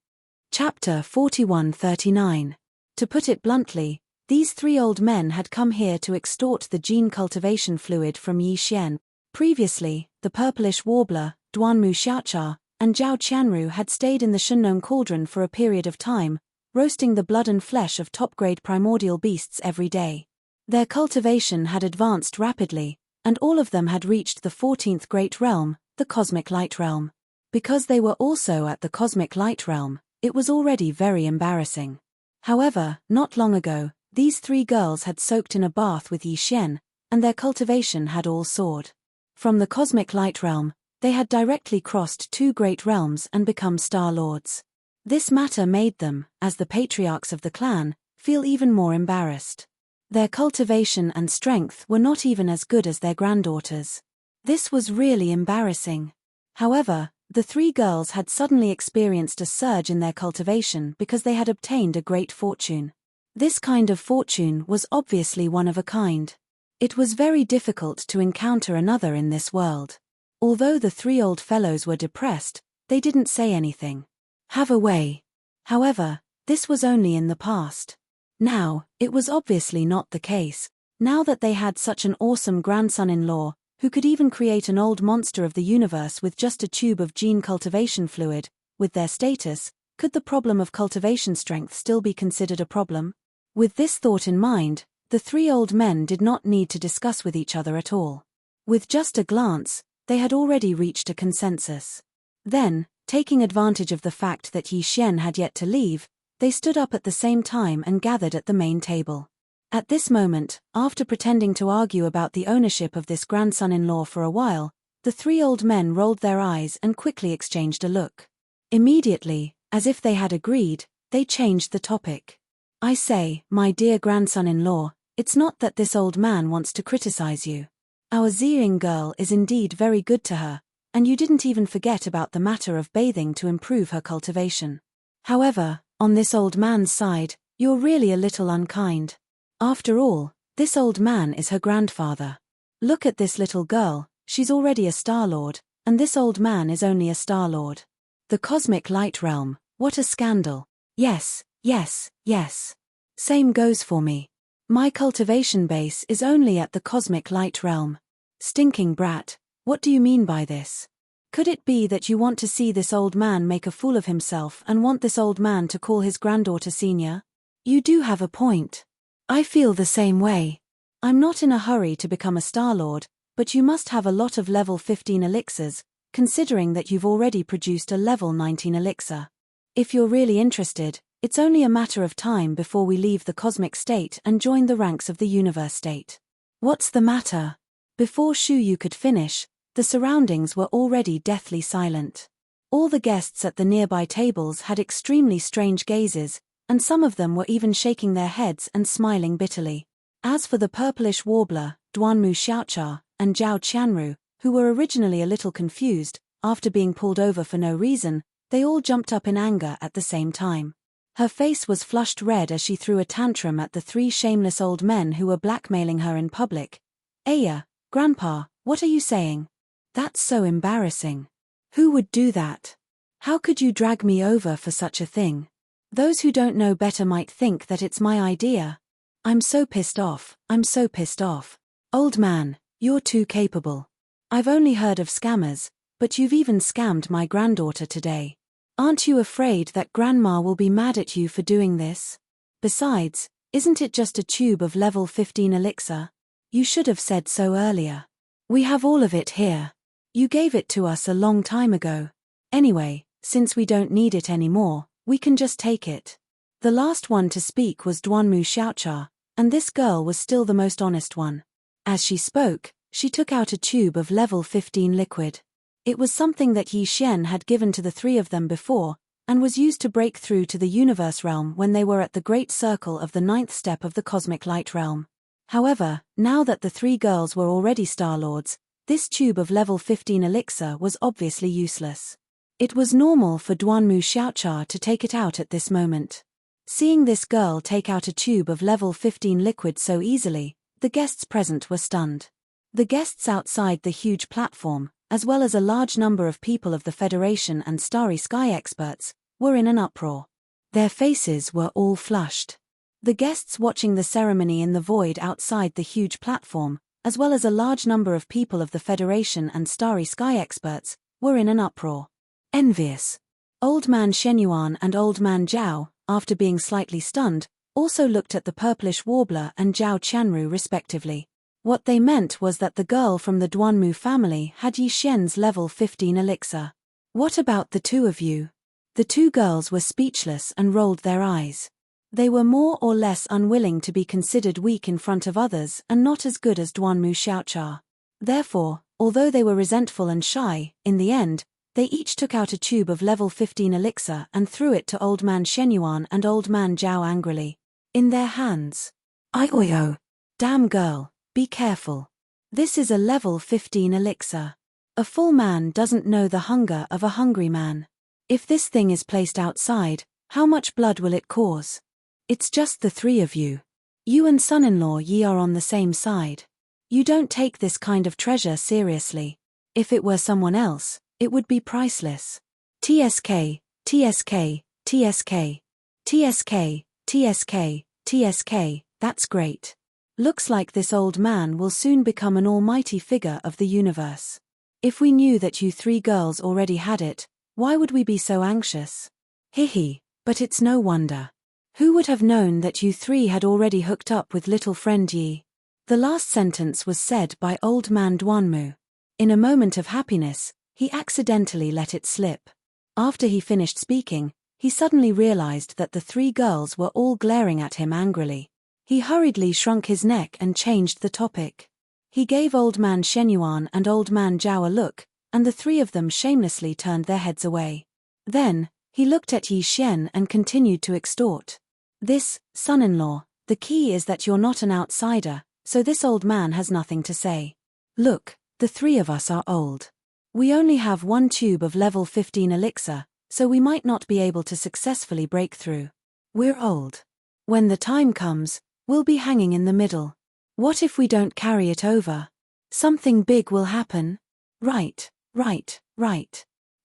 Chapter 4139. To put it bluntly, These three old men had come here to extort the gene cultivation fluid from Yi Xian. Previously, the purplish warbler, Duanmu Xiaocha, and Zhao Qianru had stayed in the Shunnong cauldron for a period of time, roasting the blood and flesh of top-grade primordial beasts every day. Their cultivation had advanced rapidly, and all of them had reached the 14th Great Realm, the Cosmic Light Realm. Because they were also at the Cosmic Light Realm, it was already very embarrassing. However, not long ago, these three girls had soaked in a bath with Yi Xian, and their cultivation had all soared. From the Cosmic Light Realm, they had directly crossed two great realms and become Star Lords. This matter made them, as the patriarchs of the clan, feel even more embarrassed. Their cultivation and strength were not even as good as their granddaughters. This was really embarrassing. However, the three girls had suddenly experienced a surge in their cultivation because they had obtained a great fortune. This kind of fortune was obviously one of a kind. It was very difficult to encounter another in this world. Although the three old fellows were depressed, they didn't say anything. Have a way. However, this was only in the past. Now, it was obviously not the case. Now that they had such an awesome grandson-in-law, who could even create an old monster of the universe with just a tube of gene cultivation fluid, with their status, could the problem of cultivation strength still be considered a problem? With this thought in mind, the three old men did not need to discuss with each other at all. With just a glance, they had already reached a consensus. Then, taking advantage of the fact that Yi Xian had yet to leave, they stood up at the same time and gathered at the main table. At this moment, after pretending to argue about the ownership of this grandson-in-law for a while, the three old men rolled their eyes and quickly exchanged a look. Immediately, as if they had agreed, they changed the topic. I say, my dear grandson-in-law, it's not that this old man wants to criticize you. Our Ziying girl is indeed very good to her, and you didn't even forget about the matter of bathing to improve her cultivation. However, on this old man's side, you're really a little unkind. After all, this old man is her grandfather. Look at this little girl, she's already a Star Lord, and this old man is only a Star Lord. The Cosmic Light Realm, what a scandal. Yes, yes, yes. Same goes for me. My cultivation base is only at the Cosmic Light Realm. Stinking brat, what do you mean by this? Could it be that you want to see this old man make a fool of himself and want this old man to call his granddaughter senior? You do have a point. I feel the same way. I'm not in a hurry to become a Star Lord, but you must have a lot of level 15 elixirs, considering that you've already produced a level 19 elixir. If you're really interested, it's only a matter of time before we leave the cosmic state and join the ranks of the universe state. What's the matter? Before Shu Yu could finish, the surroundings were already deathly silent. All the guests at the nearby tables had extremely strange gazes, and some of them were even shaking their heads and smiling bitterly. As for the purplish warbler, Duanmu Xiaocha, and Zhao Qianru, who were originally a little confused, after being pulled over for no reason, they all jumped up in anger at the same time. Her face was flushed red as she threw a tantrum at the three shameless old men who were blackmailing her in public. Aya, Grandpa, what are you saying? That's so embarrassing. Who would do that? How could you drag me over for such a thing? Those who don't know better might think that it's my idea. I'm so pissed off, I'm so pissed off. Old man, you're too capable. I've only heard of scammers, but you've even scammed my granddaughter today. Aren't you afraid that Grandma will be mad at you for doing this? Besides, isn't it just a tube of level 15 elixir? You should have said so earlier. We have all of it here. You gave it to us a long time ago. Anyway, since we don't need it anymore, we can just take it. The last one to speak was Duanmu Xiaocha, and this girl was still the most honest one. As she spoke, she took out a tube of level 15 liquid. It was something that Yi Xian had given to the three of them before, and was used to break through to the universe realm when they were at the great circle of the 9th step of the cosmic light realm. However, now that the three girls were already Star Lords, this tube of level 15 elixir was obviously useless. It was normal for Duanmu Xiaocha to take it out at this moment. Seeing this girl take out a tube of level 15 liquid so easily, the guests present were stunned. The guests outside the huge platform, as well as a large number of people of the Federation and Starry Sky experts, were in an uproar. Their faces were all flushed. The guests watching the ceremony in the void outside the huge platform, as well as a large number of people of the Federation and Starry Sky experts, were in an uproar. Envious. Old Man Shenyuan and Old Man Zhao, after being slightly stunned, also looked at the purplish warbler and Zhao Qianru respectively. What they meant was that the girl from the Duanmu family had Yi Xian's level 15 elixir. What about the two of you? The two girls were speechless and rolled their eyes. They were more or less unwilling to be considered weak in front of others and not as good as Duanmu Xiaocha. Therefore, although they were resentful and shy, in the end, they each took out a tube of level 15 elixir and threw it to Old Man Shenyuan and Old Man Zhao angrily. In their hands. Oyo. Damn girl, be careful. This is a level 15 elixir. A full man doesn't know the hunger of a hungry man. If this thing is placed outside, how much blood will it cause? It's just the three of you. You and son-in-law Yi are on the same side. You don't take this kind of treasure seriously. If it were someone else, it would be priceless. TSK, TSK, TSK. TSK, TSK, TSK, that's great. Looks like this old man will soon become an almighty figure of the universe. If we knew that you three girls already had it, why would we be so anxious? Hihi, but it's no wonder. Who would have known that you three had already hooked up with little friend Yi? The last sentence was said by Old Man Duanmu. In a moment of happiness, he accidentally let it slip. After he finished speaking, he suddenly realized that the three girls were all glaring at him angrily. He hurriedly shrunk his neck and changed the topic. He gave Old Man Shenyuan and Old Man Zhao a look, and the three of them shamelessly turned their heads away. Then, he looked at Yi Xian and continued to extort. This, son-in-law, the key is that you're not an outsider, so this old man has nothing to say. Look, the three of us are old. We only have one tube of level 15 elixir, so we might not be able to successfully break through. We're old. When the time comes, we'll be hanging in the middle. What if we don't carry it over? Something big will happen. Right.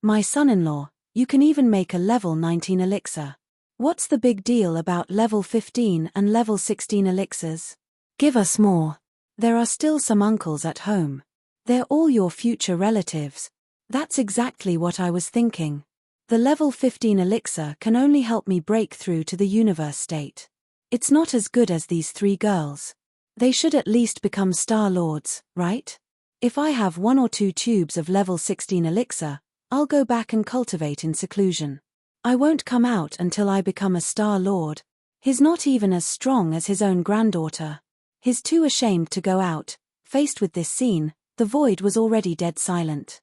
My son-in-law, you can even make a level 19 elixir. What's the big deal about level 15 and level 16 elixirs? Give us more. There are still some uncles at home. They're all your future relatives. That's exactly what I was thinking. The level 15 elixir can only help me break through to the universe state. It's not as good as these three girls. They should at least become Star Lords, right? If I have 1 or 2 tubes of level 16 elixir, I'll go back and cultivate in seclusion. I won't come out until I become a Star Lord. He's not even as strong as his own granddaughter. He's too ashamed to go out. Faced with this scene, the void was already dead silent.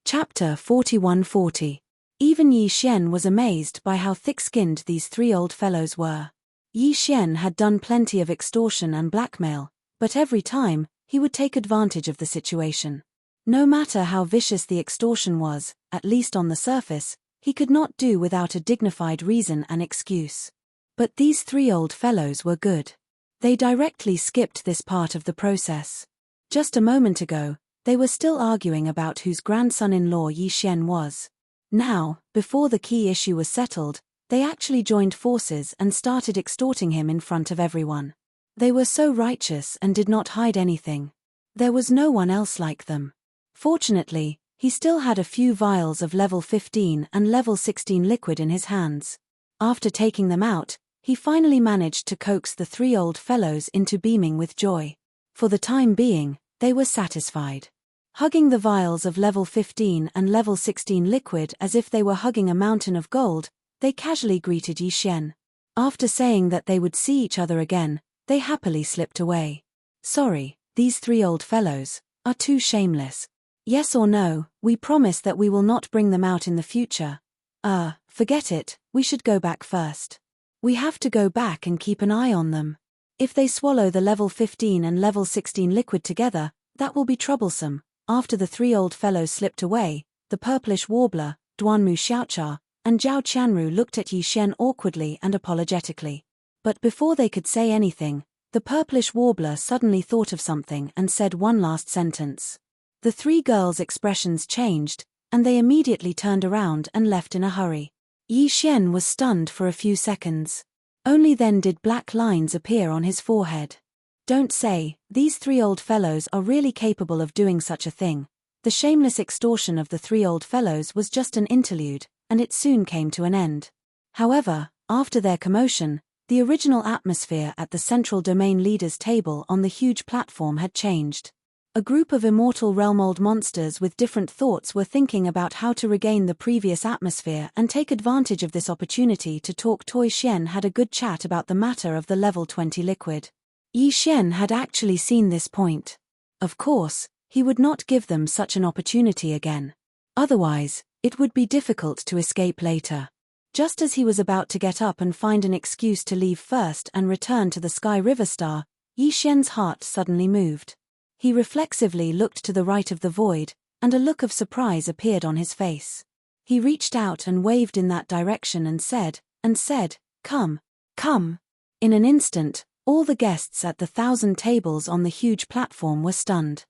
Chapter 4140. Even Yi Xian was amazed by how thick-skinned these three old fellows were. Yi Xian had done plenty of extortion and blackmail, but every time, he would take advantage of the situation. No matter how vicious the extortion was, at least on the surface, he could not do without a dignified reason and excuse. But these three old fellows were good. They directly skipped this part of the process. Just a moment ago, they were still arguing about whose grandson-in-law Yi Xian was. Now, before the key issue was settled, they actually joined forces and started extorting him in front of everyone. They were so righteous and did not hide anything. There was no one else like them. Fortunately, he still had a few vials of level 15 and level 16 liquid in his hands. After taking them out, he finally managed to coax the three old fellows into beaming with joy. For the time being, they were satisfied. Hugging the vials of level 15 and level 16 liquid as if they were hugging a mountain of gold, they casually greeted Yi Xian. After saying that they would see each other again, they happily slipped away. Sorry, these three old fellows are too shameless. Yes or no, we promise that we will not bring them out in the future. Forget it, we should go back first. We have to go back and keep an eye on them. If they swallow the level 15 and level 16 liquid together, that will be troublesome. After the three old fellows slipped away, the purplish warbler, Duanmu Xiaocha, and Zhao Qianru looked at Yi Xian awkwardly and apologetically. But before they could say anything, the purplish warbler suddenly thought of something and said one last sentence. The three girls' expressions changed, and they immediately turned around and left in a hurry. Yi Xian was stunned for a few seconds. Only then did black lines appear on his forehead. Don't say, these 3 old fellows are really capable of doing such a thing. The shameless extortion of the 3 old fellows was just an interlude, and it soon came to an end. However, after their commotion, the original atmosphere at the central domain leaders' table on the huge platform had changed. A group of immortal realm-old monsters with different thoughts were thinking about how to regain the previous atmosphere and take advantage of this opportunity to talk. Toy Xian had a good chat about the matter of the level 20 liquid. Yi Xian had actually seen this point. Of course, he would not give them such an opportunity again. Otherwise, it would be difficult to escape later. Just as he was about to get up and find an excuse to leave first and return to the Sky River Star, Yi Xian's heart suddenly moved. He reflexively looked to the right of the void, and a look of surprise appeared on his face. He reached out and waved in that direction and said, "Come, come." In an instant, all the guests at the 1,000 tables on the huge platform were stunned.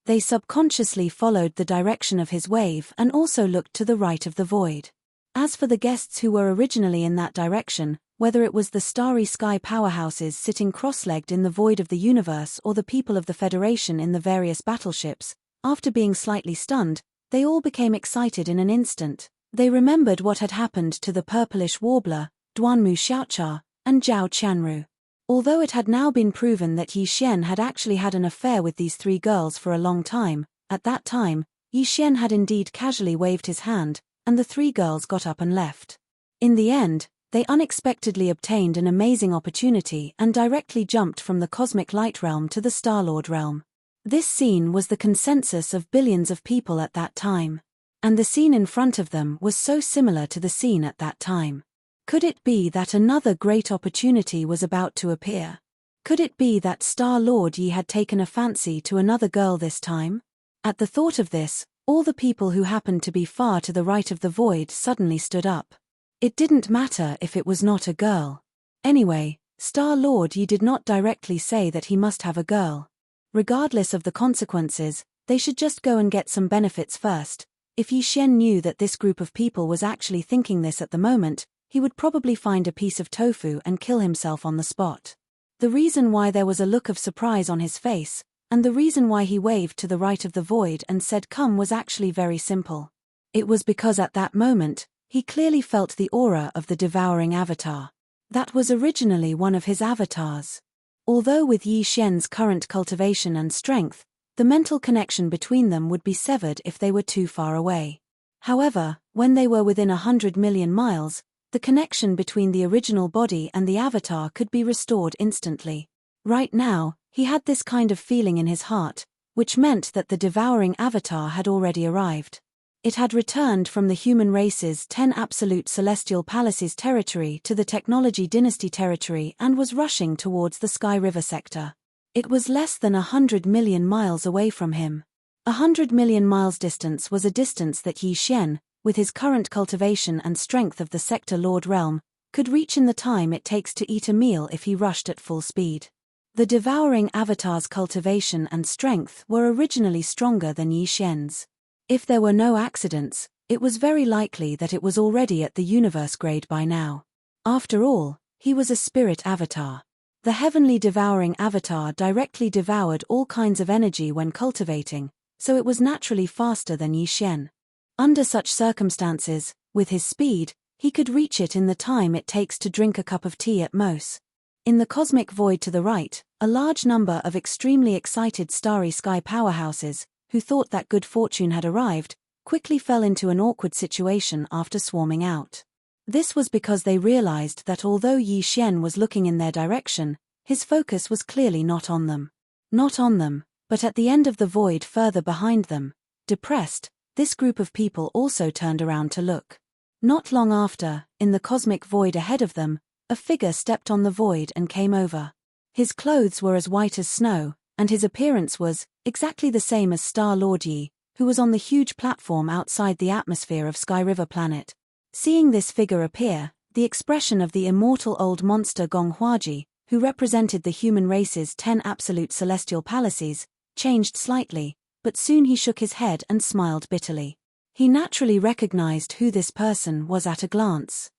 They subconsciously followed the direction of his wave and also looked to the right of the void. As for the guests who were originally in that direction, whether it was the starry sky powerhouses sitting cross-legged in the void of the universe or the people of the Federation in the various battleships, after being slightly stunned, they all became excited in an instant. They remembered what had happened to the purplish warbler, Duanmu Xiaocha, and Zhao Qianru. Although it had now been proven that Yi Xian had actually had an affair with these 3 girls for a long time, at that time, Yi Xian had indeed casually waved his hand, and the 3 girls got up and left. In the end, they unexpectedly obtained an amazing opportunity and directly jumped from the cosmic light realm to the Star-Lord realm. This scene was the consensus of billions of people at that time. And the scene in front of them was so similar to the scene at that time. Could it be that another great opportunity was about to appear? Could it be that Star-Lord Yi had taken a fancy to another girl this time? At the thought of this, all the people who happened to be far to the right of the void suddenly stood up. It didn't matter if it was not a girl. Anyway, Star-Lord Yi did not directly say that he must have a girl. Regardless of the consequences, they should just go and get some benefits first. If Yi Xian knew that this group of people was actually thinking this at the moment, he would probably find a piece of tofu and kill himself on the spot. The reason why there was a look of surprise on his face, and the reason why he waved to the right of the void and said come was actually very simple. It was because at that moment, he clearly felt the aura of the devouring avatar. That was originally one of his avatars. Although with Yi Xian's current cultivation and strength, the mental connection between them would be severed if they were too far away. However, when they were within 100 million miles, the connection between the original body and the avatar could be restored instantly. Right now, he had this kind of feeling in his heart, which meant that the devouring avatar had already arrived. It had returned from the human race's 10 absolute celestial palaces territory to the technology dynasty territory and was rushing towards the Sky River sector. It was less than 100 million miles away from him. 100 million miles distance was a distance that Yi Xian, with his current cultivation and strength of the Sector Lord realm, could reach in the time it takes to eat a meal if he rushed at full speed. The devouring avatar's cultivation and strength were originally stronger than Yi Xian's. If there were no accidents, it was very likely that it was already at the universe grade by now. After all, he was a spirit avatar. The heavenly devouring avatar directly devoured all kinds of energy when cultivating, so it was naturally faster than Yi Xian. Under such circumstances, with his speed, he could reach it in the time it takes to drink a cup of tea at most. In the cosmic void to the right, a large number of extremely excited starry sky powerhouses, who thought that good fortune had arrived, quickly fell into an awkward situation after swarming out. This was because they realized that although Yi Xian was looking in their direction, his focus was clearly not on them. Not on them, but at the end of the void further behind them. Depressed, this group of people also turned around to look. Not long after, in the cosmic void ahead of them, a figure stepped on the void and came over. His clothes were as white as snow, and his appearance was exactly the same as Star-Lord Yi, who was on the huge platform outside the atmosphere of Sky River Planet. Seeing this figure appear, the expression of the immortal old monster Gong Huaji, who represented the human race's 10 absolute celestial palaces, changed slightly, but soon he shook his head and smiled bitterly. He naturally recognized who this person was at a glance.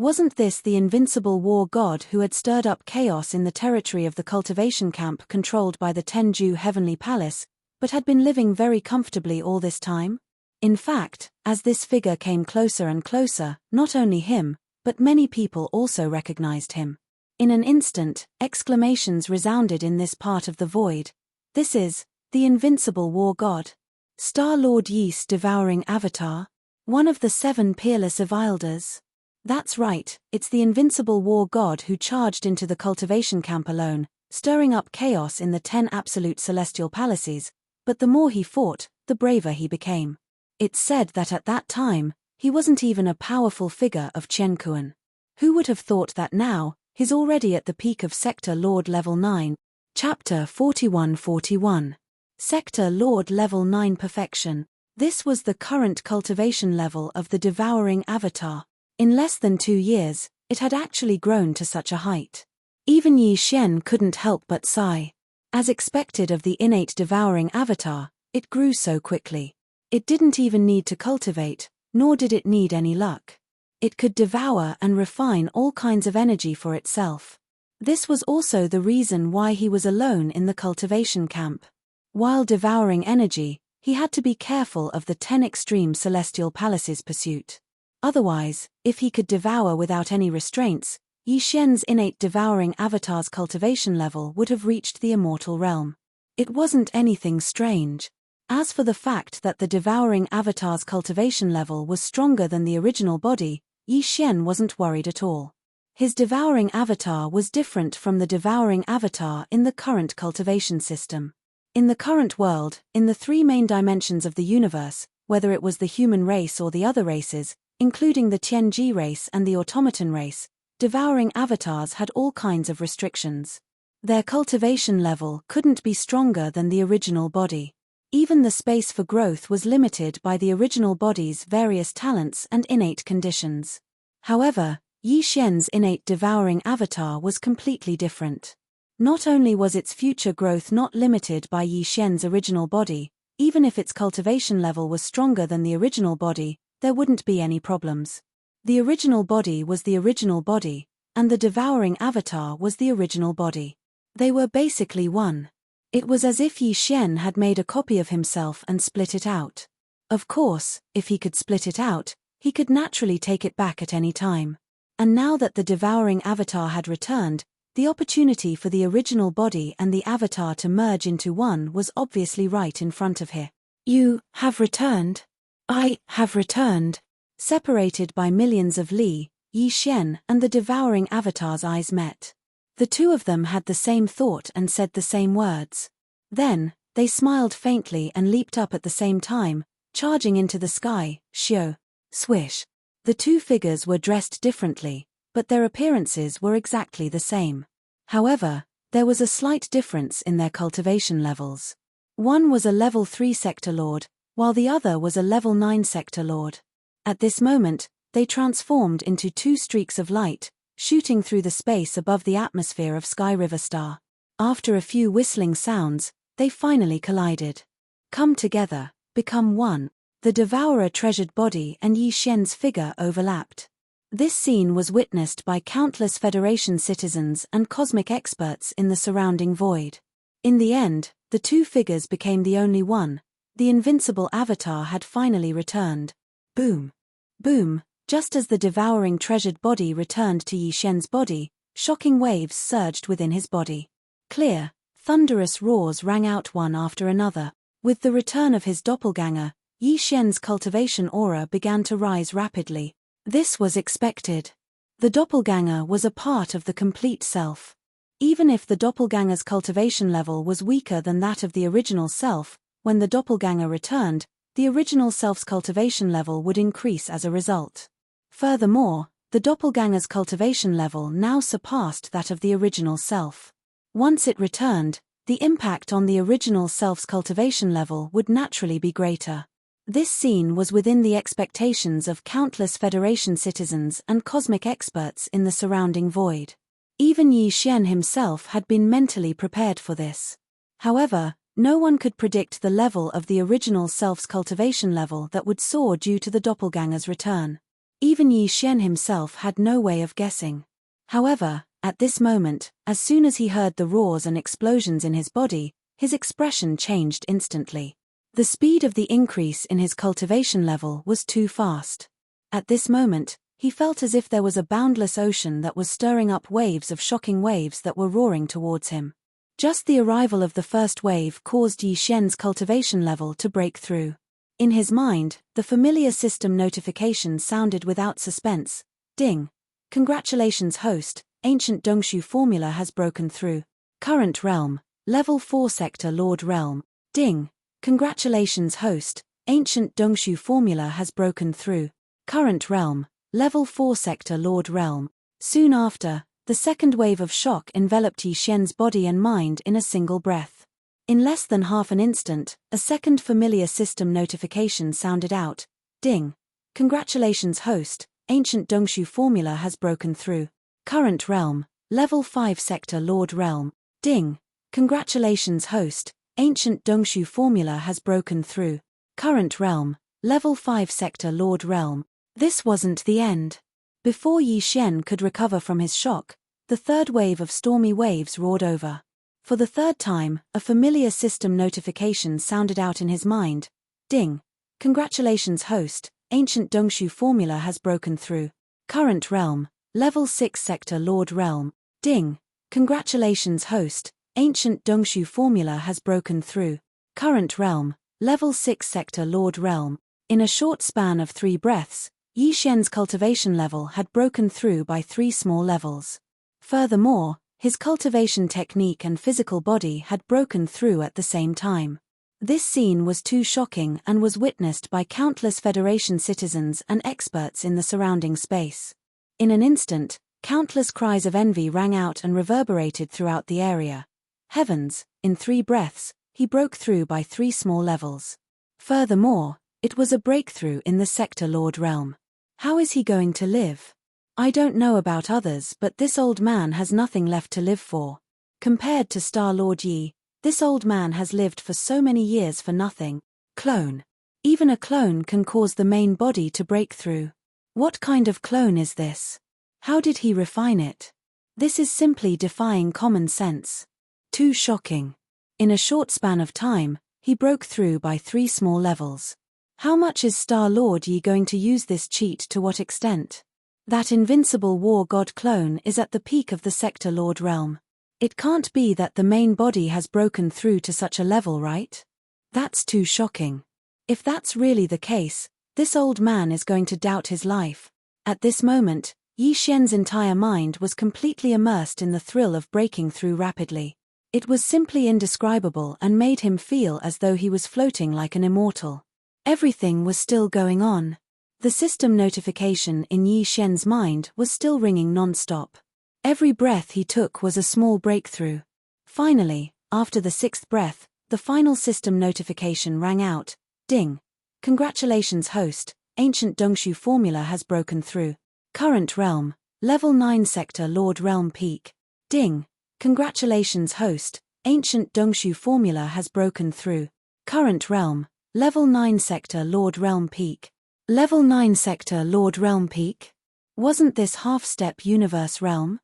Wasn't this the invincible war god who had stirred up chaos in the territory of the cultivation camp controlled by the Tenju Heavenly Palace, but had been living very comfortably all this time? In fact, as this figure came closer and closer, not only him, but many people also recognized him. In an instant, exclamations resounded in this part of the void. This is the invincible war god. Star-Lord Ys devouring avatar? One of the 7 peerless Evilders? That's right, it's the invincible war god who charged into the cultivation camp alone, stirring up chaos in the 10 absolute celestial palaces, but the more he fought, the braver he became. It's said that at that time, he wasn't even a powerful figure of Qianquan. Who would have thought that now, he's already at the peak of Sector Lord Level 9. Chapter 41-41. Sector Lord Level 9 Perfection. This was the current cultivation level of the devouring avatar. In less than 2 years, it had actually grown to such a height. Even Yi Xian couldn't help but sigh. As expected of the innate devouring avatar, it grew so quickly. It didn't even need to cultivate, nor did it need any luck. It could devour and refine all kinds of energy for itself. This was also the reason why he was alone in the cultivation camp. While devouring energy, he had to be careful of the 10 extreme celestial palaces pursuit. Otherwise, if he could devour without any restraints, Yi Xian's innate devouring avatar's cultivation level would have reached the immortal realm. It wasn't anything strange. As for the fact that the devouring avatar's cultivation level was stronger than the original body, Yi Xian wasn't worried at all. His devouring avatar was different from the devouring avatar in the current cultivation system. In the current world, in the 3 main dimensions of the universe, whether it was the human race or the other races, including the Tianji race and the automaton race, devouring avatars had all kinds of restrictions. Their cultivation level couldn't be stronger than the original body. Even the space for growth was limited by the original body's various talents and innate conditions. However, Yi Xian's innate devouring avatar was completely different. Not only was its future growth not limited by Yi Xian's original body, even if its cultivation level was stronger than the original body, there wouldn't be any problems. The original body was the original body, and the devouring avatar was the original body. They were basically one. It was as if Yi Xian had made a copy of himself and split it out. Of course, if he could split it out, he could naturally take it back at any time. And now that the devouring avatar had returned, the opportunity for the original body and the avatar to merge into one was obviously right in front of him. You have returned? I have returned. Separated by millions of li, Yi Xian and the devouring avatar's eyes met. The two of them had the same thought and said the same words. Then, they smiled faintly and leaped up at the same time, charging into the sky, shio. Swish. The two figures were dressed differently, but their appearances were exactly the same. However, there was a slight difference in their cultivation levels. One was a level 3 sector lord, while the other was a level 9 sector lord. At this moment, they transformed into 2 streaks of light, shooting through the space above the atmosphere of Sky River Star. After a few whistling sounds, they finally collided. Come together, become one. The Devourer treasured body and Yi Xian's figure overlapped. This scene was witnessed by countless Federation citizens and cosmic experts in the surrounding void. In the end, the two figures became the only one. The invincible avatar had finally returned. Boom. Boom. Just as the devouring treasured body returned to Yi Xian's body, shocking waves surged within his body. Clear, thunderous roars rang out one after another. With the return of his doppelganger, Yi Xian's cultivation aura began to rise rapidly. This was expected. The doppelganger was a part of the complete self. Even if the doppelganger's cultivation level was weaker than that of the original self, when the doppelganger returned, the original self's cultivation level would increase as a result. Furthermore, the doppelganger's cultivation level now surpassed that of the original self. Once it returned, the impact on the original self's cultivation level would naturally be greater. This scene was within the expectations of countless Federation citizens and cosmic experts in the surrounding void. Even Yi Xian himself had been mentally prepared for this. However, no one could predict the level of the original self's cultivation level that would soar due to the doppelganger's return. Even Yi Xian himself had no way of guessing. However, at this moment, as soon as he heard the roars and explosions in his body, his expression changed instantly. The speed of the increase in his cultivation level was too fast. At this moment, he felt as if there was a boundless ocean that was stirring up waves of shocking waves that were roaring towards him. Just the arrival of the first wave caused Yi Xian's cultivation level to break through. In his mind, the familiar system notification sounded without suspense. Ding! Congratulations host, ancient Dongshu formula has broken through. Current realm, level 4 sector Lord realm. Ding! Congratulations host, ancient Dongshu formula has broken through. Current realm, level 4 sector Lord realm. Soon after, the second wave of shock enveloped Yi Xian's body and mind in a single breath. In less than half an instant, a second familiar system notification sounded out. Ding! Congratulations host, ancient Dongshu formula has broken through. Current realm, level 5 sector Lord realm. Ding! Congratulations host, ancient Dongshu formula has broken through. Current realm, level 5 sector Lord realm. This wasn't the end. Before Yi Xian could recover from his shock, the third wave of stormy waves roared over. For the third time, a familiar system notification sounded out in his mind. Ding! Congratulations host, ancient Dongshu formula has broken through. Current realm, level 6 sector Lord realm. Ding! Congratulations host, ancient Dongshu formula has broken through. Current realm, level 6 sector Lord realm. In a short span of 3 breaths, Yi Xian's cultivation level had broken through by 3 small levels. Furthermore, his cultivation technique and physical body had broken through at the same time. This scene was too shocking and was witnessed by countless Federation citizens and experts in the surrounding space. In an instant, countless cries of envy rang out and reverberated throughout the area. Heavens, in 3 breaths, he broke through by 3 small levels. Furthermore, it was a breakthrough in the Sector Lord realm. How is he going to live? I don't know about others, but this old man has nothing left to live for. Compared to Star Lord Yi, this old man has lived for so many years for nothing. Clone. Even a clone can cause the main body to break through. What kind of clone is this? How did he refine it? This is simply defying common sense. Too shocking. In a short span of time, he broke through by 3 small levels. How much is Star Lord Yi going to use this cheat, to what extent? That invincible war god clone is at the peak of the Sector Lord realm. It can't be that the main body has broken through to such a level, right? That's too shocking. If that's really the case, this old man is going to doubt his life. At this moment, Yi Xian's entire mind was completely immersed in the thrill of breaking through rapidly. It was simply indescribable and made him feel as though he was floating like an immortal. Everything was still going on. The system notification in Yi Xian's mind was still ringing non-stop. Every breath he took was a small breakthrough. Finally, after the 6th breath, the final system notification rang out. Ding! Congratulations host, ancient Dongshu formula has broken through. Current realm, level 9 sector Lord realm peak. Ding! Congratulations host, ancient Dongshu formula has broken through. Current realm, level 9 sector Lord realm peak. Level 9 sector Lord realm peak? Wasn't this half-step universe realm?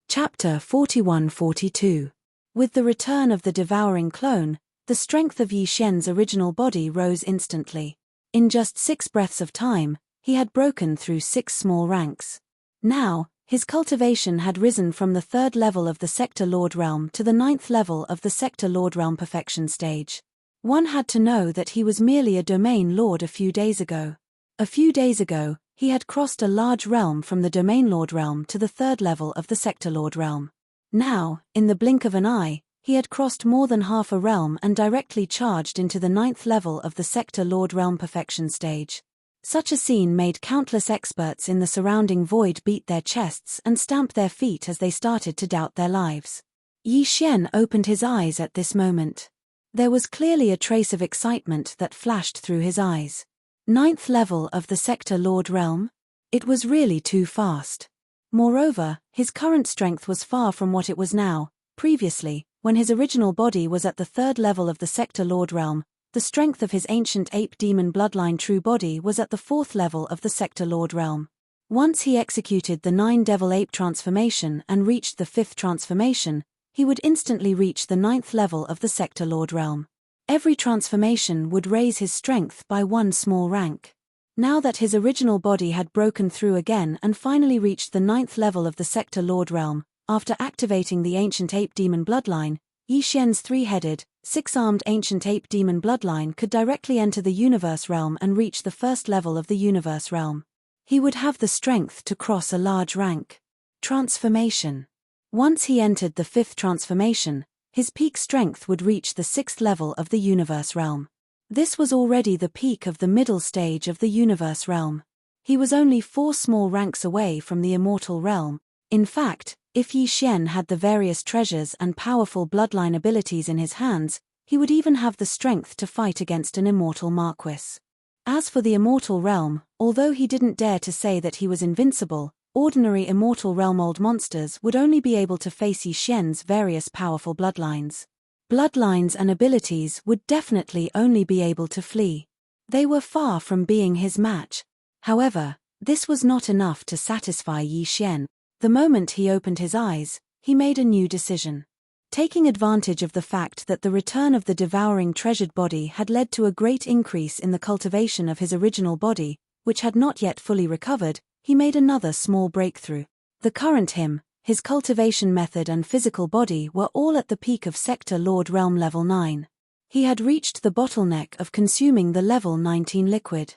Chapter 41-42. With the return of the devouring clone, the strength of Yi Xian's original body rose instantly. In just 6 breaths of time, he had broken through 6 small ranks. Now, his cultivation had risen from the 3rd level of the Sector Lord realm to the 9th level of the Sector Lord realm perfection stage. One had to know that he was merely a domain lord a few days ago. A few days ago, he had crossed a large realm from the domain lord realm to the 3rd level of the Sector Lord realm. Now, in the blink of an eye, he had crossed more than half a realm and directly charged into the 9th level of the Sector Lord realm perfection stage. Such a scene made countless experts in the surrounding void beat their chests and stamp their feet as they started to doubt their lives. Yi Xian opened his eyes at this moment. There was clearly a trace of excitement that flashed through his eyes. 9th level of the Sector Lord realm? It was really too fast. Moreover, his current strength was far from what it was now. Previously, when his original body was at the 3rd level of the Sector Lord realm, the strength of his ancient ape demon bloodline true body was at the 4th level of the Sector Lord realm. Once he executed the 9 Devil Ape transformation and reached the 5th transformation, he would instantly reach the 9th level of the Sector Lord realm. Every transformation would raise his strength by 1 small rank. Now that his original body had broken through again and finally reached the 9th level of the Sector Lord realm, after activating the Ancient Ape Demon bloodline, Yi Xian's 3-headed, 6-armed Ancient Ape Demon bloodline could directly enter the Universe realm and reach the 1st level of the Universe realm. He would have the strength to cross a large rank. Transformation. Once he entered the 5th transformation, his peak strength would reach the 6th level of the Universe realm. This was already the peak of the middle stage of the Universe realm. He was only 4 small ranks away from the Immortal realm. In fact, if Yi Xian had the various treasures and powerful bloodline abilities in his hands, he would even have the strength to fight against an Immortal Marquis. As for the Immortal realm, although he didn't dare to say that he was invincible, ordinary Immortal realm old monsters would only be able to face Yi Xian's various powerful bloodlines. Bloodlines and abilities would definitely only be able to flee. They were far from being his match. However, this was not enough to satisfy Yi Xian. The moment he opened his eyes, he made a new decision. Taking advantage of the fact that the return of the devouring treasured body had led to a great increase in the cultivation of his original body, which had not yet fully recovered, he made another small breakthrough. The current him, his cultivation method and physical body were all at the peak of Sector Lord Realm level 9. He had reached the bottleneck of consuming the level 19 liquid.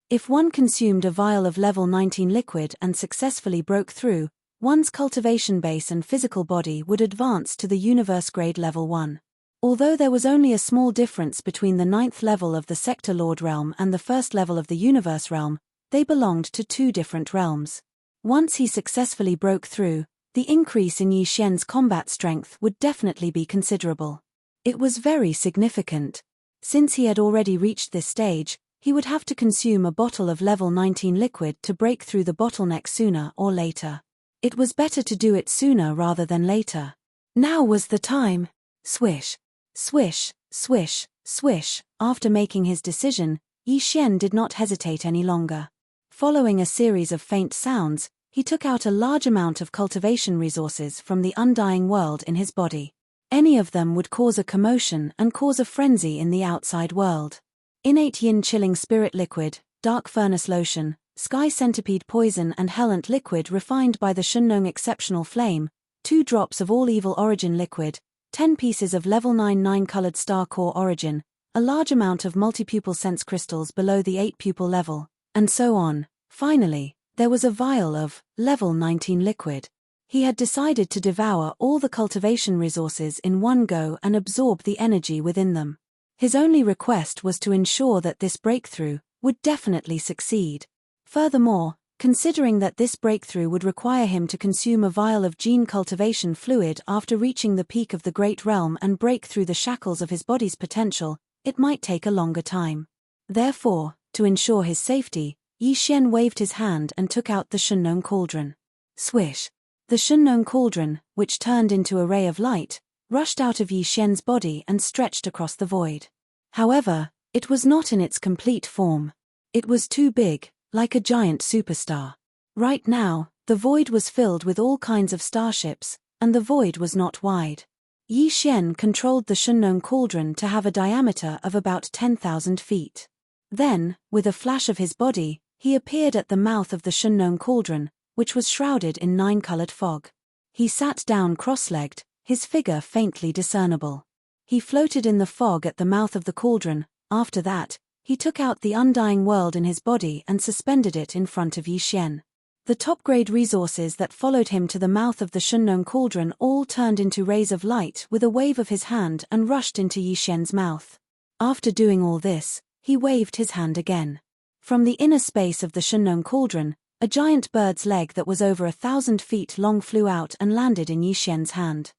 If one consumed a vial of level 19 liquid and successfully broke through, one's cultivation base and physical body would advance to the universe grade level 1. Although there was only a small difference between the 9th level of the Sector Lord realm and the 1st level of the universe realm, they belonged to 2 different realms. Once he successfully broke through, the increase in Yi Xian's combat strength would definitely be considerable. It was very significant. Since he had already reached this stage, he would have to consume a bottle of level 19 liquid to break through the bottleneck sooner or later. It was better to do it sooner rather than later. Now was the time. Swish, swish, swish, swish. After making his decision, Yi Xian did not hesitate any longer. Following a series of faint sounds, he took out a large amount of cultivation resources from the undying world in his body. Any of them would cause a commotion and cause a frenzy in the outside world. Innate yin chilling spirit liquid, dark furnace lotion, sky centipede poison and hellant liquid refined by the Shunnong exceptional flame, 2 drops of all evil origin liquid, 10 pieces of level 9 9-colored star core origin, a large amount of multipupil sense crystals below the 8 pupil level, and so on. Finally, there was a vial of level 19 liquid. He had decided to devour all the cultivation resources in one go and absorb the energy within them. His only request was to ensure that this breakthrough would definitely succeed. Furthermore, considering that this breakthrough would require him to consume a vial of gene cultivation fluid after reaching the peak of the Great Realm and break through the shackles of his body's potential, it might take a longer time. Therefore, to ensure his safety, Yi Xian waved his hand and took out the Shunnong cauldron. Swish! The Shunnong cauldron, which turned into a ray of light, rushed out of Yi Xian's body and stretched across the void. However, it was not in its complete form. It was too big, like a giant superstar. Right now, the void was filled with all kinds of starships, and the void was not wide. Yi Xian controlled the Shunnong cauldron to have a diameter of about 10,000 feet. Then, with a flash of his body, he appeared at the mouth of the Shunnong cauldron, which was shrouded in 9-colored fog. He sat down cross-legged, his figure faintly discernible. He floated in the fog at the mouth of the cauldron. After that, he took out the undying world in his body and suspended it in front of Yi Xian. The top-grade resources that followed him to the mouth of the Shunnong cauldron all turned into rays of light with a wave of his hand and rushed into Yi Xian's mouth. After doing all this, he waved his hand again. From the inner space of the Shunnong cauldron, a giant bird's leg that was over 1,000 feet long flew out and landed in Yi Xian's hand.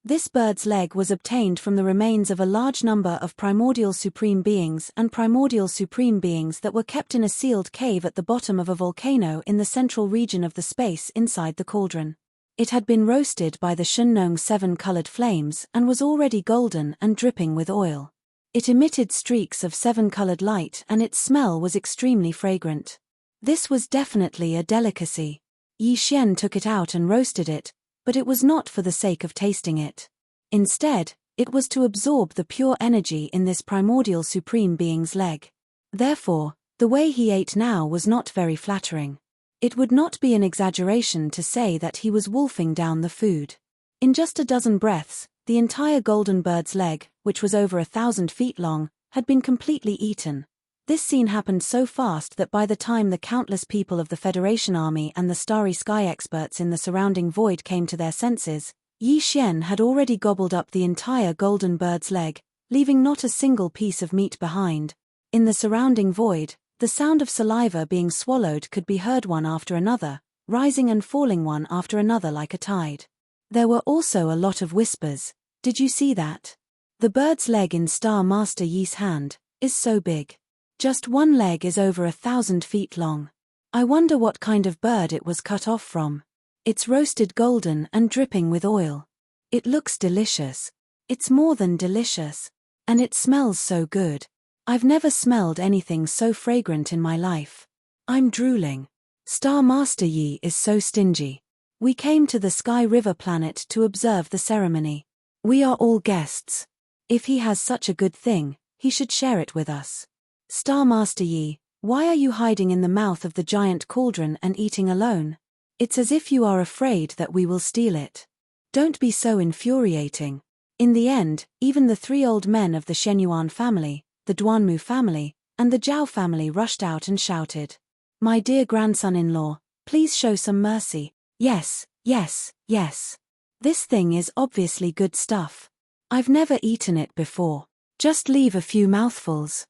This bird's leg was obtained from the remains of a large number of primordial supreme beings and primordial supreme beings that were kept in a sealed cave at the bottom of a volcano in the central region of the space inside the cauldron. It had been roasted by the Shunnong 7-colored flames and was already golden and dripping with oil. It emitted streaks of 7-colored light and its smell was extremely fragrant. This was definitely a delicacy. Yi Xian took it out and roasted it, but it was not for the sake of tasting it. Instead, it was to absorb the pure energy in this primordial supreme being's leg. Therefore, the way he ate now was not very flattering. It would not be an exaggeration to say that he was wolfing down the food. In just a dozen breaths, the entire golden bird's leg, which was over 1,000 feet long, had been completely eaten. This scene happened so fast that by the time the countless people of the Federation Army and the starry sky experts in the surrounding void came to their senses, Yi Xian had already gobbled up the entire golden bird's leg, leaving not a single piece of meat behind. In the surrounding void, the sound of saliva being swallowed could be heard one after another, rising and falling one after another like a tide. There were also a lot of whispers. Did you see that? The bird's leg in Star Master Yi's hand is so big. Just one leg is over 1,000 feet long. I wonder what kind of bird it was cut off from. It's roasted golden and dripping with oil. It looks delicious. It's more than delicious. And it smells so good. I've never smelled anything so fragrant in my life. I'm drooling. Star Master Yi is so stingy. We came to the Sky River planet to observe the ceremony. We are all guests. If he has such a good thing, he should share it with us. Star Master Yi, why are you hiding in the mouth of the giant cauldron and eating alone? It's as if you are afraid that we will steal it. Don't be so infuriating. In the end, even the 3 old men of the Shenyuan family, the Duanmu family, and the Zhao family rushed out and shouted, "My dear grandson-in-law, please show some mercy. Yes, yes, yes. This thing is obviously good stuff. I've never eaten it before. Just leave a few mouthfuls."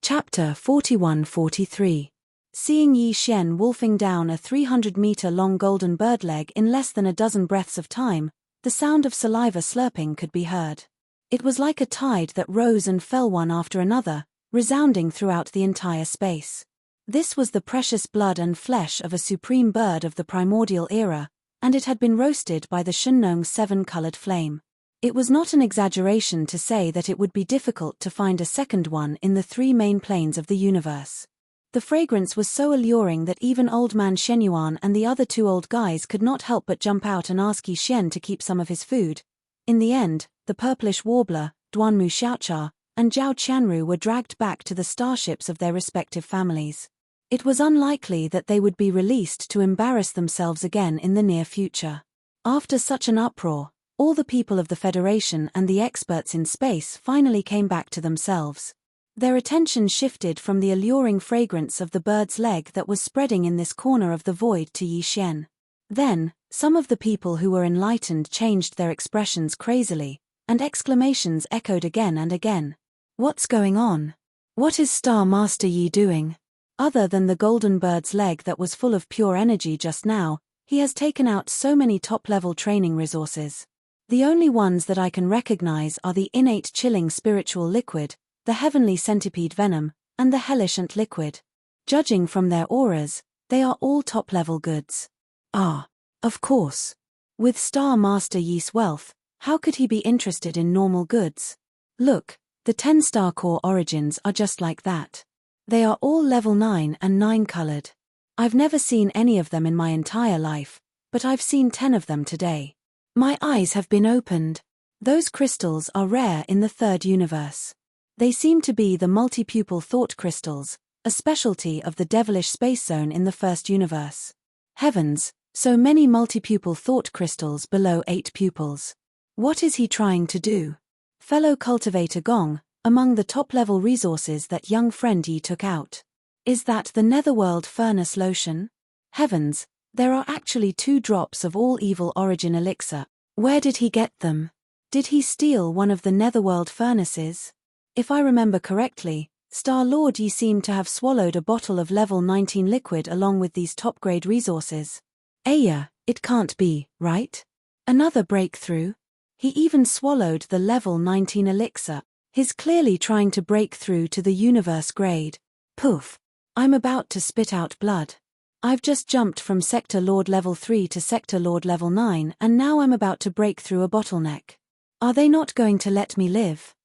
Chapter 41-43. Seeing Yi Xian wolfing down a 300-meter-long golden bird leg in less than a dozen breaths of time, the sound of saliva slurping could be heard. It was like a tide that rose and fell one after another, resounding throughout the entire space. This was the precious blood and flesh of a supreme bird of the primordial era, and it had been roasted by the Shunnong's 7-colored flame. It was not an exaggeration to say that it would be difficult to find a second one in the 3 main planes of the universe. The fragrance was so alluring that even Old Man Shenyuan and the other 2 old guys could not help but jump out and ask Yi Xian to keep some of his food. In the end, the purplish warbler, Duanmu Xiaocha, and Zhao Qianru were dragged back to the starships of their respective families. It was unlikely that they would be released to embarrass themselves again in the near future. After such an uproar, all the people of the Federation and the experts in space finally came back to themselves. Their attention shifted from the alluring fragrance of the bird's leg that was spreading in this corner of the void to Yi Xian. Then, some of the people who were enlightened changed their expressions crazily, and exclamations echoed again and again. What's going on? What is Star Master Yi doing? Other than the golden bird's leg that was full of pure energy just now, he has taken out so many top-level training resources. The only ones that I can recognize are the innate chilling spiritual liquid, the heavenly centipede venom, and the hellishant liquid. Judging from their auras, they are all top-level goods. Ah, of course. With Star Master Yi's wealth, how could he be interested in normal goods? Look, the 10-star core origins are just like that. They are all level 9 and 9-colored. I've never seen any of them in my entire life, but I've seen 10 of them today. My eyes have been opened. Those crystals are rare in the 3rd universe. They seem to be the multi-pupil thought crystals, a specialty of the devilish space zone in the 1st universe. Heavens, so many multi-pupil thought crystals below 8 pupils. What is he trying to do? Fellow cultivator Gong, among the top-level resources that young friend Yi took out. Is that the Netherworld Furnace Lotion? Heavens, there are actually 2 drops of all evil origin elixir. Where did he get them? Did he steal one of the Netherworld furnaces? If I remember correctly, Star-Lord Yi seemed to have swallowed a bottle of level 19 liquid along with these top-grade resources. Aya, it can't be, right? Another breakthrough? He even swallowed the level 19 elixir. He's clearly trying to break through to the universe grade. Poof. I'm about to spit out blood. I've just jumped from Sector Lord level 3 to Sector Lord level 9 and now I'm about to break through a bottleneck. Are they not going to let me live?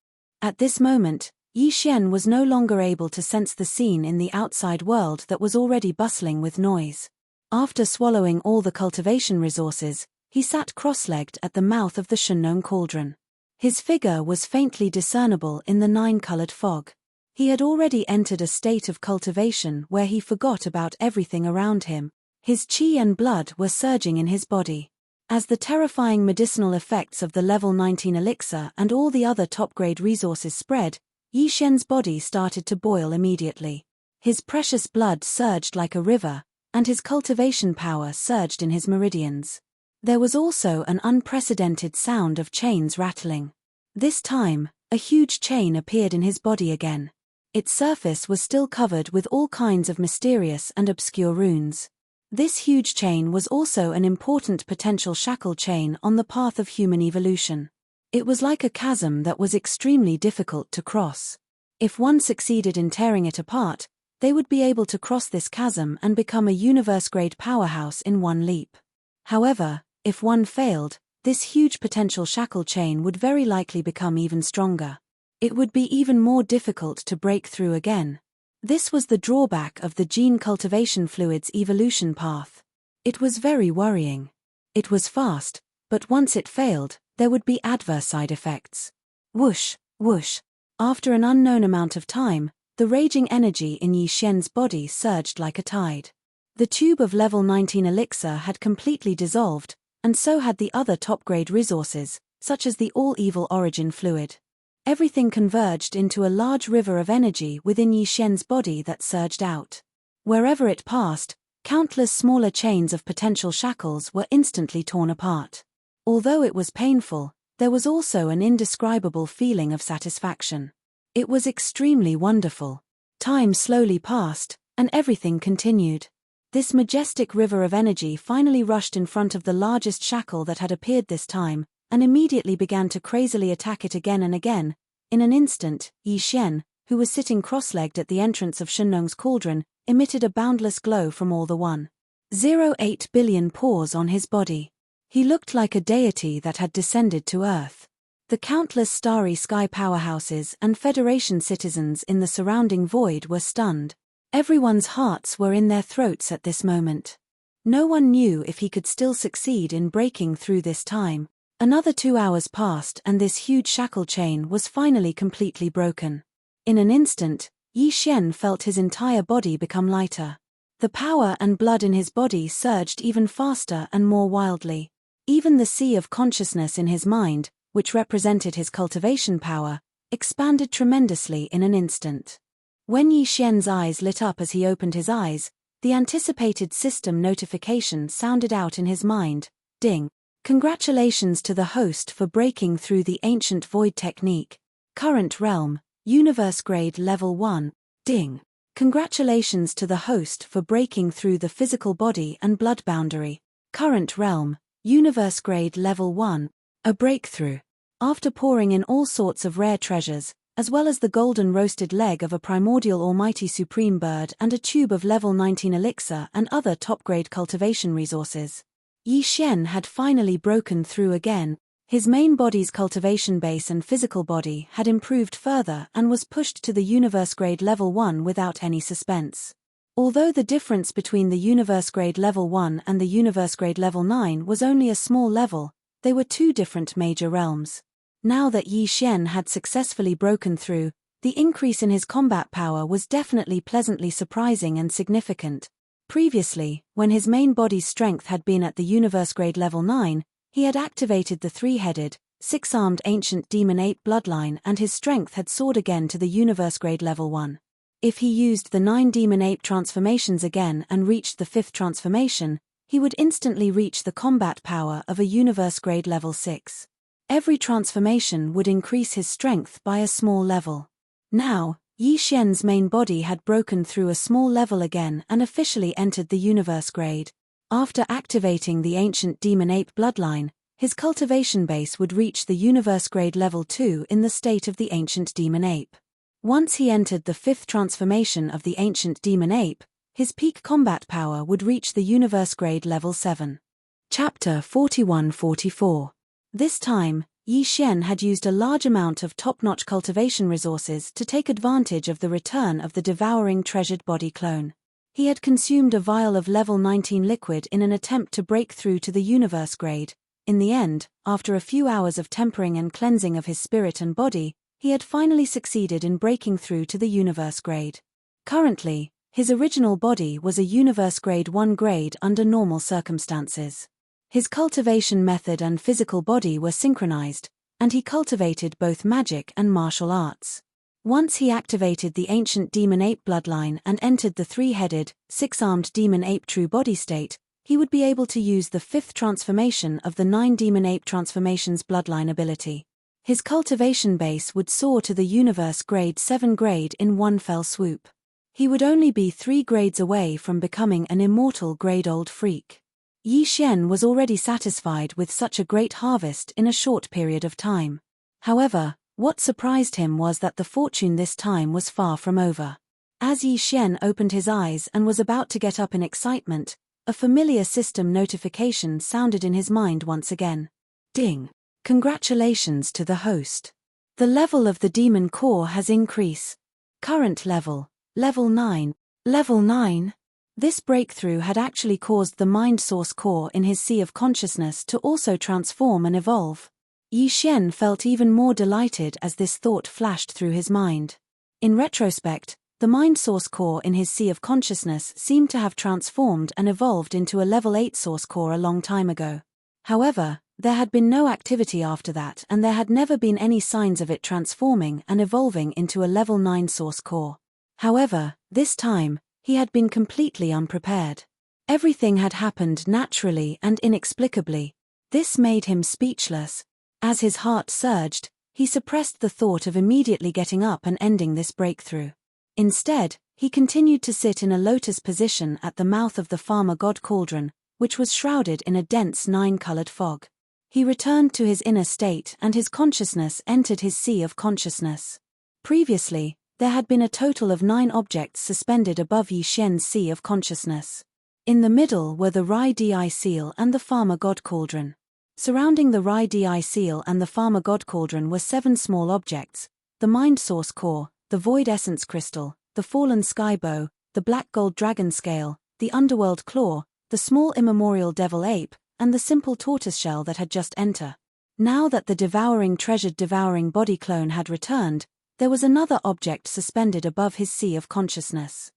At this moment, Yi Xian was no longer able to sense the scene in the outside world that was already bustling with noise. After swallowing all the cultivation resources, he sat cross-legged at the mouth of the Shunnong cauldron. His figure was faintly discernible in the nine-colored fog. He had already entered a state of cultivation where he forgot about everything around him. His qi and blood were surging in his body. As the terrifying medicinal effects of the level 19 elixir and all the other top-grade resources spread, Yi Xian's body started to boil immediately. His precious blood surged like a river, and his cultivation power surged in his meridians. There was also an unprecedented sound of chains rattling. This time, a huge chain appeared in his body again. Its surface was still covered with all kinds of mysterious and obscure runes. This huge chain was also an important potential shackle chain on the path of human evolution. It was like a chasm that was extremely difficult to cross. If one succeeded in tearing it apart, they would be able to cross this chasm and become a universe-grade powerhouse in one leap. However, if one failed, this huge potential shackle chain would very likely become even stronger. It would be even more difficult to break through again. This was the drawback of the gene cultivation fluid's evolution path. It was very worrying. It was fast, but once it failed, there would be adverse side effects. Whoosh, whoosh. After an unknown amount of time, the raging energy in Yi Xian's body surged like a tide. The tube of level 19 elixir had completely dissolved, and so had the other top-grade resources, such as the all-evil origin fluid. Everything converged into a large river of energy within Yi Xian's body that surged out. Wherever it passed, countless smaller chains of potential shackles were instantly torn apart. Although it was painful, there was also an indescribable feeling of satisfaction. It was extremely wonderful. Time slowly passed, and everything continued. This majestic river of energy finally rushed in front of the largest shackle that had appeared this time, and immediately began to crazily attack it again and again. In an instant, Yi Xian, who was sitting cross-legged at the entrance of Shunnong's cauldron, emitted a boundless glow from all the 1.08 billion pores on his body. He looked like a deity that had descended to Earth. The countless starry sky powerhouses and Federation citizens in the surrounding void were stunned. Everyone's hearts were in their throats at this moment. No one knew if he could still succeed in breaking through this time. Another 2 hours passed and this huge shackle chain was finally completely broken. In an instant, Yi Xian felt his entire body become lighter. The power and blood in his body surged even faster and more wildly. Even the sea of consciousness in his mind, which represented his cultivation power, expanded tremendously in an instant. When Yi Xian's eyes lit up as he opened his eyes, the anticipated system notification sounded out in his mind. Ding. Congratulations to the host for breaking through the ancient void technique. Current realm, universe grade level 1. Ding. Congratulations to the host for breaking through the physical body and blood boundary. Current realm, universe grade level 1. A breakthrough. After pouring in all sorts of rare treasures, as well as the golden roasted leg of a primordial almighty supreme bird and a tube of level 19 elixir and other top-grade cultivation resources, Yi Xian had finally broken through again. His main body's cultivation base and physical body had improved further and was pushed to the universe grade level 1 without any suspense. Although the difference between the universe grade level 1 and the universe grade level 9 was only a small level, they were two different major realms. Now that Yi Xian had successfully broken through, the increase in his combat power was definitely pleasantly surprising and significant. Previously, when his main body's strength had been at the universe grade level 9, he had activated the three-headed, six-armed ancient demon ape bloodline and his strength had soared again to the universe grade level 1. If he used the 9 demon ape transformations again and reached the 5th transformation, he would instantly reach the combat power of a universe grade level 6. Every transformation would increase his strength by a small level. Now, Yi Xian's main body had broken through a small level again and officially entered the universe grade. After activating the ancient demon ape bloodline, his cultivation base would reach the universe grade level 2 in the state of the ancient demon ape. Once he entered the 5th transformation of the ancient demon ape, his peak combat power would reach the universe grade level 7. Chapter 41-44. This time, Yi Xian had used a large amount of top-notch cultivation resources to take advantage of the return of the devouring treasured body clone. He had consumed a vial of level 19 liquid in an attempt to break through to the universe grade. In the end, after a few hours of tempering and cleansing of his spirit and body, he had finally succeeded in breaking through to the universe grade. Currently, his original body was a universe grade 1 grade under normal circumstances. His cultivation method and physical body were synchronized, and he cultivated both magic and martial arts. Once he activated the ancient demon ape bloodline and entered the three-headed, six-armed demon ape true body state, he would be able to use the fifth transformation of the 9 demon ape transformations bloodline ability. His cultivation base would soar to the universe grade 7 grade in one fell swoop. He would only be 3 grades away from becoming an immortal grade-old freak. Yi Xian was already satisfied with such a great harvest in a short period of time. However, what surprised him was that the fortune this time was far from over. As Yi Xian opened his eyes and was about to get up in excitement, a familiar system notification sounded in his mind once again. Ding! Congratulations to the host. The level of the demon core has increased. Current level, level 9. Level 9? This breakthrough had actually caused the mind source core in his sea of consciousness to also transform and evolve. Yi Xian felt even more delighted as this thought flashed through his mind. In retrospect, the mind source core in his sea of consciousness seemed to have transformed and evolved into a level 8 source core a long time ago. However, there had been no activity after that, and there had never been any signs of it transforming and evolving into a level 9 source core. However, this time, he had been completely unprepared. Everything had happened naturally and inexplicably. This made him speechless. As his heart surged, he suppressed the thought of immediately getting up and ending this breakthrough. Instead, he continued to sit in a lotus position at the mouth of the farmer god cauldron, which was shrouded in a dense 9-colored fog. He returned to his inner state and his consciousness entered his sea of consciousness. Previously, there had been a total of 9 objects suspended above Yi Xian's sea of consciousness. In the middle were the Rai Di seal and the farmer god cauldron. Surrounding the Rai Di seal and the farmer god cauldron were 7 small objects: the mind source core, the void essence crystal, the fallen sky bow, the black gold dragon scale, the underworld claw, the small immemorial devil ape, and the simple tortoiseshell that had just entered. Now that the devouring treasured devouring body clone had returned, there was another object suspended above his sea of consciousness.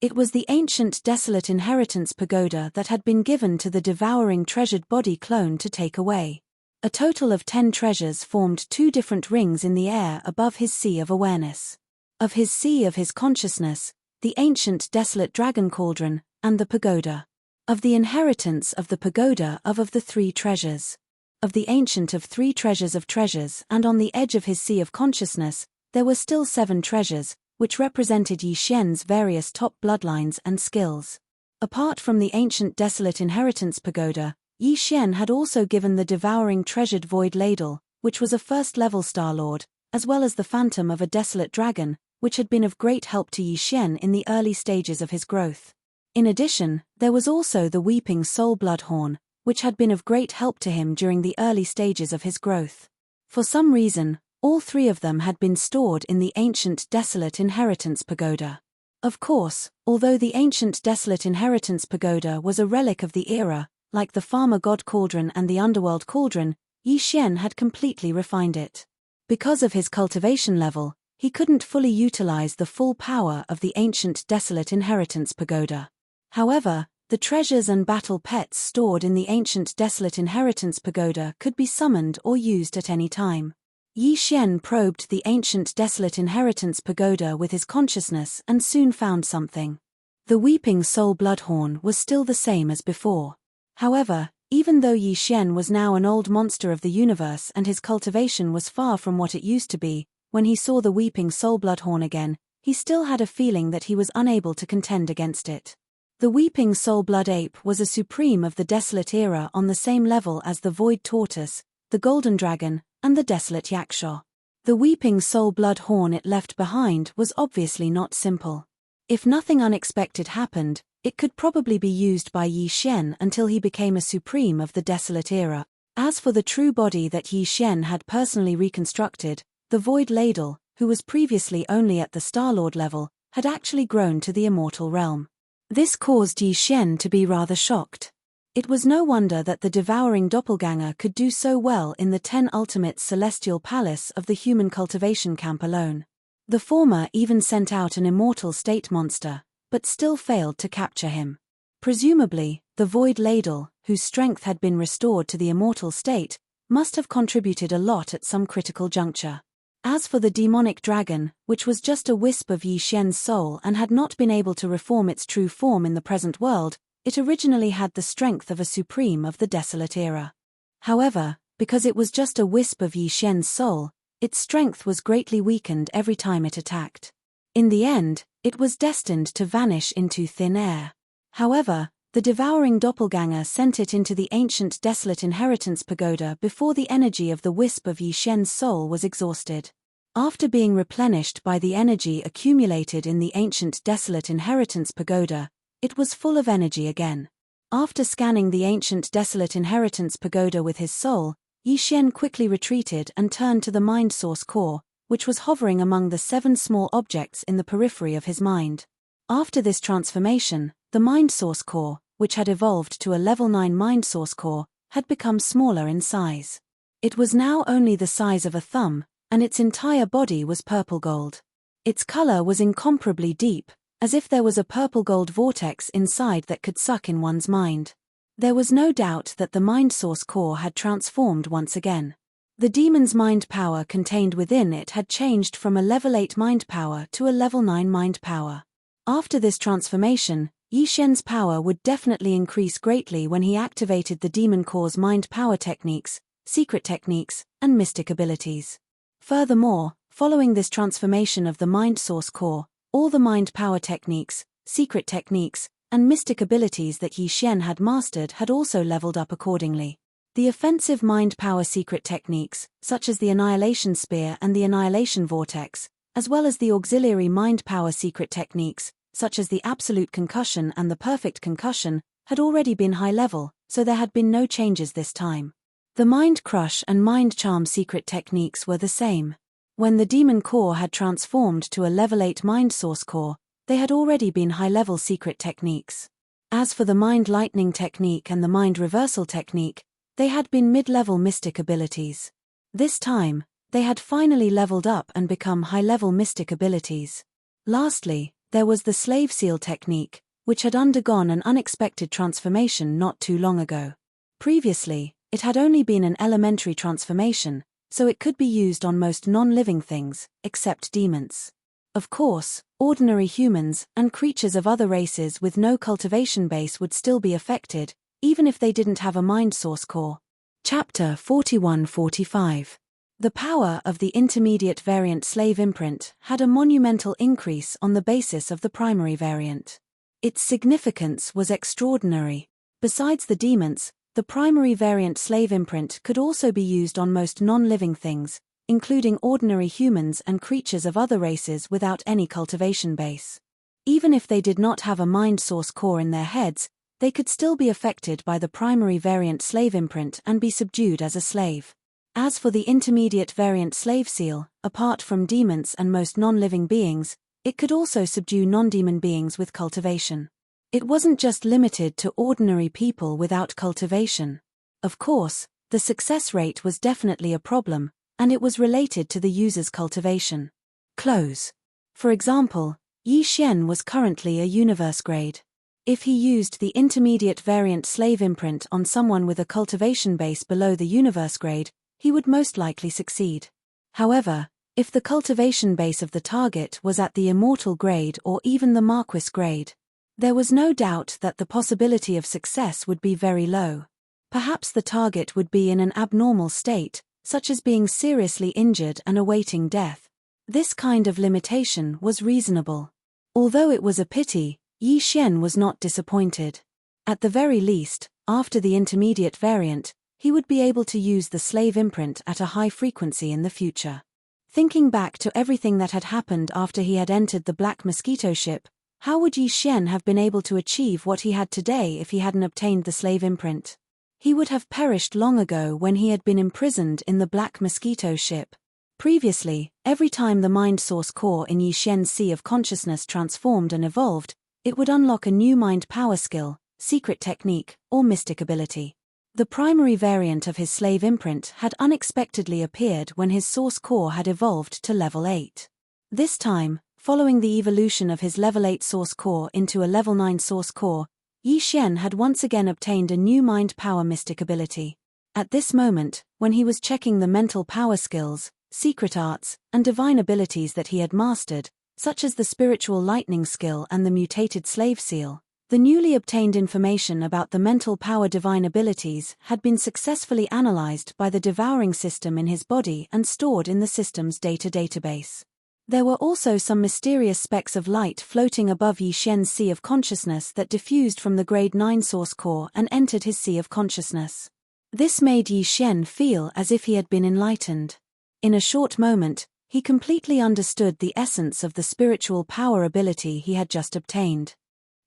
It was the ancient desolate inheritance pagoda that had been given to the devouring treasured body clone to take away. A total of 10 treasures formed 2 different rings in the air above his sea of awareness. Of his sea of his consciousness, the ancient desolate dragon cauldron, and the pagoda. Of the inheritance of the pagoda of the 3 treasures. Of the ancient of 3 treasures of treasures, and on the edge of his sea of consciousness, there were still 7 treasures, which represented Yi Xian's various top bloodlines and skills. Apart from the ancient desolate inheritance pagoda, Yi Xian had also given the devouring treasured void ladle, which was a first-level Star Lord, as well as the phantom of a desolate dragon, which had been of great help to Yi Xian in the early stages of his growth. In addition, there was also the weeping soul bloodhorn, which had been of great help to him during the early stages of his growth. For some reason, all 3 of them had been stored in the ancient desolate inheritance pagoda. Of course, although the ancient desolate inheritance pagoda was a relic of the era, like the farmer god cauldron and the underworld cauldron, Yi Xian had completely refined it. Because of his cultivation level, he couldn't fully utilize the full power of the ancient desolate inheritance pagoda. However, the treasures and battle pets stored in the ancient desolate inheritance pagoda could be summoned or used at any time. Yi Xian probed the ancient desolate inheritance pagoda with his consciousness and soon found something. The weeping soul bloodhorn was still the same as before. However, even though Yi Xian was now an old monster of the universe and his cultivation was far from what it used to be, when he saw the weeping soul bloodhorn again, he still had a feeling that he was unable to contend against it. The weeping soul blood ape was a supreme of the desolate era on the same level as the void tortoise, the golden dragon, and the desolate yakshaw. The weeping soul blood horn it left behind was obviously not simple. If nothing unexpected happened, it could probably be used by Yi Xian until he became a supreme of the desolate era. As for the true body that Yi Xian had personally reconstructed, the Void Ladle, who was previously only at the Star-Lord level, had actually grown to the immortal realm. This caused Yi Xian to be rather shocked. It was no wonder that the devouring doppelganger could do so well in the 10 Ultimates Celestial Palace of the human cultivation camp alone. The former even sent out an immortal state monster, but still failed to capture him. Presumably, the Void Ladle, whose strength had been restored to the immortal state, must have contributed a lot at some critical juncture. As for the demonic dragon, which was just a wisp of Yi Xian's soul and had not been able to reform its true form in the present world, it originally had the strength of a supreme of the desolate era. However, because it was just a wisp of Yi Xian's soul, its strength was greatly weakened every time it attacked. In the end, it was destined to vanish into thin air. However, the devouring doppelganger sent it into the ancient desolate inheritance pagoda before the energy of the wisp of Yi Xian's soul was exhausted. After being replenished by the energy accumulated in the ancient desolate inheritance pagoda, it was full of energy again. After scanning the ancient desolate inheritance pagoda with his soul, Yi Xian quickly retreated and turned to the mind source core, which was hovering among the 7 small objects in the periphery of his mind. After this transformation, the mind source core, which had evolved to a level 9 mind source core, had become smaller in size. It was now only the size of a thumb, and its entire body was purple gold. Its color was incomparably deep, as if there was a purple gold vortex inside that could suck in one's mind. There was no doubt that the mind source core had transformed once again. The demon's mind power contained within it had changed from a level 8 mind power to a level 9 mind power. After this transformation, Yi Xian's power would definitely increase greatly when he activated the demon core's mind power techniques, secret techniques, and mystic abilities. Furthermore, following this transformation of the mind source core, all the mind power techniques, secret techniques, and mystic abilities that Yi Xian had mastered had also leveled up accordingly. The offensive mind power secret techniques, such as the Annihilation Spear and the Annihilation Vortex, as well as the auxiliary mind power secret techniques, such as the Absolute Concussion and the Perfect Concussion, had already been high level, so there had been no changes this time. The Mind Crush and Mind Charm secret techniques were the same. When the Demon Core had transformed to a level 8 Mind Source Core, they had already been high-level secret techniques. As for the Mind Lightning technique and the Mind Reversal technique, they had been mid-level mystic abilities. This time, they had finally leveled up and become high-level mystic abilities. Lastly, there was the Slave Seal technique, which had undergone an unexpected transformation not too long ago. Previously, it had only been an elementary transformation, so it could be used on most non-living things, except demons. Of course, ordinary humans and creatures of other races with no cultivation base would still be affected, even if they didn't have a mind source core. Chapter 41-45. The power of the intermediate variant slave imprint had a monumental increase on the basis of the primary variant. Its significance was extraordinary. Besides the demons, the primary variant slave imprint could also be used on most non-living things, including ordinary humans and creatures of other races without any cultivation base. Even if they did not have a mind source core in their heads, they could still be affected by the primary variant slave imprint and be subdued as a slave. As for the intermediate variant slave seal, apart from demons and most non-living beings, it could also subdue non-demon beings with cultivation. It wasn't just limited to ordinary people without cultivation. Of course, the success rate was definitely a problem, and it was related to the user's cultivation. Close. For example, Yi Xian was currently a universe grade. If he used the intermediate variant slave imprint on someone with a cultivation base below the universe grade, he would most likely succeed. However, if the cultivation base of the target was at the immortal grade or even the Marquis grade, there was no doubt that the possibility of success would be very low. Perhaps the target would be in an abnormal state, such as being seriously injured and awaiting death. This kind of limitation was reasonable. Although it was a pity, Yi Xian was not disappointed. At the very least, after the intermediate variant, he would be able to use the slave imprint at a high frequency in the future. Thinking back to everything that had happened after he had entered the Black Mosquito ship, how would Yi Xian have been able to achieve what he had today if he hadn't obtained the slave imprint? He would have perished long ago when he had been imprisoned in the Black Mosquito ship. Previously, every time the mind source core in Yi Xian's Sea of Consciousness transformed and evolved, it would unlock a new mind power skill, secret technique, or mystic ability. The primary variant of his slave imprint had unexpectedly appeared when his source core had evolved to level 8. This time, following the evolution of his level 8 source core into a level 9 source core, Yi Xian had once again obtained a new mind power mystic ability. At this moment, when he was checking the mental power skills, secret arts, and divine abilities that he had mastered, such as the spiritual lightning skill and the mutated slave seal, the newly obtained information about the mental power divine abilities had been successfully analyzed by the devouring system in his body and stored in the system's data database. There were also some mysterious specks of light floating above Yi Xian's Sea of Consciousness that diffused from the grade 9 source core and entered his Sea of Consciousness. This made Yi Xian feel as if he had been enlightened. In a short moment, he completely understood the essence of the spiritual power ability he had just obtained.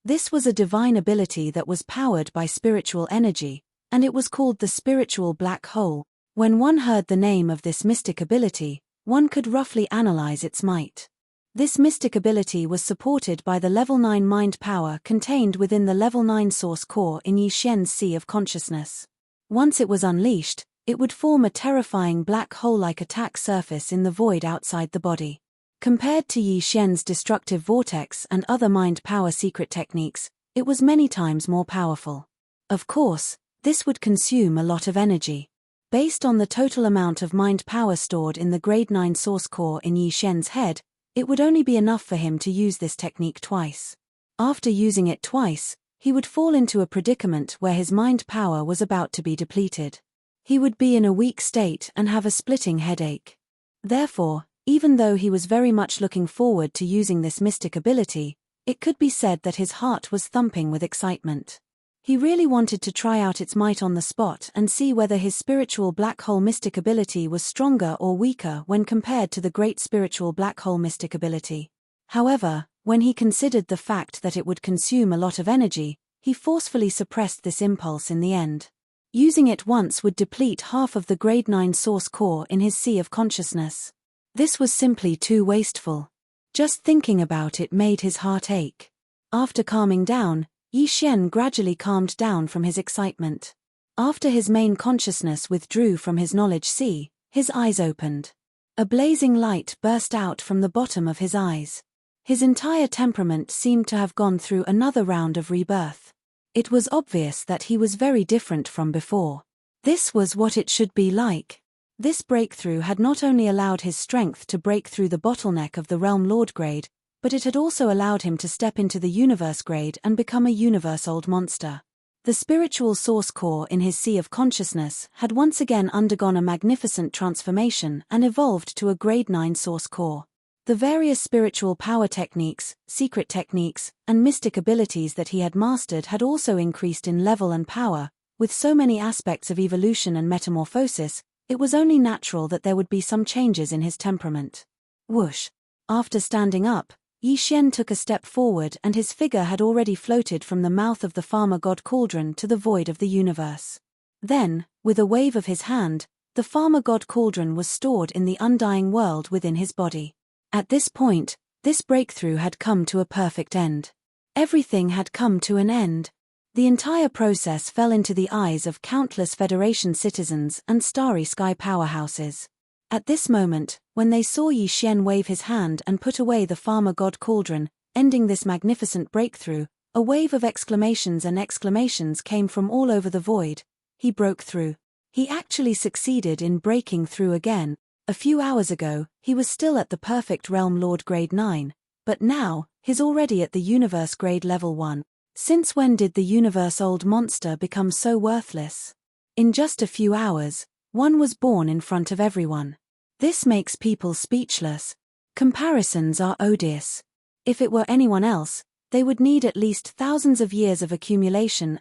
This was a divine ability that was powered by spiritual energy, and it was called the spiritual black hole. When one heard the name of this mystic ability, one could roughly analyze its might. This mystic ability was supported by the level 9 mind power contained within the level 9 source core in Yi Xian's Sea of Consciousness. Once it was unleashed, it would form a terrifying black hole-like attack surface in the void outside the body. Compared to Yi Xian's destructive vortex and other mind power secret techniques, it was many times more powerful. Of course, this would consume a lot of energy. Based on the total amount of mind power stored in the grade 9 source core in Yi Xian's head, it would only be enough for him to use this technique twice. After using it twice, he would fall into a predicament where his mind power was about to be depleted. He would be in a weak state and have a splitting headache. Therefore, even though he was very much looking forward to using this mystic ability, it could be said that his heart was thumping with excitement. He really wanted to try out its might on the spot and see whether his spiritual black hole mystic ability was stronger or weaker when compared to the great spiritual black hole mystic ability. However, when he considered the fact that it would consume a lot of energy, he forcefully suppressed this impulse in the end. Using it once would deplete half of the grade 9 source core in his Sea of Consciousness. This was simply too wasteful. Just thinking about it made his heart ache. After calming down, Yi Xian gradually calmed down from his excitement. After his main consciousness withdrew from his knowledge sea, his eyes opened. A blazing light burst out from the bottom of his eyes. His entire temperament seemed to have gone through another round of rebirth. It was obvious that he was very different from before. This was what it should be like. This breakthrough had not only allowed his strength to break through the bottleneck of the Realm Lord grade, but it had also allowed him to step into the Universe grade and become a universe-old monster. The spiritual source core in his Sea of Consciousness had once again undergone a magnificent transformation and evolved to a grade 9 source core. The various spiritual power techniques, secret techniques, and mystic abilities that he had mastered had also increased in level and power. With so many aspects of evolution and metamorphosis, it was only natural that there would be some changes in his temperament. Whoosh! After standing up, Yi Xian took a step forward and his figure had already floated from the mouth of the Farmer God Cauldron to the void of the universe. Then, with a wave of his hand, the Farmer God Cauldron was stored in the undying world within his body. At this point, this breakthrough had come to a perfect end. Everything had come to an end. The entire process fell into the eyes of countless Federation citizens and Starry Sky powerhouses. At this moment, when they saw Yi Xian wave his hand and put away the Farmer God Cauldron, ending this magnificent breakthrough, a wave of exclamations and exclamations came from all over the void. He broke through. He actually succeeded in breaking through again. A few hours ago, he was still at the perfect Realm Lord grade 9, but now, he's already at the Universe grade level 1. Since when did the Universe-old monster become so worthless? In just a few hours, one was born in front of everyone. This makes people speechless. Comparisons are odious. If it were anyone else, they would need at least thousands of years of accumulation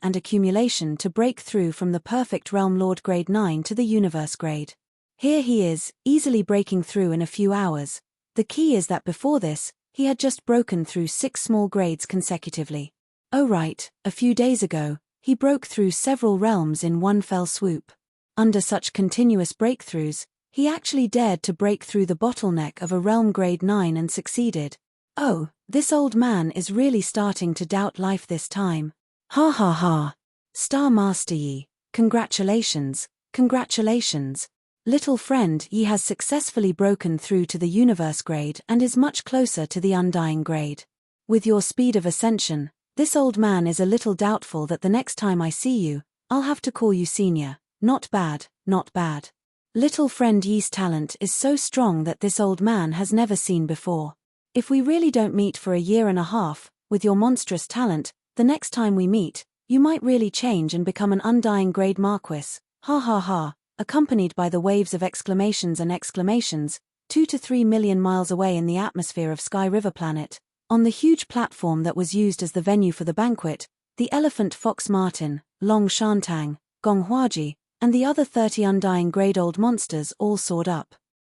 to break through from the perfect Realm Lord grade 9 to the Universe grade. Here he is, easily breaking through in a few hours. The key is that before this, he had just broken through 6 small grades consecutively. Oh right, a few days ago, He broke through several realms in one fell swoop. Under such continuous breakthroughs, he actually dared to break through the bottleneck of a realm grade 9 and succeeded. Oh, this old man is really starting to doubt life this time. Ha ha ha. Star Master Yi, congratulations, congratulations. Little friend Yi has successfully broken through to the universe grade and is much closer to the undying grade. With your speed of ascension, this old man is a little doubtful that the next time I see you, I'll have to call you senior. Not bad, not bad. Little friend Yi's talent is so strong that this old man has never seen before. If we really don't meet for a year and a half, with your monstrous talent, the next time we meet, you might really change and become an undying grade Marquis. Ha ha ha, accompanied by the waves of exclamations and exclamations, 2 to 3 million miles away in the atmosphere of Sky River Planet. On the huge platform that was used as the venue for the banquet, the elephant Fox Martin, Long Shantang, Gong Huaji, and the other 30 undying grade old monsters all soared up.